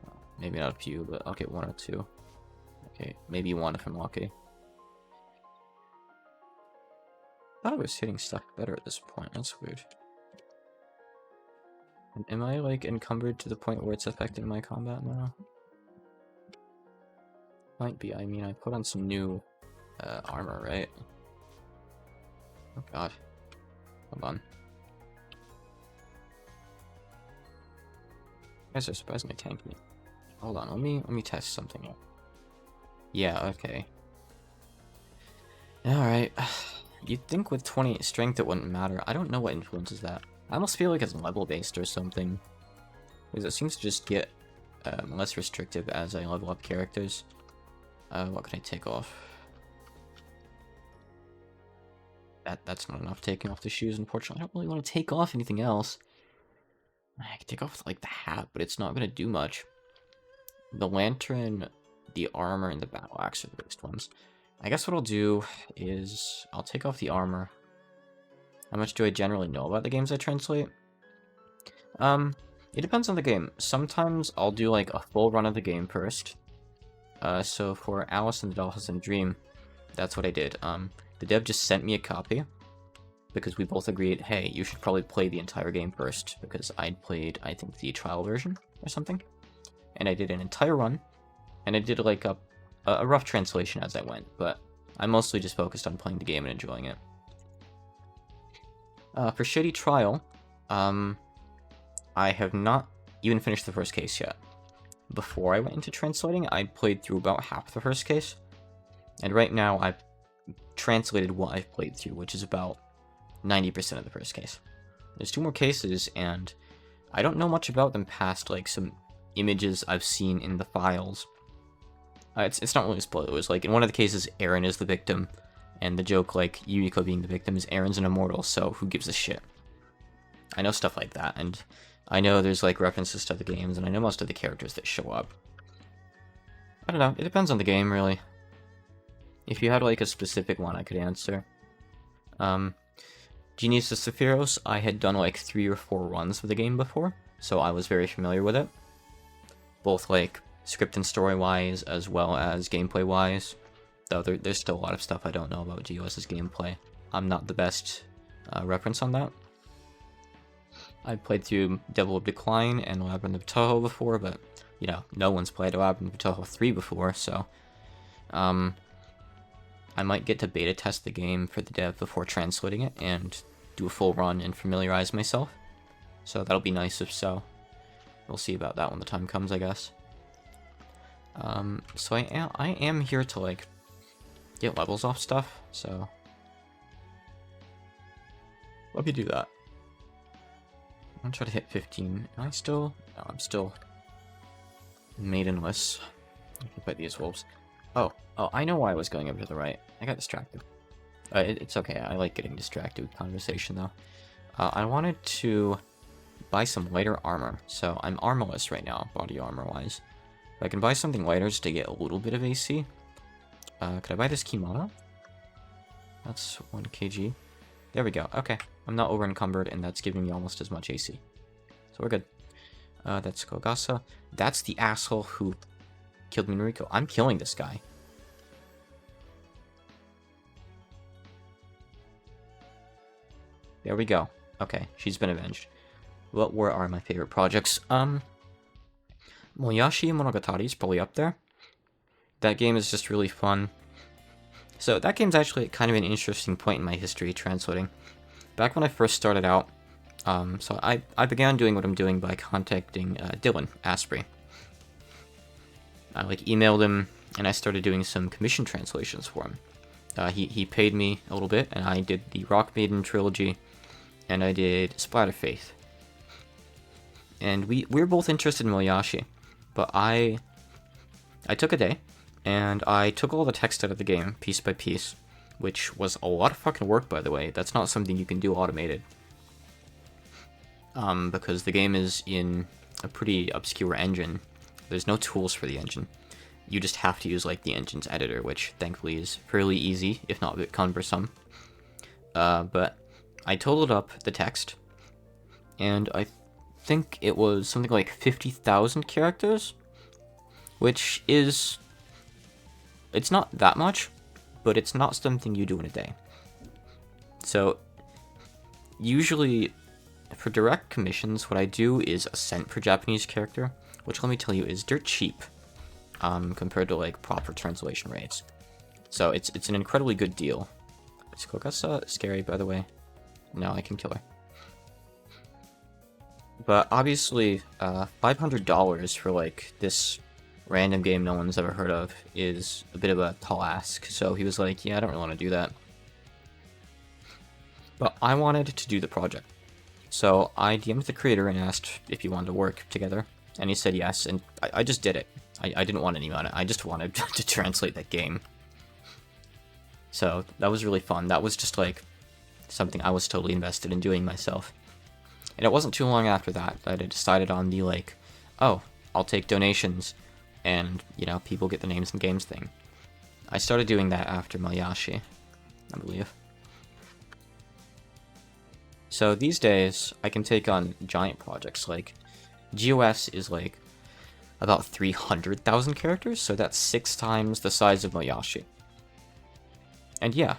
Well, maybe not a few, but I'll get one or two. Okay, maybe one if I'm lucky. I thought I was hitting stuff better at this point. That's weird. And am I, like, encumbered to the point where it's affecting my combat now? Might be. I mean, I put on some new armor, right? Oh god. Hold on. You guys are surprisingly tanky. Hold on, let me test something out. Yeah, okay. Alright. You'd think with 28 strength it wouldn't matter. I don't know what influences that. I almost feel like it's level based or something. Because it seems to just get less restrictive as I level up characters. What can I take off? That's not enough taking off the shoes, unfortunately. I don't really want to take off anything else. I can take off, like, the hat, but it's not going to do much. The lantern, the armor, and the battle axe are the biggest ones. I guess what I'll do is I'll take off the armor. How much do I generally know about the games I translate? It depends on the game. Sometimes I'll do, like, a full run of the game first. So for Alice and the Dollhouse and Dream, that's what I did. The dev just sent me a copy, because we both agreed, hey, you should probably play the entire game first, because I'd played, I think, the trial version or something. And I did an entire run, and I did, like, a rough translation as I went, but I mostly just focused on playing the game and enjoying it. For Shady Trial, I have not even finished the first case yet. Before I went into translating, I played through about half the first case, and right now I've translated what I've played through, which is about 90% of the first case. There's 2 more cases, and I don't know much about them past, like, some images I've seen in the files. It's not really spoilers. Like, in one of the cases, Aaron is the victim, and the joke, like, Yuriko being the victim is Aaron's an immortal, so who gives a shit? I know stuff like that, and I know there's, like, references to the games, and I know most of the characters that show up. I don't know, it depends on the game, really. If you had, like, a specific one, I could answer. Genius of Sephiros, I had done, like, 3 or 4 runs of the game before, so I was very familiar with it. Both, like, script and story-wise, as well as gameplay-wise. Though there's still a lot of stuff I don't know about GOS's gameplay. I'm not the best reference on that. I played through Devil of Decline and Labyrinth of Toho before, but, you know, no one's played Labyrinth of Toho 3 before, so... I might get to beta test the game for the dev before translating it, and do a full run and familiarize myself. So that'll be nice if so. We'll see about that when the time comes, I guess. So I am here to, like, get levels off stuff, so... let me do that. I'm gonna try to hit 15. Am I still... no, I'm still... maidenless. I can fight these wolves. Oh, I know why I was going over to the right. I got distracted. It's okay, I like getting distracted with conversation, though. I wanted to buy some lighter armor. So I'm armorless right now, body armor-wise. If I can buy something lighter just to get a little bit of AC. Could I buy this kimono? That's 1 kg. There we go, okay. I'm not over-encumbered, and that's giving me almost as much AC. So we're good. That's Kogasa. That's the asshole who killed Minariko. I'm killing this guy. There we go. Okay, she's been avenged. Where are my favorite projects? Moyashi Monogatari is probably up there. That game is just really fun. So that game's actually kind of an interesting point in my history translating. Back when I first started out, so I began doing what I'm doing by contacting Dylan Asprey. I emailed him, and I started doing some commission translations for him. He paid me a little bit, and I did the Rock Maiden trilogy, and I did Splatterfaith. And we were both interested in Moyashi, but I took a day, and I took all the text out of the game, piece by piece, which was a lot of fucking work, by the way. That's not something you can do automated. Because the game is in a pretty obscure engine. There's no tools for the engine. You just have to use, like, the engine's editor, which, thankfully, is fairly easy, if not a bit cumbersome. But I totaled up the text, and I think it was something like 50,000 characters, which is... It's not that much, but it's not something you do in a day. So, usually, for direct commissions, what I do is a cent per Japanese character, which, let me tell you, is dirt cheap, compared to, like, proper translation rates. So, it's an incredibly good deal. Is Kokasa scary, by the way? No, I can kill her. But, obviously, $500 for, like, this random game no one's ever heard of is a bit of a tall ask, so he was like, yeah, I don't really want to do that. But I wanted to do the project. So I DM'd the creator and asked if he wanted to work together, and he said yes, and I just did it. I didn't want any money, I just wanted to translate that game. So that was really fun. That was just like something I was totally invested in doing myself. And it wasn't too long after that I decided on the, like, oh, I'll take donations, and, you know, people get the names and games thing. I started doing that after Mayashi, I believe. So these days, I can take on giant projects, like, GOS is, like, about 300,000 characters, so that's 6 times the size of Moyashi. And yeah,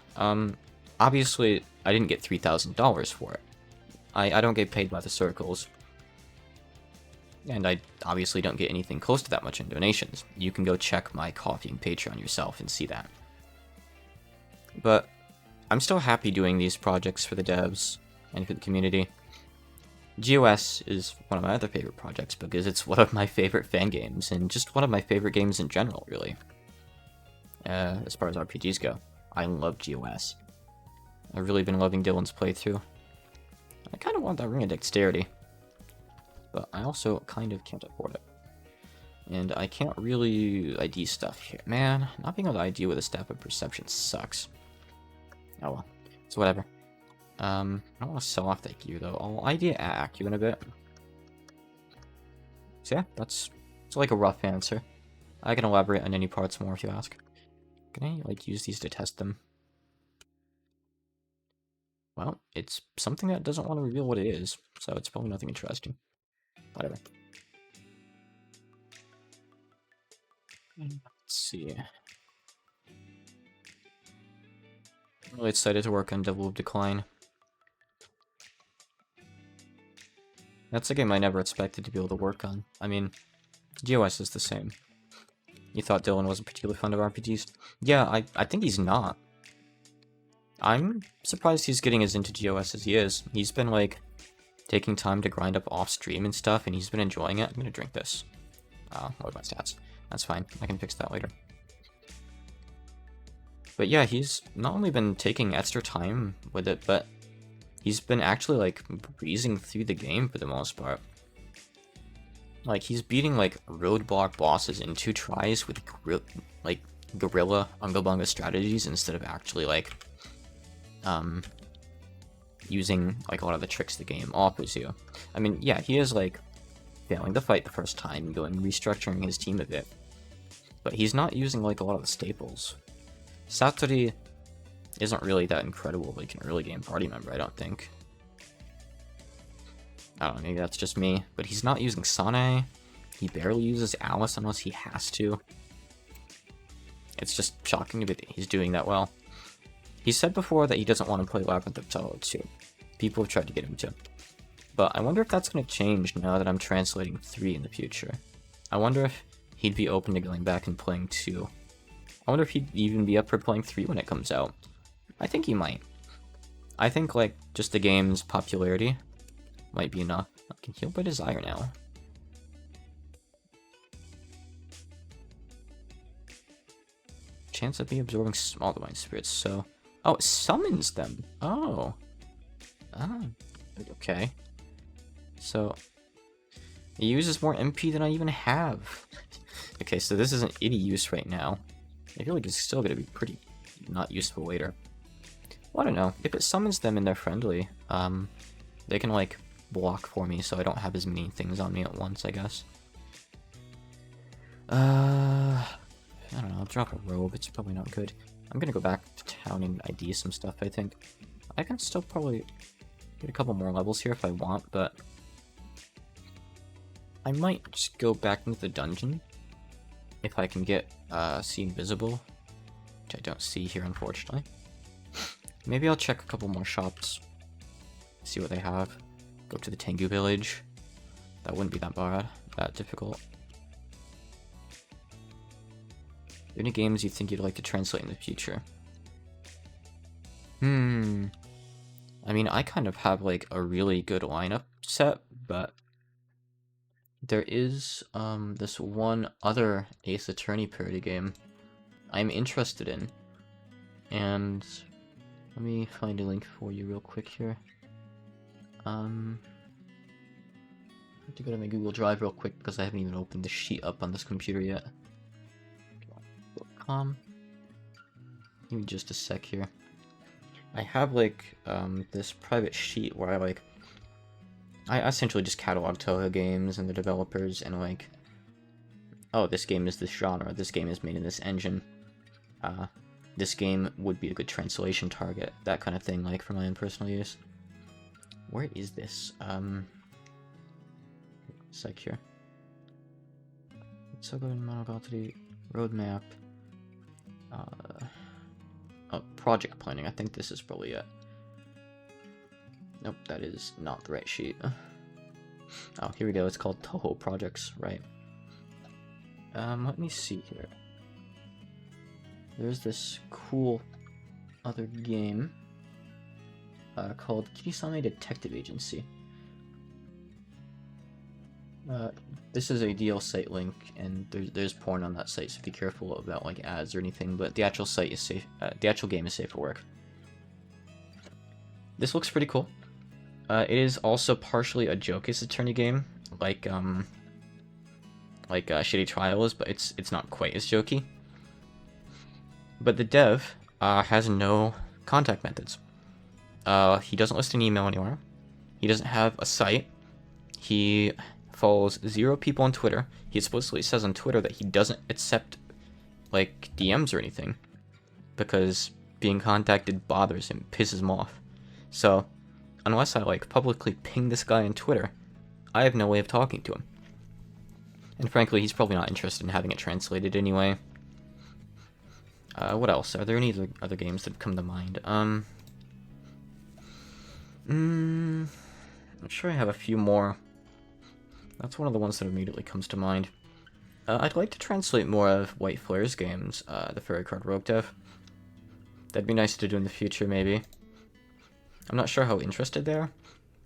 obviously, I didn't get $3,000 for it. I don't get paid by the circles. And I obviously don't get anything close to that much in donations. You can go check my Ko-fi and Patreon yourself and see that. But I'm still happy doing these projects for the devs and for the community. GOS is one of my other favorite projects because it's one of my favorite fan games and just one of my favorite games in general, really. As far as RPGs go, I love GOS. I've really been loving Dylan's playthrough. I kind of want that Ring of Dexterity, but I also kind of can't afford it. And I can't really ID stuff here. Man, not being able to ID with a step of perception sucks. Oh well. So whatever. I don't want to sell off that gear though. I'll ID Acu in a bit. So yeah, it's like a rough answer. I can elaborate on any parts more if you ask. Can I, like, use these to test them? Well, it's something that doesn't want to reveal what it is, so it's probably nothing interesting. Whatever. Let's see. I'm really excited to work on Devil of Decline. That's a game I never expected to be able to work on. I mean, GOS is the same. You thought Dylan wasn't particularly fond of RPGs? Yeah, I think he's not. I'm surprised he's getting as into GOS as he is. He's been, like, taking time to grind up off-stream and stuff, and he's been enjoying it. I'm gonna drink this. Load my stats. That's fine. I can fix that later. But yeah, he's not only been taking extra time with it, but he's been actually, like, breezing through the game for the most part. Like, he's beating, like, roadblock bosses in 2 tries with, like, guerrilla Unga Bunga strategies instead of actually, like, using, like, a lot of the tricks the game offers you. I mean, yeah, he is, like, failing the fight the first time and restructuring his team a bit. But he's not using, like, a lot of the staples. Satori isn't really that incredible, like, an early game party member, I don't think. I don't know, maybe that's just me, but he's not using Sane. He barely uses Alice unless he has to. It's just shocking to me that he's doing that well. He said before that he doesn't want to play Labyrinth of Solitude 2. People have tried to get him to. But I wonder if that's going to change now that I'm translating 3 in the future. I wonder if he'd be open to going back and playing 2. I wonder if he'd even be up for playing 3 when it comes out. I think he might. I think, like, just the game's popularity might be enough. I can heal by desire now. Chance of me absorbing small divine spirits, so... Oh, it summons them! Oh. Ah. Okay. So, it uses more MP than I even have. Okay, so this isn't any use right now. I feel like it's still gonna be pretty not useful later. Well, I don't know. If it summons them and they're friendly, they can, like, block for me so I don't have as many things on me at once, I guess. I don't know. I'll drop a robe. It's probably not good. I'm gonna go back to town and ID some stuff, I think. I can still probably get a couple more levels here if I want, but I might just go back into the dungeon if I can get See Invisible, which I don't see here, unfortunately. Maybe I'll check a couple more shops, see what they have. Go to the Tengu village. That wouldn't be that bad, that difficult. Are there any games you think you'd like to translate in the future? I mean, I kind of have, like, a really good lineup set, but there is, this one other Ace Attorney parody game I'm interested in. And let me find a link for you real quick here. I have to go to my Google Drive real quick because I haven't even opened the sheet up on this computer yet. Give me just a sec here. I have, like, this private sheet where I essentially just catalog Toho games and the developers and, like, oh, this game is this genre, this game is made in this engine, this game would be a good translation target, that kind of thing, like, for my own personal use. Where is this? Sec here. Let's go to Monogatari roadmap. Oh, project planning. I think this is probably it. Nope, that is not the right sheet. Oh, here we go. It's called Toho Projects, right? Let me see here. There's this cool other game called Kirisame Detective Agency. This is a DL site link, and there's porn on that site, so be careful about, like, ads or anything, but the actual site is safe, the actual game is safe for work. This looks pretty cool. It is also partially a joke Ace Attorney game, like Shitty Trial is, but it's not quite as jokey. But the dev has no contact methods. He doesn't list an email anywhere. He doesn't have a site. He follows 0 people on Twitter. He explicitly says on Twitter that he doesn't accept, like, DMs or anything, because being contacted bothers him, pisses him off. So, unless I, like, publicly ping this guy on Twitter, I have no way of talking to him. And frankly, he's probably not interested in having it translated anyway. What else? Are there any other games that come to mind? I'm sure I have a few more. That's one of the ones that immediately comes to mind. I'd like to translate more of White Flare's games, the Fairy Card Rogue Dev. That'd be nice to do in the future, maybe. I'm not sure how interested they are.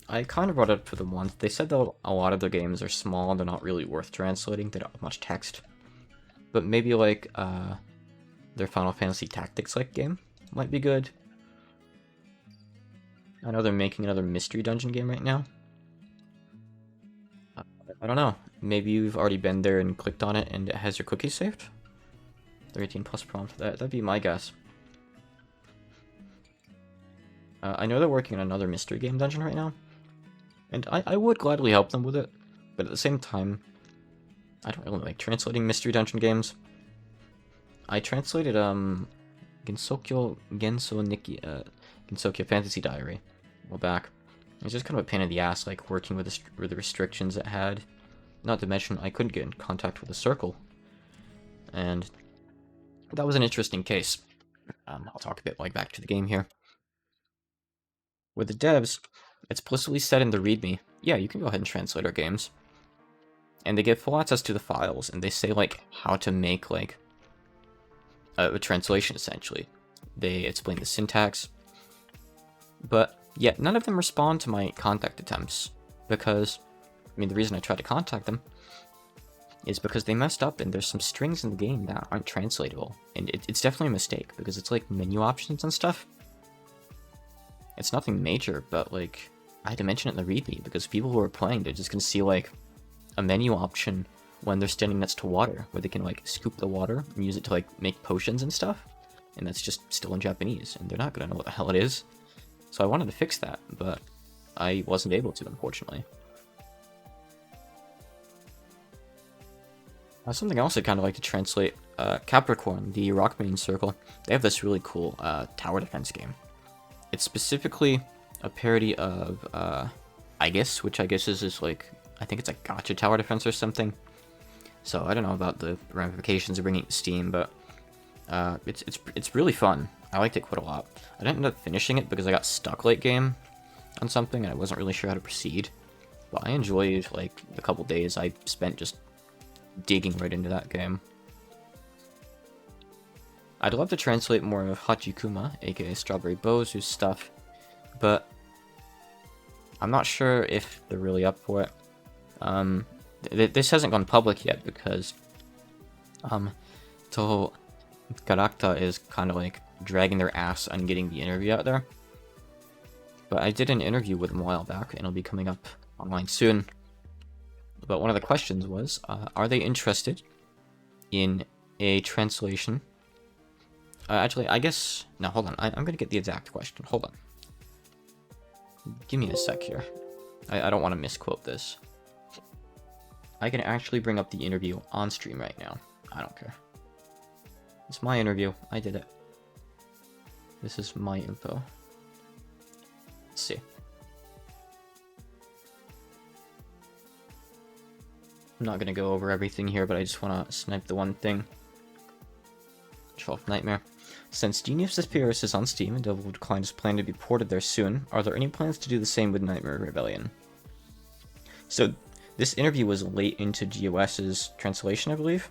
I kind of brought it up for them once. They said that a lot of their games are small, they're not really worth translating, they don't have much text. But maybe, like, their Final Fantasy Tactics-like game might be good. I know they're making another Mystery Dungeon game right now. I don't know. Maybe you've already been there and clicked on it and it has your cookies saved? 13 plus prompt. That'd be my guess. I know they're working on another mystery game dungeon right now, and I would gladly help them with it, but at the same time, I don't really like translating mystery dungeon games. I translated Gensokyo Fantasy Diary a while back. It's just kind of a pain in the ass, like, working with the restrictions it had. Not to mention, I couldn't get in contact with the circle. And that was an interesting case. I'll talk a bit, like, back to the game here. With the devs, it's explicitly said in the README, yeah, you can go ahead and translate our games. And they give full access to the files, and they say, like, how to make, like, a translation, essentially. They explain the syntax. But, yeah, none of them respond to my contact attempts, because, I mean, the reason I tried to contact them is because they messed up, and there's some strings in the game that aren't translatable. And it's definitely a mistake, because it's, like, menu options and stuff. It's nothing major, but, like, I had to mention it in the readme because people who are playing, they're just gonna see like a menu option when they're standing next to water, where they can like scoop the water and use it to like make potions and stuff, and that's just still in Japanese, and they're not gonna know what the hell it is. So I wanted to fix that, but I wasn't able to, unfortunately. Something else I'd kind of like to translate, Capricorn, the Rock Main Circle, they have this really cool tower defense game. It's specifically a parody of Aegis, which I guess is just like, I think it's a gacha tower defense or something. So I don't know about the ramifications of bringing it to Steam, but it's really fun. I liked it quite a lot. I didn't end up finishing it because I got stuck late game on something and I wasn't really sure how to proceed. But I enjoyed like the couple days I spent just digging right into that game. I'd love to translate more of Hachikuma, aka Strawberry Bozu's stuff, but I'm not sure if they're really up for it. This hasn't gone public yet because Toho Garakta is kind of like dragging their ass on getting the interview out there. But I did an interview with them a while back, and it'll be coming up online soon. But one of the questions was, are they interested in a translation? Actually, I guess... No, hold on. I'm going to get the exact question. Hold on. Give me a sec here. I don't want to misquote this. I can actually bring up the interview on stream right now. I don't care. It's my interview. I did it. This is my info. Let's see. I'm not going to go over everything here, but I just want to snipe the one thing. 12th Nightmare. Since Genius Disappears is on Steam and Devil Decline is planned to be ported there soon, are there any plans to do the same with Nightmare Rebellion? So, this interview was late into GOS's translation, I believe?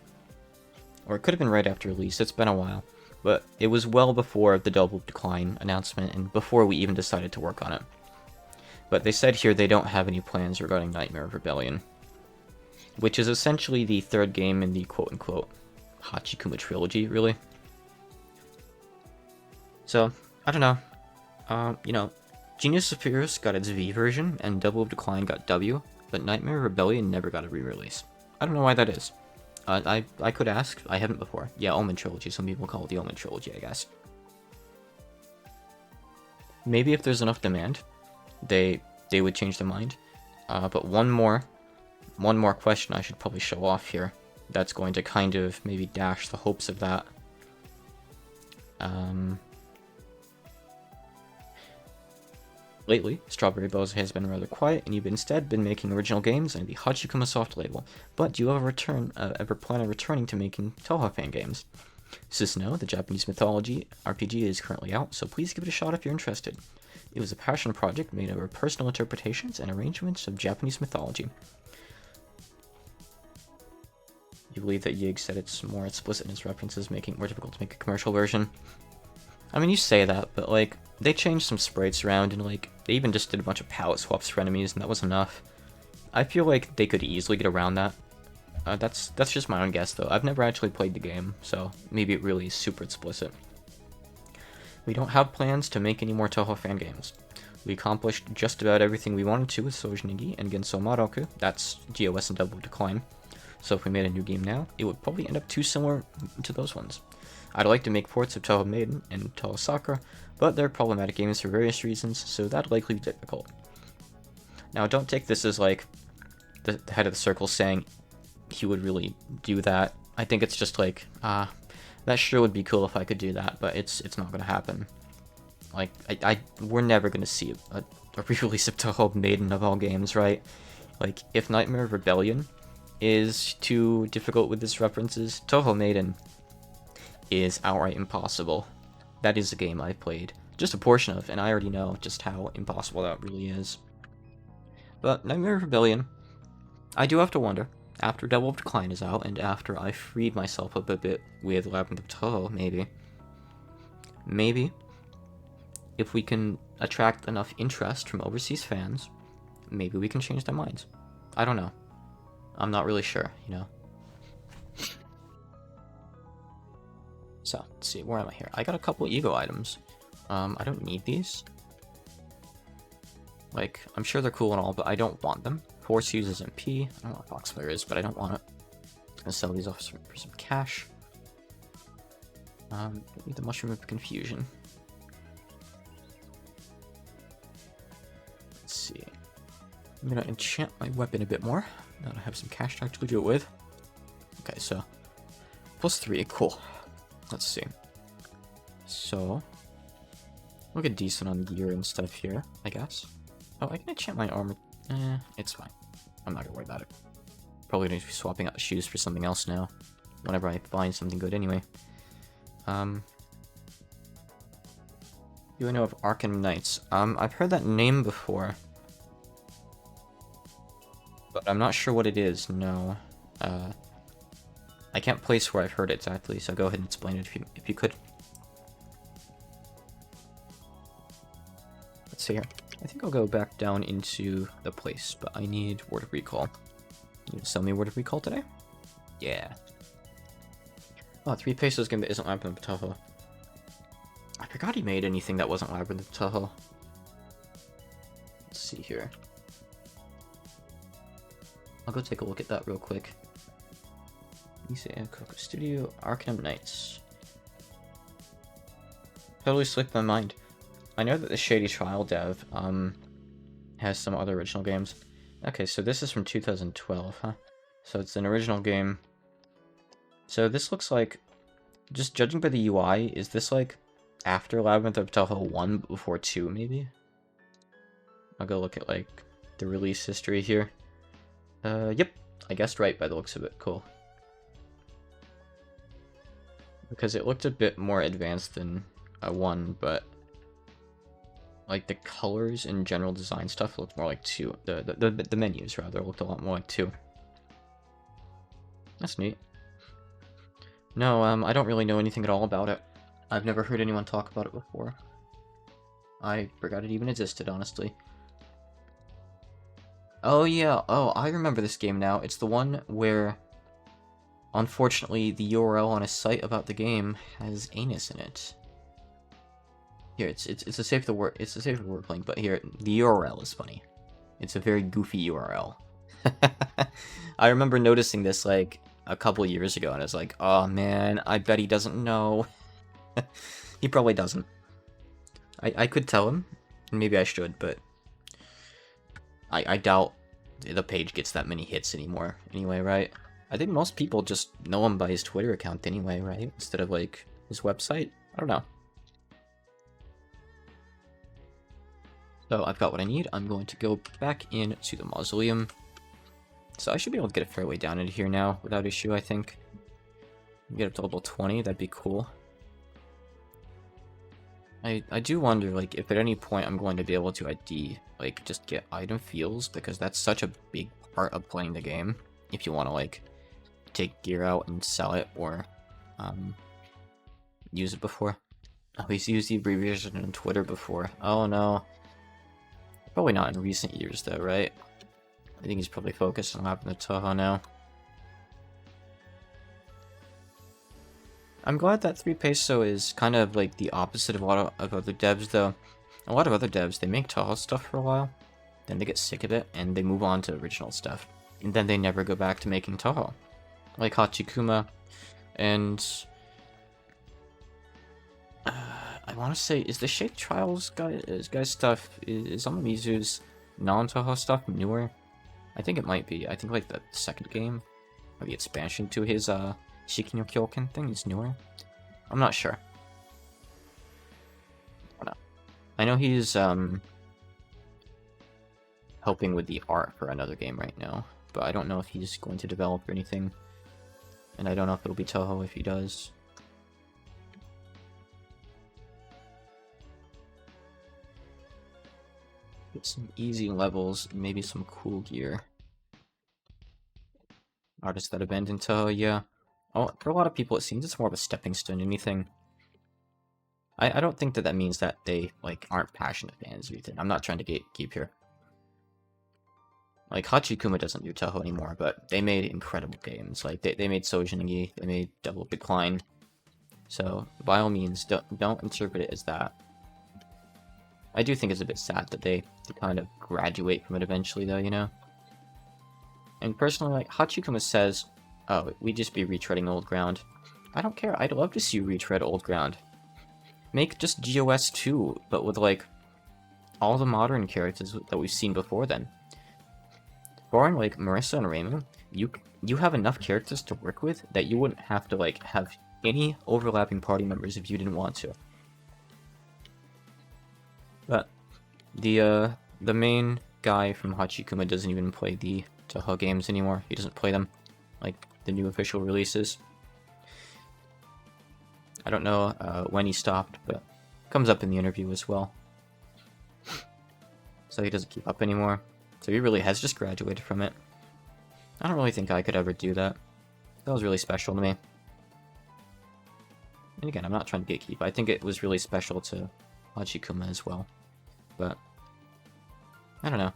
Or it could have been right after release, it's been a while. But it was well before the Double Decline announcement and before we even decided to work on it. But they said here they don't have any plans regarding Nightmare Rebellion, which is essentially the third game in the quote-unquote Hachikuma trilogy, really. So, I don't know. You know, Genius Disappears got its V version, and Double of Decline got W, but Nightmare Rebellion never got a re-release. I don't know why that is. I could ask. I haven't before. Yeah, Omen Trilogy. Some people call it the Omen Trilogy, I guess. Maybe if there's enough demand, they would change their mind. But one more question I should probably show off here. That's going to kind of maybe dash the hopes of that. Lately, Strawberry Bozo has been rather quiet, and you've instead been making original games under the Hachikuma soft label. But do you ever plan on returning to making Toho fan games? Susanoo, the Japanese mythology RPG, is currently out, so please give it a shot if you're interested. It was a passion project made of our personal interpretations and arrangements of Japanese mythology. You believe that Yig said it's more explicit in its references, making it more difficult to make a commercial version? I mean, you say that, but, like, they changed some sprites around, and, like, they even just did a bunch of palette swaps for enemies, and that was enough. I feel like they could easily get around that. That's just my own guess, though. I've never actually played the game, so maybe it really is super explicit. We don't have plans to make any more Toho fan games. We accomplished just about everything we wanted to with Soujinigi and Gensouband Autumn, that's GOS and Double Decline. So if we made a new game now, it would probably end up too similar to those ones. I'd like to make ports of Toho Maiden and Toho Sakura, but they're problematic games for various reasons, so that'd likely be difficult. Now, don't take this as, like, the head of the circle saying he would really do that. I think it's just like, that sure would be cool if I could do that, but it's not gonna happen. Like, we're never gonna see a re-release of Toho Maiden of all games, right? Like, if Nightmare Rebellion is too difficult with its references, Toho Maiden is outright impossible. That is a game I've played just a portion of, and I already know just how impossible that really is. But Nightmare Rebellion, I do have to wonder, after Double of Decline is out, and after I freed myself up a bit with Labyrinth of Toho, maybe, if we can attract enough interest from overseas fans, maybe we can change their minds. I don't know. I'm not really sure, you know. So, let's see, where am I here? I got a couple ego items. I don't need these. Like, I'm sure they're cool and all, but I don't want them. Force uses MP. I don't know what Foxfire is, but I don't want it. I'm gonna sell these off for some cash. Don't need the Mushroom of Confusion. Let's see. I'm gonna enchant my weapon a bit more. Now that I have some cash to actually do it with. Okay, so +3, cool. Let's see. So we'll get decent on gear and stuff here, I guess. Oh, I can enchant my armor. It's fine. I'm not gonna worry about it. Probably going to be swapping out the shoes for something else now. Whenever I find something good anyway. Do I know of Arkham Knights? I've heard that name before. But I'm not sure what it is, no. I can't place where I've heard it exactly, so go ahead and explain it if you could. Let's see here. I think I'll go back down into the place, but I need Word of Recall. You sell me Word of Recall today? Yeah. Oh, 3 pesos isn't Labyrinth of Tahoe. I forgot he made anything that wasn't Labyrinth of Tahoe. Let's see here. I'll go take a look at that real quick. Coco Studio, Arkham Knights. Totally slipped my mind. I know that the Shady Trial dev has some other original games. Okay, so this is from 2012, huh? So it's an original game. So this looks like, just judging by the UI, is this like after Labyrinth of Tahoe 1 before 2 maybe? I'll go look at like the release history here. Yep, I guessed right by the looks of it. Cool. Because it looked a bit more advanced than 1, but like the colors and general design stuff looked more like 2. The menus rather looked a lot more like 2. That's neat. No, I don't really know anything at all about it. I've never heard anyone talk about it before. I forgot it even existed, honestly. Oh yeah, oh, I remember this game now. It's the one where, unfortunately, the URL on a site about the game has anus in it. Here, it's a safer word link, but here, the URL is funny. It's a very goofy URL. I remember noticing this, like, a couple years ago, and I was like, oh man, I bet he doesn't know. He probably doesn't. I could tell him, and maybe I should, but I doubt the page gets that many hits anymore, anyway, right? I think most people just know him by his Twitter account anyway, right? Instead of, like, his website? I don't know. So I've got what I need. I'm going to go back into the mausoleum. So I should be able to get a fair way down into here now without issue, I think. Get up to level 20, that'd be cool. I do wonder, like, if at any point I'm going to be able to ID, like, just get item fields, because that's such a big part of playing the game. If you want to, like, take gear out and sell it, or, use it before. Oh, he's used the abbreviation on Twitter before. Oh no. Probably not in recent years, though, right? I think he's probably focused on Labyrinth of Tahoe now. I'm glad that 3 peso is kind of like the opposite of a lot of other devs, though. A lot of other devs, they make Tahoe stuff for a while, then they get sick of it, and they move on to original stuff. And then they never go back to making Tahoe. Like Hachikuma, and I want to say, is the Shake Trials guys stuff, is some of Mizu's non-Tahoe stuff newer? I think it might be. I think like the second game, or the expansion to his Shiki no Kyoken thing is newer. I'm not sure. I don't know. I know he's helping with the art for another game right now, but I don't know if he's going to develop or anything. And I don't know if it'll be Toho if he does. Get some easy levels, maybe some cool gear. Artists that abandon Toho, yeah. Oh, for a lot of people it seems it's more of a stepping stone than anything. I don't think that that means that they, like, aren't passionate fans or anything. I'm not trying to gatekeep here. Like, Hachikuma doesn't do Toho anymore, but they made incredible games. Like, they made Soujinigi, they made Double Decline. So, by all means, don't interpret it as that. I do think it's a bit sad that they kind of graduate from it eventually, though, you know? And personally, like, Hachikuma says, oh, we just be retreading old ground. I don't care. I'd love to see you retread old ground. Make just GOS 2, but with, like, all the modern characters that we've seen before then. Barring, like, Marissa and Raymond, you have enough characters to work with that you wouldn't have to, like, have any overlapping party members if you didn't want to. But the main guy from Hachikuma doesn't even play the Toho games anymore. He doesn't play them, like, the new official releases. I don't know when he stopped, but it comes up in the interview as well. So he doesn't keep up anymore. So he really has just graduated from it. I don't really think I could ever do that. That was really special to me. And again, I'm not trying to gatekeep. I think it was really special to Hachikuma as well. But I don't know.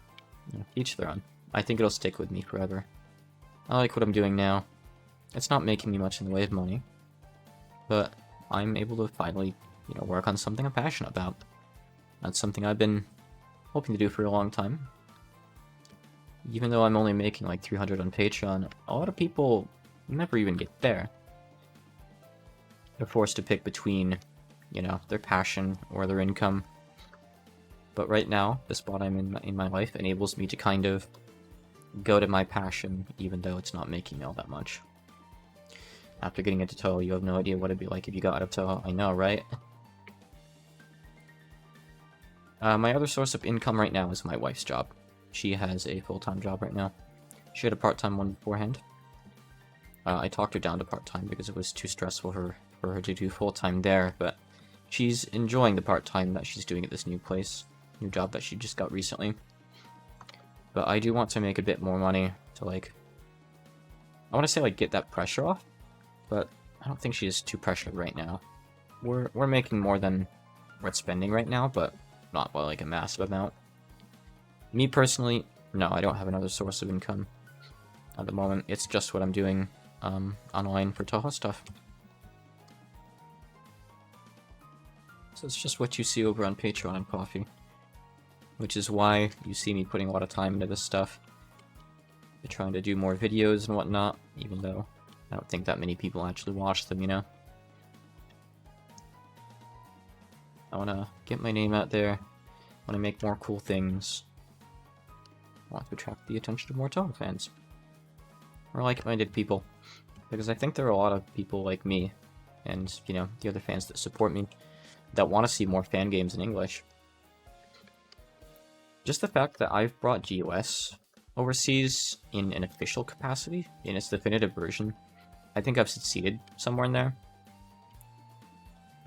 Each their own. I think it'll stick with me forever. I like what I'm doing now. It's not making me much in the way of money, but I'm able to finally, you know, work on something I'm passionate about. That's something I've been hoping to do for a long time. Even though I'm only making like 300 on Patreon, a lot of people never even get there. They're forced to pick between, you know, their passion or their income. But right now, the spot I'm in my life enables me to kind of go to my passion, even though it's not making me all that much. After getting into Toho, you have no idea what it'd be like if you got out of Toho. I know, right? My other source of income right now is my wife's job. She has a full-time job right now. She had a part-time one beforehand. I talked her down to part-time because it was too stressful for her to do full-time there, but she's enjoying the part-time that she's doing at this new place, new job that she just got recently. But I do want to make a bit more money to, like, I want to say, like, get that pressure off, but I don't think she's too pressured right now. We're making more than we're spending right now, but not by, like, a massive amount. Me personally, no, I don't have another source of income at the moment. It's just what I'm doing online for Toho stuff. So it's just what you see over on Patreon and Coffee. Which is why you see me putting a lot of time into this stuff. We're trying to do more videos and whatnot, even though I don't think that many people actually watch them, you know? I want to get my name out there. I want to make more cool things. I want to attract the attention of more Toho fans. Or like-minded people. Because I think there are a lot of people like me, and, you know, the other fans that support me, that want to see more fan games in English. Just the fact that I've brought GOS overseas in an official capacity, in its definitive version, I think I've succeeded somewhere in there.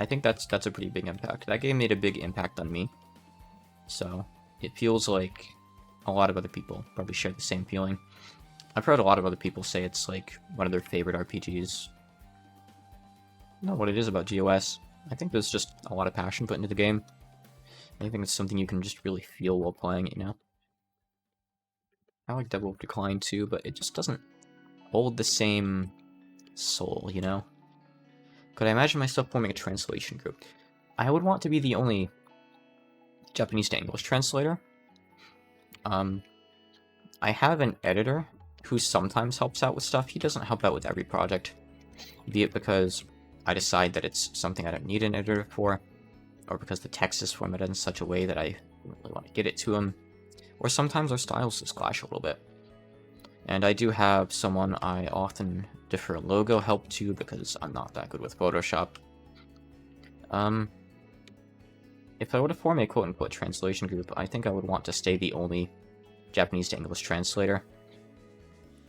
I think that's a pretty big impact. That game made a big impact on me. So, it feels like a lot of other people probably share the same feeling. I've heard a lot of other people say it's like one of their favorite RPGs. I don't know what it is about GOS. I think there's just a lot of passion put into the game. I think it's something you can just really feel while playing it, you know? I like Devil of Decline too, but it just doesn't hold the same soul, you know? Could I imagine myself forming a translation group? I would want to be the only Japanese to English translator. I have an editor who sometimes helps out with stuff. He doesn't help out with every project. Be it because I decide that it's something I don't need an editor for, or because the text is formatted in such a way that I really want to get it to him, or sometimes our styles just clash a little bit. And I do have someone I often defer logo help to because I'm not that good with Photoshop. If I were to form a quote-unquote translation group, I think I would want to stay the only Japanese to English translator.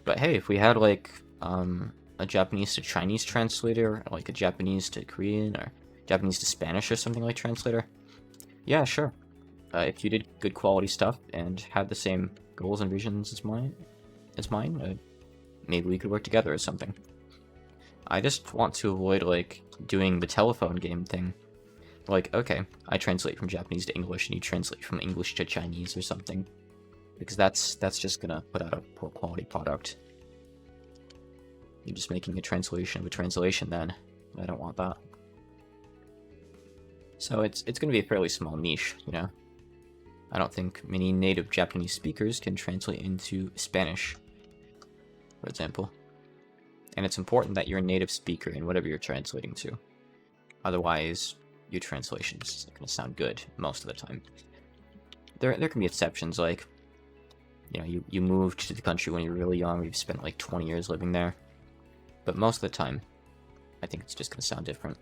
But hey, if we had like a Japanese to Chinese translator, or like a Japanese to Korean, or Japanese to Spanish or something like translator, yeah, sure. If you did good quality stuff and had the same goals and visions as mine, maybe we could work together or something. I just want to avoid like doing the telephone game thing. Like, okay, I translate from Japanese to English and you translate from English to Chinese or something. Because that's just gonna put out a poor quality product. You're just making a translation of a translation then. I don't want that. So it's gonna be a fairly small niche, you know? I don't think many native Japanese speakers can translate into Spanish, for example. And it's important that you're a native speaker in whatever you're translating to. Otherwise, your translation is not going to sound good most of the time. There can be exceptions, like, you know, you moved to the country when you were really young, you've spent like 20 years living there. But most of the time, I think it's just going to sound different.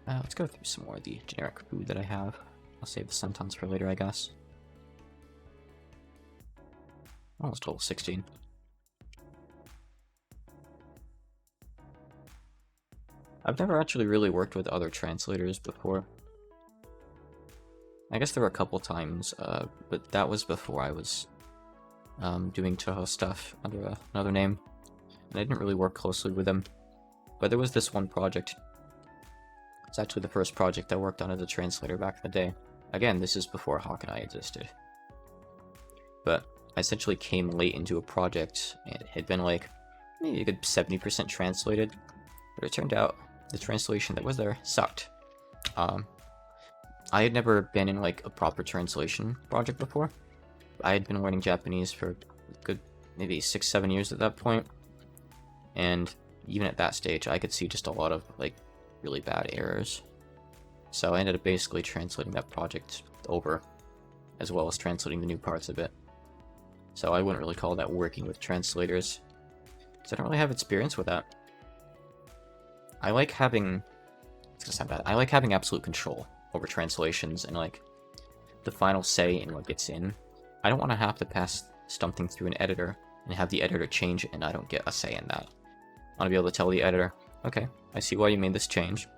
Let's go through some more of the generic food that I have. I'll save the sentence for later, I guess. Almost total 16. I've never actually really worked with other translators before. I guess there were a couple times, but that was before I was doing Toho stuff under another name, and I didn't really work closely with them. But there was this one project. It's actually the first project I worked on as a translator back in the day. Again, this is before Hawkeye existed. But I essentially came late into a project, and it had been like maybe a good 70% translated, but it turned out the translation that was there sucked. I had never been in like a proper translation project before. I had been learning Japanese for a good maybe 6-7 years at that point, and even at that stage I could see just a lot of like really bad errors. So I ended up basically translating that project over, as well as translating the new parts of it. So I wouldn't really call that working with translators, because I don't really have experience with that. I like having, it's gonna sound bad, I like having absolute control over translations and like the final say in what gets in. I don't want to have to pass something through an editor and have the editor change it and I don't get a say in that. I want to be able to tell the editor, okay, I see why you made this change,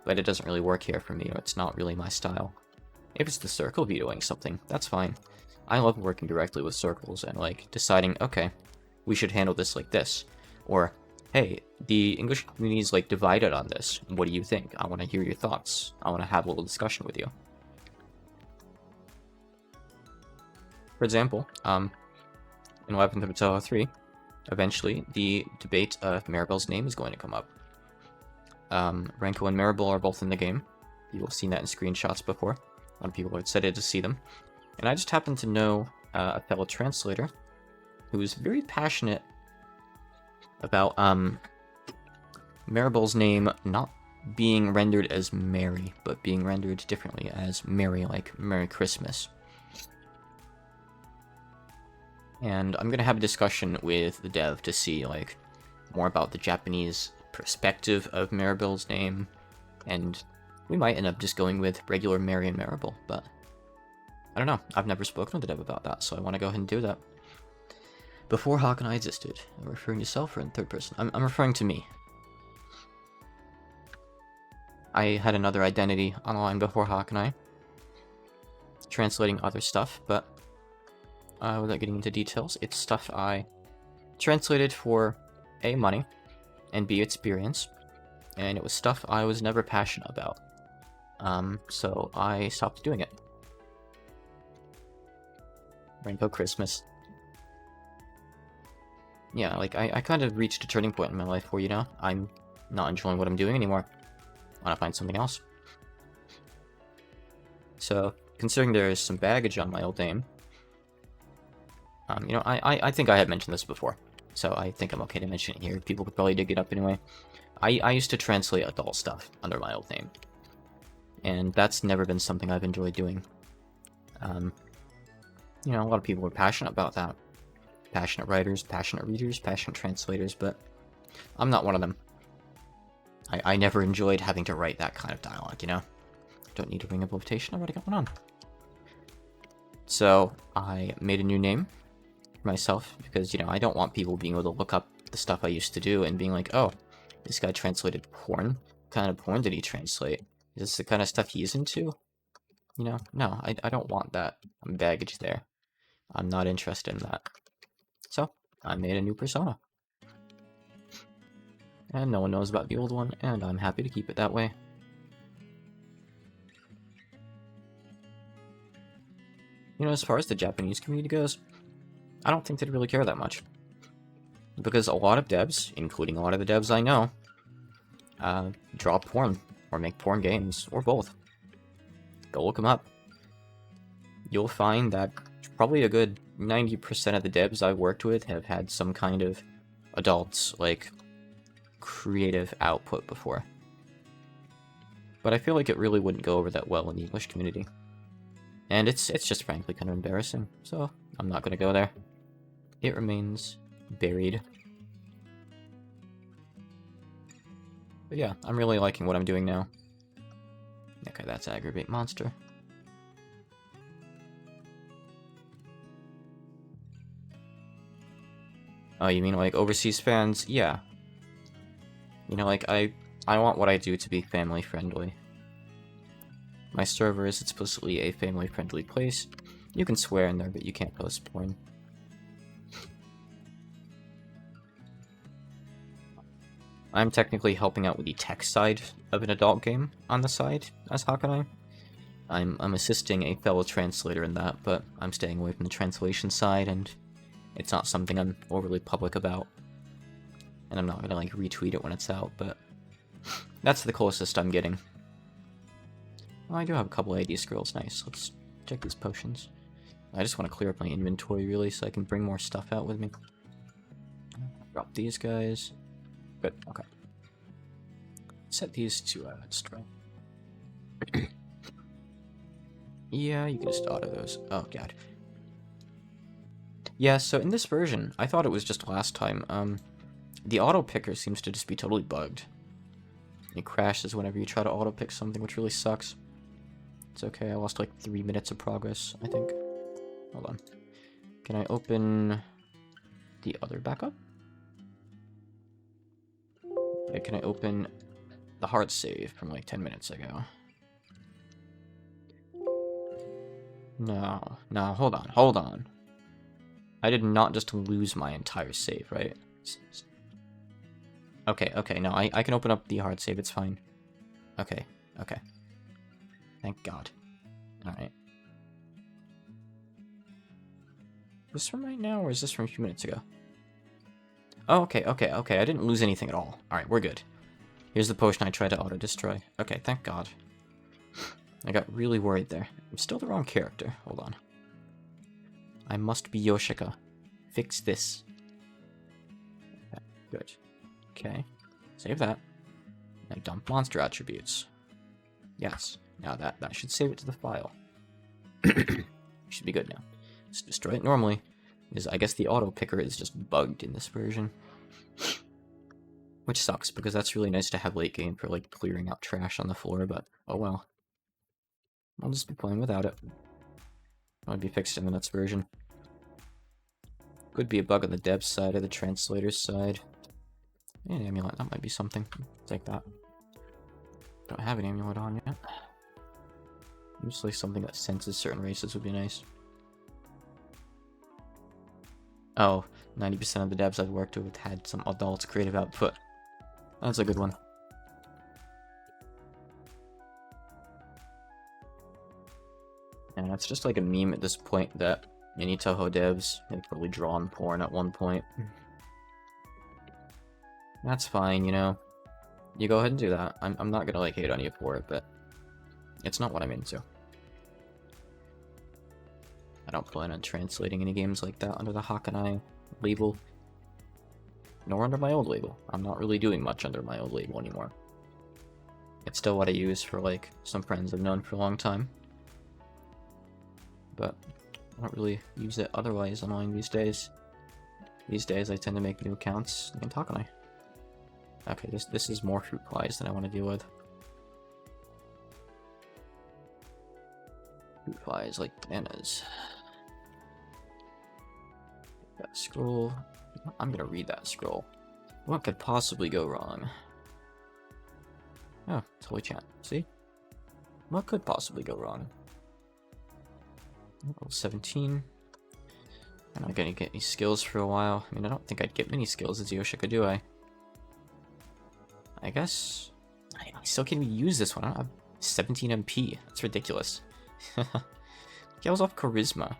but it doesn't really work here for me, or it's not really my style. If it's the circle vetoing something, that's fine. I love working directly with circles and like deciding, okay, we should handle this like this, or hey, the English community is like divided on this. What do you think? I want to hear your thoughts. I want to have a little discussion with you. For example, in Weapons of Toho 3, eventually the debate of Maribel's name is going to come up. Renko and Maribel are both in the game. You will have seen that in screenshots before. A lot of people are excited to see them. And I just happen to know a fellow translator who is very passionate about Maribel's name not being rendered as Mary, but being rendered differently as Mary, like Merry Christmas. And I'm gonna have a discussion with the dev to see like more about the Japanese perspective of Maribel's name, and we might end up just going with regular Mary and Maribel, but I don't know. I've never spoken with the dev about that, so I want to go ahead and do that. Before Hawk and I existed, I'm referring to yourself or in third person? I'm referring to me. I had another identity online before Hawk and I, translating other stuff, but without getting into details, it's stuff I translated for A, money, and B, experience, and it was stuff I was never passionate about. So I stopped doing it. Rainbow Christmas. Yeah, like, I kind of reached a turning point in my life where, you know, I'm not enjoying what I'm doing anymore. I want to find something else. So, considering there is some baggage on my old name, you know, I think I had mentioned this before, so I think I'm okay to mention it here. People could probably dig it up anyway. I used to translate adult stuff under my old name, and that's never been something I've enjoyed doing. You know, a lot of people are passionate about that. Passionate writers, passionate readers, passionate translators, but I'm not one of them. I never enjoyed having to write that kind of dialogue, you know? Don't need a ring of invitation, I've already got one on. So, I made a new name for myself, because, you know, I don't want people being able to look up the stuff I used to do and being like, oh, this guy translated porn? What kind of porn did he translate? Is this the kind of stuff he's into? You know, no, I don't want that baggage there. I'm not interested in that. So, I made a new persona. And no one knows about the old one, and I'm happy to keep it that way. You know, as far as the Japanese community goes, I don't think they'd really care that much. Because a lot of devs, including a lot of the devs I know, draw porn, or make porn games, or both. Go look them up. You'll find that probably a good 90% of the devs I've worked with have had some kind of adult, like, creative output before. But I feel like it really wouldn't go over that well in the English community. And it's just frankly kind of embarrassing, so I'm not going to go there. It remains buried. But yeah, I'm really liking what I'm doing now. Okay, that's Aggravate Monster. Oh, you mean like overseas fans? Yeah. You know, like, I want what I do to be family friendly. My server is explicitly a family friendly place. You can swear in there, but you can't post porn. I'm technically helping out with the tech side of an adult game on the side as Hakanai. I'm assisting a fellow translator in that, but I'm staying away from the translation side, and it's not something I'm overly public about. And I'm not gonna, like, retweet it when it's out, but that's the closest I'm getting. Oh, I do have a couple AD scrolls, nice. Let's check these potions. I just want to clear up my inventory, really, so I can bring more stuff out with me. Drop these guys. Good, okay. Set these to destroy. Yeah, you can just auto those. Oh, God. Yeah, so in this version, I thought it was just last time, the auto picker seems to just be totally bugged. It crashes whenever you try to auto pick something, which really sucks. It's okay, I lost like 3 minutes of progress, I think. Hold on. Can I open the other backup? Okay, can I open the hard save from like 10 minutes ago? No, hold on. I did not just lose my entire save, right? Okay, no, I can open up the hard save, it's fine. Okay. Thank God. Alright. Is this from right now, or is this from a few minutes ago? Oh, okay, I didn't lose anything at all. Alright, we're good. Here's the potion I tried to auto-destroy. Okay, thank God. I got really worried there. I'm still the wrong character. Hold on. I must be Yoshika. Fix this. Okay, good. Okay. Save that. Now dump monster attributes. Yes. Now that should save it to the file. Should be good now. Let's destroy it normally. Because I guess the auto picker is just bugged in this version. Which sucks, because that's really nice to have late game for, like, clearing out trash on the floor, but oh well. I'll just be playing without it. It'll be fixed in the next version. Could be a bug on the dev side or the translator's side. An amulet, that might be something. Take that. Don't have an amulet on yet. Usually something that senses certain races would be nice. Oh, 90% of the devs I've worked with had some adult creative output. That's a good one. And that's just like a meme at this point that many Toho devs have probably drawn porn at one point. That's fine, you know. You go ahead and do that. I'm not gonna like hate on you for it, but it's not what I'm into. I don't plan on translating any games like that under the Hakanai label. Nor under my old label. I'm not really doing much under my old label anymore. It's still what I use for, like, some friends I've known for a long time. But I don't really use it otherwise online these days. These days I tend to make new accounts in Hakanai. Okay, this is more fruit flies than I want to deal with. Fruit flies like bananas. That scroll. I'm gonna read that scroll. What could possibly go wrong? Oh, it's holy chat. See? What could possibly go wrong? Level 17. I'm not gonna get any skills for a while. I mean, I don't think I'd get many skills as Yoshika, do I? I guess I still can't even use this one. I don't have 17 MP. That's ridiculous. Scales off charisma.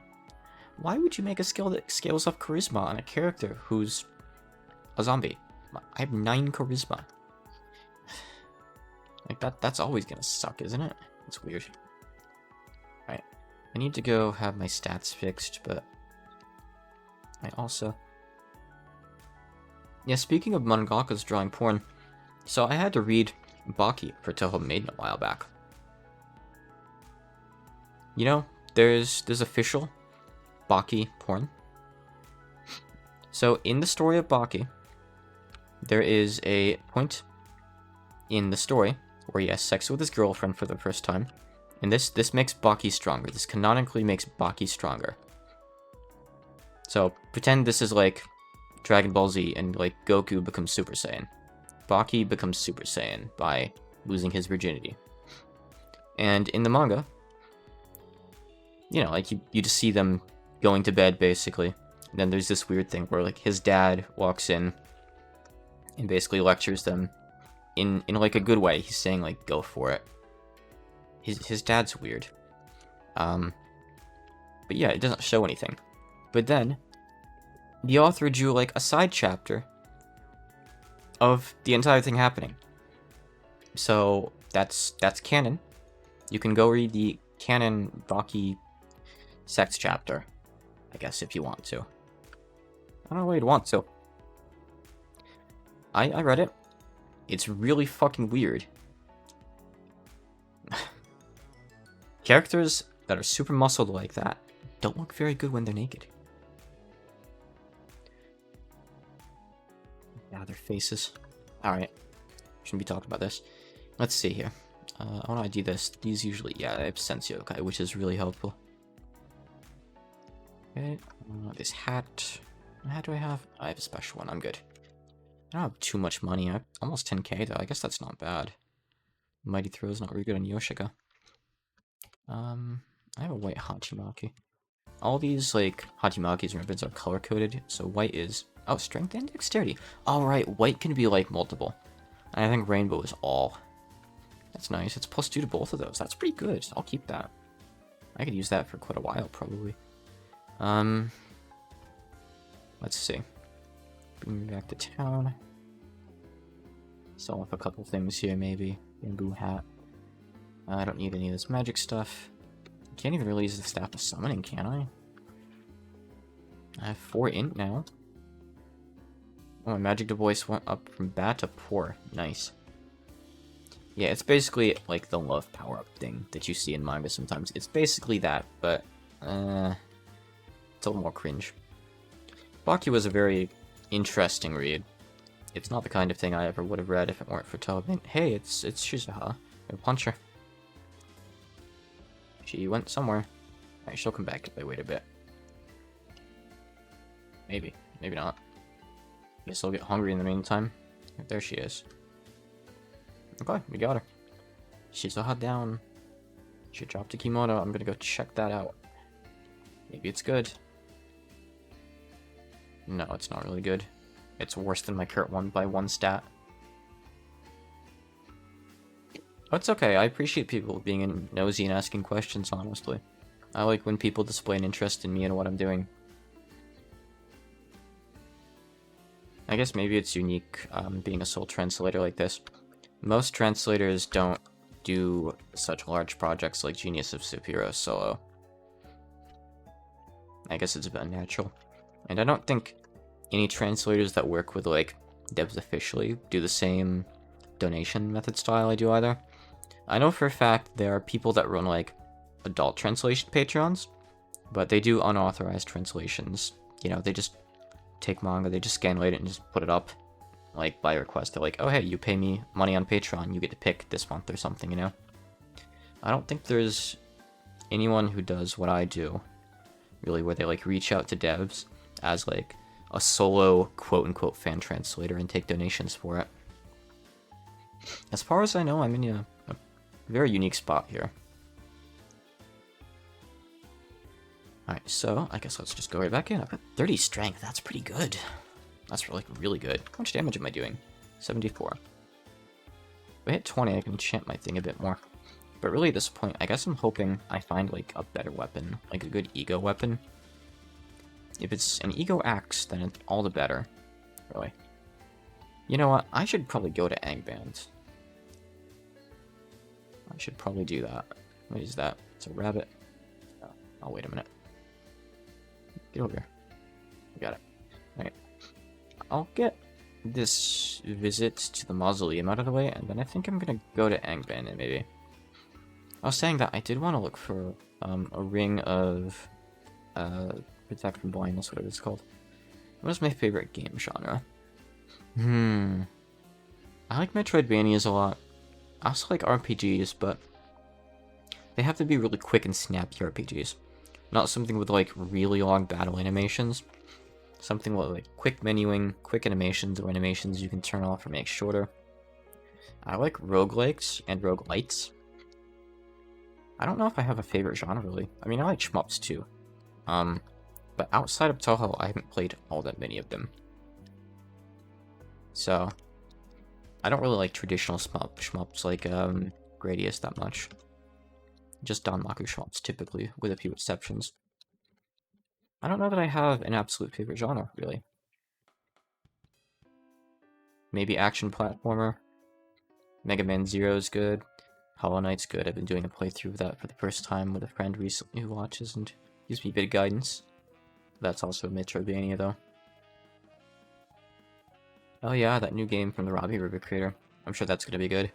Why would you make a skill that scales off charisma on a character who's a zombie? I have 9 charisma. Like that's always gonna suck, isn't it? It's weird. need to go have my stats fixed, but I also... Yeah, speaking of mangakas drawing porn, so I had to read Baki for Toho Maiden a while back. You know, there's official Baki porn. So in the story of Baki, there is a point in the story where he has sex with his girlfriend for the first time, and this makes Baki stronger. This canonically makes Baki stronger. So pretend this is like Dragon Ball Z and like Goku becomes Super Saiyan. Baki becomes Super Saiyan by losing his virginity. And in the manga, you know, like you just see them going to bed basically. And then there's this weird thing where like his dad walks in and basically lectures them in like a good way. He's saying like, go for it. His dad's weird. But yeah, it doesn't show anything. But then the author drew like a side chapter of the entire thing happening. So that's canon. You can go read the canon Baki sex chapter, I guess, if you want to. I don't know why you'd want to. I read it. It's really fucking weird. Characters that are super muscled like that don't look very good when they're naked. Yeah, their faces. Alright. Shouldn't be talking about this. Let's see here. I want to ID this. These usually, yeah, I have Sensei Yokai, which is really helpful. Okay. This hat. What hat do I have? I have a special one. I'm good. I don't have too much money. I have almost 10k though. I guess that's not bad. Mighty Throw is not very good on Yoshika. I have a white Hachimaki. All these, like, Hachimakis and ribbons are color-coded, so white is... Oh, strength and dexterity. Alright, white can be, like, multiple. And I think rainbow is all. That's nice. It's +2 to both of those. That's pretty good. I'll keep that. I could use that for quite a while, probably. Let's see. Bring me back to town. Sell off a couple things here, maybe. Bamboo hat. I don't need any of this magic stuff. Can't even really use the Staff of Summoning, can I? I have 4 int now. Oh, my magic voice went up from bad to poor. Nice. Yeah, it's basically like the love power-up thing that you see in manga sometimes. It's basically that, but it's a little more cringe. Baki was a very interesting read. It's not the kind of thing I ever would have read if it weren't for Tobin. Hey, it's Shizuha. Go punch her. She went somewhere. Alright, she'll come back if I wait a bit. Maybe. Maybe not. Guess I'll get hungry in the meantime. There she is. Okay, we got her. Shizuha down. She dropped a kimono. I'm gonna go check that out. Maybe it's good. No, it's not really good. It's worse than my current one by 1 stat. Oh, it's okay. I appreciate people being nosy and asking questions, honestly. I like when people display an interest in me and what I'm doing. I guess maybe it's unique being a sole translator like this. Most translators don't do such large projects like Genius of Superhero solo. I guess it's a bit unnatural. And I don't think any translators that work with, like, devs officially do the same donation method style I do either. I know for a fact there are people that run, like, adult translation Patrons, but they do unauthorized translations. You know, they just take manga, they just scanlate it and just put it up, like, by request. They're like, oh, hey, you pay me money on Patreon, you get to pick this month or something, you know? I don't think there's anyone who does what I do, really, where they, like, reach out to devs as, like, a solo quote-unquote fan translator and take donations for it. As far as I know, I'm in a very unique spot here. Alright, so I guess let's just go right back in. I've got 30 strength. That's pretty good. That's really, really good. How much damage am I doing? 74. If I hit 20, I can enchant my thing a bit more. But really at this point, I guess I'm hoping I find, like, a better weapon. Like a good ego weapon. If it's an ego axe, then it's all the better. Really. You know what? I should probably go to Angband. I should probably do that. What is that? It's a rabbit. Oh. Oh, wait a minute. Get over here. We got it. Alright. I'll get this visit to the mausoleum out of the way, and then I think I'm gonna go to Angband, maybe. I was saying that I did want to look for a ring of protect from blindness, whatever it's called. What is my favorite game genre? I like Metroidvanias a lot. I also like RPGs, but they have to be really quick and snappy RPGs. Not something with like really long battle animations. Something with like quick menuing, quick animations, or animations you can turn off or make shorter. I like roguelikes and roguelites. I don't know if I have a favorite genre really. I mean, I like shmups too. But outside of Toho, I haven't played all that many of them. So, I don't really like traditional shmups like Gradius that much. Just Danmaku shmups typically, with a few exceptions. I don't know that I have an absolute favorite genre, really. Maybe action platformer. Mega Man Zero is good. Hollow Knight's good. I've been doing a playthrough of that for the first time with a friend recently who watches and gives me a bit of guidance. That's also a Metroidvania, though. Oh yeah, that new game from the Robbie Ribbit creator. I'm sure that's gonna be good.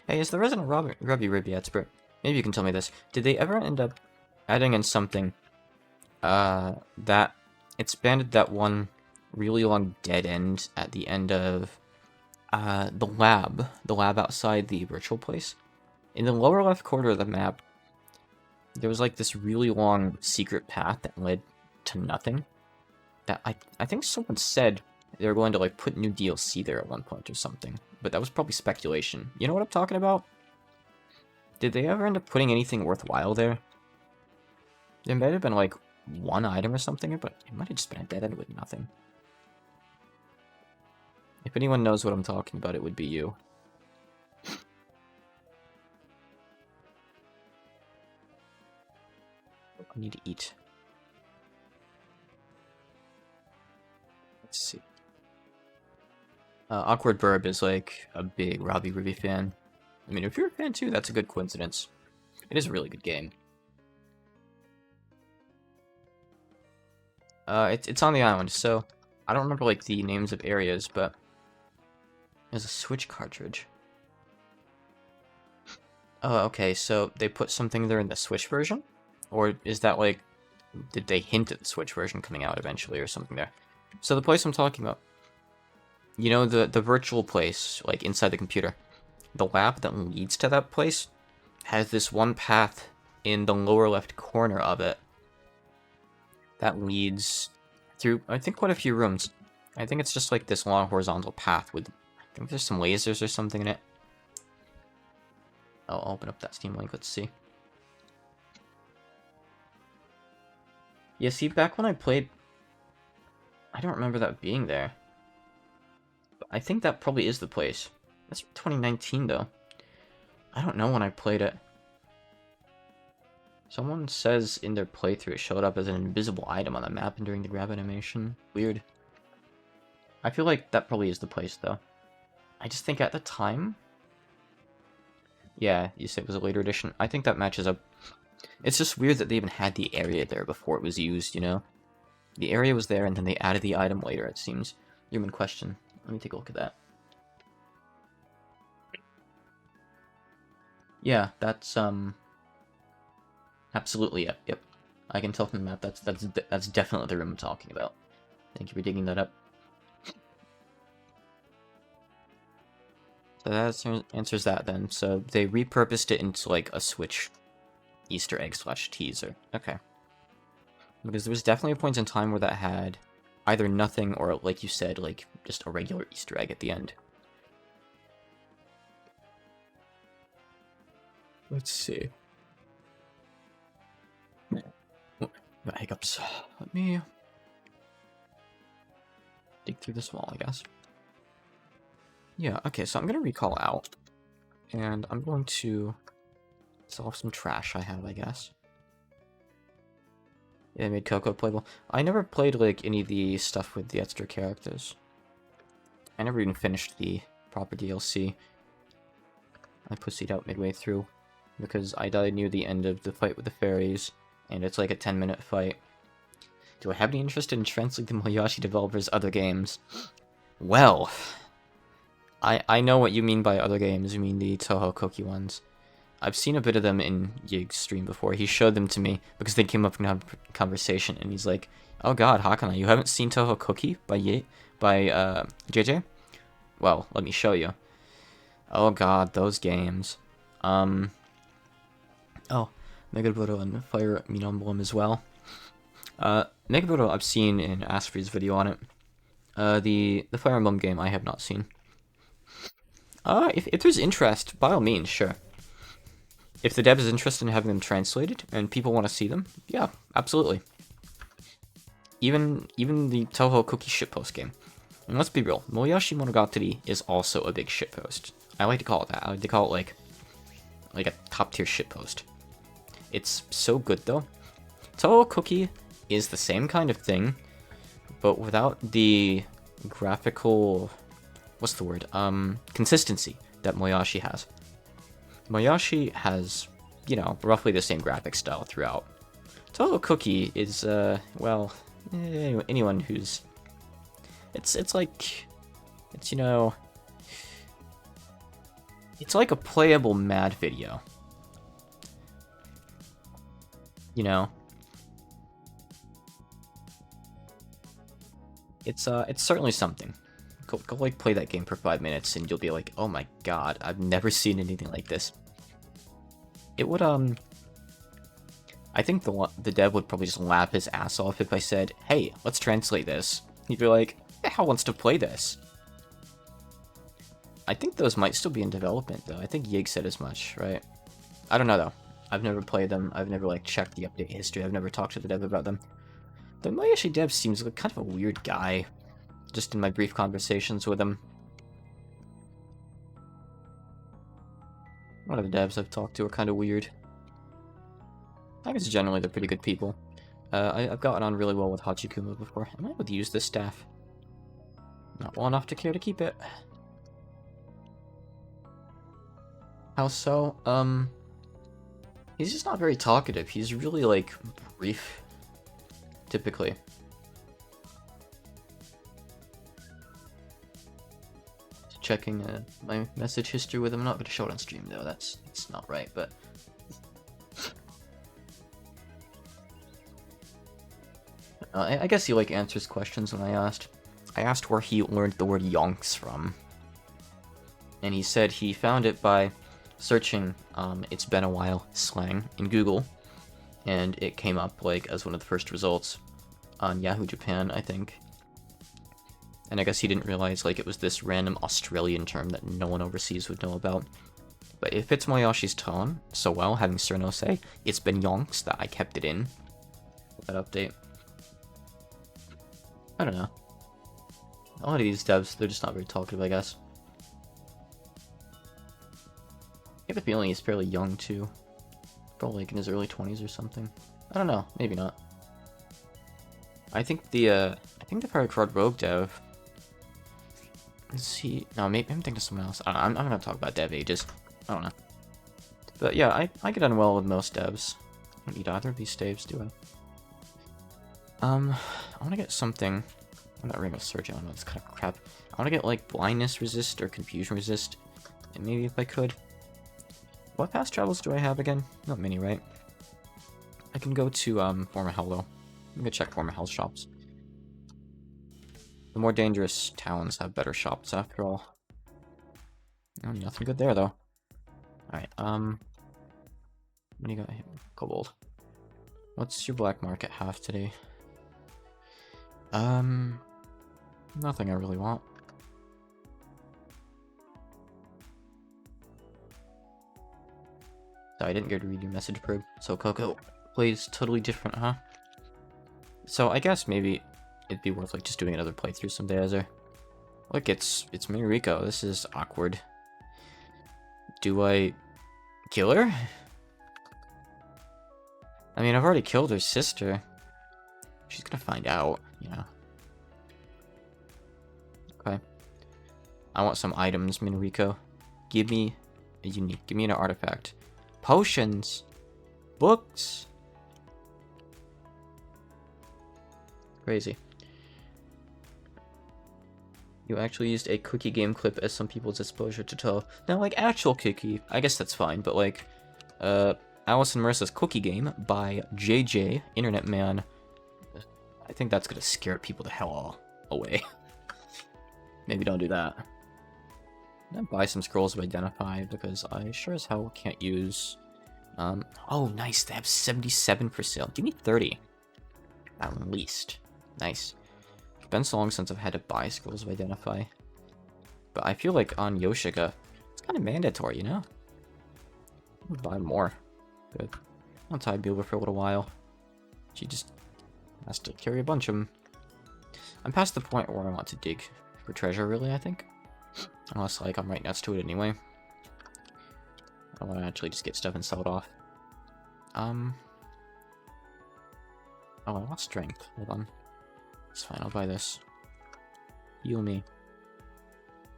Hey, is the Resident Robbie Ribbit expert? Maybe you can tell me this. Did they ever end up adding in something that expanded that one really long dead end at the end of the lab outside the virtual place? In the lower left corner of the map, there was like this really long secret path that led to nothing. That I think someone said they were going to like put new DLC there at one point or something, but that was probably speculation. You know what I'm talking about? Did they ever end up putting anything worthwhile there? There might have been like one item or something, but it might have just been a dead end with nothing. If anyone knows what I'm talking about, it would be you. I need to eat. Let's see. Awkward Burb is like a big Robbie Ruby fan. I mean, if you're a fan too, that's a good coincidence. It is a really good game. It's on the island, so I don't remember like the names of areas, but there's a Switch cartridge. Oh, okay, so they put something there in the Switch version? Or is that like, did they hint at the Switch version coming out eventually or something there? So the place I'm talking about, you know, the virtual place, like inside the computer, the lab that leads to that place has this one path in the lower left corner of it that leads through, I think, quite a few rooms. I think it's just like this long horizontal path with, I think there's some lasers or something in it. I'll open up that Steam link, let's see. Yeah, see, back when I played, I don't remember that being there. But I think that probably is the place. That's from 2019, though. I don't know when I played it. Someone says in their playthrough it showed up as an invisible item on the map and during the grab animation. Weird. I feel like that probably is the place, though. I just think at the time... Yeah, you said it was a later edition. I think that matches up. It's just weird that they even had the area there before it was used, you know? The area was there, and then they added the item later, it seems. Human question. Let me take a look at that. Yeah, that's, absolutely, yep. I can tell from the map, that's definitely the room I'm talking about. Thank you for digging that up. So that answers that then. So they repurposed it into like a Switch Easter egg / teaser. Okay. Because there was definitely a point in time where that had either nothing or, like you said, like just a regular Easter egg at the end. Let's see. Got hiccups. Let me dig through this wall, I guess. Yeah, okay, so I'm going to recall out. And I'm going to sell off some trash I have, I guess. Yeah, I made Coco playable. I never played, like, any of the stuff with the extra characters. I never even finished the proper DLC. I pussied out midway through because I died near the end of the fight with the fairies, and it's like a 10-minute fight. Do I have any interest in translating the Moyashi developers' other games? Well, I know what you mean by other games. You mean the Toho Cookie ones. I've seen a bit of them in Yig's stream before. He showed them to me because they came up in a conversation, and he's like, "Oh God, Hakana, you haven't seen Toho Cookie by JJ? Well, let me show you." Oh God, those games. Oh, Megabudo and Fire Emblem as well. Megabudo I've seen in Asfree's video on it. The Fire Emblem game I have not seen. If there's interest, by all means, sure. If the dev is interested in having them translated and people want to see them, yeah, absolutely. Even the Toho Cookie shitpost game. And let's be real, Moyashi Monogatari is also a big shitpost. I like to call it that. I like to call it like a top tier shitpost. It's so good though. Toho Cookie is the same kind of thing, but without the graphical, what's the word? Consistency that Moyashi has. Moyashi has, you know, roughly the same graphic style throughout. Toho Cookie is, well, anyone who's, it's like, you know, it's like a playable mad video. You know? It's certainly something. Go like play that game for 5 minutes and you'll be like, oh my God, I've never seen anything like this. It would, I think the dev would probably just laugh his ass off if I said, hey, let's translate this. He'd be like, who wants to play this? I think those might still be in development though. I think Yig said as much, right? I don't know though. I've never played them. I've never like checked the update history. I've never talked to the dev about them. The Moyashi dev seems like kind of a weird guy, just in my brief conversations with him. A lot of the devs I've talked to are kind of weird. I guess generally they're pretty good people. I've gotten on really well with Hachikuma before. I might use this staff. Not well enough to care to keep it. How so? He's just not very talkative. He's really, like, brief. Typically. Checking my message history with him. I'm not going to show it on stream, though. That's not right, but... I guess he, like, answers questions when I asked. I asked where he learned the word yonks from. And he said he found it by searching "it's been a while" slang in Google. And it came up, like, as one of the first results on Yahoo Japan, I think. And I guess he didn't realize, like, it was this random Australian term that no one overseas would know about. But it fits Moyashi's tone so well, having Cerno say, "it's been yonks," that I kept it in. That update. I don't know. A lot of these devs, they're just not very talkative, I guess. I get the feeling he's fairly young, too. Probably like in his early 20s or something. I don't know, maybe not. I think the Paracord Rogue dev... Is he... No, maybe I'm thinking of someone else. I'm gonna talk about dev ages. I don't know. But yeah, I get on well with most devs. I don't need either of these staves, do I? I want to get something... I'm not Ring of Surge, I don't know, it's kind of crap. I want to get, like, Blindness Resist or Confusion Resist. And maybe if I could... What fast travels do I have again? Not many, right? I can go to, Former Hell, though. I'm gonna check Former Hell shops. The more dangerous towns have better shops, after all. Oh, nothing good there, though. Alright, what do you got here? Kobold. What's your black market have today? Nothing I really want. So I didn't get to read your message, Probe. So Coco plays totally different, huh? So I guess maybe it'd be worth like just doing another playthrough someday, as there. Look, it's Miriko. This is awkward. Do I kill her? I mean, I've already killed her sister. She's gonna find out, you know. Okay. I want some items, Minriko. Give me a unique. Give me an artifact. Potions. Books. Crazy. You actually used a cookie game clip as some people's exposure to tell. Now, like, actual cookie, I guess that's fine, but, like, Alice and Marissa's Cookie Game by JJ, Internet Man, I think that's gonna scare people the hell away. Maybe don't do that. I'm gonna buy some scrolls of Identify, because I sure as hell can't use... oh, nice, they have 77 for sale. Give me 30. At least. Nice. It's been so long since I've had to buy scrolls of Identify. But I feel like on Yoshiga, it's kind of mandatory, you know? I would buy more. Good. I'll tie Beulah for a little while. She just has to carry a bunch of them. I'm past the point where I want to dig for treasure, really, I think. Unless, like, I'm right next to it anyway. I want to actually just get stuff and sell it off. Oh, I want strength. Hold on. It's fine, I'll buy this. Heal me.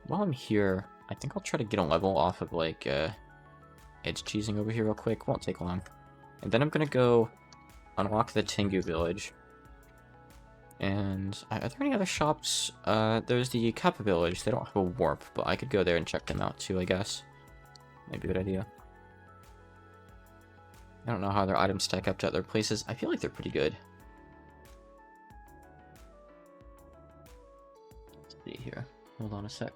While I'm here, I think I'll try to get a level off of, like, edge cheesing over here real quick. Won't take long. And then I'm gonna go unlock the Tengu village. And are there any other shops? There's the Kappa village. They don't have a warp, but I could go there and check them out too, I guess. Might be a good idea. I don't know how their items stack up to other places. I feel like they're pretty good. Let's see here. Hold on a sec.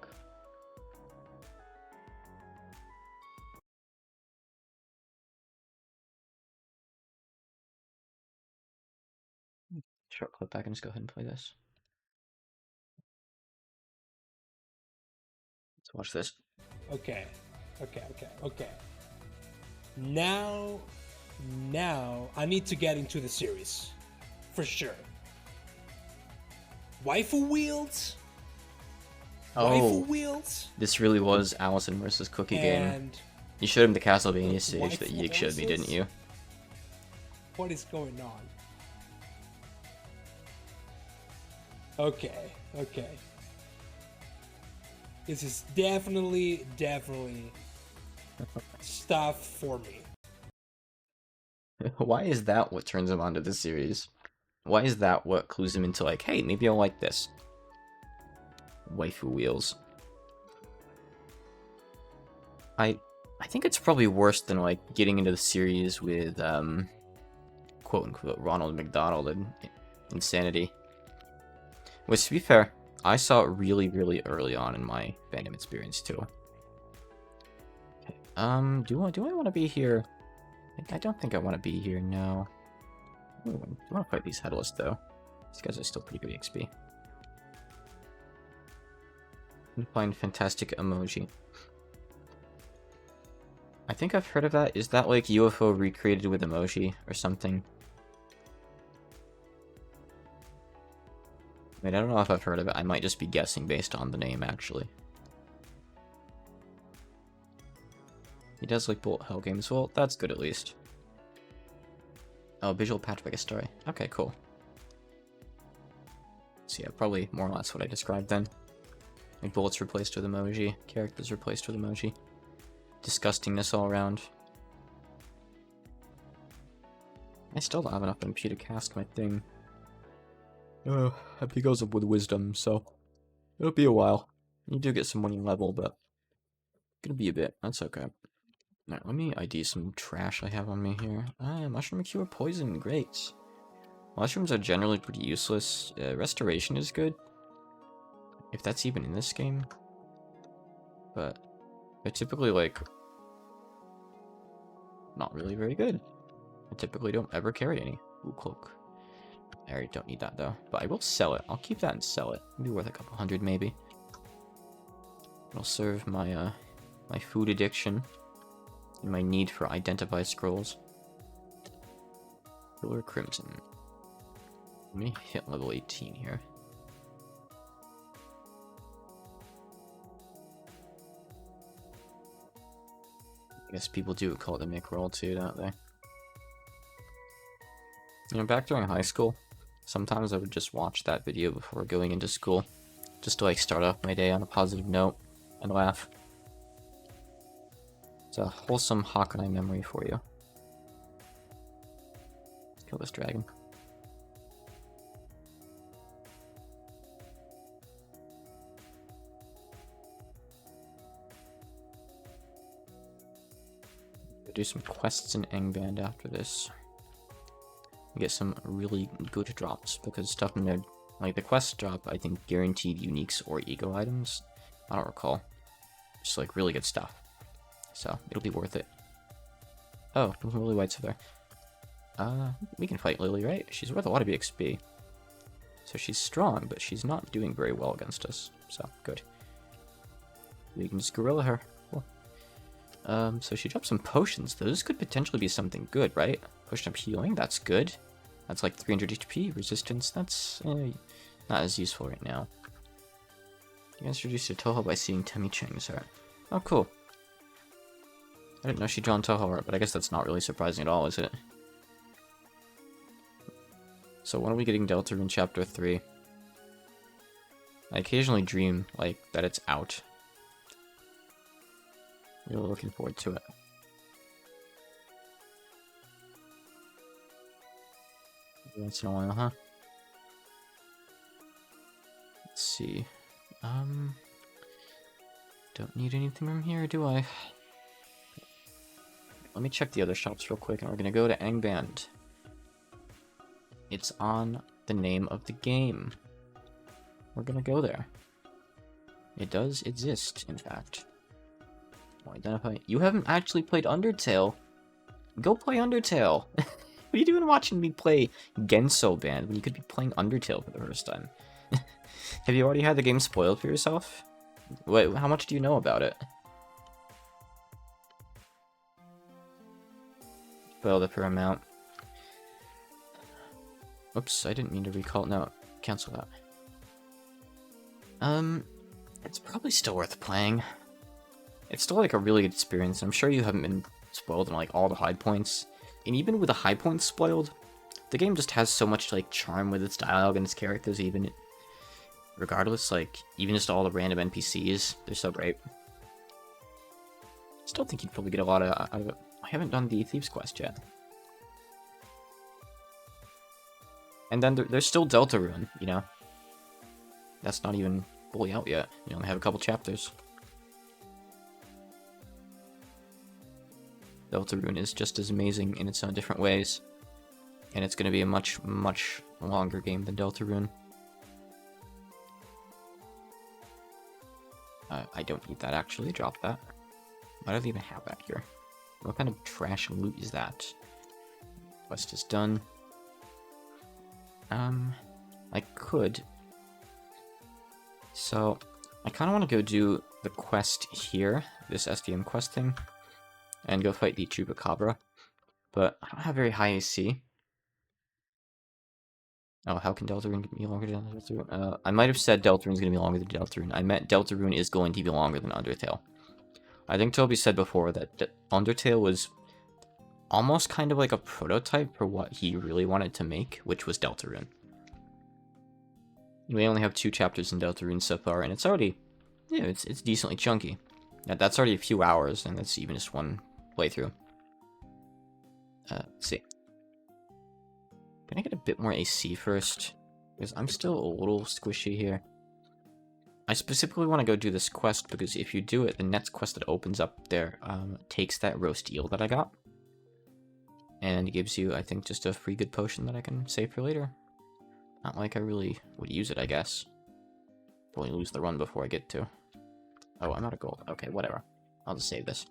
Short clip back and just go ahead and play this. Let's watch this. Okay. Now I need to get into the series. For sure. Waifu Wheels? Oh, Waifu Wheels? this really was Alice and Marissa's Cookie Game. You showed him the Castlevania stage that Yig showed me, didn't you? What is going on? Okay. This is definitely stuff for me. Why is that what turns him onto this series? Why is that what clues him into, like, hey, maybe I'll like this? Waifu Wheels. I think it's probably worse than, like, getting into the series with, quote-unquote, Ronald McDonald and Insanity. Which, to be fair, I saw it really, really early on in my fandom experience, too. Okay. Do I want to be here? I don't think I want to be here, no. Ooh, I want to fight these headless, though. These guys are still pretty good XP. And find fantastic emoji. I think I've heard of that. Is that like UFO recreated with emoji or something? I mean, I don't know if I've heard of it. I might just be guessing based on the name, actually. He does like bullet hell games. Well, that's good at least. Oh, visual patch by a story. Okay, cool. So yeah, probably more or less what I described then. Like bullets replaced with emoji, characters replaced with emoji. Disgustingness all around. I still don't have enough MP to cast my thing. Happy goes up with wisdom, so it'll be a while. You do get some winning level, but gonna be a bit. That's okay. Now let me ID some trash I have on me here. Mushroom cure poison, great. Mushrooms are generally pretty useless. Restoration is good, if that's even in this game. But they're typically like not really very good. I typically don't ever carry any. Ooh, cloak. I already don't need that though, but I will sell it. I'll keep that and sell it. It'll be worth a couple hundred maybe. It'll serve my my food addiction and my need for identified scrolls. Pillar Crimson. Let me hit level 18 here. I guess people do call it the Mick roll too, don't they? You know, back during high school, sometimes I would just watch that video before going into school, just to like start off my day on a positive note and laugh. It's a wholesome Hakanai memory for you. Kill this dragon. Do some quests in Gensouband after this. Get some really good drops, because stuff in there, like the quest drop, I think guaranteed uniques or ego items. I don't recall. Just like really good stuff. So it'll be worth it. Oh, Lily White's there. We can fight Lily, right? She's worth a lot of XP. So she's strong, but she's not doing very well against us. So good. We can just gorilla her. Cool. So she dropped some potions. Those could potentially be something good, right? Potion of healing, that's good. That's like 300 HP. Resistance, that's not as useful right now. You guys introduced to Toho by seeing Temi Chang's art. Oh, cool. I didn't know she'd drawn Toho art, but I guess that's not really surprising at all, is it? So when are we getting Deltarune Chapter 3? I occasionally dream, like, that it's out. Really looking forward to it. Once in a while, huh? Let's see. Don't need anything from here, do I? Let me check the other shops real quick, and we're gonna go to Gensouband. It's on the name of the game. We're gonna go there. It does exist, in fact. I'll identify. You haven't actually played Undertale. Go play Undertale. What are you doing watching me play Gensouband when you could be playing Undertale for the first time? Have you already had the game spoiled for yourself? Wait, how much do you know about it? Spoiled a fair amount. Oops, I didn't mean to recall. No, cancel that. It's probably still worth playing. It's still like a really good experience. I'm sure you haven't been spoiled in like all the high points. And even with the high points spoiled, the game just has so much like charm with its dialogue and its characters, even regardless, like even just all the random NPCs, they're so great. Still think you'd probably get a lot out of it. I haven't done the Thieves quest yet. And then there's still Deltarune, you know? That's not even fully out yet. You only have a couple chapters. Deltarune is just as amazing in its own different ways. And it's going to be a much, much longer game than Deltarune. I don't need that, actually. Drop that. Why do I even have that here? What kind of trash loot is that? Quest is done. I could. So, I kind of want to go do the quest here, this SDM quest thing, and go fight the Chupacabra, but I don't have very high AC. Oh, how can Deltarune be longer than Deltarune? I might have said Deltarune's going to be longer than Deltarune. I meant Deltarune is going to be longer than Undertale. I think Toby said before that Undertale was almost kind of like a prototype for what he really wanted to make, which was Deltarune. We only have 2 chapters in Deltarune so far, and it's already, yeah, it's decently chunky. That's already a few hours, and that's even just one playthrough. Let's see. Can I get a bit more AC first? Because I'm still a little squishy here. I specifically want to go do this quest, because if you do it, the next quest that opens up there takes that roast eel that I got. And it gives you, I think, just a free good potion that I can save for later. Not like I really would use it, I guess. Probably lose the run before I get to. Oh, I'm out of gold. Okay, whatever. I'll just save this.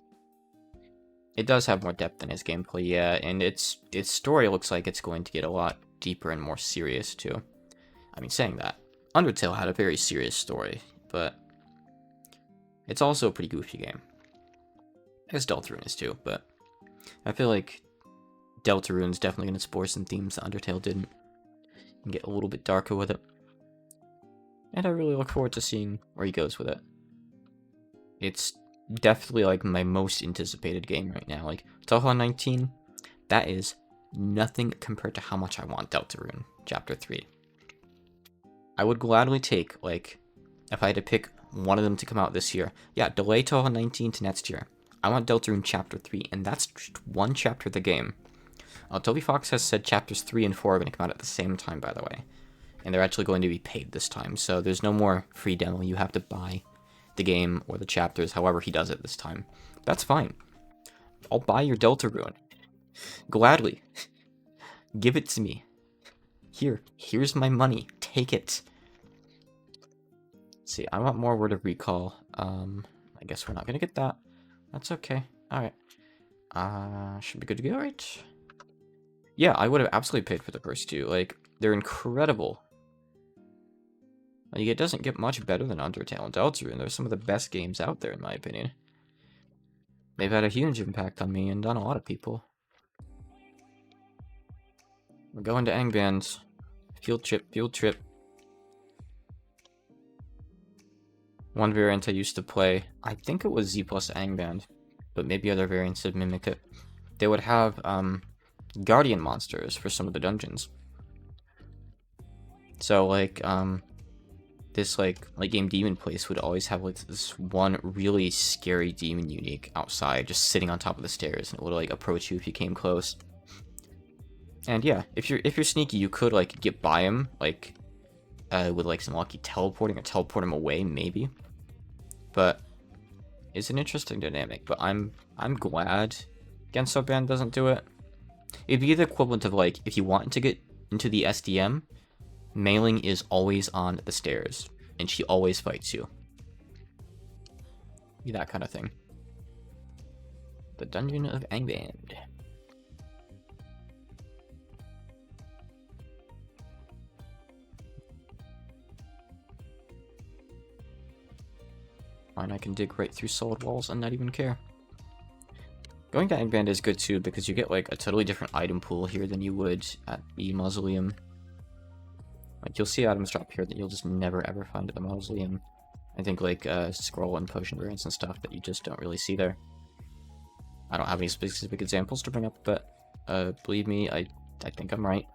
It does have more depth in its gameplay, yeah, and its story looks like it's going to get a lot deeper and more serious, too. I mean, saying that, Undertale had a very serious story, but it's also a pretty goofy game. As Deltarune is, too, but I feel like Deltarune's definitely going to explore some themes that Undertale didn't, and get a little bit darker with it. And I really look forward to seeing where he goes with it. It's definitely like my most anticipated game right now. Like Touhou 19, that is nothing compared to how much I want Deltarune Chapter 3. I would gladly take, like, if I had to pick one of them to come out this year, yeah, delay Touhou 19 to next year. I want Deltarune Chapter 3, and that's just one chapter of the game. Toby Fox has said Chapters 3 and 4 are going to come out at the same time, by the way. And they're actually going to be paid this time, so there's no more free demo. You have to buy the game or the chapters, however he does it this time. That's fine. I'll buy your Deltarune. Gladly. Give it to me. Here's my money. Take it. Let's see, I want more Word of Recall. I guess we're not gonna get that. That's okay. Alright. Should be good to go, right? Yeah, I would have absolutely paid for the first two. Like, they're incredible. Like, it doesn't get much better than Undertale and Deltarune. They're some of the best games out there, in my opinion. They've had a huge impact on me and on a lot of people. We're going to Angband. Field trip. One variant I used to play, I think it was Z plus Angband, but maybe other variants would mimic it. They would have guardian monsters for some of the dungeons. So like this like game demon place would always have like this one really scary demon unique outside, just sitting on top of the stairs, and it would like approach you if you came close. And yeah, if you're sneaky, you could like get by him, like with like some lucky teleporting or teleport him away, maybe. But it's an interesting dynamic. But I'm glad Gensouband doesn't do it. It'd be the equivalent of like if you want to get into the SDM, Mailing is always on the stairs, and she always fights you. Be that kind of thing. The Dungeon of Angband. Fine, I can dig right through solid walls and not even care. Going to Angband is good too, because you get like a totally different item pool here than you would at the Mausoleum. Like, you'll see items drop here that you'll just never ever find at the Mausoleum. I think like scroll and potion variants and stuff that you just don't really see there. I don't have any specific examples to bring up, but believe me, I think I'm right.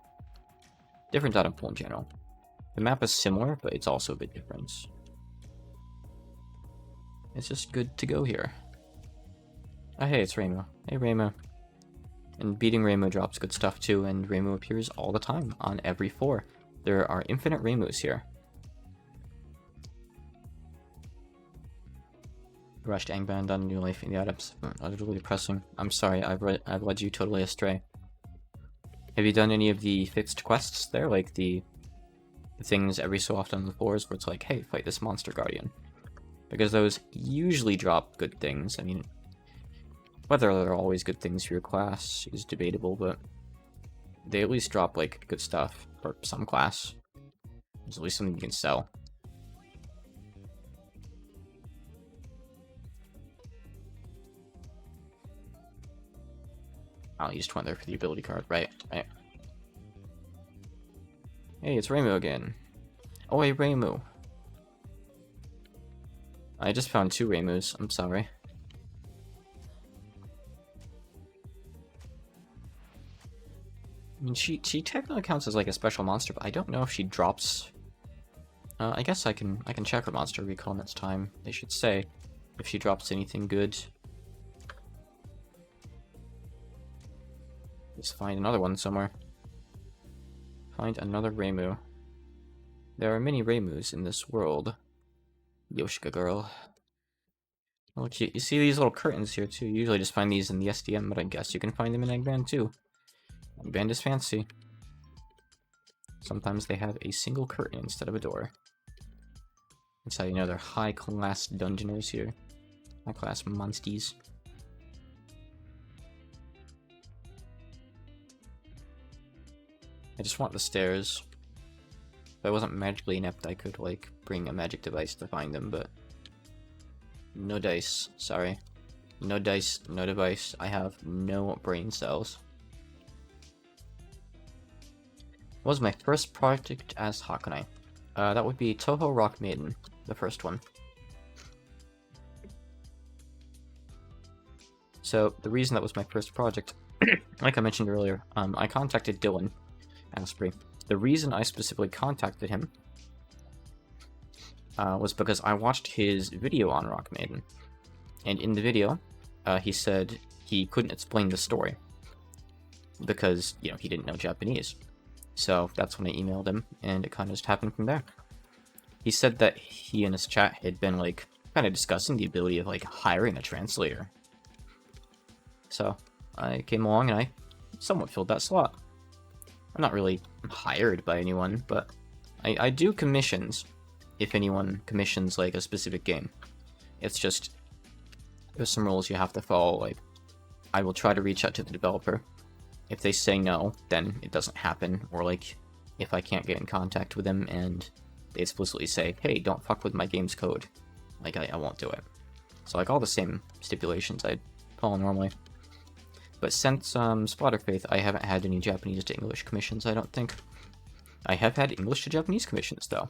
Different item pool in general. The map is similar, but it's also a bit different. It's just good to go here. Oh hey, it's Rainbow. Hey Rainbow. And beating Rainbow drops good stuff too, and Rainbow appears all the time on every floor. There are infinite Rainbows here. Rushed Angband on New Life in the items. Utterly depressing. I'm sorry, I've led you totally astray. Have you done any of the fixed quests there? Like the things every so often on the floors where it's like, hey, fight this monster guardian. Because those usually drop good things. I mean, whether they're always good things for your class is debatable, but they at least drop, like, good stuff for some class. There's at least something you can sell. Oh, you just went there for the ability card. Right. Hey, it's Rainbow again. Oh, hey, Rainbow. I just found 2 Raimus. I'm sorry. I mean, she technically counts as like a special monster, but I don't know if she drops. I guess I can check her monster recall next time. They should say if she drops anything good. Just find another one somewhere. Find another Raimu. There are many Raimus in this world. Yoshika girl. Oh, cute. You see these little curtains here too. You usually just find these in the SDM, but I guess you can find them in Angband too. Angband is fancy. Sometimes they have a single curtain instead of a door. That's how you know they're high-class dungeoners here. High-class monsties. I just want the stairs. If I wasn't magically inept, I could, like, bring a magic device to find them, but... no dice. Sorry. No dice, no device. I have no brain cells. What was my first project as Hakanai? That would be Touhou Rock Maiden, the first one. So, the reason that was my first project, like I mentioned earlier, I contacted Dylan Asprey. The reason I specifically contacted him was because I watched his video on Rock Maiden. And in the video, he said he couldn't explain the story because, you know, he didn't know Japanese. So that's when I emailed him, and it kind of just happened from there. He said that he and his chat had been, like, kind of discussing the ability of, like, hiring a translator. So I came along and I somewhat filled that slot. I'm not really hired by anyone, but I do commissions if anyone commissions, like, a specific game. It's just, there's some rules you have to follow. Like, I will try to reach out to the developer. If they say no, then it doesn't happen. Or, like, if I can't get in contact with them and they explicitly say, hey, don't fuck with my game's code, like, I won't do it. So, like, all the same stipulations I'd follow normally. But since Splatterfaith, I haven't had any Japanese to English commissions, I don't think. I have had English to Japanese commissions, though.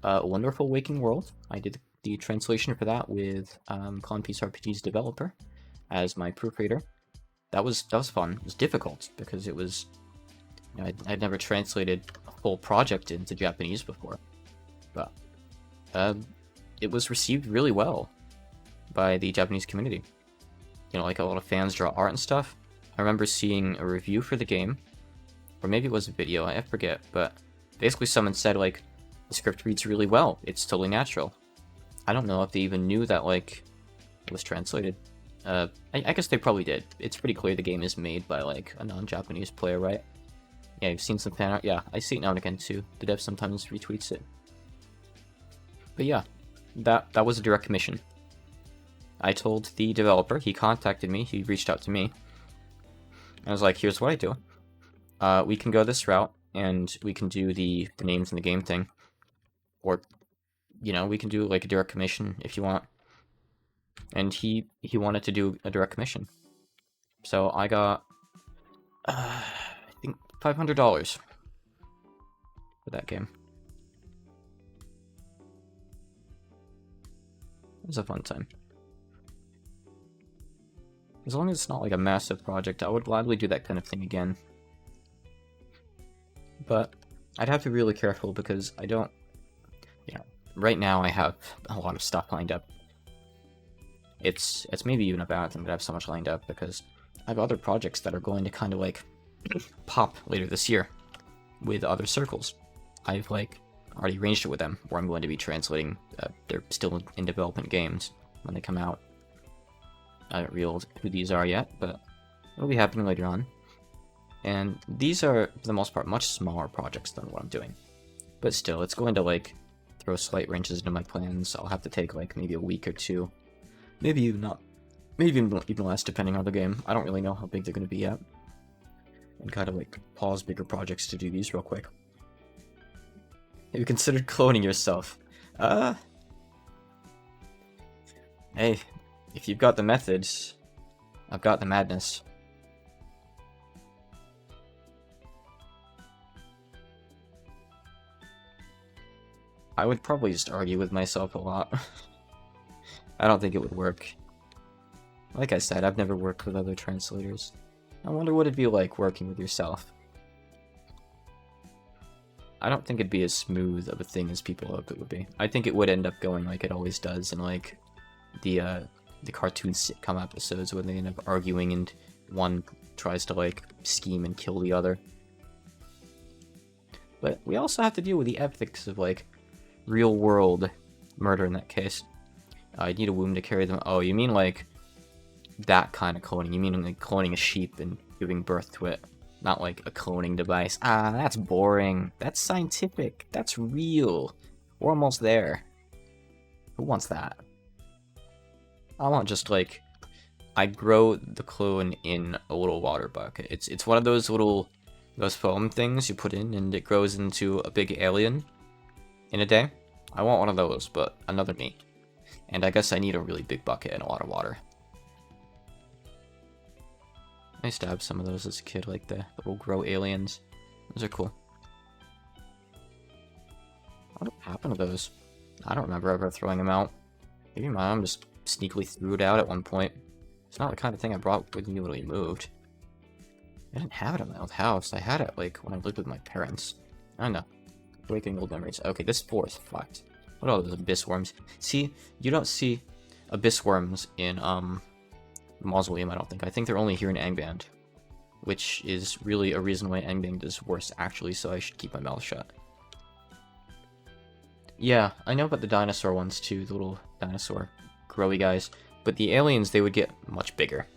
Wonderful Waking World, I did the translation for that with Clone Piece RPG's developer as my proofreader. That was fun. It was difficult because it was, you know, I'd never translated a full project into Japanese before, but it was received really well by the Japanese community. You know, like, a lot of fans draw art and stuff. I remember seeing a review for the game, or maybe it was a video, I forget, but basically someone said, like, the script reads really well. It's totally natural. I don't know if they even knew that, like, it was translated. I guess they probably did. It's pretty clear the game is made by, like, a non-Japanese player, right? Yeah, you've seen some fan art. Yeah, I see it now and again, too. The dev sometimes retweets it. But yeah, that was a direct commission. I told the developer, he contacted me, he reached out to me. I was like, here's what I do. We can go this route, and we can do the names in the game thing. Or, you know, we can do, like, a direct commission if you want. And he wanted to do a direct commission. So I got, I think, $500 for that game. It was a fun time. As long as it's not like a massive project, I would gladly do that kind of thing again. But I'd have to be really careful because I don't, you know, right now I have a lot of stuff lined up. It's maybe even a bad thing that I have so much lined up because I have other projects that are going to kind of, like, pop later this year with other circles. I've, like, already arranged it with them where I'm going to be translating they're still in development games when they come out. I haven't revealed who these are yet, but it'll be happening later on. And these are, for the most part, much smaller projects than what I'm doing. But still, it's going to, like, throw slight wrenches into my plans. I'll have to take, like, maybe a week or two. Maybe even not. Maybe even less, depending on the game. I don't really know how big they're going to be yet. And kind of, like, pause bigger projects to do these real quick. Have you considered cloning yourself? Hey, if you've got the methods, I've got the madness. I would probably just argue with myself a lot. I don't think it would work. Like I said, I've never worked with other translators. I wonder what it'd be like working with yourself. I don't think it'd be as smooth of a thing as people hope it would be. I think it would end up going like it always does in, like, the cartoon sitcom episodes where they end up arguing and one tries to, like, scheme and kill the other. But we also have to deal with the ethics of, like, real-world murder in that case. I need a womb to carry them. Oh, you mean, like, that kind of cloning. You mean, like, cloning a sheep and giving birth to it. Not, like, a cloning device. Ah, that's boring. That's scientific. That's real. We're almost there. Who wants that? I want just, like, I grow the clone in a little water bucket. It's one of those little, those foam things you put in and it grows into a big alien in a day. I want one of those, but another me. And I guess I need a really big bucket and a lot of water. I used to have some of those as a kid, like the little grow aliens. Those are cool. What happened to those? I don't remember ever throwing them out. Maybe my mom just sneakily threw it out at one point. It's not the kind of thing I brought with me when we moved. I didn't have it in my old house. I had it, like, when I lived with my parents. I don't know. Awakening old memories. Okay, this floor is fucked. What are those abyss worms? See, you don't see abyss worms in, mausoleum, I don't think. I think they're only here in Angband, which is really a reason why Angband is worse, actually, so I should keep my mouth shut. Yeah, I know about the dinosaur ones too, the little dinosaur growy guys, but the aliens, they would get much bigger.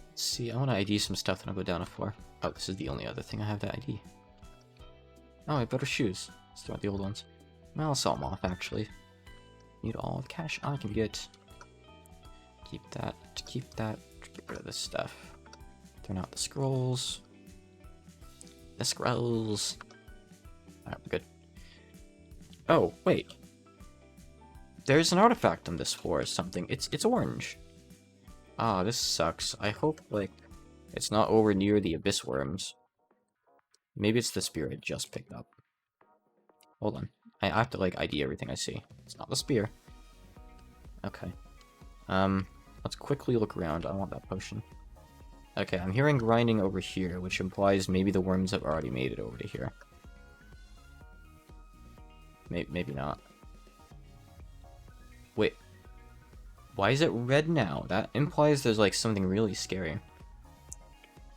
Let's see, I want to ID some stuff, and I'll go down a floor. Oh, this is the only other thing I have to ID. Oh, I have better shoes. Let's throw out the old ones. Well, I'll sell them off, actually. Need all the cash I can get. Keep that, get rid of this stuff. Turn out the scrolls. The scrolls. Alright, we're good. Oh, wait. There's an artifact on this floor or something. It's orange. Ah, this sucks. I hope, like, it's not over near the abyss worms. Maybe it's the spear I just picked up. Hold on. I have to, like, ID everything I see. It's not the spear. Okay. Let's quickly look around. I want that potion. Okay, I'm hearing grinding over here, which implies maybe the worms have already made it over to here. Maybe not. Wait. Why is it red now? That implies there's, like, something really scary.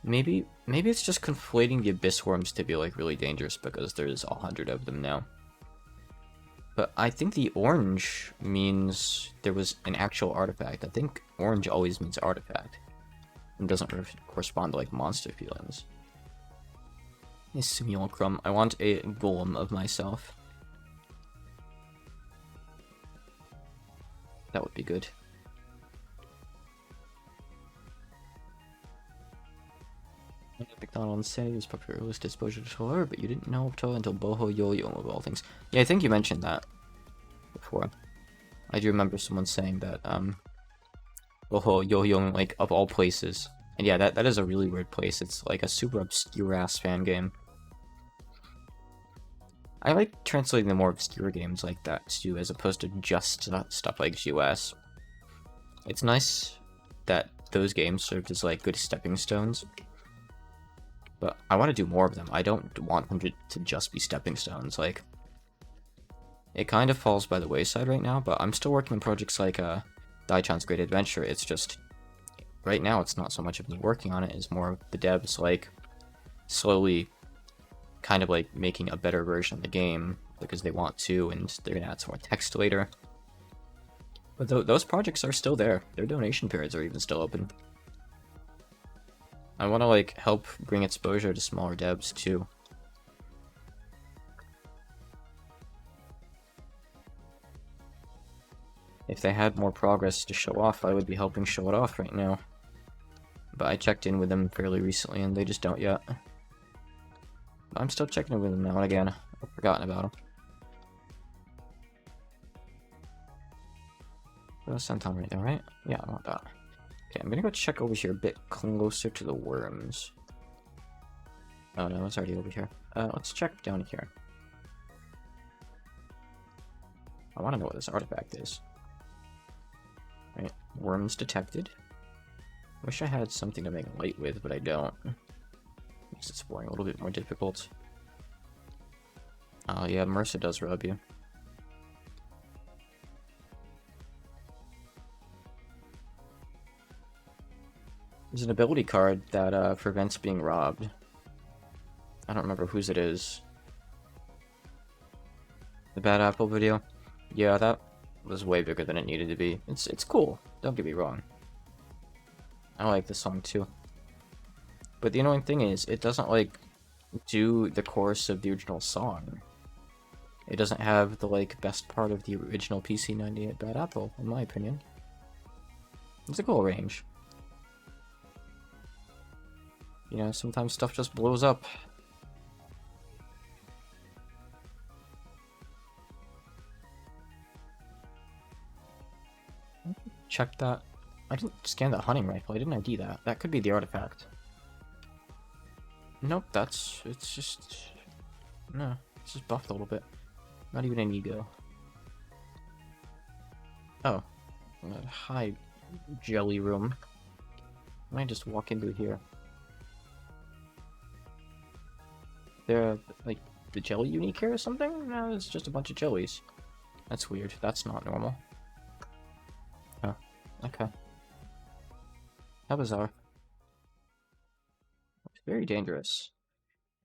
Maybe it's just conflating the abyss worms to be, like, really dangerous because there's 100 of them now. But I think the orange means there was an actual artifact. I think orange always means artifact. And doesn't correspond to, like, monster feelings. A simulacrum. I want a golem of myself. That would be good. McDonald's said he was probably your earliest exposure to horror, but you didn't know until Boho Yo-Yo of all things. Yeah, I think you mentioned that before. I do remember someone saying that, Boho Yo-Yo, like, of all places. And yeah, that is a really weird place. It's like a super obscure-ass fan game. I like translating the more obscure games like that too, as opposed to just stuff like GOS. It's nice that those games served as, like, good stepping stones. But I want to do more of them. I don't want them to just be stepping stones. Like, it kind of falls by the wayside right now, but I'm still working on projects like Daichan's Great Adventure. It's just, right now it's not so much of me working on it, it's more of the devs, like, slowly kind of, like, making a better version of the game because they want to, and they're going to add some more text later. But those projects are still there. Their donation periods are even still open. I want to, like, help bring exposure to smaller devs, too. If they had more progress to show off, I would be helping show it off right now. But I checked in with them fairly recently, and they just don't yet. But I'm still checking in with them now and again. I've forgotten about them. That's sometime right there, right? Yeah, I want that. Okay, I'm gonna go check over here a bit closer to the worms. Oh no, it's already over here. Let's check down here. I want to know what this artifact is. Right, worms detected. Wish I had something to make light with, but I don't. Makes exploring a little bit more difficult. Oh yeah, Mercy does rub you. There's an ability card that prevents being robbed. I don't remember whose it is. The Bad Apple video? Yeah, that was way bigger than it needed to be. It's cool, don't get me wrong. I like this song too. But the annoying thing is, it doesn't, like, do the chorus of the original song. It doesn't have the, like, best part of the original PC98 Bad Apple, in my opinion. It's a cool range. You know, sometimes stuff just blows up. Check that. I didn't scan that hunting rifle. I didn't ID that. That could be the artifact. Nope, it's just... No, it's just buffed a little bit. Not even an ego. Oh. Hi, jelly room. I might just walk into here. They're, like, the jelly unique here or something? No, it's just a bunch of jellies. That's weird. That's not normal. Okay. How bizarre. It's very dangerous.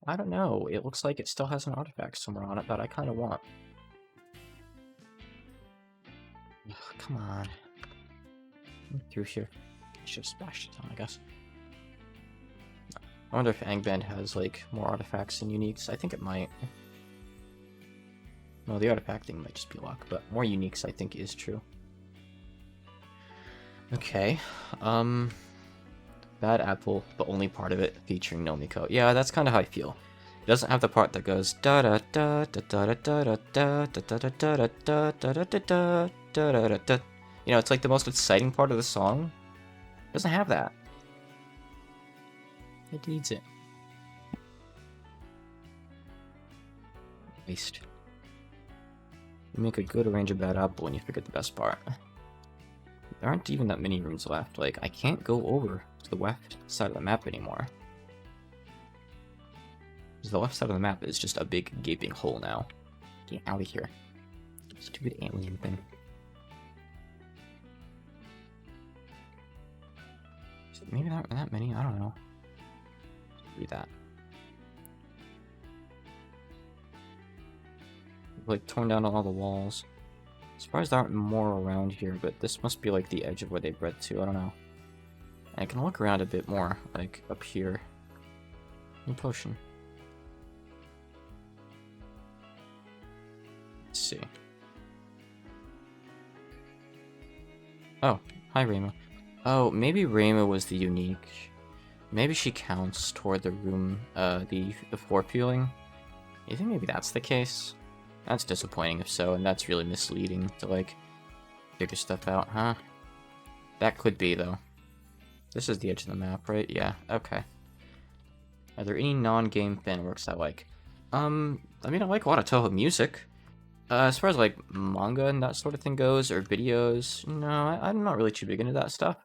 I don't know. It looks like it still has an artifact somewhere on it that I kind of want. Ugh, come on. Through here. Should have splashed it on, I guess. I wonder if Angband has, like, more artifacts than uniques. I think it might. Well, the artifact thing might just be luck, but more uniques I think is true. Okay. Bad Apple, but only part of it featuring Nomiko. Yeah, that's kind of how I feel. It doesn't have the part that goes da da da da da da da da da da da da da da da da da da da. You know, it's like the most exciting part of the song. It doesn't have that. It needs it. Waste. You make a good range of Bad Apple when you forget the best part. There aren't even that many rooms left. Like, I can't go over to the left side of the map anymore. Because the left side of the map is just a big gaping hole now. Get out of here. Stupid alien thing. Maybe not that many, I don't know. Read that. Like, torn down all the walls. Surprised there aren't more around here, but this must be like the edge of where they bred to, I don't know. I can look around a bit more, like up here. New potion. Let's see. Oh, hi Rayma. Oh, maybe Rayma was the unique. Maybe she counts toward the room, the floor peeling. You think maybe that's the case? That's disappointing if so, and that's really misleading to, like, figure stuff out, huh? That could be, though. This is the edge of the map, right? Yeah, okay. Are there any non-game fanworks I like? I mean, I like a lot of Toho music. As far as, like, manga and that sort of thing goes, or videos, no, I'm not really too big into that stuff.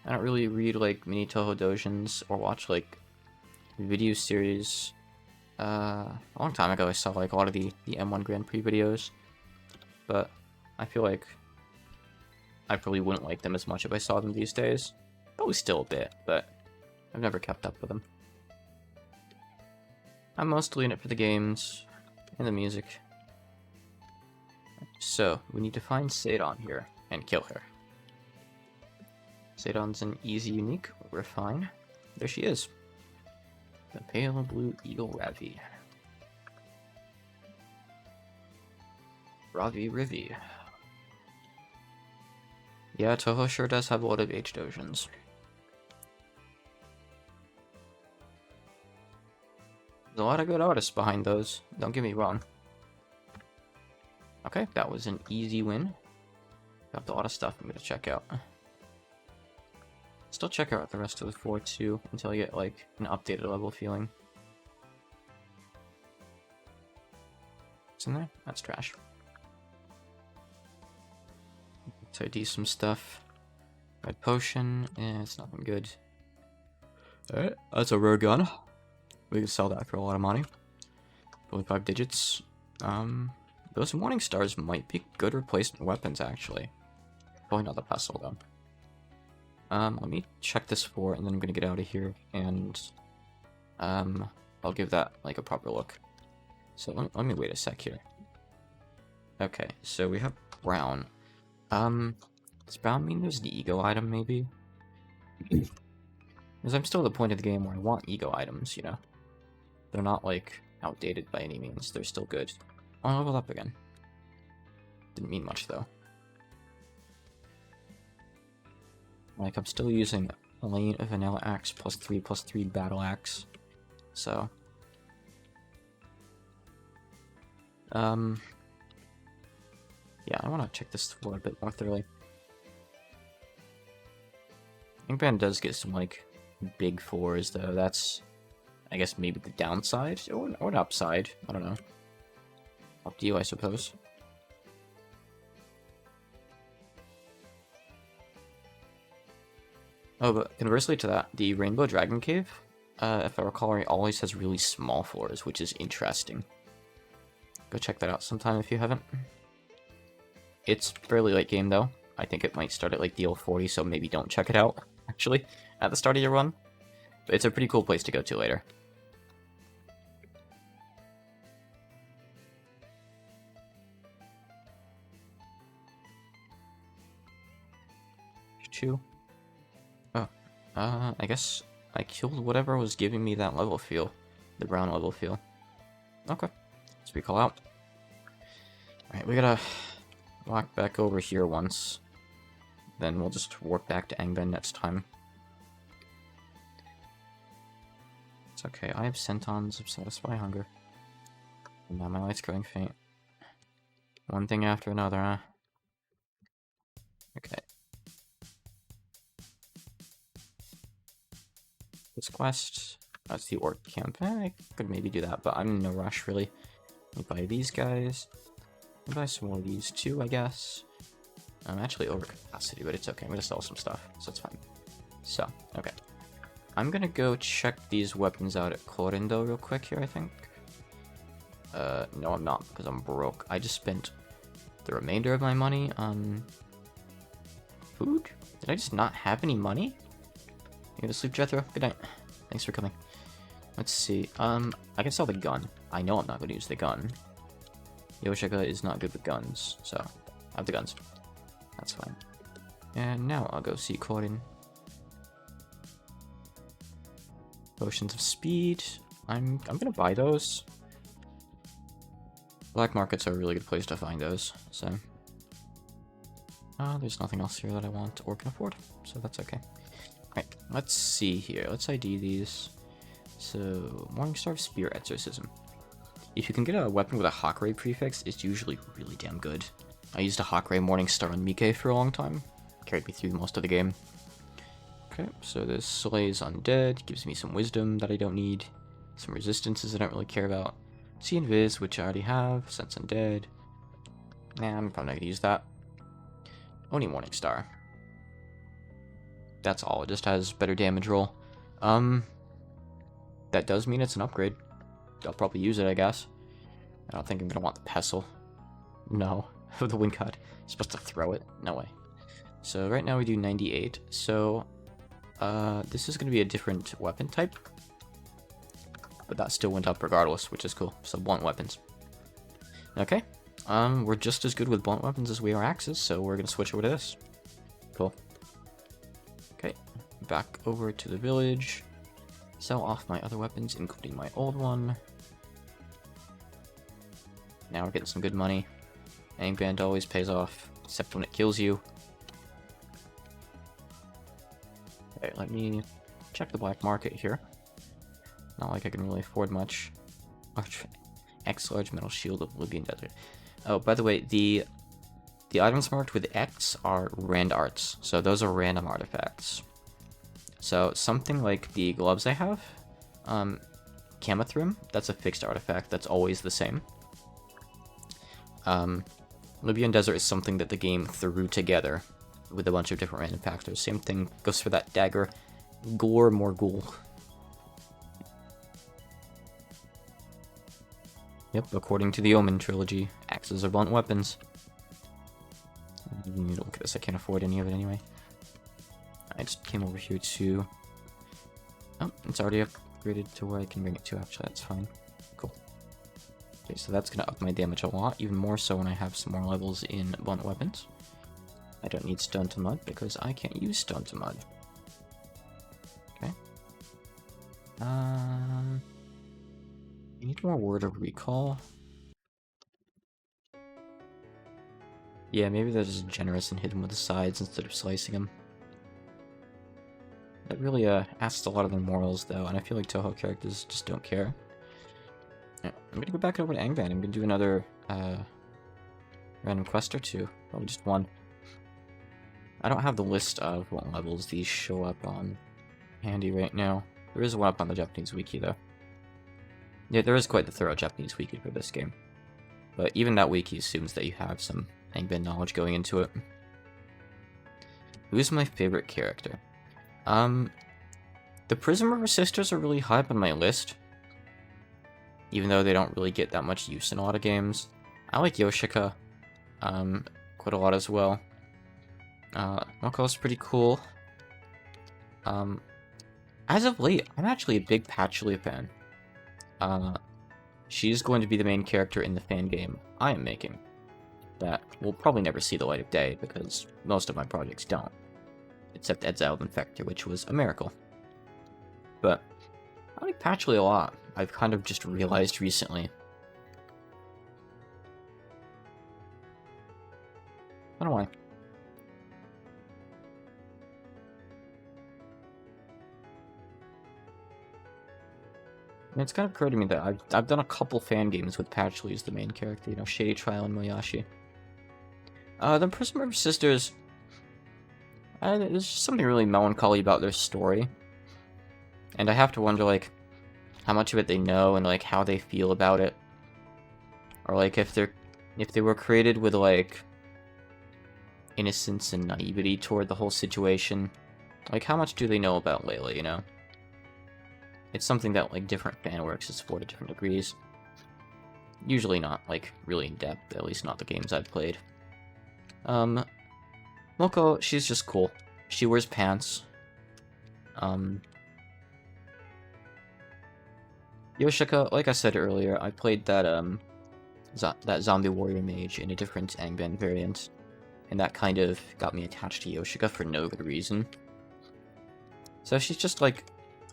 I don't really read, like, mini Toho doujins, or watch, like, video series. A long time ago I saw like a lot of the M1 Grand Prix videos, but I feel like I probably wouldn't like them as much if I saw them these days. Probably still a bit, but I've never kept up with them. I'm mostly in it for the games and the music. So, we need to find Seidon here and kill her. Seidon's an easy unique, we're fine. There she is. The pale blue eagle Ravi. Ravi Rivi. Yeah, Toho sure does have a lot of H doujins. There's a lot of good artists behind those, don't get me wrong. Okay, that was an easy win. Got a lot of stuff I'm gonna check out. Still check out the rest of the floor too, until I get like an updated level feeling. What's in there? That's trash. So I do some stuff. Red potion, it's nothing good. Alright, that's a rare gun. We can sell that for a lot of money. 25 digits. Those warning stars might be good replacement weapons actually. Probably not the pestle though. Let me check this floor, and then I'm gonna get out of here, and I'll give that like a proper look. So let me wait a sec here. Okay, so we have brown. Does brown mean there's the ego item maybe? Because I'm still at the point of the game where I want ego items, you know. They're not like outdated by any means. They're still good. Oh, I leveled up again. Didn't mean much though. Like, I'm still using Lane of Vanilla Axe +3/+3 Battle Axe. So. Yeah, I want to check this floor a bit more thoroughly. Angband does get some, like, big fours, though. That's, I guess, maybe the downside? Or an upside. I don't know. Up to you, I suppose. Oh, but conversely to that, the Rainbow Dragon Cave, if I recall right, always has really small floors, which is interesting. Go check that out sometime if you haven't. It's fairly late game, though, I think it might start at like deal 40, so maybe don't check it out, actually, at the start of your run. But it's a pretty cool place to go to later. Two. Oh, I guess I killed whatever was giving me that level feel. The brown level feel. Okay, let's recall out. Alright, we gotta walk back over here once. Then we'll just warp back to Angband next time. It's okay, I have centons of Satisfy Hunger. And now my light's growing faint. One thing after another, huh? Okay. This quest, that's the Orc Camp. I could maybe do that, but I'm in no rush, really. Let me buy these guys. I'll buy some more of these too, I guess. I'm actually over capacity, but it's okay. I'm gonna sell some stuff, so it's fine. So, okay. I'm gonna go check these weapons out at Clorindo real quick here, I think. No, I'm not, because I'm broke. I just spent the remainder of my money on food? Did I just not have any money? You go to sleep, Jethro? Good night. Thanks for coming. Let's see. I can sell the gun. I know I'm not going to use the gun. Yoshika is not good with guns, so I have the guns. That's fine. And now I'll go see Corin. Potions of speed. I'm gonna buy those. Black markets are a really good place to find those, so. There's nothing else here that I want or can afford, so that's okay. Alright, let's see here. Let's ID these. So, Morningstar Spear Exorcism. If you can get a weapon with a Hawkray prefix, it's usually really damn good. I used a Hawkray Morningstar on Mike for a long time. Carried me through most of the game. Okay, so this Slays Undead gives me some wisdom that I don't need. Some resistances I don't really care about. See Invis, which I already have. Sense Undead. Nah, I'm probably not gonna use that. Only Morningstar. That's all, it just has better damage roll. That does mean it's an upgrade. I'll probably use it, I guess. I don't think I'm gonna want the pestle. No. The wind cut. Supposed to throw it? No way. So right now we do 98. So this is gonna be a different weapon type. But that still went up regardless, which is cool. So blunt weapons. Okay. We're just as good with blunt weapons as we are axes, so we're gonna switch over to this. Cool. Okay. Back over to the village. Sell off my other weapons, including my old one. Now we're getting some good money. Angband always pays off, except when it kills you. Okay, let me check the black market here. Not like I can really afford much. X large metal shield of Libyan Desert. Oh, by the way, the items marked with X are rand arts, so those are random artifacts. So something like the gloves I have, Kamathrim, that's a fixed artifact, that's always the same. Libyan Desert is something that the game threw together with a bunch of different random factors. Same thing goes for that dagger, Gore Morgul. Yep, according to the Omen trilogy, axes are blunt weapons. Look at this, I can't afford any of it anyway. I just came over here to... Oh, it's already upgraded to where I can bring it to, actually, that's fine. Cool. Okay, so that's going to up my damage a lot, even more so when I have some more levels in blunt weapons. I don't need Stone to Mud, because I can't use Stone to Mud. Okay. I need more Word of Recall. Yeah, maybe they're just generous and hit him with the sides instead of slicing him. That really asks a lot of their morals, though, and I feel like Toho characters just don't care. Yeah, I'm gonna go back over to Angband. I'm gonna do another random quest or two. Probably just one. I don't have the list of what levels these show up on handy right now. There is one up on the Japanese wiki, though. Yeah, there is quite the thorough Japanese wiki for this game. But even that wiki assumes that you have some Angband knowledge going into it. Who's my favorite character? The Prism River Sisters are really high up on my list. Even though they don't really get that much use in a lot of games. I like Yoshika, quite a lot as well. Moko's pretty cool. As of late, I'm actually a big Patchouli fan. She's going to be the main character in the fan game I am making. That will probably never see the light of day, because most of my projects don't. Except Exiled Infector, which was a miracle. But I like Patchouli a lot. I've kind of just realized recently. I don't know why. And it's kind of occurred to me that I've done a couple fan games with Patchouli as the main character, you know, Shady Trial and Moyashi. The Prism River Sisters, there's just something really melancholy about their story. And I have to wonder, like, how much of it they know and, like, how they feel about it. Or, like, if they were created with, like, innocence and naivety toward the whole situation. Like, how much do they know about Layla, you know? It's something that, like, different fan works explore to different degrees. Usually not, like, really in-depth, at least not the games I've played. Moko, she's just cool. She wears pants. Yoshika, like I said earlier, I played that, that Zombie Warrior Mage in a different Angband variant, and that kind of got me attached to Yoshika for no good reason. So she's just, like,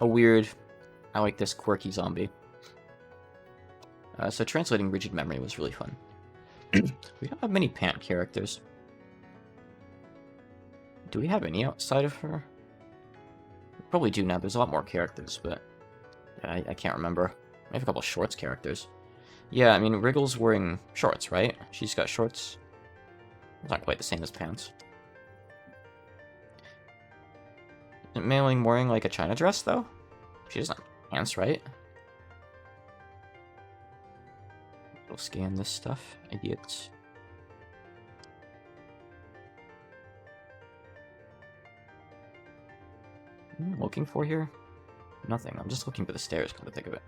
a weird, I like this quirky zombie. So translating Rigid Memory was really fun. We don't have many Pant characters. Do we have any outside of her? We probably do now, there's a lot more characters, but I can't remember. I have a couple of Shorts characters. Yeah, I mean, Wriggle's wearing shorts, right? She's got shorts. It's not quite the same as pants. Isn't Mei-Ling wearing, like, a China dress, though? She doesn't have pants, right? We'll scan this stuff, idiots. What am I looking for here? Nothing. I'm just looking for the stairs, come to think of it.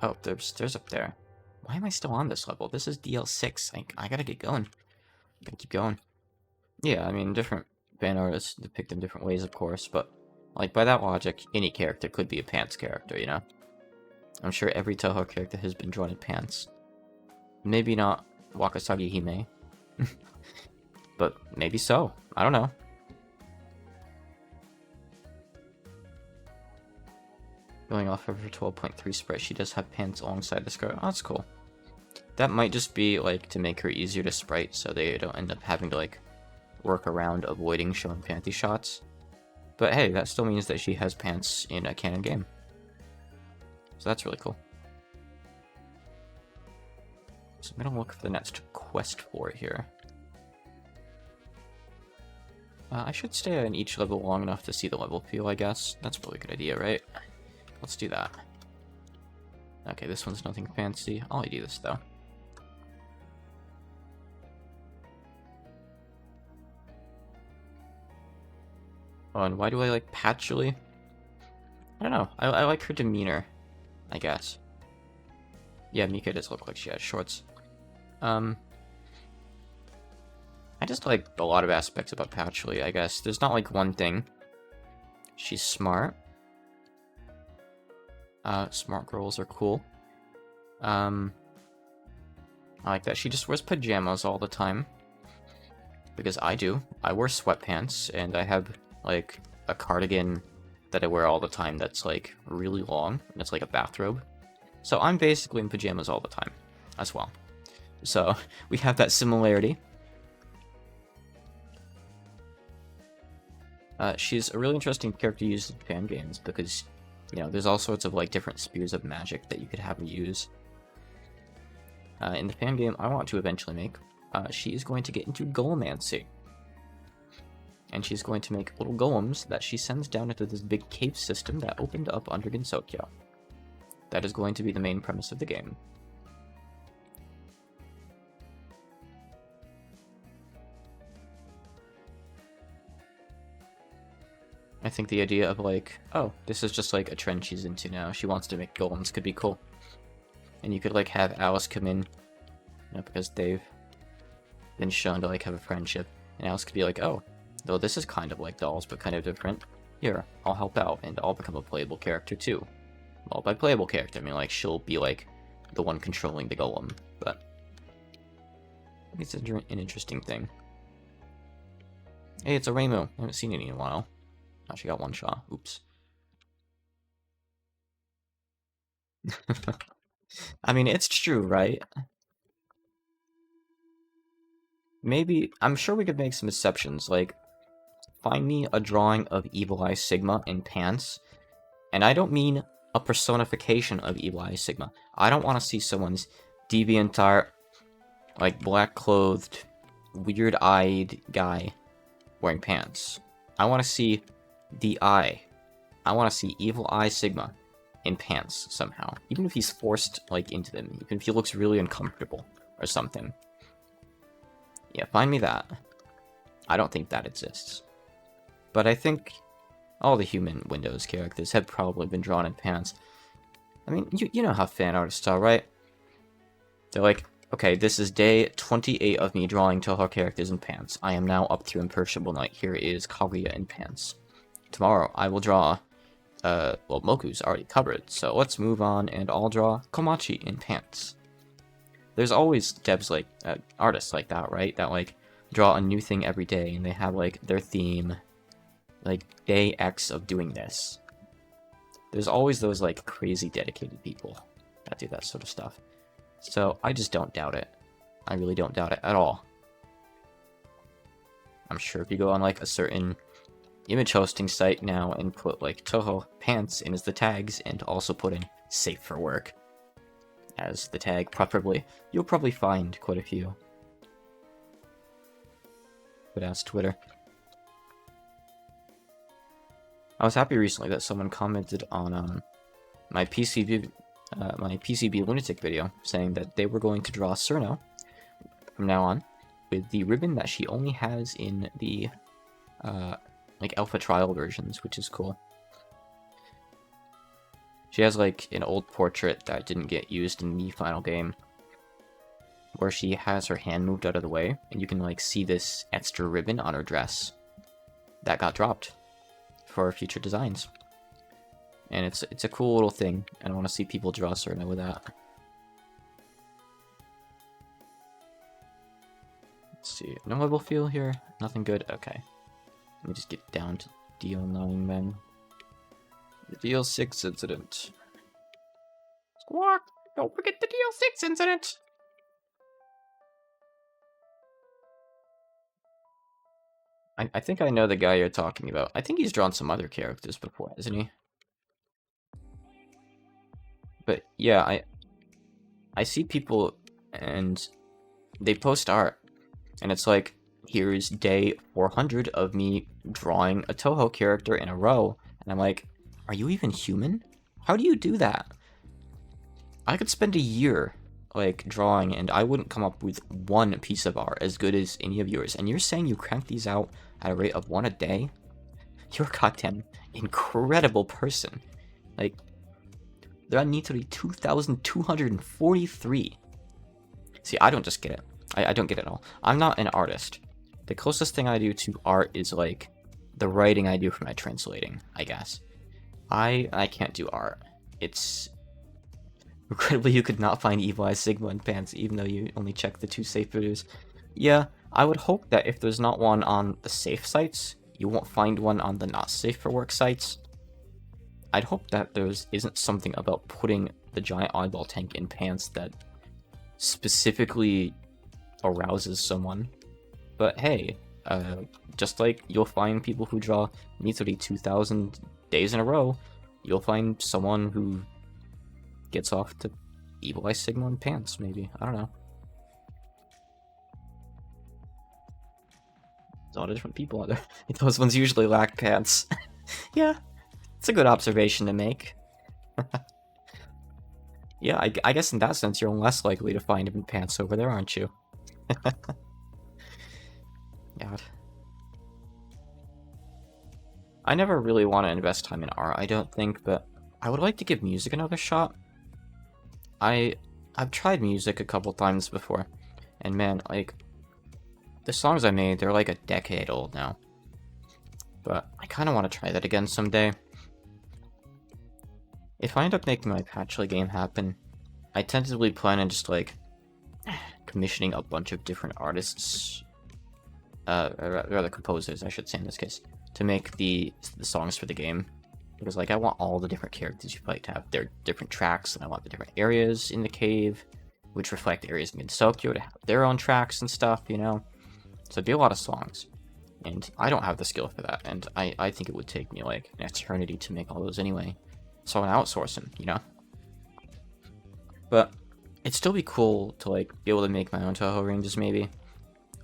Oh, there's stairs up there. Why am I still on this level? This is DL6. I gotta get going. I'm gonna keep going. Yeah, I mean, different fan artists depict them different ways, of course, but, like, by that logic, any character could be a pants character, you know? I'm sure every Toho character has been drawn in pants. Maybe not Wakasagi Hime. But maybe so. I don't know. Going off of her 12.3 sprite, she does have pants alongside the skirt. Oh, that's cool. That might just be, like, to make her easier to sprite, so they don't end up having to, like, work around avoiding showing panty shots. But hey, that still means that she has pants in a canon game. So that's really cool. So I'm gonna look for the next quest for it here. I should stay on each level long enough to see the level feel, I guess. That's probably a good idea, right? Let's do that. Okay, this one's nothing fancy. I'll do this, though. Oh, and why do I like Patchouli? I don't know. I like her demeanor, I guess. Yeah, Mika does look like she has shorts. I just like a lot of aspects about Patchouli, I guess. There's not like one thing. She's smart. Smart girls are cool. I like that she just wears pajamas all the time. Because I do. I wear sweatpants, and I have, like, a cardigan that I wear all the time that's, like, really long, and it's like a bathrobe. So I'm basically in pajamas all the time, as well. So, we have that similarity. She's a really interesting character to use in fan games, because, you know, there's all sorts of, like, different spears of magic that you could have her use. In the fan game I want to eventually make, she is going to get into Golemancy. And she's going to make little golems that she sends down into this big cave system that opened up under Gensokyo. That is going to be the main premise of the game. I think the idea of, like, oh, this is just, like, a trend she's into now. She wants to make golems could be cool. And you could, like, have Alice come in, you know, because they've been shown to, like, have a friendship. And Alex could be like, oh, though this is kind of like dolls, but kind of different. Here, I'll help out, and I'll become a playable character too. Well, by playable character, I mean like she'll be like the one controlling the golem, but it's an interesting thing. Hey, it's a Rainbow. I haven't seen any in a while. Actually got one shot. Oops. I mean, it's true, right? Maybe, I'm sure we could make some exceptions, like, find me a drawing of Evil Eye Sigma in pants, and I don't mean a personification of Evil Eye Sigma. I don't want to see someone's deviant, like, black-clothed, weird-eyed guy wearing pants. I want to see the eye. I want to see Evil Eye Sigma in pants somehow. Even if he's forced, like, into them. Even if he looks really uncomfortable or something. Yeah, find me that. I don't think that exists. But I think all the human Windows characters have probably been drawn in pants. I mean, you know how fan artists are, right? They're like, okay, this is day 28 of me drawing Toho characters in pants. I am now up to Imperishable Knight. Here is Kaguya in pants. Tomorrow, I will draw, well, Moku's already covered, so let's move on, and I'll draw Komachi in pants. There's always devs like, artists like that, right? That, like, draw a new thing every day, and they have, like, their theme, like, day X of doing this. There's always those, like, crazy dedicated people that do that sort of stuff. So, I just don't doubt it. I really don't doubt it at all. I'm sure if you go on, like, a certain image hosting site now and put, like, Toho pants in as the tags, and also put in safe for work as the tag, preferably, you'll probably find quite a few. But ask Twitter. I was happy recently that someone commented on my PCB Lunatic video, saying that they were going to draw Cerno from now on with the ribbon that she only has in the like alpha trial versions, which is cool. She has like an old portrait that didn't get used in the final game, where she has her hand moved out of the way, and you can like see this extra ribbon on her dress that got dropped for future designs. And it's a cool little thing, and I want to see people draw Cerno with that. Let's see, no level feel here, nothing good, okay. Let me just get down to DL9 then. The DL6 incident. Squawk! Don't forget the DL6 incident! I think I know the guy you're talking about. I think he's drawn some other characters before, hasn't he? But yeah, I see people and they post art, and it's like, here's day 400 of me drawing a Toho character in a row, and I'm like, are you even human? How do you do that? I could spend a year like drawing and I wouldn't come up with one piece of art as good as any of yours, and you're saying you crank these out at a rate of one a day? You're a goddamn incredible person. Like, there are literally 2,243. See, I don't just get it. I don't get it at all. I'm not an artist. The closest thing I do to art is like the writing I do for my translating, I guess. I can't do art. It's incredibly you could not find Evil Eye Sigma in pants, even though you only check the 2 safe videos. Yeah, I would hope that if there's not one on the safe sites, you won't find one on the not safe for work sites. I'd hope that there isn't something about putting the giant oddball tank in pants that specifically arouses someone. But hey, just like you'll find people who draw literally 2,000 days in a row, you'll find someone who gets off to Evil Eye Sigma in pants, maybe. I don't know. There's a lot of different people out there. Those ones usually lack pants. Yeah, it's a good observation to make. Yeah, I guess in that sense you're less likely to find him in pants over there, aren't you? God. I never really want to invest time in art, I don't think, but I would like to give music another shot. I've tried music a couple times before, and man, like, the songs I made, they're like a decade old now. But I kind of want to try that again someday. If I end up making my Patchly game happen, I tentatively plan on just like commissioning a bunch of different artists, or rather composers, I should say in this case, to make the songs for the game. Because like I want all the different characters you play to have their different tracks, and I want the different areas in the cave, which reflect areas in Tokyo, to have their own tracks and stuff, you know? So it'd be a lot of songs. And I don't have the skill for that, and I think it would take me like an eternity to make all those anyway. So I outsource them, you know? But it'd still be cool to like be able to make my own Toho ranges maybe.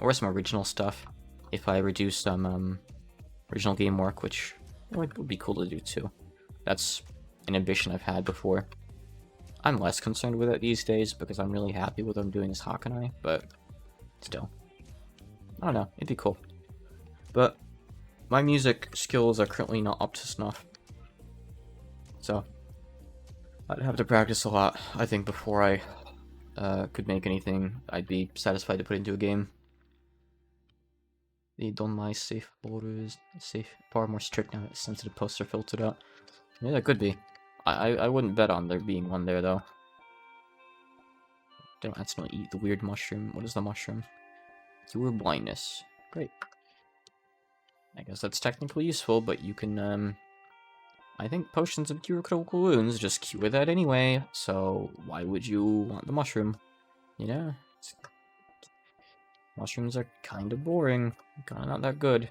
Or some original stuff. If I reduce some original game work, which would be cool to do too. That's an ambition I've had before. I'm less concerned with it these days because I'm really happy with what I'm doing as Hakanai, but still. I don't know, it'd be cool. But my music skills are currently not up to snuff. So I'd have to practice a lot, I think, before I could make anything I'd be satisfied to put into a game. The Don't My safe borders, safe, far more strict now that sensitive posts are filtered out. Yeah, that could be. I wouldn't bet on there being one there, though. Don't accidentally eat the weird mushroom. What is the mushroom? Cure blindness. Great. I guess that's technically useful, but you can, I think potions of cure critical wounds just cure that anyway, so why would you want the mushroom? You know? Mushrooms are kinda boring. Kinda not that good.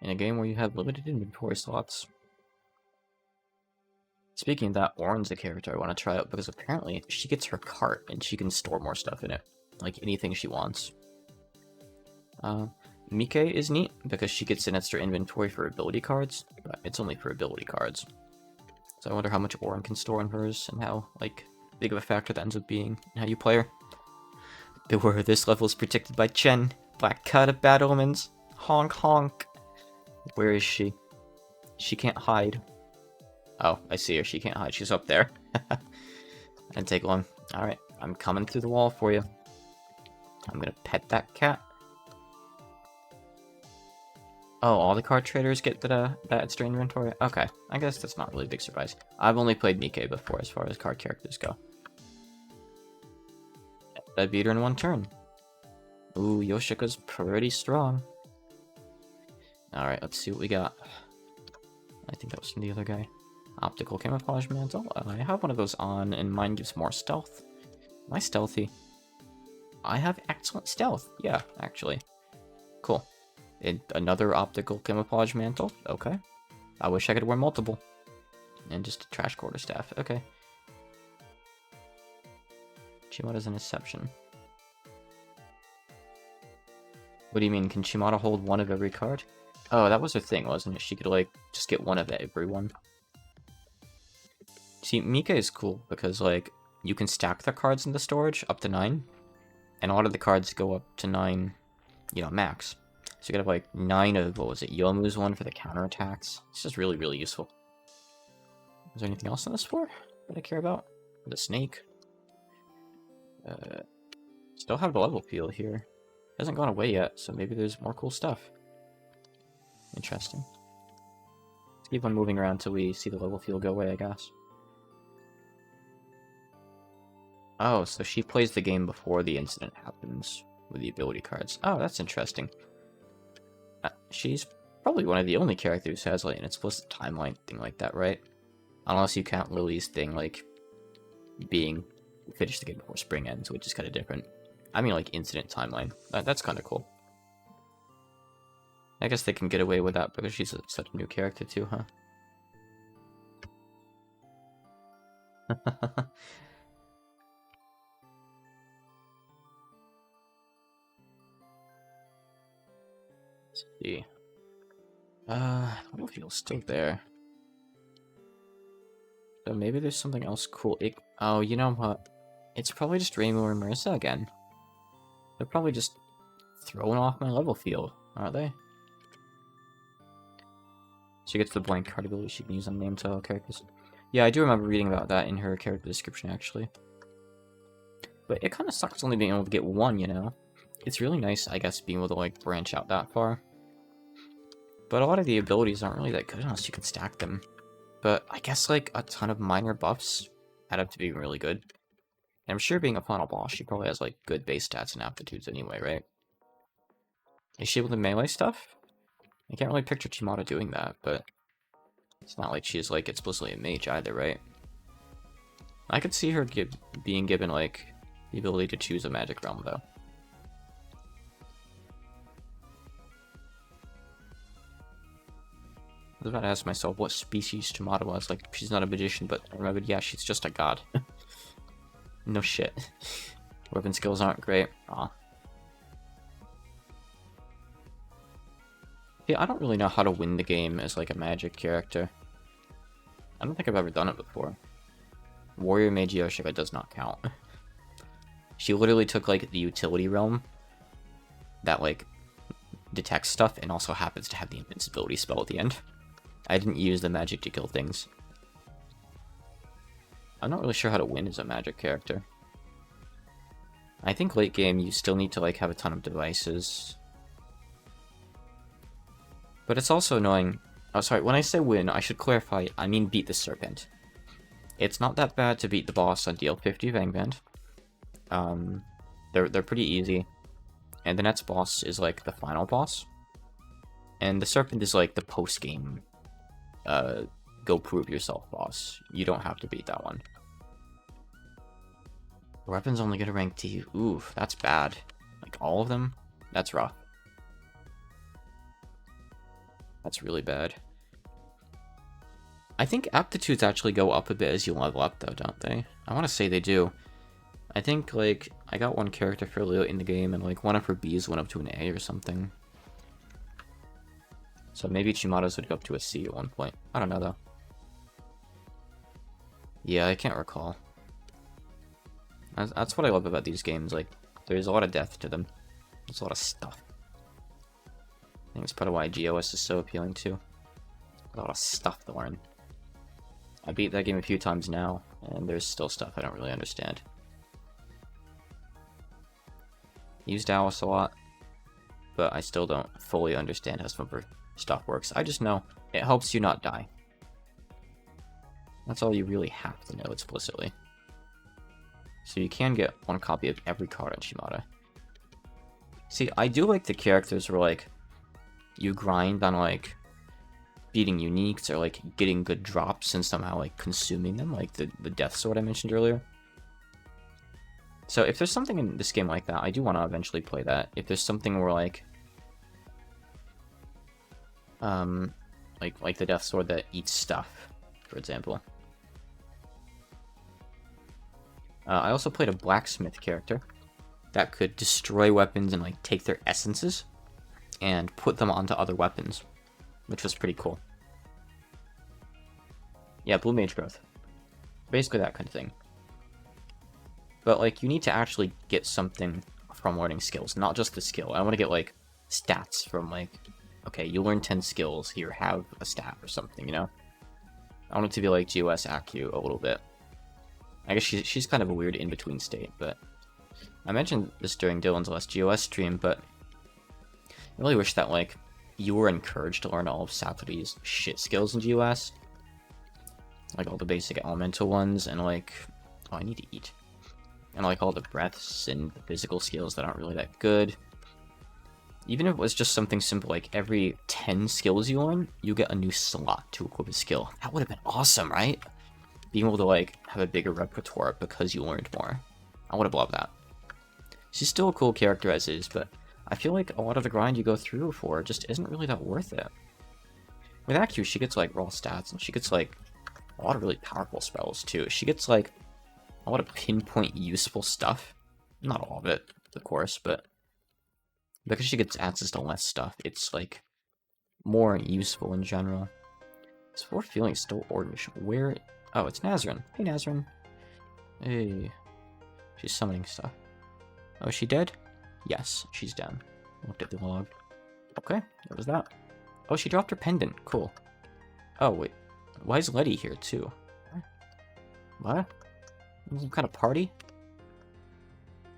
In a game where you have limited inventory slots. Speaking of that, Oren's a character I want to try out because apparently she gets her cart and she can store more stuff in it. Like anything she wants. Mike is neat because she gets an extra inventory for ability cards, but it's only for ability cards. So I wonder how much Oren can store in hers and how, like, big of a factor that ends up being in how you play her. Beware, this level is protected by Chen, Black Cat of Bad Omens. Honk honk. Where is she? She can't hide. Oh, I see her. She can't hide. She's up there. And take one. Alright, I'm coming through the wall for you. I'm gonna pet that cat. Oh, all the card traders get that extra inventory? Okay, I guess that's not really a big surprise. I've only played Mike before as far as card characters go. I beat her in one turn. Ooh, Yoshika's pretty strong. Alright, let's see what we got. I think that was from the other guy. Optical camouflage mantle. I have one of those on, and mine gives more stealth. Am I stealthy? I have excellent stealth. Yeah, actually. Cool. And another optical camouflage mantle. Okay. I wish I could wear multiple. And just a trash quarterstaff. Okay. Chimada's an exception. What do you mean? Can Chimada hold one of every card? Oh, that was her thing, wasn't it? She could, like, just get one of every one. See, Mika is cool because, like, you can stack the cards in the storage up to 9. And a lot of the cards go up to 9, you know, max. So you could have, like, 9 of, what was it, Yomu's one for the counterattacks. It's just really, really useful. Is there anything else on this floor that I care about? The snake. Still have the level field here. Hasn't gone away yet, so maybe there's more cool stuff. Interesting. Let's keep on moving around till we see the level field go away, I guess. Oh, so she plays the game before the incident happens with the ability cards. Oh, that's interesting. She's probably one of the only characters who has like an explicit timeline thing like that, right? Unless you count Lily's thing, like, being finished the game before spring ends, which is kind of different. I mean, like, incident timeline. That's kind of cool. I guess they can get away with that because she's such a new character too, huh? Let's see. Levelfield's still there. So maybe there's something else cool. Oh, you know what? It's probably just Reimu or Marissa again. They're probably just throwing off my level field, aren't they? She gets the blank card ability she can use on named Toho characters. Yeah, I do remember reading about that in her character description, actually. But it kind of sucks only being able to get one, you know? It's really nice, I guess, being able to, like, branch out that far. But a lot of the abilities aren't really that good unless you can stack them. But I guess, like, a ton of minor buffs add up to being really good. And I'm sure being a final boss, she probably has, like, good base stats and aptitudes anyway, right? Is she able to melee stuff? I can't really picture Chimata doing that, but it's not like she's, like, explicitly a mage either, right? I could see her being given, like, the ability to choose a magic realm, though. I was about to ask myself what species Chimata was. Like, she's not a magician, but I remembered, yeah, she's just a god. No shit. Weapon skills aren't great. Aw. Yeah, I don't really know how to win the game as, like, a magic character. I don't think I've ever done it before. Warrior Mage Yoshika does not count. She literally took, like, the utility realm that, like, detects stuff and also happens to have the invincibility spell at the end. I didn't use the magic to kill things. I'm not really sure how to win as a magic character. I think late game you still need to, like, have a ton of devices. But it's also annoying. Oh, sorry, when I say win, I should clarify, I mean beat the Serpent. It's not that bad to beat the boss on DL50 of Angband. They're pretty easy. And the next boss is, like, the final boss. And the Serpent is, like, the post-game go prove yourself boss. You don't have to beat that one. Weapons only get a rank D. Oof, that's bad. Like, all of them? That's rough. That's really bad. I think aptitudes actually go up a bit as you level up, though, don't they? I want to say they do. I think, like, I got one character fairly late in the game, and, like, one of her Bs went up to an A or something. So maybe Chimata's would go up to a C at one point. I don't know, though. Yeah, I can't recall. That's what I love about these games. Like, there's a lot of depth to them. There's a lot of stuff. I think it's part of why GOS is so appealing, too. A lot of stuff to learn. I beat that game a few times now, and there's still stuff I don't really understand. Used Alice a lot, but I still don't fully understand how some of her stuff works. I just know it helps you not die. That's all you really have to know explicitly. So you can get one copy of every card on Chimata. See, I do like the characters where, like, you grind on, like, beating uniques or, like, getting good drops and somehow, like, consuming them, like the Death Sword I mentioned earlier. So if there's something in this game like that, I do want to eventually play that. If there's something where, like the Death Sword that eats stuff, for example. I also played a blacksmith character that could destroy weapons and, like, take their essences and put them onto other weapons, which was pretty cool. Yeah, blue mage growth. Basically that kind of thing. But, like, you need to actually get something from learning skills, not just the skill. I want to get, like, stats from, like, okay, you learn 10 skills, here, have a stat or something, you know? I want it to be like GOS Accu a little bit. I guess she's kind of a weird in-between state, but I mentioned this during Dylan's last GOS stream, but I really wish that, like, you were encouraged to learn all of Sathri's shit skills in GOS. Like, all the basic elemental ones, and, like, oh, I need to eat. And, like, all the breaths and the physical skills that aren't really that good. Even if it was just something simple, like every 10 skills you learn, you get a new slot to equip a skill. That would have been awesome, right? Being able to, like, have a bigger repertoire because you learned more. I would have loved that. She's still a cool character as is, but I feel like a lot of the grind you go through for her just isn't really that worth it. With Accu, she gets, like, raw stats, and she gets, like, a lot of really powerful spells, too. She gets, like, a lot of pinpoint useful stuff. Not all of it, of course, but because she gets access to less stuff, it's, like, more useful in general. This floor feeling is still orcish. Where? Oh, it's Nazrin. Hey, Nazrin. Hey. She's summoning stuff. Oh, is she dead? Yes, she's down. Looked at the log. Okay, what was that? Oh, she dropped her pendant. Cool. Oh, wait. Why is Letty here, too? What? Some kind of party?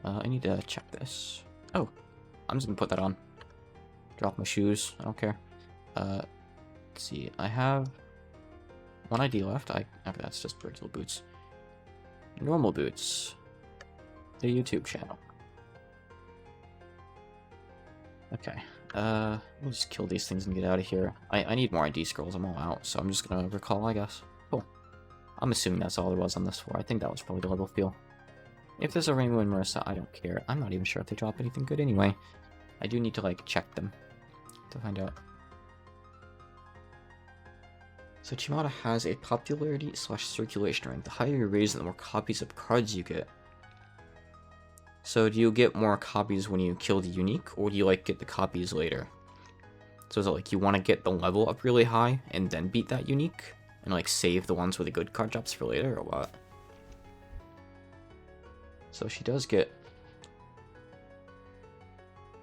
I need to check this. Oh, I'm just gonna put that on. Drop my shoes. I don't care. Let's see. I have one ID left. That's just regular boots. Normal boots. The YouTube channel. Okay. We'll just kill these things and get out of here. I need more ID scrolls. I'm all out, so I'm just gonna recall, I guess. Cool. I'm assuming that's all there was on this floor. I think that was probably the level feel. If there's a Rainbow and Marissa, I don't care. I'm not even sure if they drop anything good anyway. I do need to, like, check them to find out. So Chimata has a popularity / circulation rank. The higher you raise, the more copies of cards you get. So do you get more copies when you kill the unique, or do you like get the copies later? So is it like you want to get the level up really high and then beat that unique? And like save the ones with the good card drops for later, or what? So she does get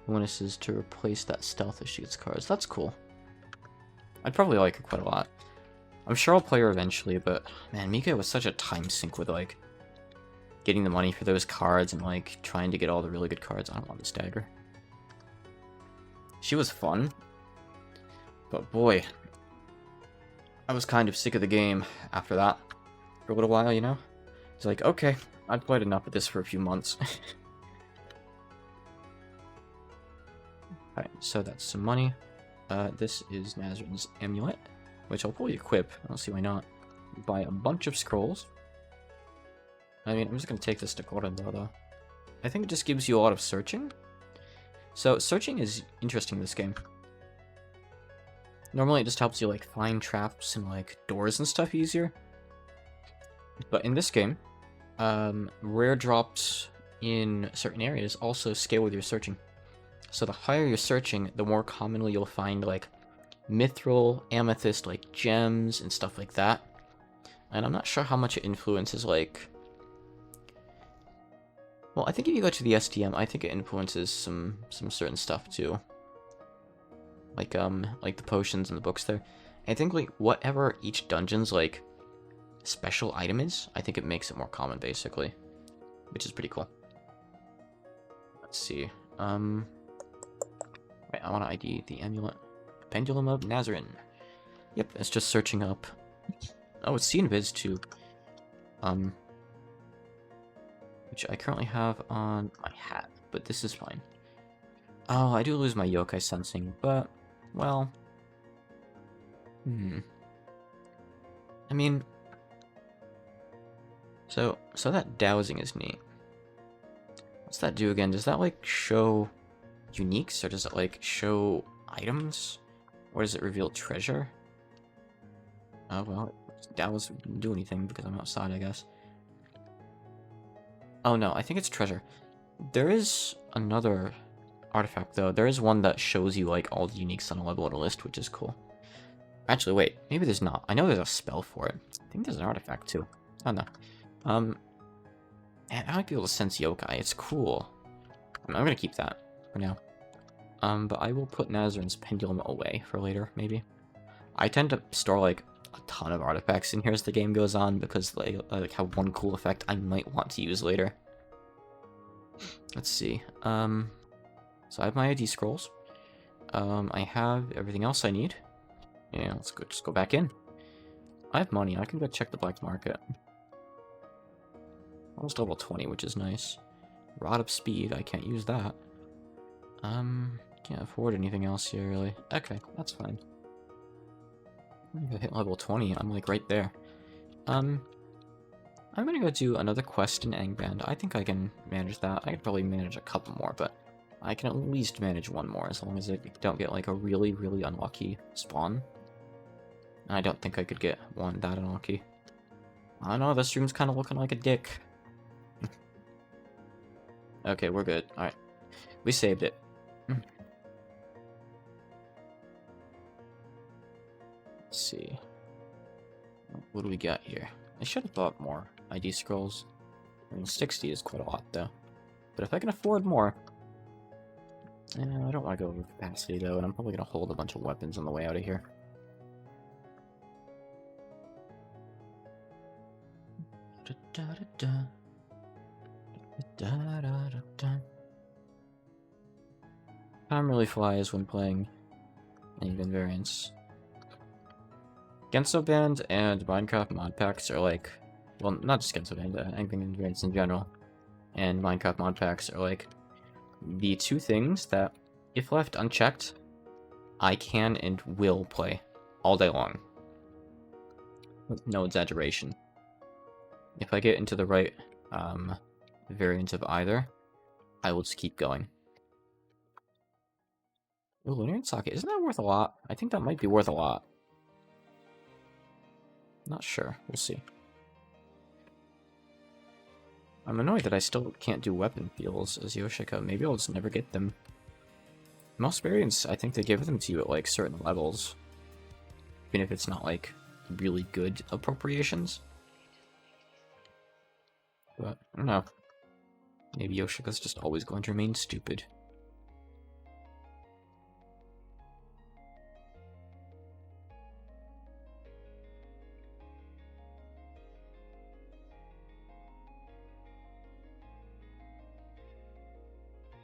bonuses to replace that stealth if she gets cards. That's cool. I'd probably like her quite a lot. I'm sure I'll play her eventually, but man, Mika was such a time sink with like getting the money for those cards and like trying to get all the really good cards. I don't want this dagger. She was fun, but boy, I was kind of sick of the game after that for a little while, you know? It's like, okay, I've played enough of this for a few months. Alright, so that's some money. This is Nazarian's amulet, which I'll probably equip. I don't see why not. Buy a bunch of scrolls. I mean, I'm just going to take this to Corendor, though. I think it just gives you a lot of searching. So, searching is interesting in this game. Normally, it just helps you, like, find traps and, like, doors and stuff easier. But in this game, rare drops in certain areas also scale with your searching. So the higher you're searching, the more commonly you'll find, like, mithril, amethyst, like, gems and stuff like that. And I'm not sure how much it influences, like... Well, I think if you go to the STM, I think it influences some certain stuff, too. Like the potions and the books there. I think, like, whatever each dungeon's, like, special item is, I think it makes it more common, basically. Which is pretty cool. Let's see. Right, I want to ID the amulet. Pendulum of Nazarian. Yep, it's just searching up. Oh, it's Invis too. Which I currently have on my hat, but this is fine. Oh, I do lose my yokai sensing, but, well... I mean... So that dowsing is neat. What's that do again? Does that, like, show uniques, or does it, like, show items? Or does it reveal treasure? Oh, well, dows didn't do anything because I'm outside, I guess. Oh, no, I think it's treasure. There is another artifact, though. There is one that shows you, like, all the uniques on a level of the list, which is cool. Actually, wait, maybe there's not. I know there's a spell for it. I think there's an artifact, too. Oh, no. Man, I like to be able to sense yokai. It's cool. I'm gonna keep that for now. But I will put Nazarian's pendulum away for later, maybe. I tend to store, like, a ton of artifacts in here as the game goes on, because they, like, have one cool effect I might want to use later. Let's see. So I have my ID scrolls. I have everything else I need. Yeah, let's go, just go back in. I have money. I can go check the black market. Almost level 20, which is nice. Rod of Speed, I can't use that. Can't afford anything else here, really. Okay, that's fine. If I hit level 20, I'm, like, right there. I'm gonna go do another quest in Angband. I think I can manage that. I could probably manage a couple more, but I can at least manage one more, as long as I don't get, like, a really, really unlucky spawn. And I don't think I could get one that unlucky. I don't know, this stream's kind of looking like a dick. Okay, we're good. Alright. We saved it. Let's see. What do we got here? I should have bought more ID scrolls. I mean, 60 is quite a lot, though. But if I can afford more... I don't want to go over capacity, though, and I'm probably going to hold a bunch of weapons on the way out of here. Time really flies when playing Angband variants. Gensouband and Minecraft mod packs are like, well, not just Gensouband, Angband variants in general, and Minecraft mod packs are like the two things that, if left unchecked, I can and will play all day long. With no exaggeration. If I get into the right variant of either, I will just keep going. Oh, Lunar Socket, isn't that worth a lot? I think that might be worth a lot. Not sure. We'll see. I'm annoyed that I still can't do weapon feels as Yoshika. Maybe I'll just never get them. Most variants, I think they give them to you at, like, certain levels. Even if it's not, like, really good appropriations. But, I don't know. Maybe Yoshika's just always going to remain stupid.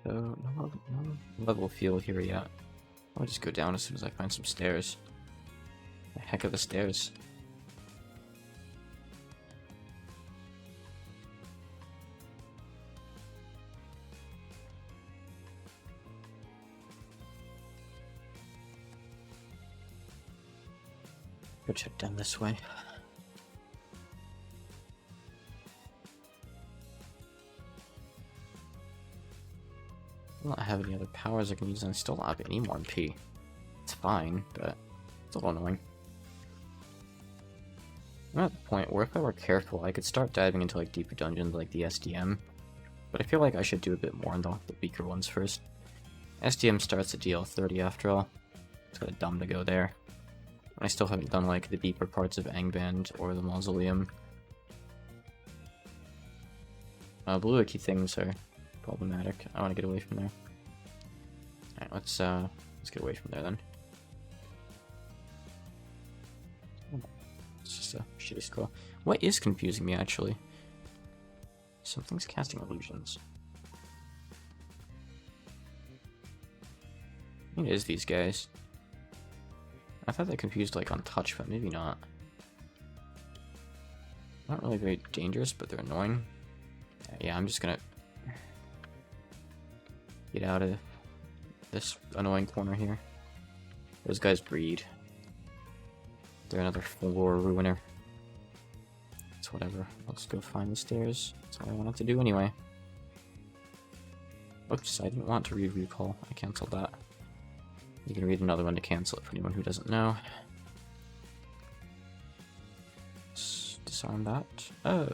So, no level feel here yet. I'll just go down as soon as I find some stairs. The heck of the stairs. Go check down this way. I don't have any other powers I can use, and I still don't have any more MP. It's fine, but it's a little annoying. I'm at the point where if I were careful, I could start diving into like deeper dungeons like the SDM, but I feel like I should do a bit more on the weaker ones first. SDM starts at DL 30 after all. It's kind of dumb to go there. I still haven't done like the deeper parts of Angband or the Mausoleum. Blue key things are problematic. I want to get away from there. Alright, let's get away from there then. It's just a shitty scroll. What is confusing me actually? Something's casting illusions. I think it is these guys. I thought they confused like on touch, but maybe not. Not really very dangerous, but they're annoying. Yeah, I'm just gonna get out of this annoying corner here. Those guys breed. They're another floor ruiner. It's whatever. Let's go find the stairs. That's all I wanted to do anyway. Oops, I didn't want to read recall. I canceled that. You can read another one to cancel it for anyone who doesn't know. Let's disarm that. Oh,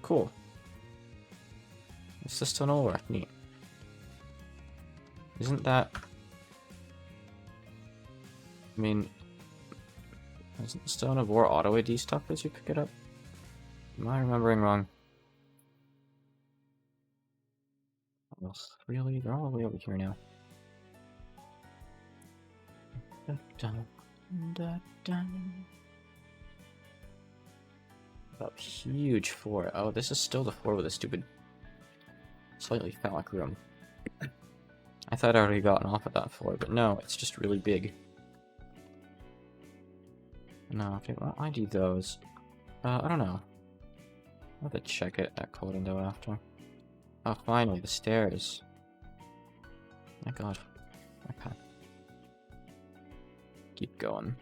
cool. It's the stone ore. Neat. Isn't that... I mean... Isn't the stone of ore auto AD stuff as you pick it up? Am I remembering wrong? Well, really? They're all the way over here now. That huge floor. Oh, this is still the floor with a stupid, slightly phallic room. I thought I'd already gotten off of that floor, but no, it's just really big. No, okay, well, I do those. I don't know. I'll have to check it at Colorado after. Oh, finally, the stairs. My god. Okay. Keep going.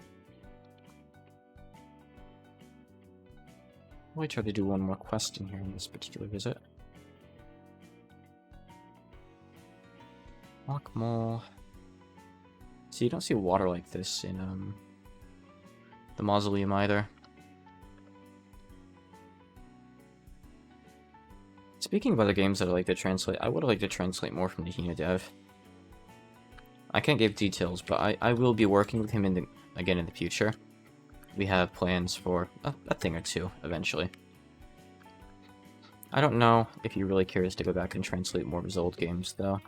I'll try to do one more quest in here in this particular visit. Rock Mole. See, you don't see water like this in the Mausoleum either. Speaking of other games that I like to translate, I would like to translate more from the Hina dev. I can't give details, but I will be working with him again in the future. We have plans for a thing or two, eventually. I don't know if you're really curious to go back and translate more of his old games, though.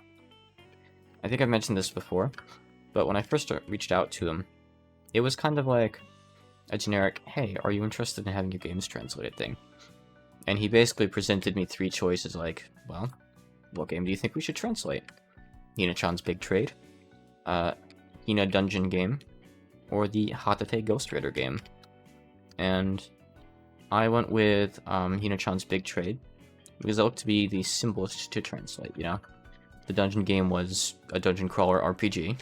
I think I've mentioned this before, but when I first reached out to him, it was kind of like a generic, hey, are you interested in having your games translated thing? And he basically presented me 3 choices like, well, what game do you think we should translate? Hina-chan's Big Trade, Hina Dungeon game or the Hatate Ghost Raider game. And I went with Hina-chan's Big Trade because it looked to be the simplest to translate, you know? The dungeon game was a dungeon crawler RPG,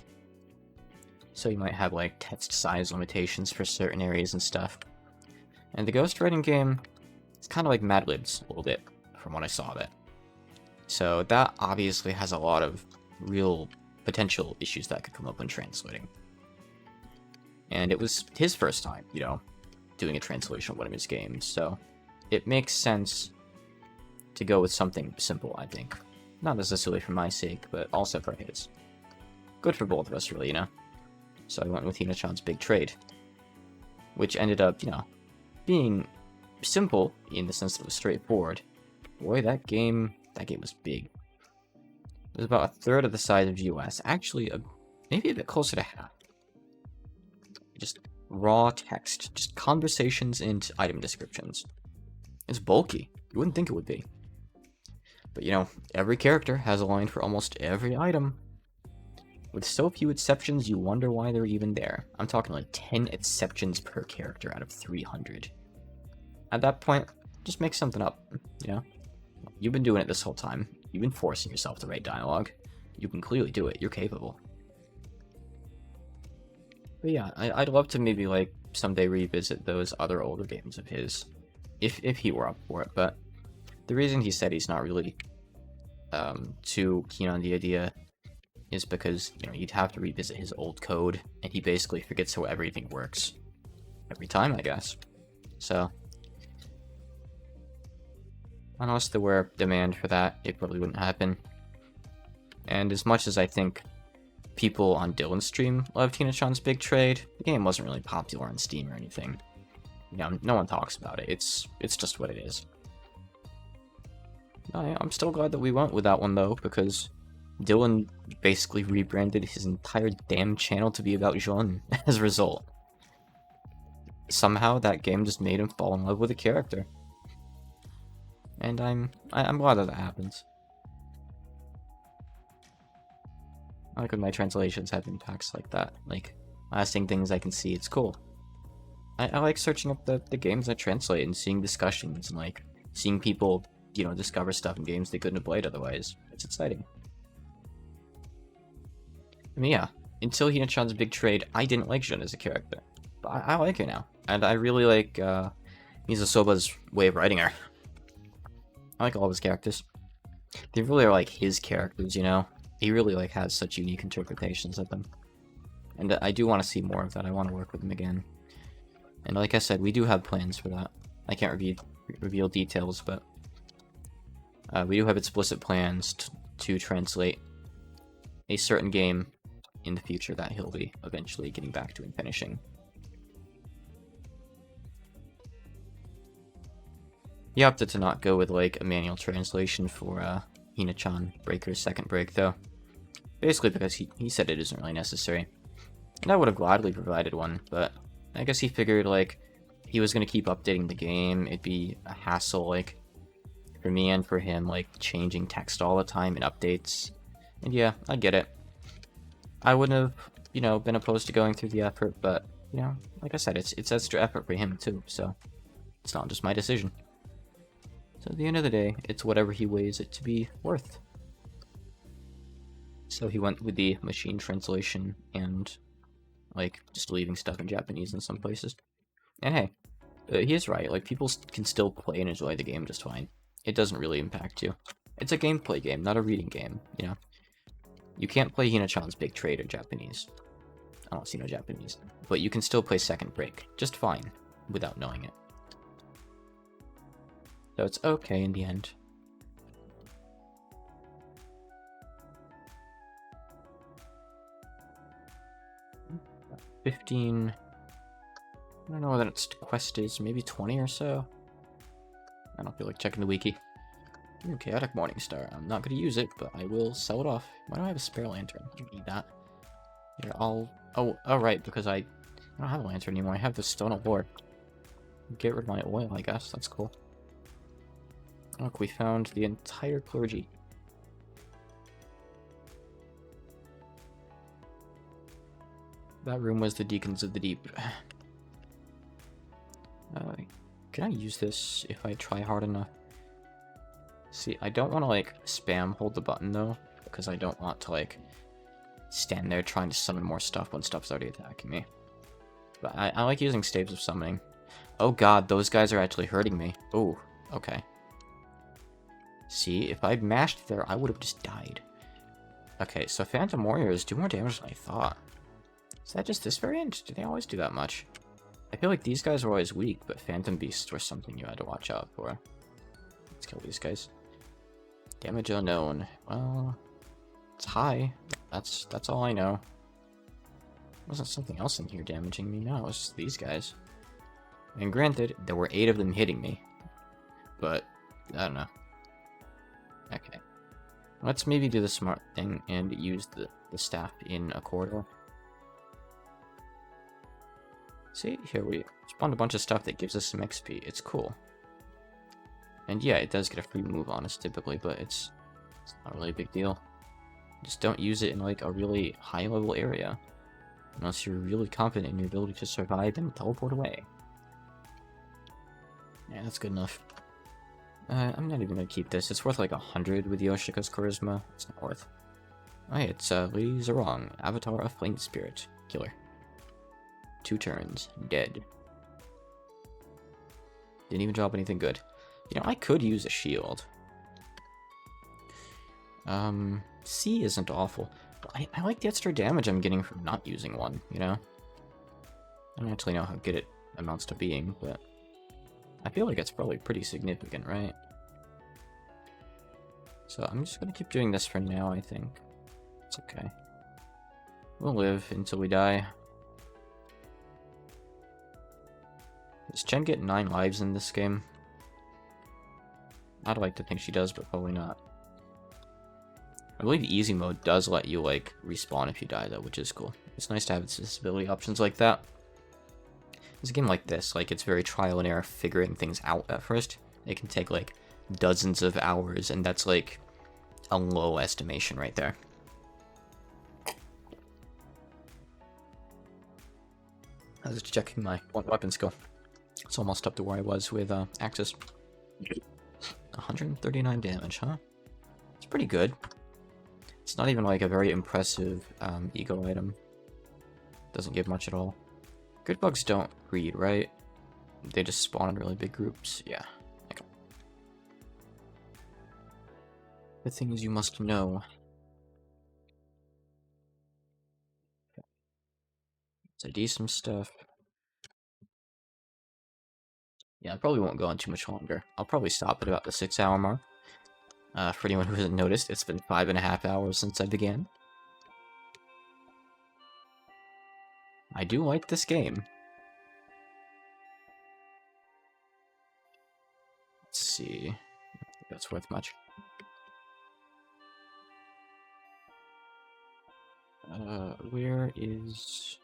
so you might have like text size limitations for certain areas and stuff. And the Ghost Writing game, it's kind of like Mad Libs a little bit, from what I saw of it. So that obviously has a lot of real potential issues that could come up when translating. And it was his first time, you know, doing a translation of one of his games, so it makes sense to go with something simple, I think. Not necessarily for my sake, but also for his. Good for both of us, really, you know? So I went with Hina-chan's Big Trade, which ended up, you know, being simple in the sense that it was straightforward. Boy, that game was big. It was about a third of the size of US. Actually, maybe a bit closer to half. Just raw text. Just conversations and item descriptions. It's bulky. You wouldn't think it would be. But, you know, every character has a line for almost every item. With so few exceptions, you wonder why they're even there. I'm talking like 10 exceptions per character out of 300. At that point, just make something up, you know? You've been doing it this whole time. You've been forcing yourself to write dialogue. You can clearly do it. You're capable. But yeah, I'd love to maybe, like, someday revisit those other older games of his. If he were up for it, but the reason he said he's not really too keen on the idea is because, you know, you'd have to revisit his old code, and he basically forgets how everything works. Every time, I guess. So, unless there were demand for that, it probably wouldn't happen. And as much as I think people on Dylan's stream loved Hina-chan's Big Trade, the game wasn't really popular on Steam or anything. You know, no one talks about it. It's just what it is. I'm still glad that we went with that one, though, because Dylan basically rebranded his entire damn channel to be about Jean as a result. Somehow, that game just made him fall in love with the character. And I'm glad that happens. I like when my translations have impacts like that. Like, lasting things I can see, it's cool. I like searching up the games I translate and seeing discussions and, like, seeing people, you know, discover stuff in games they couldn't have played otherwise. It's exciting. I mean, yeah, until Hina-chan's Big Trade, I didn't like Jun as a character. But I like her now. And I really like Mizusoba's way of writing her. I like all of his characters. They really are like his characters, you know? He really like has such unique interpretations of them. And I do want to see more of that. I want to work with him again. And like I said, we do have plans for that. I can't reveal details, but we do have explicit plans to translate a certain game in the future that he'll be eventually getting back to and finishing. He opted to not go with like a manual translation for Hina-chan Breaker's second break, though. Basically because he said it isn't really necessary. And I would have gladly provided one, but I guess he figured like he was going to keep updating the game. It'd be a hassle, like, for me and for him, like, changing text all the time and updates. And yeah, I get it. I wouldn't have, you know, been opposed to going through the effort, but, you know, like I said, it's extra effort for him too, so it's not just my decision. So at the end of the day, it's whatever he weighs it to be worth. So he went with the machine translation and, like, just leaving stuff in Japanese in some places. And hey, he is right, like, people can still play and enjoy the game just fine. It doesn't really impact you. It's a gameplay game, not a reading game, you know? You can't play Hina-chan's Big Trade in Japanese. I don't see no Japanese. But you can still play Second Break, just fine, without knowing it. So it's okay in the end. $15... I don't know what its quest is, maybe 20 or so? I don't feel like checking the wiki. Chaotic Morningstar. I'm not going to use it, but I will sell it off. Why do I have a spare lantern? I don't need that. Here, I'll... Oh, right, because I don't have a lantern anymore. I have the Stone of Lore. Get rid of my oil, I guess. That's cool. Look, we found the entire clergy. That room was the Deacons of the Deep. Can I use this if I try hard enough? See, I don't want to, like, spam hold the button, though, because I don't want to, like, stand there trying to summon more stuff when stuff's already attacking me. But I like using staves of summoning. Oh god, those guys are actually hurting me. Oh, okay. See, if I'd mashed there, I would have just died. Okay, so Phantom Warriors do more damage than I thought. Is that just this variant? Do they always do that much? I feel like these guys were always weak, but Phantom Beasts were something you had to watch out for. Let's kill these guys. Damage unknown. Well, it's high. That's all I know. Wasn't something else in here damaging me? No, it was just these guys. And granted, there were 8 of them hitting me. But, I don't know. Okay. Let's maybe do the smart thing and use the staff in a corridor. See, here we spawned a bunch of stuff that gives us some XP. It's cool. And yeah, it does get a free move on us typically, but it's not really a big deal. Just don't use it in like a really high level area. Unless you're really confident in your ability to survive and teleport away. Yeah, that's good enough. I'm not even gonna keep this. It's worth like 100 with Yoshika's charisma. It's not worth. Oh yeah, it's Lady Zerong, Avatar of Flame Spirit. Killer. 2 turns. Dead. Didn't even drop anything good. You know, I could use a shield. C isn't awful. I like the extra damage I'm getting from not using one, you know? I don't actually know how good it amounts to being, but I feel like it's probably pretty significant, right? So I'm just gonna keep doing this for now, I think. It's okay. We'll live until we die. Does Chen get 9 lives in this game? I'd like to think she does, but probably not. I believe easy mode does let you, like, respawn if you die, though, which is cool. It's nice to have accessibility options like that. It's a game like this, like, it's very trial and error figuring things out at first. It can take, like, dozens of hours, and that's, like, a low estimation right there. I was just checking my weapon skill. It's almost up to where I was with Axis. 139 damage, huh? It's pretty good. It's not even like a very impressive ego item. Doesn't give much at all. Good bugs don't breed, right? They just spawn in really big groups. Yeah. Okay. The things you must know. Okay. So do some stuff. Yeah, I probably won't go on too much longer. I'll probably stop at about the 6-hour mark. For anyone who hasn't noticed, it's been 5.5 hours since I began. I do like this game. Let's see. I don't think that's worth much. Where is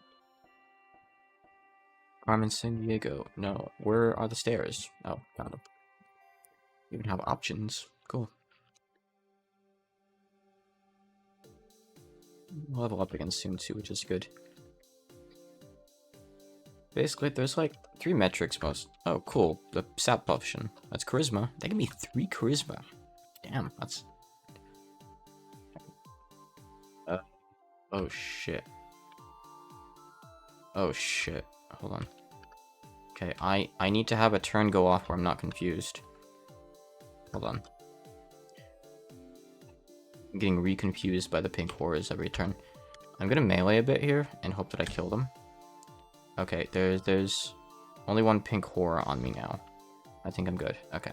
Carmen San Diego? No, where are the stairs? Oh, found them. You even have options. Cool. We'll level up again soon too, which is good. Basically, there's like 3 metrics most. Oh, cool. The sap potion. That's charisma. They give me 3 charisma. Damn, that's. Oh shit. Oh shit. Hold on. Okay, I need to have a turn go off where I'm not confused. Hold on. I'm getting reconfused by the pink horrors every turn. I'm gonna melee a bit here and hope that I kill them. Okay, there's only 1 pink horror on me now. I think I'm good. Okay.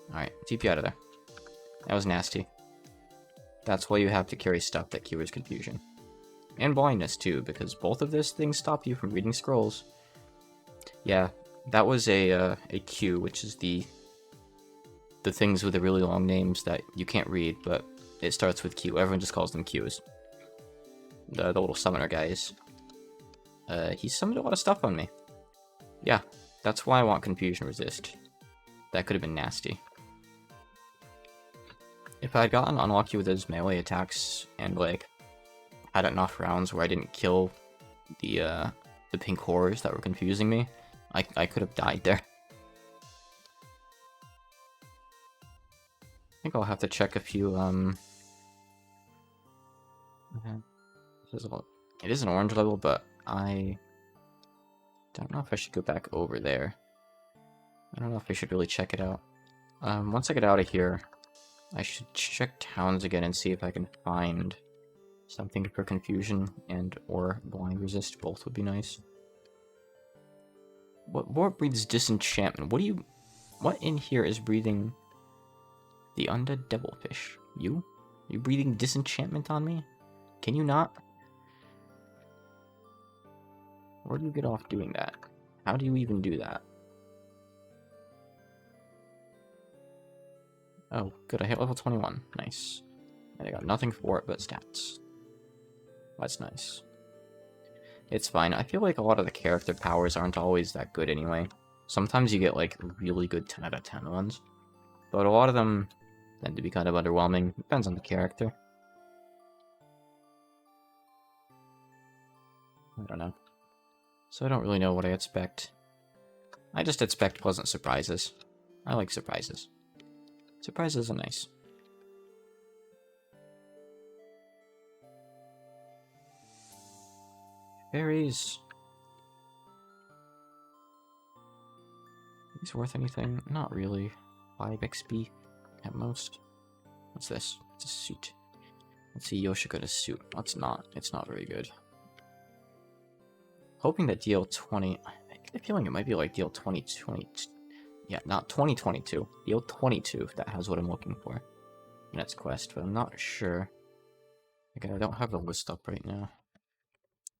Alright, TP out of there. That was nasty. That's why you have to carry stuff that cures confusion. And blindness too, because both of those things stop you from reading scrolls. Yeah, that was a Q, which is the things with the really long names that you can't read, but it starts with Q. Everyone just calls them Qs. The little summoner guys. He summoned a lot of stuff on me. Yeah, that's why I want Confusion Resist. That could have been nasty. If I had gotten unlucky with those melee attacks and, like, had enough rounds where I didn't kill the pink horrors that were confusing me. I could have died there. I think I'll have to check a few, it is an orange level, but I don't know if I should go back over there. I don't know if I should really check it out. Once I get out of here, I should check towns again and see if I can find something for confusion and or blind resist. Both would be nice. What breathes disenchantment? What in here is breathing the undead devilfish? You? You breathing disenchantment on me? Can you not? Where do you get off doing that? How do you even do that? Oh, good, I hit level 21. Nice. And I got nothing for it but stats. That's nice. It's fine. I feel like a lot of the character powers aren't always that good anyway. Sometimes you get, like, really good 10 out of 10 ones. But a lot of them tend to be kind of underwhelming. Depends on the character. I don't know. So I don't really know what I expect. I just expect pleasant surprises. I like surprises. Surprises are nice. Berries. These worth anything? Not really. 5 XP at most. What's this? It's a suit. Let's see Yoshiko's suit. It's not very good. Hoping that DL 20... I get a feeling it might be like DL 2020... Yeah, not 2022. DL 22, that has what I'm looking for. Next quest, but I'm not sure. Again, I don't have the list up right now.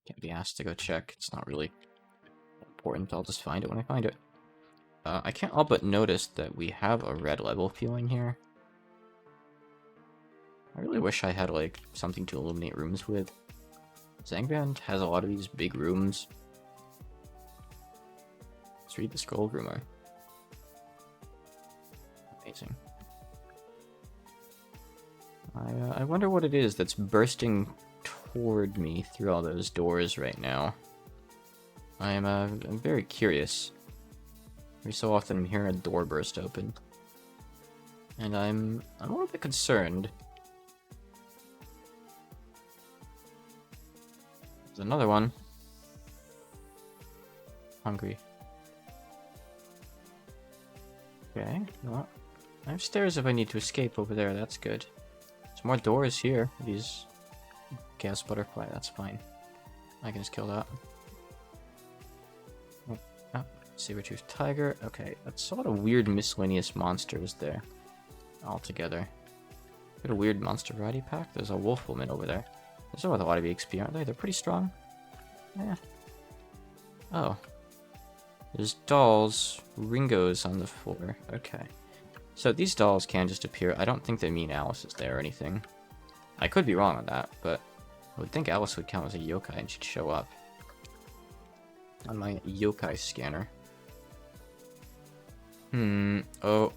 Can't be asked to go check. It's not really important. I'll just find it when I find it. I can't all but notice that we have a red level feeling here. I really wish I had, like, something to illuminate rooms with. Gensouband has a lot of these big rooms. Let's read the scroll rumor. Amazing. I wonder what it is that's bursting toward me through all those doors right now. I'm very curious. Every so often I'm hearing a door burst open. And I'm a little bit concerned. There's another one. Hungry. Okay, well, I have stairs if I need to escape over there, that's good. There's more doors here. These gas butterfly, that's fine. I can just kill that. Oh, saber-toothed tiger. Okay, that's a lot of weird miscellaneous monsters there. All together. Got a weird monster variety pack. There's a wolf woman over there. There's worth a lot of XP, aren't they? They're pretty strong. Yeah. Oh. There's dolls. Ringo's on the floor. Okay. So these dolls can just appear. I don't think they mean Alice is there or anything. I could be wrong on that, but I would think Alice would count as a yokai and she'd show up on my yokai scanner. Oh,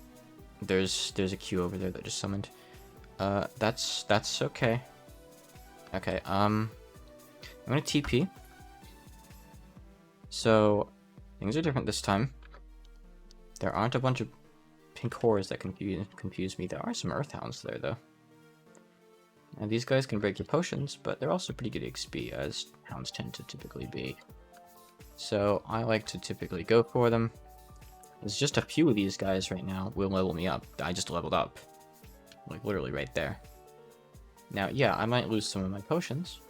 there's a queue over there that just summoned. That's okay. Okay, I'm gonna TP. So things are different this time. There aren't a bunch of pink horrors that confuse me. There are some earthhounds there though. And these guys can break your potions, but they're also pretty good XP, as hounds tend to typically be. So I like to typically go for them. There's just a few of these guys right now will level me up. I just leveled up. Like, literally right there. Now, yeah, I might lose some of my potions,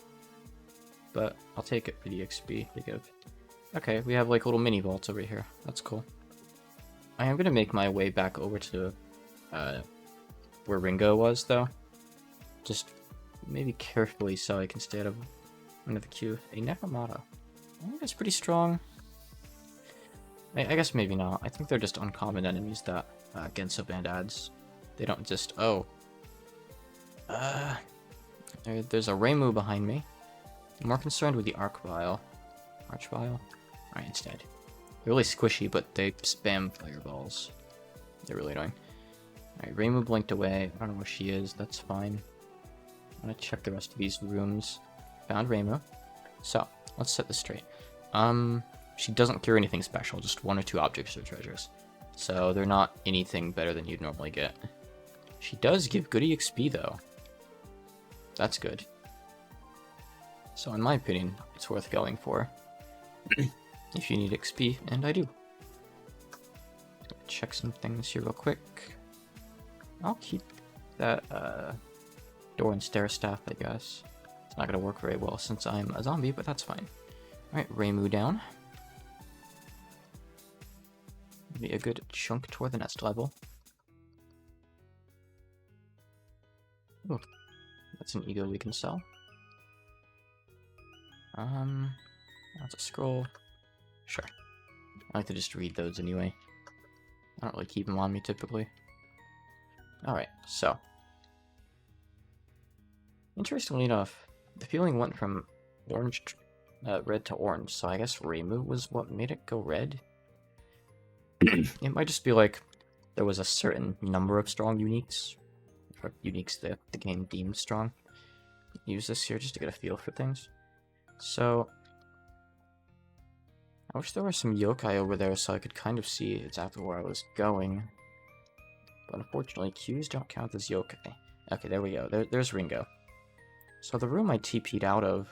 but I'll take it for the XP they give. Okay, we have, like, little mini vaults over here. That's cool. I am going to make my way back over to where Ringo was, though. Just maybe carefully so I can stay out of under the queue. A Nekomata. I think that's pretty strong. I guess maybe not. I think they're just uncommon enemies that Gensouband adds. They don't just... Oh. There's a Reimu behind me. I'm more concerned with the Archvile. Archvile? Alright, instead. They're really squishy, but they spam fireballs. They're really annoying. Alright, Reimu blinked away. I don't know where she is. That's fine. I'm gonna check the rest of these rooms. Found Reimu. So, let's set this straight. She doesn't cure anything special, just 1 or 2 objects or treasures. So they're not anything better than you'd normally get. She does give good EXP though. That's good. So in my opinion, it's worth going for. If you need XP, and I do. Check some things here real quick. I'll keep that door and stair staff, I guess. It's not gonna work very well since I'm a zombie, but that's fine. Alright, Reimu down. Be a good chunk toward the next level. Ooh, that's an ego we can sell. That's a scroll. Sure. I like to just read those anyway. I don't really keep them on me typically. Alright, so. Interestingly enough, the feeling went from red to orange, so I guess Reimu was what made it go red. It might just be like there was a certain number of strong uniques, or uniques that the game deemed strong. Use this here just to get a feel for things. So, I wish there were some yokai over there so I could kind of see exactly where I was going. But unfortunately, Qs don't count as yokai. Okay, there we go. There's Ringo. So the room I TP'd out of...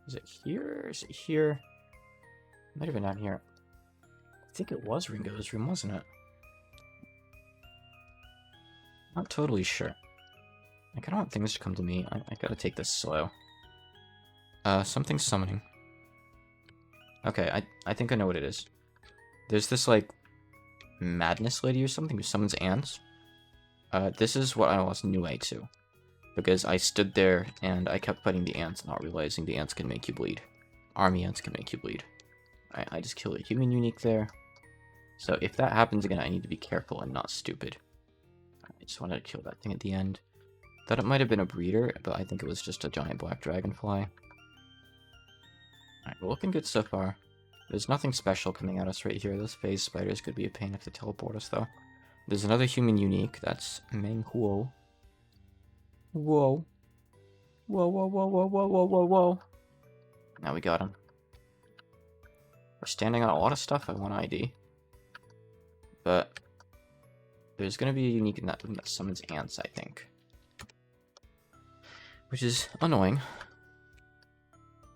is it here? Is it here? Might have been down here. I think it was Ringo's room, wasn't it? Not totally sure. I kinda want things to come to me. I gotta take this slow. Something's summoning. Okay, I think I know what it is. There's this, like, madness lady or something who summons ants. This is what I lost Nue to. Because I stood there and I kept fighting the ants, not realizing the ants can make you bleed. Army ants can make you bleed. I just killed a human unique there. So if that happens again, I need to be careful and not stupid. I just wanted to kill that thing at the end. Thought it might have been a breeder, but I think it was just a giant black dragonfly. Alright, we're looking good so far. There's nothing special coming at us right here. Those phase spiders could be a pain if they teleport us, though. There's another human unique. That's Meng Huo. Whoa. Whoa, whoa, whoa, whoa, whoa, whoa, whoa, whoa. Now we got him. We're standing on a lot of stuff I want ID. But there's going to be a unique in that room that summons ants, I think. Which is annoying.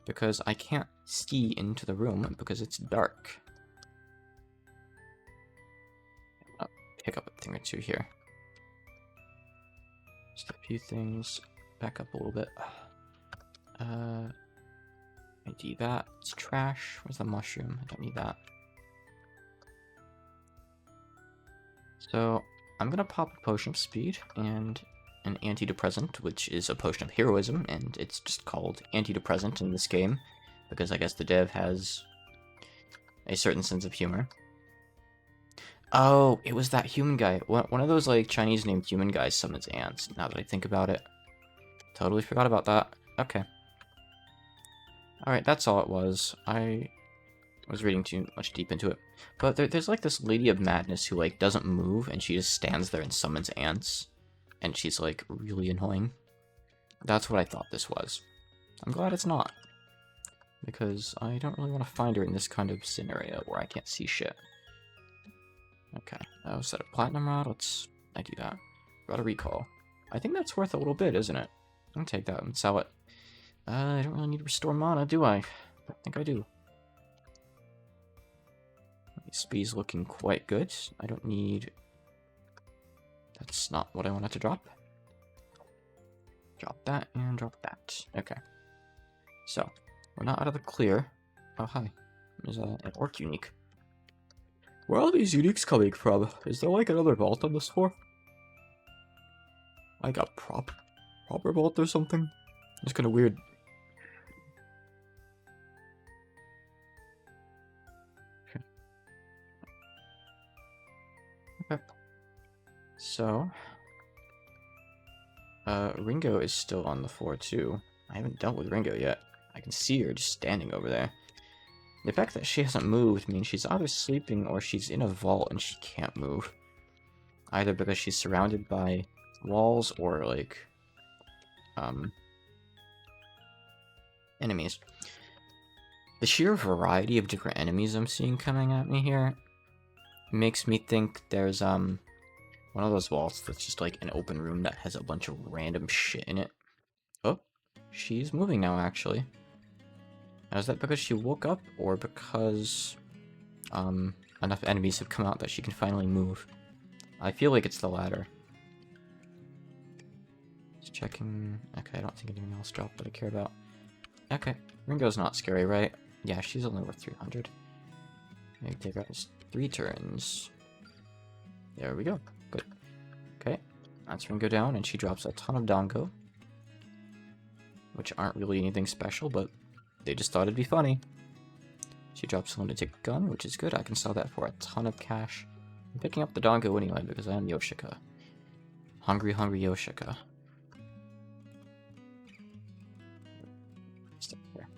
Because I can't see into the room because it's dark. I'll pick up a thing or two here. Just a few things. Back up a little bit. ID that. It's trash. Where's the mushroom? I don't need that. So, I'm gonna pop a potion of speed and an antidepressant, which is a potion of heroism, and it's just called antidepressant in this game, because I guess the dev has a certain sense of humor. Oh, it was that human guy. One of those, like, Chinese named human guys summons ants, now that I think about it. Totally forgot about that. Okay. Alright, that's all it was. I was reading too much deep into it. But there's, like, this lady of madness who, like, doesn't move, and she just stands there and summons ants. And she's, like, really annoying. That's what I thought this was. I'm glad it's not. Because I don't really want to find her in this kind of scenario where I can't see shit. Okay, was that a platinum rod? Let's do that. Got a recall. I think that's worth a little bit, isn't it? I'll take that and sell it. I don't really need to restore mana, do I? I think I do. Speed's looking quite good. I don't need... That's not what I wanted to drop. Drop that and drop that. Okay. So, we're not out of the clear. Oh, hi. There's an orc unique. Where are these uniques coming from? Is there like another vault on this floor? Like a proper vault or something? It's kind of weird. Okay. So, Ringo is still on the floor too. I haven't dealt with Ringo yet. I can see her just standing over there. The fact that she hasn't moved means she's either sleeping or she's in a vault and she can't move. Either because she's surrounded by walls or, like, Enemies. The sheer variety of different enemies I'm seeing coming at me here makes me think there's one of those vaults that's just like an open room that has a bunch of random shit in it. Oh, she's moving now, actually. Now, is that because she woke up, or because enough enemies have come out that she can finally move? I feel like it's the latter. Just checking. Okay, I don't think anything else dropped that I care about. Okay, Ringo's not scary, right? Yeah, she's only worth 300. Maybe take her 3 turns. There we go. Good. Okay, that's Ringo down, and she drops a ton of Dongo, which aren't really anything special, but they just thought it'd be funny. She drops a lunatic gun, which is good. I can sell that for a ton of cash. I'm picking up the Dongo anyway because I am Yoshika. Hungry, hungry Yoshika. Step there.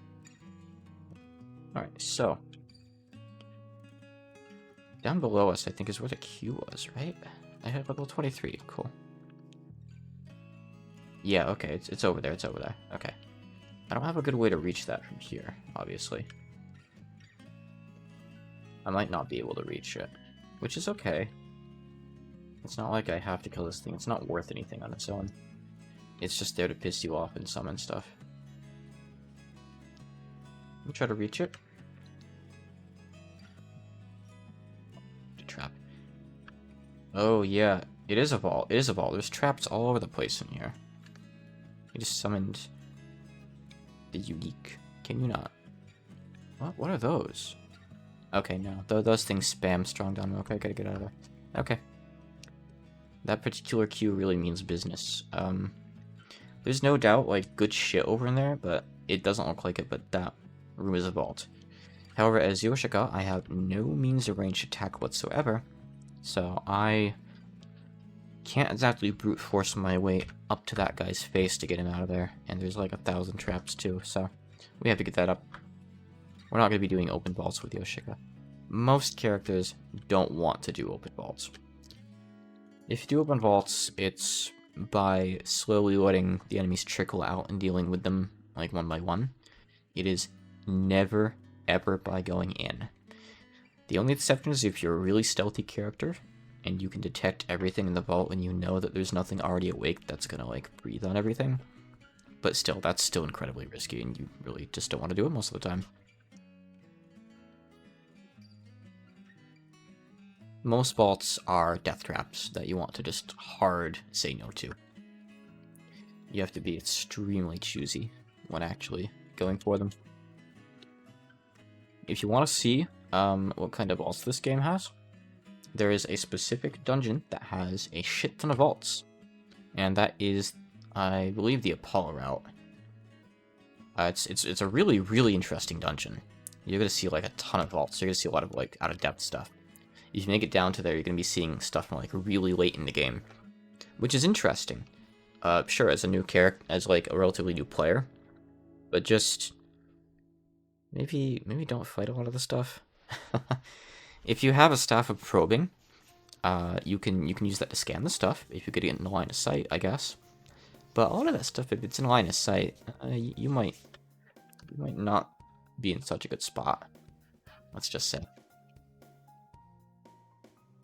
Alright, so. Down below us, I think, is where the queue was, right? I had level 23. Cool. Yeah, okay, it's over there. It's over there. Okay. I don't have a good way to reach that from here, obviously. I might not be able to reach it, which is okay. It's not like I have to kill this thing. It's not worth anything on its own. It's just there to piss you off and summon stuff. Let me try to reach it. Trap. Oh, yeah. It is a vault. It is a vault. There's traps all over the place in here. You just summoned the unique. Can you not? What are those? Okay, no. Those things spam strong down. Okay, gotta get out of there. Okay. That particular queue really means business. There's no doubt, like, good shit over in there, but it doesn't look like it, but that room is a vault. However, as Yoshika, I have no means of ranged attack whatsoever, so I can't exactly brute force my way up to that guy's face to get him out of there, and there's like 1,000 traps too, so we have to get that up. We're not going to be doing open vaults with Yoshika. Most characters don't want to do open vaults. If you do open vaults, it's by slowly letting the enemies trickle out and dealing with them like one by one. It is never, ever by going in. The only exception is if you're a really stealthy character and you can detect everything in the vault and you know that there's nothing already awake that's gonna like breathe on everything. But still, that's still incredibly risky and you really just don't want to do it most of the time. Most vaults are death traps that you want to just hard say no to. You have to be extremely choosy when actually going for them. If you want to see what kind of vaults this game has, there is a specific dungeon that has a shit ton of vaults. And that is, I believe, the Apollo route. It's a really, really interesting dungeon. You're going to see like a ton of vaults. You're going to see a lot of like out-of-depth stuff. If you make it down to there, you're going to be seeing stuff from like really late in the game, which is interesting. Sure, as a new character, as like a relatively new player, but just maybe don't fight a lot of the stuff. If you have a staff of probing, you can use that to scan the stuff if you could get in the line of sight, I guess. But a lot of that stuff, if it's in line of sight, you might not be in such a good spot. Let's just say.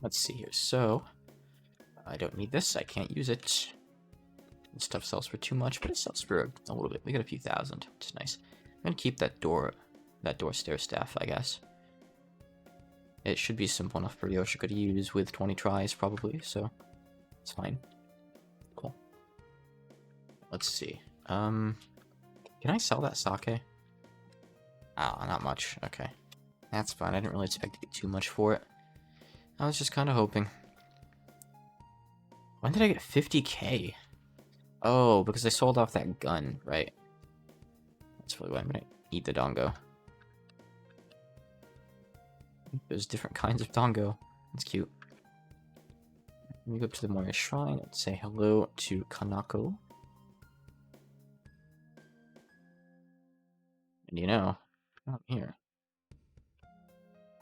Let's see here. So, I don't need this. I can't use it. This stuff sells for too much, but it sells for a little bit. We got a few thousand, which is nice. I'm gonna keep that door stair staff, I guess. It should be simple enough for Yoshika to use with 20 tries, probably, so it's fine. Cool. Let's see. Can I sell that sake? Ah, not much. Okay. That's fine. I didn't really expect to get too much for it. I was just kind of hoping. When did I get 50k? Oh, because I sold off that gun, right? That's probably why I'm gonna eat the dongo. There's different kinds of dongo. That's cute. Let me go up to the Moria Shrine and say hello to Kanako. And you know, I'm here.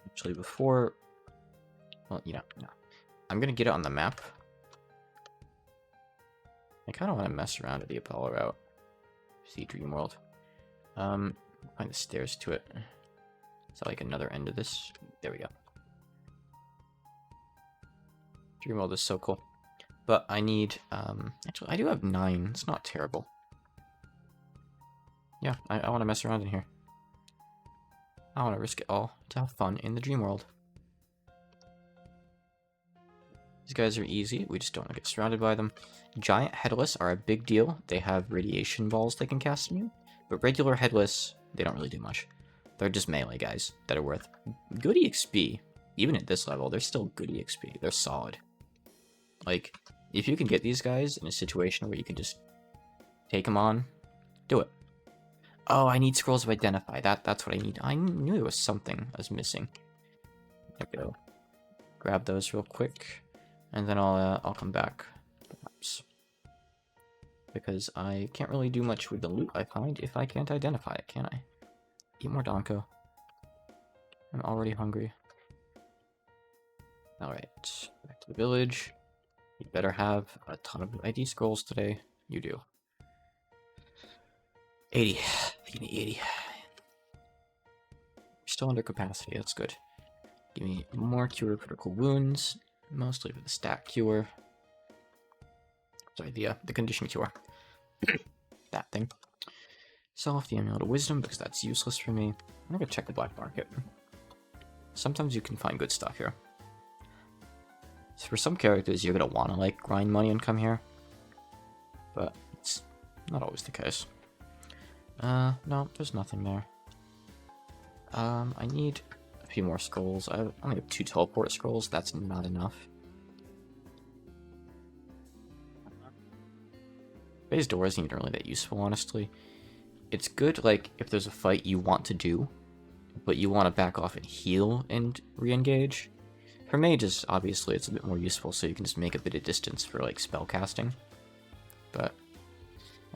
Actually, before... Well, you know, no. I'm gonna get it on the map. I kind of want to mess around at the Apollo route. See Dream World. Find the stairs to it. Is that like another end of this? There we go. Dreamworld is so cool. But I need, actually, I do have 9. It's not terrible. Yeah, I want to mess around in here. I want to risk it all to have fun in the dream world. These guys are easy. We just don't want to get surrounded by them. Giant headless are a big deal. They have radiation balls they can cast on you. But regular headless, they don't really do much. They're just melee guys that are worth good EXP. Even at this level, they're still good EXP. They're solid. Like, if you can get these guys in a situation where you can just take them on, do it. Oh, I need scrolls of identify. That's what I need. I knew there was something I was missing. There we go. Grab those real quick, and then I'll come back, perhaps. Because I can't really do much with the loot I find if I can't identify it, can I? Eat more Donko. I'm already hungry. Alright, back to the village. You better have a ton of ID scrolls today. You do. 80. Give me 80. You're still under capacity, that's good. Give me more cure critical wounds, mostly for the stat cure. Sorry, the condition cure. That thing. Sell off the amulet of wisdom because that's useless for me. I'm gonna check the black market. Sometimes you can find good stuff here. So for some characters, you're gonna wanna like grind money and come here, but it's not always the case. No, there's nothing there. I need a few more scrolls. I only have 2 teleport scrolls. That's not enough. Phase door isn't even really that useful, honestly. It's good, like, if there's a fight you want to do, but you want to back off and heal and re-engage. For mages, obviously, it's a bit more useful, so you can just make a bit of distance for, like, spell casting. But,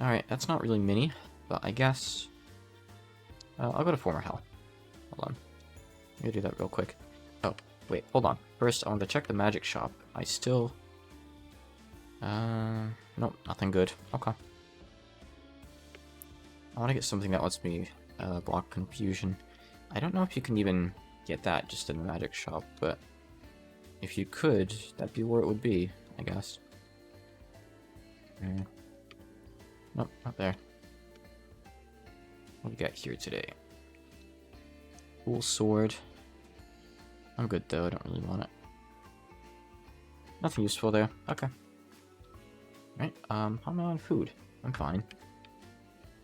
alright, that's not really mini, but I guess... I'll go to Former Hell. Hold on. I'm gonna do that real quick. Oh, wait, hold on. First, I want to check the magic shop. I still... nope, nothing good. Okay. I want to get something that lets me block confusion. I don't know if you can even get that just in the magic shop, but if you could, that'd be where it would be, I guess. Nope, not there. What do we got here today? Cool sword. I'm good though, I don't really want it. Nothing useful there. Okay. Right, how am I on food? I'm fine.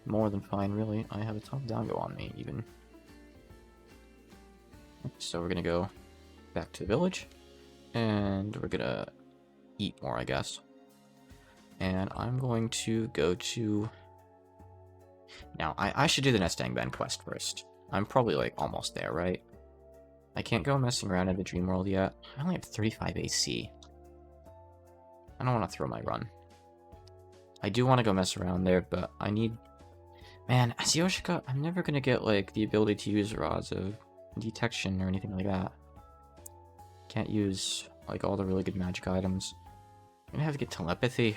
More than fine, really. I have a ton of Dango on me, even. So we're gonna go back to the village, and we're gonna eat more, I guess. And I'm going to go to... Now, I should do the Gensouband quest first. I'm probably, like, almost there, right? I can't go messing around in the dream world yet. I only have 35 AC. I don't want to throw my run. I do want to go mess around there, but I need... Man, as Yoshika, I'm never going to get, like, the ability to use rods of detection or anything like that. Can't use, like, all the really good magic items. I'm going to have to get telepathy.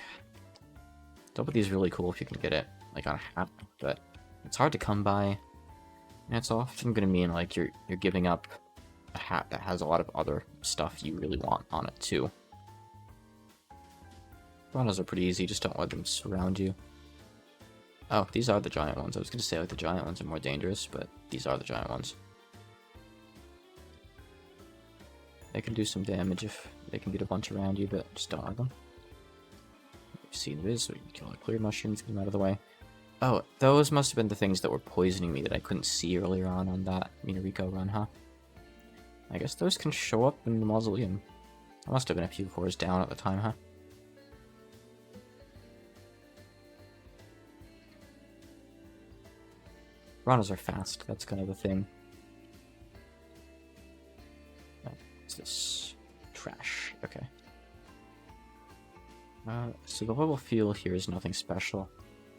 Telepathy is really cool if you can get it, like, on a hat, but it's hard to come by. And it's often going to mean, like, you're giving up a hat that has a lot of other stuff you really want on it, too. Piranhas are pretty easy, just don't let them surround you. Oh, these are the giant ones. I was going to say, like, the giant ones are more dangerous, but these are the giant ones. They can do some damage if they can get a bunch around you, but just don't let them. You've seen this, so you can kill the clear mushrooms, get them out of the way. Oh, those must have been the things that were poisoning me that I couldn't see earlier on that Minariko run, huh? I guess those can show up in the mausoleum. I must have been a few floors down at the time, huh? Piranhas are fast, that's kind of the thing. What's this? Trash, okay. So the level feel here is nothing special.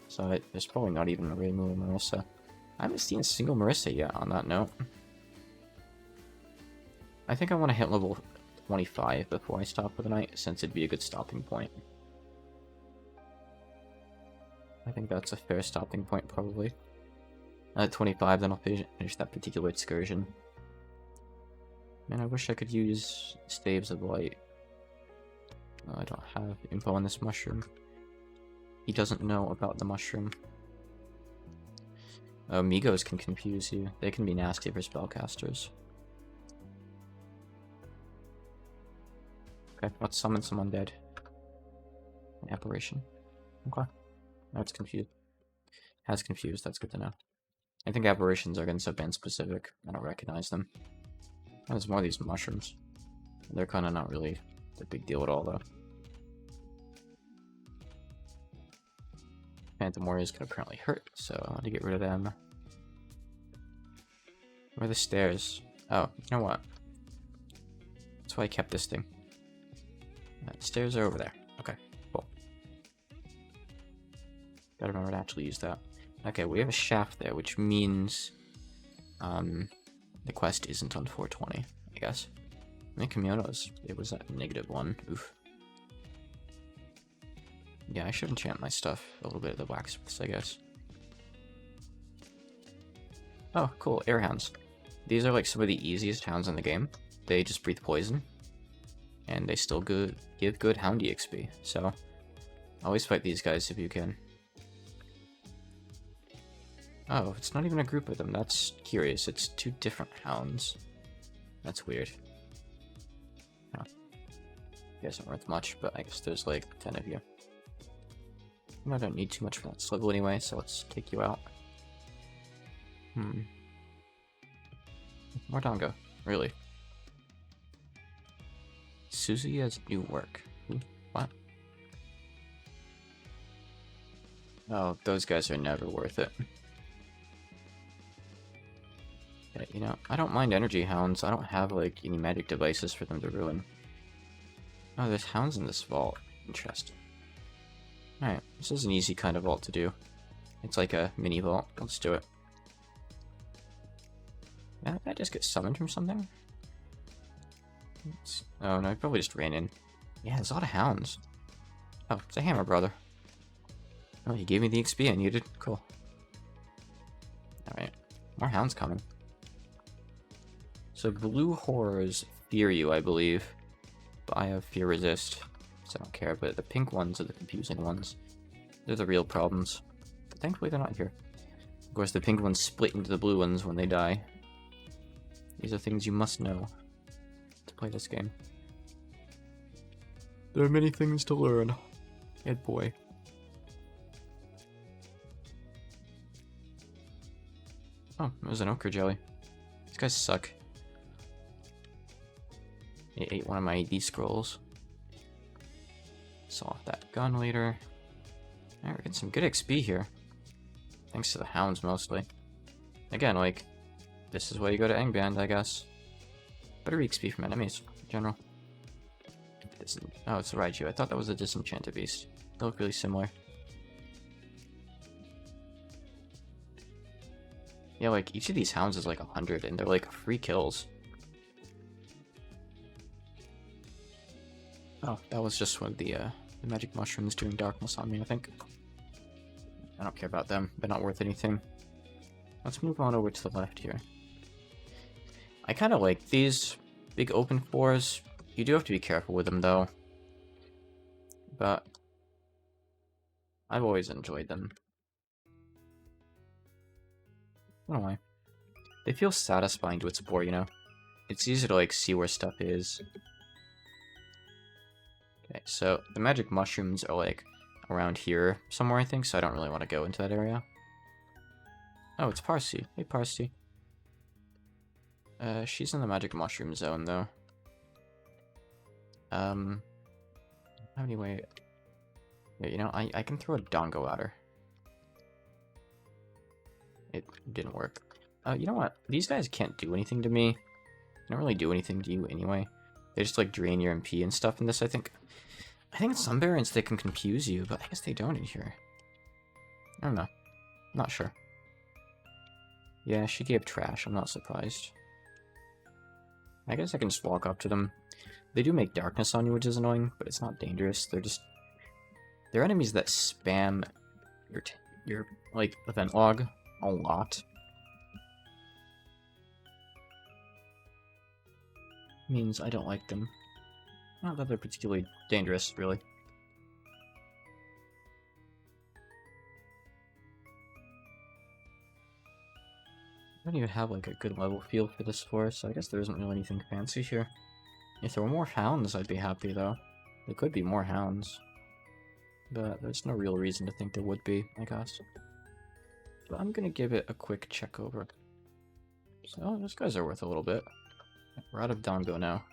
So there's probably not even a Reimu or Marissa. I haven't seen a single Marissa yet on that note. I think I want to hit level 25 before I stop for the night, since it'd be a good stopping point. I think that's a fair stopping point, probably. At 25, then I'll finish that particular excursion. Man, I wish I could use Staves of Light. I don't have info on this mushroom. He doesn't know about the mushroom. Migos can confuse you. They can be nasty for spellcasters. Okay, let's summon some undead. An apparition. Okay. Now it's confused. Has confused, that's good to know. I think apparitions are Gensouband specific. I don't recognize them. There's more of these mushrooms. They're kind of not really a big deal at all, though. Phantom Warriors can apparently hurt, so I want to get rid of them. Where are the stairs? Oh, you know what? That's why I kept this thing. The stairs are over there. Okay, cool. Gotta remember to actually use that. Okay, we have a shaft there, which means the quest isn't on 420, I guess. I mean, Kimonos, it was at -1. Oof. Yeah, I should enchant my stuff a little bit at the blacksmiths, I guess. Oh, cool, air hounds. These are like some of the easiest hounds in the game. They just breathe poison, and they still give good houndy XP, so always fight these guys if you can. Oh, it's not even a group of them. That's curious. It's 2 different hounds. That's weird. Huh. You guys aren't worth much, but I guess there's like 10 of you. I don't need too much for that swivel anyway, so let's take you out. More Dongo. Really? Susie has new work. What? Oh, those guys are never worth it. Yeah, you know, I don't mind energy hounds. I don't have, like, any magic devices for them to ruin. Oh, there's hounds in this vault. Interesting. Alright, this is an easy kind of vault to do. It's like a mini vault. Let's do it. Did I just get summoned from something? Oh, no, I probably just ran in. Yeah, there's a lot of hounds. Oh, it's a hammer, brother. Oh, he gave me the XP I needed. Cool. Alright. More hounds coming. So blue horrors fear you, I believe. But I have fear resist, so I don't care. But the pink ones are the confusing ones. They're the real problems. But thankfully they're not here. Of course, the pink ones split into the blue ones when they die. These are things you must know to play this game. There are many things to learn. Good boy. Oh, it was an ochre jelly. These guys suck. It ate one of my AD scrolls. Saw off that gun later. Alright, we're getting some good XP here. Thanks to the hounds, mostly. Again, like, this is why you go to Angband, I guess. Better XP from enemies, in general. Oh, it's the Raiju. I thought that was a disenchanted beast. They look really similar. Yeah, like, each of these hounds is like 100, and they're like free kills. Oh, that was just one of the magic mushrooms doing darkness on me, I think. I don't care about them. They're not worth anything. Let's move on over to the left here. I kind of like these big open floors. You do have to be careful with them, though. But I've always enjoyed them. I don't know why. They feel satisfying to explore, you know? It's easy to, like, see where stuff is. Okay, so the magic mushrooms are, like, around here somewhere, I think, so I don't really want to go into that area. Oh, it's Parsi. Hey, Parsi. She's in the magic mushroom zone, though. How many way? Yeah, you know, I can throw a dongo at her. It didn't work. You know what? These guys can't do anything to me. They don't really do anything to you anyway. They just, like, drain your MP and stuff in this, I think. I think in some variants they can confuse you, but I guess they don't in here. I don't know. Not sure. Yeah, she gave trash. I'm not surprised. I guess I can just walk up to them. They do make darkness on you, which is annoying, but it's not dangerous. They're enemies that spam your like, event log a lot. means I don't like them. Not that they're particularly dangerous, really. I don't even have like a good level feel for this forest, so I guess there isn't really anything fancy here. If there were more hounds, I'd be happy though. There could be more hounds. But there's no real reason to think there would be, I guess. So I'm gonna give it a quick check over. So those guys are worth a little bit. We're out of Dongo now.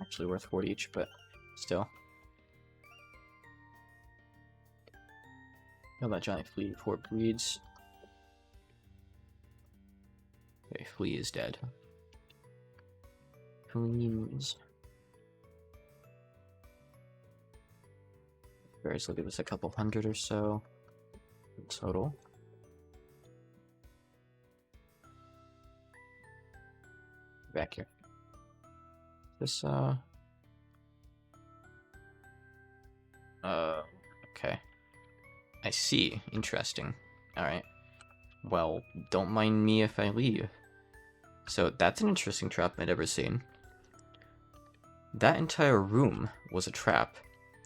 Actually worth 40 each, but still. Kill that giant flea before it bleeds. Okay, flea is dead. Please. Berries will give us a couple hundred or so in total. Back here. This, okay. I see. Interesting. Alright. Well, don't mind me if I leave. So, that's an interesting trap I'd ever seen. That entire room was a trap.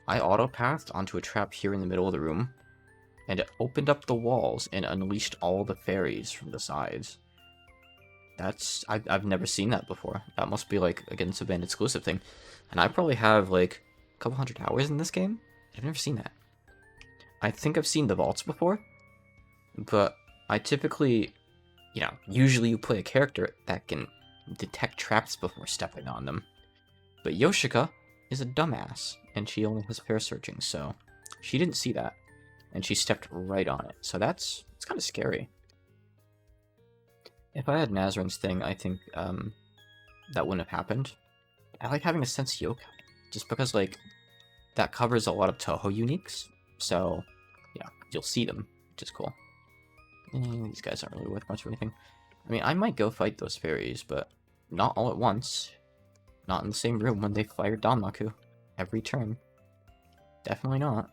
I auto-pathed onto a trap here in the middle of the room, and it opened up the walls and unleashed all the fairies from the sides. I've never seen that before. That must be like a Gensouband exclusive thing. And I probably have like a couple hundred hours in this game. I've never seen that. I think I've seen the vaults before, but I typically, usually you play a character that can detect traps before stepping on them. But Yoshika is a dumbass, and she only has fair searching, so she didn't see that, and she stepped right on it. So it's kind of scary. If I had Nazarin's thing, I think that wouldn't have happened. I like having a sense yokai, just because like that covers a lot of Toho uniques, so yeah, you'll see them, which is cool. These guys aren't really worth much or anything. I mean, I might go fight those fairies, but not all at once. Not in the same room when they fire Danmaku every turn. Definitely not.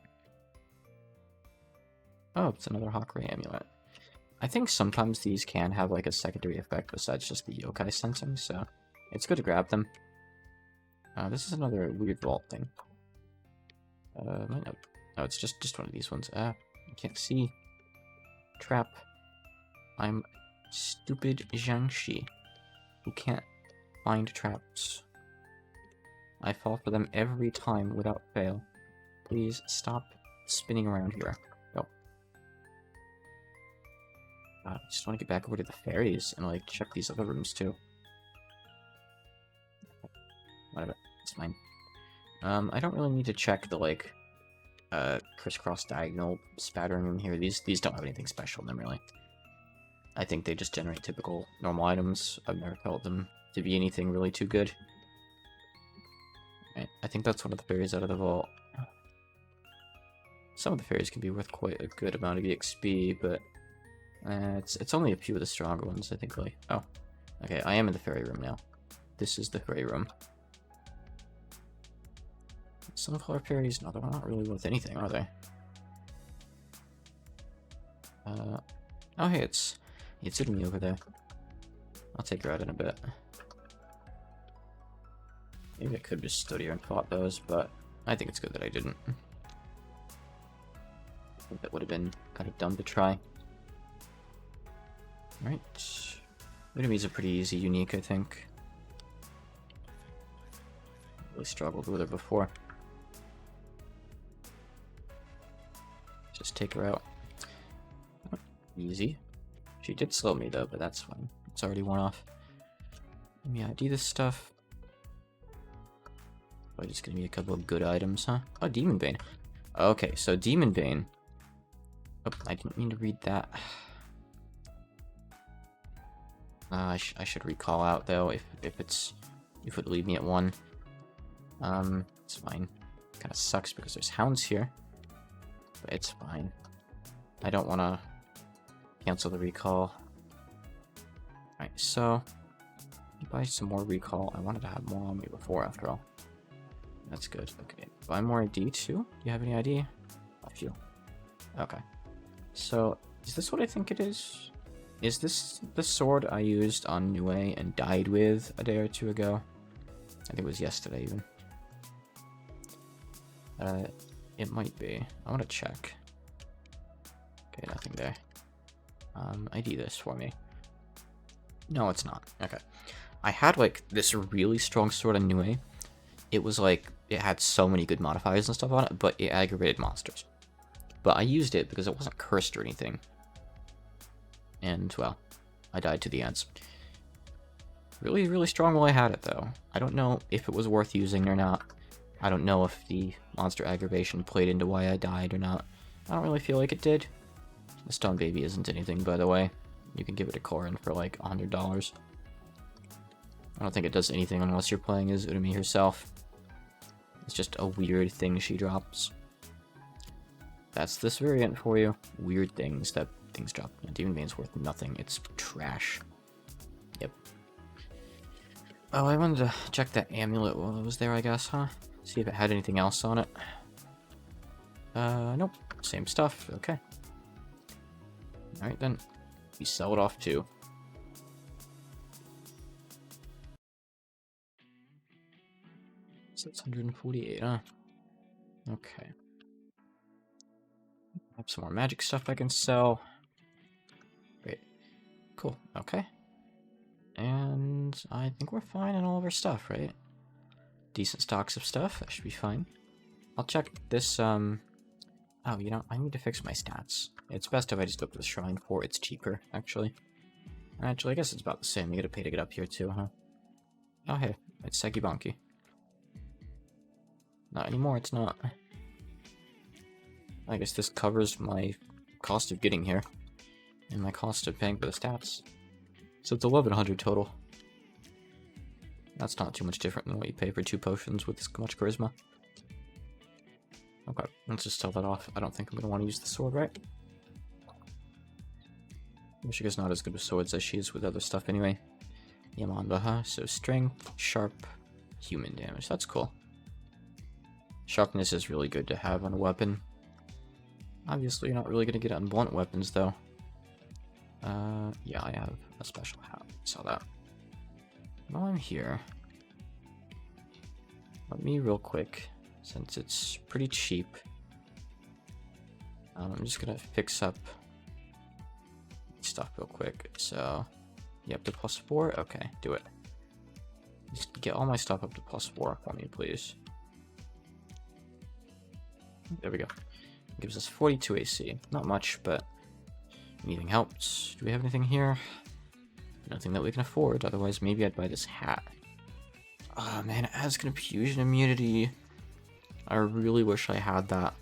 Oh, it's another Hawkray amulet. I think sometimes these can have like a secondary effect besides just the yokai sensing, so it's good to grab them. This is another weird vault thing. Might not. Oh, it's just one of these ones. I can't see. Trap. I'm stupid jiangshi who can't find traps. I fall for them every time without fail. Please stop spinning around here. Go. I just want to get back over to the fairies and like check these other rooms too. Whatever, it's fine. I don't really need to check the like crisscross diagonal spattering room here. These don't have anything special in them really. I think they just generate typical normal items. I've never felt them to be anything really too good. Right, I think that's one of the fairies out of the vault. Some of the fairies can be worth quite a good amount of EXP, but it's only a few of the stronger ones, I think. Like, oh, okay, I am in the fairy room now. This is the fairy room. Sunflower fairies, no, they're not really worth anything, are they? Oh hey, it's Urumi over there. I'll take her out in a bit. Maybe I could have just stood here and fought those, but I think it's good that I didn't. I think that would have been kind of dumb to try. Alright. Urumi's a pretty easy unique, I think. Really struggled with her before. Just take her out. Oh, easy. She did slow me though, but that's fine. It's already worn off. Let me ID this stuff. Probably just gonna be a couple of good items, huh? Oh, Demon Bane. Okay, so Demon Bane. Oh, I didn't mean to read that. I should recall out though if it would leave me at 1. It's fine. Kind of sucks because there's hounds here, but it's fine. I don't want to cancel the recall. Alright, so buy some more recall. I wanted to have more on me before, after all. That's good. Okay, buy more ID too. Do you have any ID? A few. Okay. So is this what I think it is? Is this the sword I used on Nue and died with a day or two ago? I think it was yesterday even. It might be. I want to check. Okay, nothing there. ID this for me. No, it's not. Okay. I had, like, this really strong sword on Nue. It was, like, it had so many good modifiers and stuff on it, but it aggravated monsters. But I used it because it wasn't cursed or anything. And, well, I died to the ants. Really, really strong while I had it, though. I don't know if it was worth using or not. I don't know if the monster aggravation played into why I died or not. I don't really feel like it did. The stone baby isn't anything, by the way. You can give it a Corin for like $100. I don't think it does anything unless you're playing as Urumi herself. It's just a weird thing she drops. That's this variant for you. Weird things that things drop. Demon Bane's worth nothing. It's trash. Yep. Oh, I wanted to check that amulet while it was there, I guess, huh? See if it had anything else on it. Nope. Same stuff. Okay. Alright then. We sell it off too. 648, huh? Okay. I have some more magic stuff I can sell. Great. Cool. Okay. And I think we're fine on all of our stuff, right? Decent stocks of stuff. That should be fine. I'll check this, Oh, you know, I need to fix my stats. It's best if I just go to the shrine for it's cheaper, actually. Actually, I guess it's about the same. You gotta pay to get up here too, huh? Oh, hey. It's Sekibanki. Not anymore, it's not. I guess this covers my cost of getting here. And my cost of paying for the stats. So it's 1100 total. That's not too much different than what you pay for 2 potions with this much charisma. Okay, let's just sell that off. I don't think I'm going to want to use the sword, right? Mishika's not as good with swords as she is with other stuff anyway. Yamanda, huh? So strength, sharp, human damage. That's cool. Sharpness is really good to have on a weapon. Obviously, you're not really going to get it on blunt weapons, though. Yeah, I have a special hat. Saw that. While I'm here, let me real quick, since it's pretty cheap, I'm just going to fix up stuff real quick. So, you up to +4? Okay, do it. Just get all my stuff up to +4 for me, please. There we go. Gives us 42 AC. Not much, but anything helps. Do we have anything here? Nothing that we can afford, otherwise maybe I'd buy this hat. Oh man, it has confusion immunity. I really wish I had that.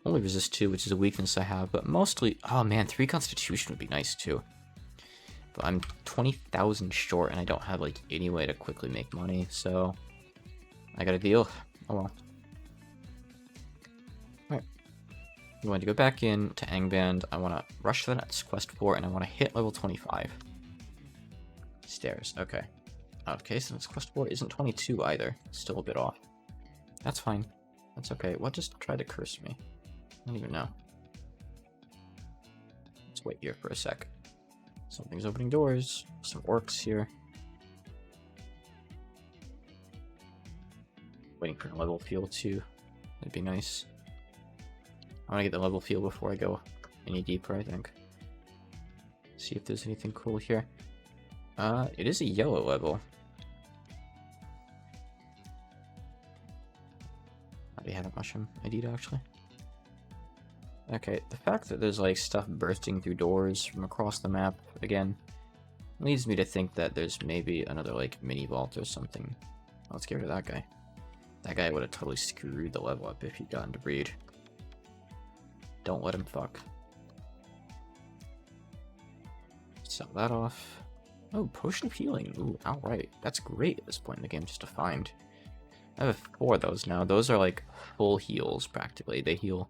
Only resist 2, which is a weakness I have, but mostly... Oh man, 3 constitution would be nice too. But I'm 20,000 short and I don't have like any way to quickly make money, so... I got a deal. Oh well. Alright. I'm going to go back in to Angband. I want to rush the next quest 4 and I want to hit level 25. Stairs, okay. Okay, so this quest 4 isn't 22 either. Still a bit off. That's fine. That's okay. What just tried to curse me? I don't even know. Let's wait here for a sec. Something's opening doors. Some orcs here. Waiting for a level feel too. That'd be nice. I want to get the level feel before I go any deeper, I think. See if there's anything cool here. It is a yellow level. I already had a mushroom ID'd actually. Okay, the fact that there's like stuff bursting through doors from across the map again leads me to think that there's maybe another like mini vault or something. Let's get rid of that guy. That guy would have totally screwed the level up if he'd gotten to breed. Don't let him fuck. Sell that off. Oh, potion of healing. Ooh, alright. That's great at this point in the game just to find. I have 4 of those now. Those are like full heals practically. They heal,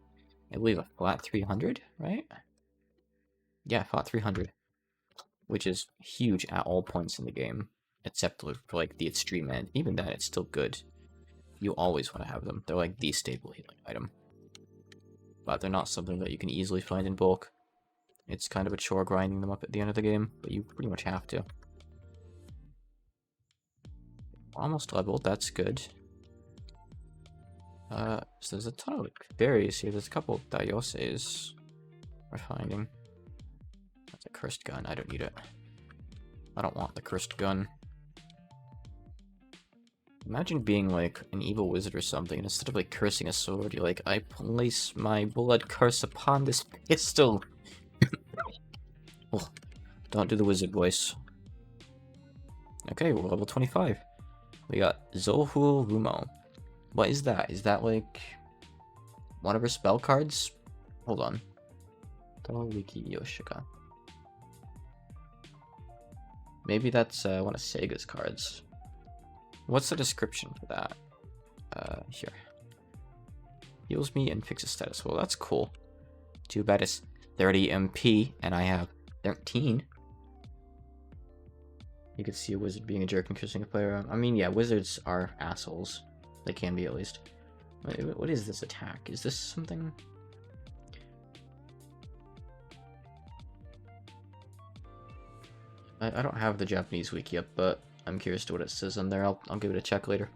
I believe, a flat 300, right? Yeah, flat 300. Which is huge at all points in the game. Except for like the extreme end. Even then, it's still good. You always want to have them. They're like the stable healing item. But they're not something that you can easily find in bulk. It's kind of a chore grinding them up at the end of the game, but you pretty much have to. Almost leveled, that's good. So there's a ton of like, berries here. There's a couple of dioses we're finding. That's a cursed gun. I don't need it. I don't want the cursed gun. Imagine being like an evil wizard or something, and instead of like cursing a sword, you're like, I place my blood curse upon this pistol. Oh, don't do the wizard voice. Okay, we're level 25. We got Zohul Rumo. What is that? Is that like one of her spell cards? Hold on. Wiki Yoshika. Maybe that's one of Sega's cards. What's the description for that? Here. Heals me and fixes status. Well, that's cool. Too bad it's 30 MP and I have 13. You could see a wizard being a jerk and cursing a player. I mean, yeah, wizards are assholes. They can be, at least. Wait, what is this attack? Is this something? I don't have the Japanese wiki up, but I'm curious to what it says on there. I'll give it a check later.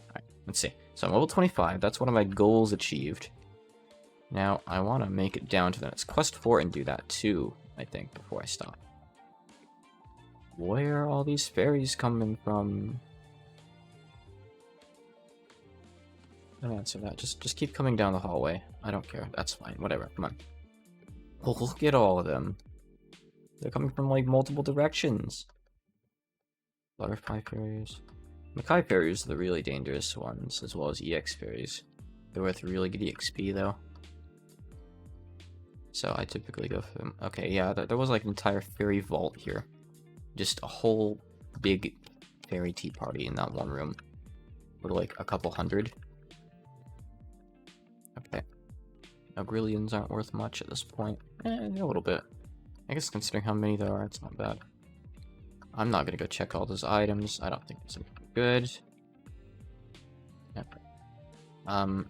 Alright, let's see. So I'm level 25. That's one of my goals achieved. Now, I want to make it down to the next quest 4 and do that too, I think, before I stop. Where are all these fairies coming from? Don't answer that. Just keep coming down the hallway. I don't care. That's fine. Whatever. Come on. Oh, look at all of them. They're coming from like multiple directions. Butterfly fairies. Makai fairies are the really dangerous ones, as well as EX fairies. They're worth really good EXP though. So I typically go for them. Okay, yeah, there was like an entire fairy vault here. Just a whole big fairy tea party in that one room. With like a couple hundred. Okay. Ogrillions aren't worth much at this point. A little bit. I guess considering how many there are, it's not bad. I'm not gonna go check all those items. I don't think it's good. Yep. Well,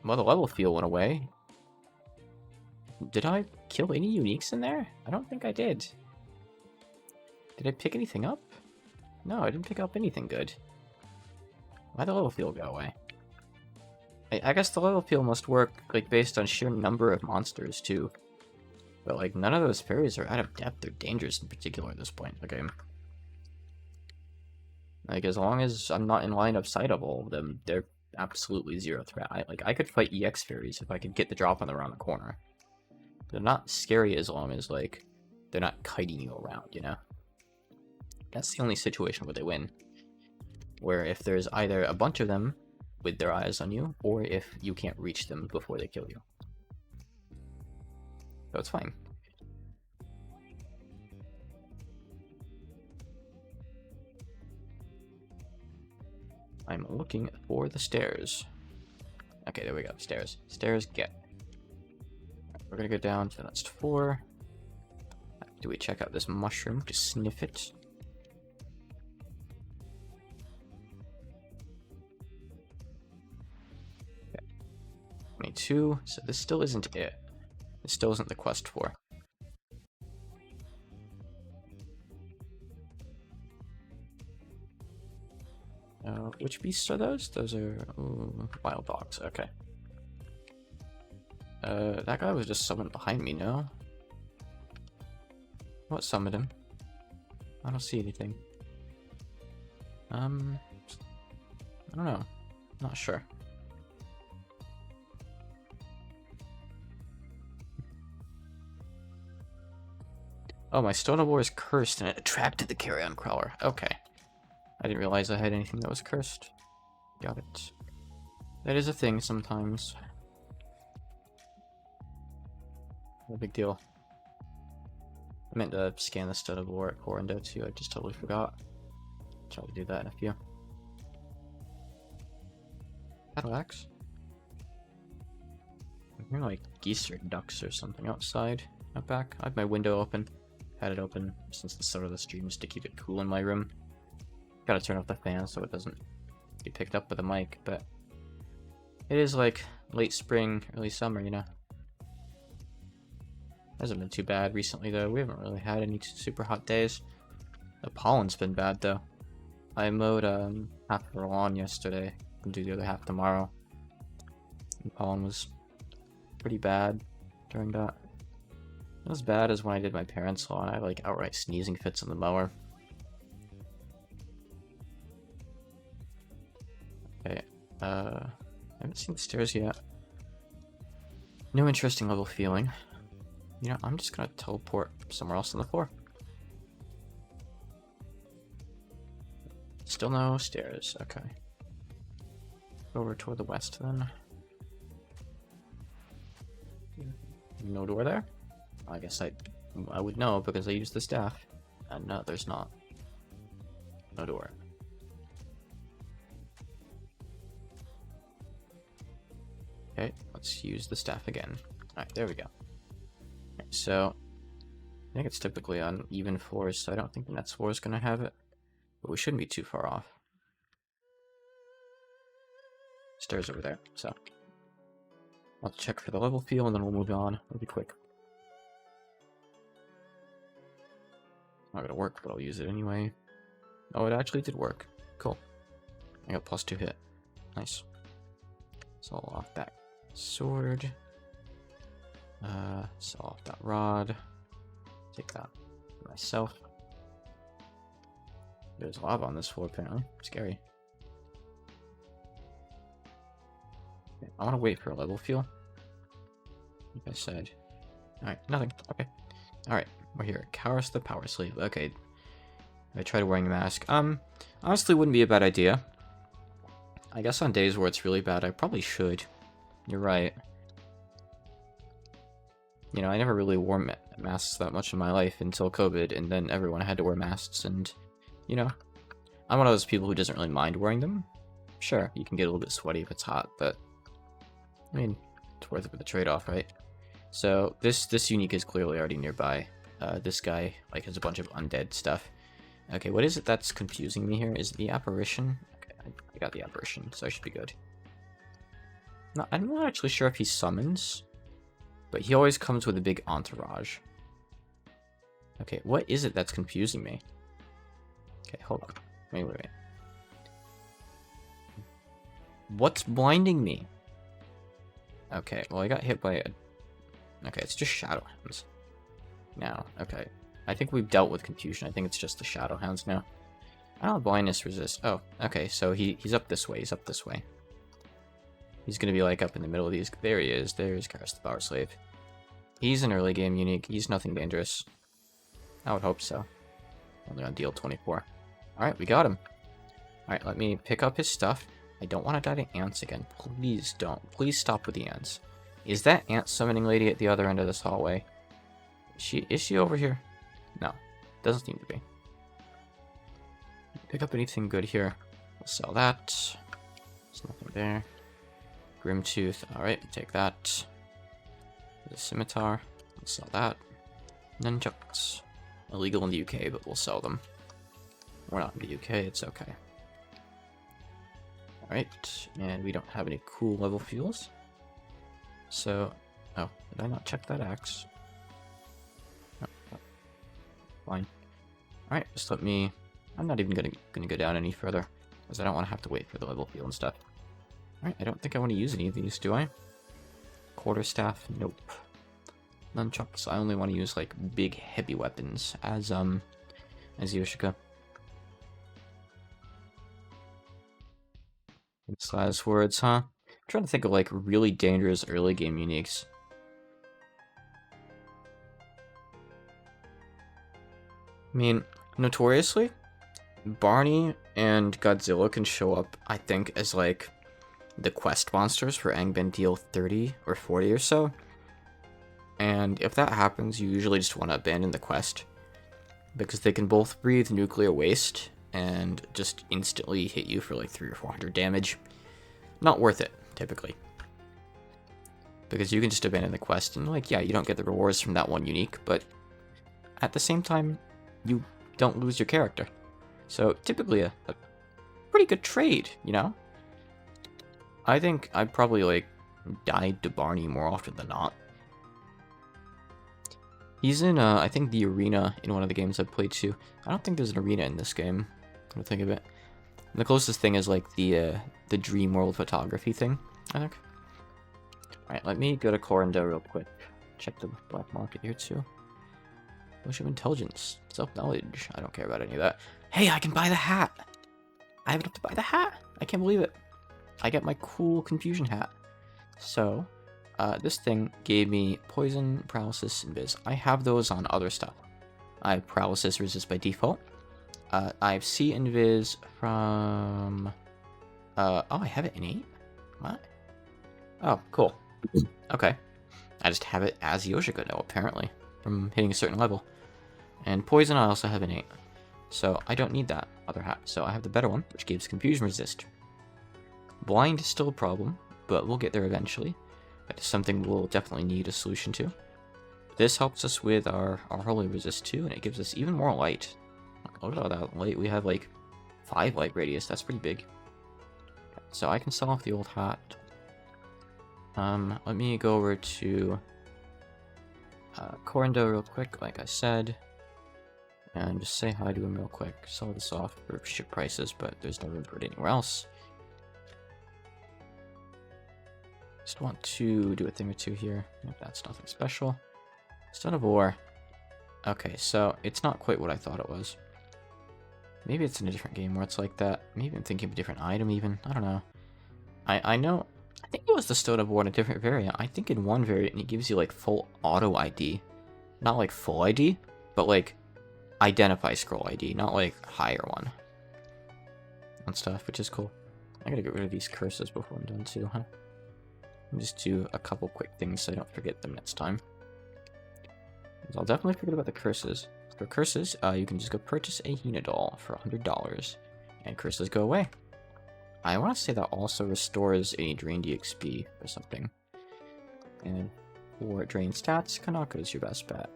the level feel went away. Did I kill any uniques in there? I don't think I did. Did I pick anything up? No, I didn't pick up anything good. Why'd the level feel go away? I guess the level feel must work like based on sheer number of monsters too. But like none of those fairies are out of depth or dangerous in particular at this point in the game. Like as long as I'm not in line of sight of all of them, they're absolutely zero threat. I could fight EX fairies if I could get the drop on them around the corner. They're not scary as long as like they're not kiting you around, you know? That's the only situation where they win. Where if there's either a bunch of them with their eyes on you, or if you can't reach them before they kill you. So it's fine. I'm looking for the stairs. Okay, there we go. Stairs. Stairs, get. We're gonna go down to the next 4. Do we check out this mushroom? Just sniff it. Okay. 22. So this still isn't it. This still isn't the quest 4. Which beasts are those? Those are wild dogs. Okay. That guy was just summoned behind me, no? What summoned him? I don't see anything. I don't know. Not sure. Oh, my Stone of War is cursed and it attracted the carrion crawler. Okay. I didn't realize I had anything that was cursed. Got it. That is a thing sometimes. No big deal. I meant to scan the Stone of War at Corando too, I just totally forgot. Try to do that in a few. Cadillacs? I hear like geese or ducks or something outside. Out back. I have my window open. Had it open since the start of the stream just to keep it cool in my room. Gotta turn off the fan so it doesn't get picked up with a mic, but it is like late spring, early summer, you know. Hasn't been too bad recently, though. We haven't really had any super hot days. The pollen's been bad, though. I mowed half of our lawn yesterday. I'll do the other half tomorrow. The pollen was pretty bad during that. Not as bad as when I did my parents' lawn. I had like outright sneezing fits on the mower. Okay, I haven't seen the stairs yet. No interesting level feeling. You know, I'm just gonna teleport somewhere else on the floor. Still no stairs, okay. Over toward the west then. No door there? I guess I would know because I used the staff. And no, there's not. No door. Okay, let's use the staff again. Alright, there we go. Right, so, I think it's typically on even floors, so I don't think the next floor is going to have it. But we shouldn't be too far off. Stairs over there, so. I'll check for the level feel and then we'll move on. It'll be quick. Not gonna work, but I'll use it anyway. Oh, it actually did work. Cool. I got +2 hit. Nice. So I'll off that sword. Sell off that rod. Take that for myself. There's lava on this floor apparently. Scary. Okay, I want to wait for a level feel. Like I said. Alright, nothing. Okay. Alright, we're here. Karis the Power Slave. Okay. I tried wearing a mask. Honestly wouldn't be a bad idea. I guess on days where it's really bad, I probably should. You're right. You know, I never really wore masks that much in my life until COVID, and then everyone had to wear masks, and, you know, I'm one of those people who doesn't really mind wearing them. Sure, you can get a little bit sweaty if it's hot, but, I mean, it's worth it for the trade-off, right? So, this unique is clearly already nearby. This guy, like, has a bunch of undead stuff. Okay, what is it that's confusing me here? Is it the apparition? Okay, I got the apparition, so I should be good. No, I'm not actually sure if he summons, but he always comes with a big entourage. Okay, what is it that's confusing me? Okay, hold on. Wait. What's blinding me? Okay, well I got hit by a... Okay, it's just Shadowhounds. Now, okay. I think we've dealt with confusion. I think it's just the Shadowhounds now. I don't have blindness resist. Oh, okay, so he's up this way. He's up this way. He's gonna be like up in the middle of these. There he is. There's Karis the Power Slave. He's an early game unique. He's nothing dangerous. I would hope so. Only on deal 24. Alright, we got him. Alright, let me pick up his stuff. I don't want to die to ants again. Please don't. Please stop with the ants. Is that ant summoning lady at the other end of this hallway? Is she over here? No. Doesn't seem to be. Pick up anything good here. We'll sell that. There's nothing there. Grimtooth. Alright, take that. The scimitar. We'll sell that. Nunchucks. Illegal in the UK, but we'll sell them. We're not in the UK, it's okay. Alright, and we don't have any cool level fuels. So, oh, did I not check that axe? No, fine. Alright, just let me... I'm not even gonna go down any further, because I don't want to have to wait for the level fuel and stuff. Alright, I don't think I want to use any of these, do I? Quarterstaff? Nope. Nunchucks? I only want to use, like, big, heavy weapons, as Yoshika. These last words, huh? I'm trying to think of, like, really dangerous early game uniques. I mean, notoriously, Barney and Godzilla can show up, I think, as, like, the quest monsters for Angband deal 30 or 40 or so. And if that happens, you usually just want to abandon the quest, because they can both breathe nuclear waste and just instantly hit you for like 300 or 400 damage. Not worth it, typically. Because you can just abandon the quest and, like, yeah, you don't get the rewards from that one unique, but at the same time, you don't lose your character. So, typically a pretty good trade, you know? I think I'd probably, like, died to Barney more often than not. He's in, I think, the arena in one of the games I've played too. I don't think there's an arena in this game. Come to think of it. The closest thing is like the Dream World photography thing, I think. Alright, let me go to Corindel real quick. Check the black market here too. Potion of intelligence, self-knowledge. I don't care about any of that. Hey, I can buy the hat! I have enough to buy the hat! I can't believe it. I get my cool confusion hat. So, this thing gave me poison, paralysis, and biz. I have those on other stuff. I have paralysis resist by default. I have C and Viz from... oh, I have it in 8? What? Oh, cool. Okay. I just have it as Yoshiko now, apparently, from hitting a certain level. And Poison I also have in 8. So I don't need that other hat. So I have the better one, which gives Confusion Resist. Blind is still a problem, but we'll get there eventually. That is something we'll definitely need a solution to. This helps us with our Holy Resist too, and it gives us even more light. Look at all that light. We have like 5 light radius. That's pretty big. So I can sell off the old hat. Let me go over to Corindel real quick, like I said. And just say hi to him real quick. Sell this off for ship prices, but there's no room for it anywhere else. Just want to do a thing or two here. Nope, that's nothing special. Son of War. Okay, so it's not quite what I thought it was. Maybe it's in a different game where it's like that. Maybe I'm thinking of a different item even. I don't know. I know. I think it was the Stone of War in a different variant. I think in one variant it gives you like full auto ID. Not like full ID, but like identify scroll ID, not like higher one. And stuff, which is cool. I gotta get rid of these curses before I'm done too, huh? Let me just do a couple quick things so I don't forget them next time. I'll definitely forget about the curses. For curses, you can just go purchase a Hina doll for $100, and curses go away. I want to say that also restores any drained EXP or something. And for drain stats, Kanaka is your best bet.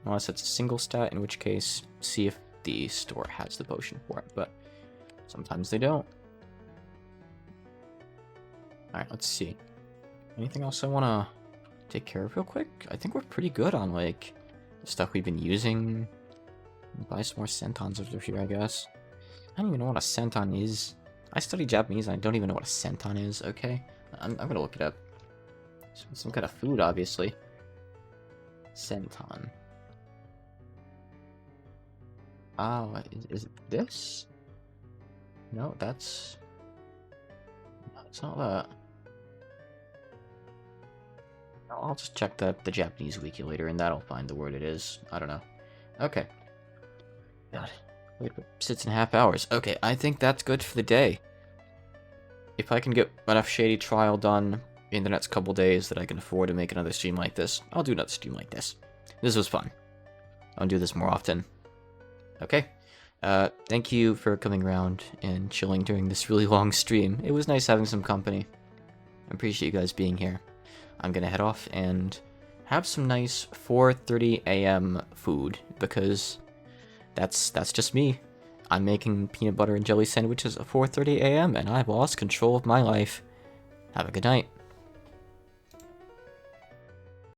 Unless it's a single stat, in which case, see if the store has the potion for it, but sometimes they don't. Alright, let's see. Anything else I want to take care of real quick? I think we're pretty good on, like, the stuff we've been using. Buy some more centons over here, I guess. I don't even know what a centon is. I study Japanese and I don't even know what a centon is, okay? I'm gonna look it up. Some kind of food, obviously. Centon. Oh, is it this? No, that's... No, it's not that. I'll just check the Japanese wiki later and that'll find the word it is. I don't know. Okay. God. Wait, 6.5 hours. Okay, I think that's good for the day. If I can get enough Shady Trial done in the next couple days that I can afford to make another stream like this, I'll do another stream like this. This was fun. I'll do this more often. Okay. Thank you for coming around and chilling during this really long stream. It was nice having some company. I appreciate you guys being here. I'm gonna head off and have some nice 4:30 a.m. food, because that's just me. I'm making peanut butter and jelly sandwiches at 4:30 a.m. and I've lost control of my life. Have a good night.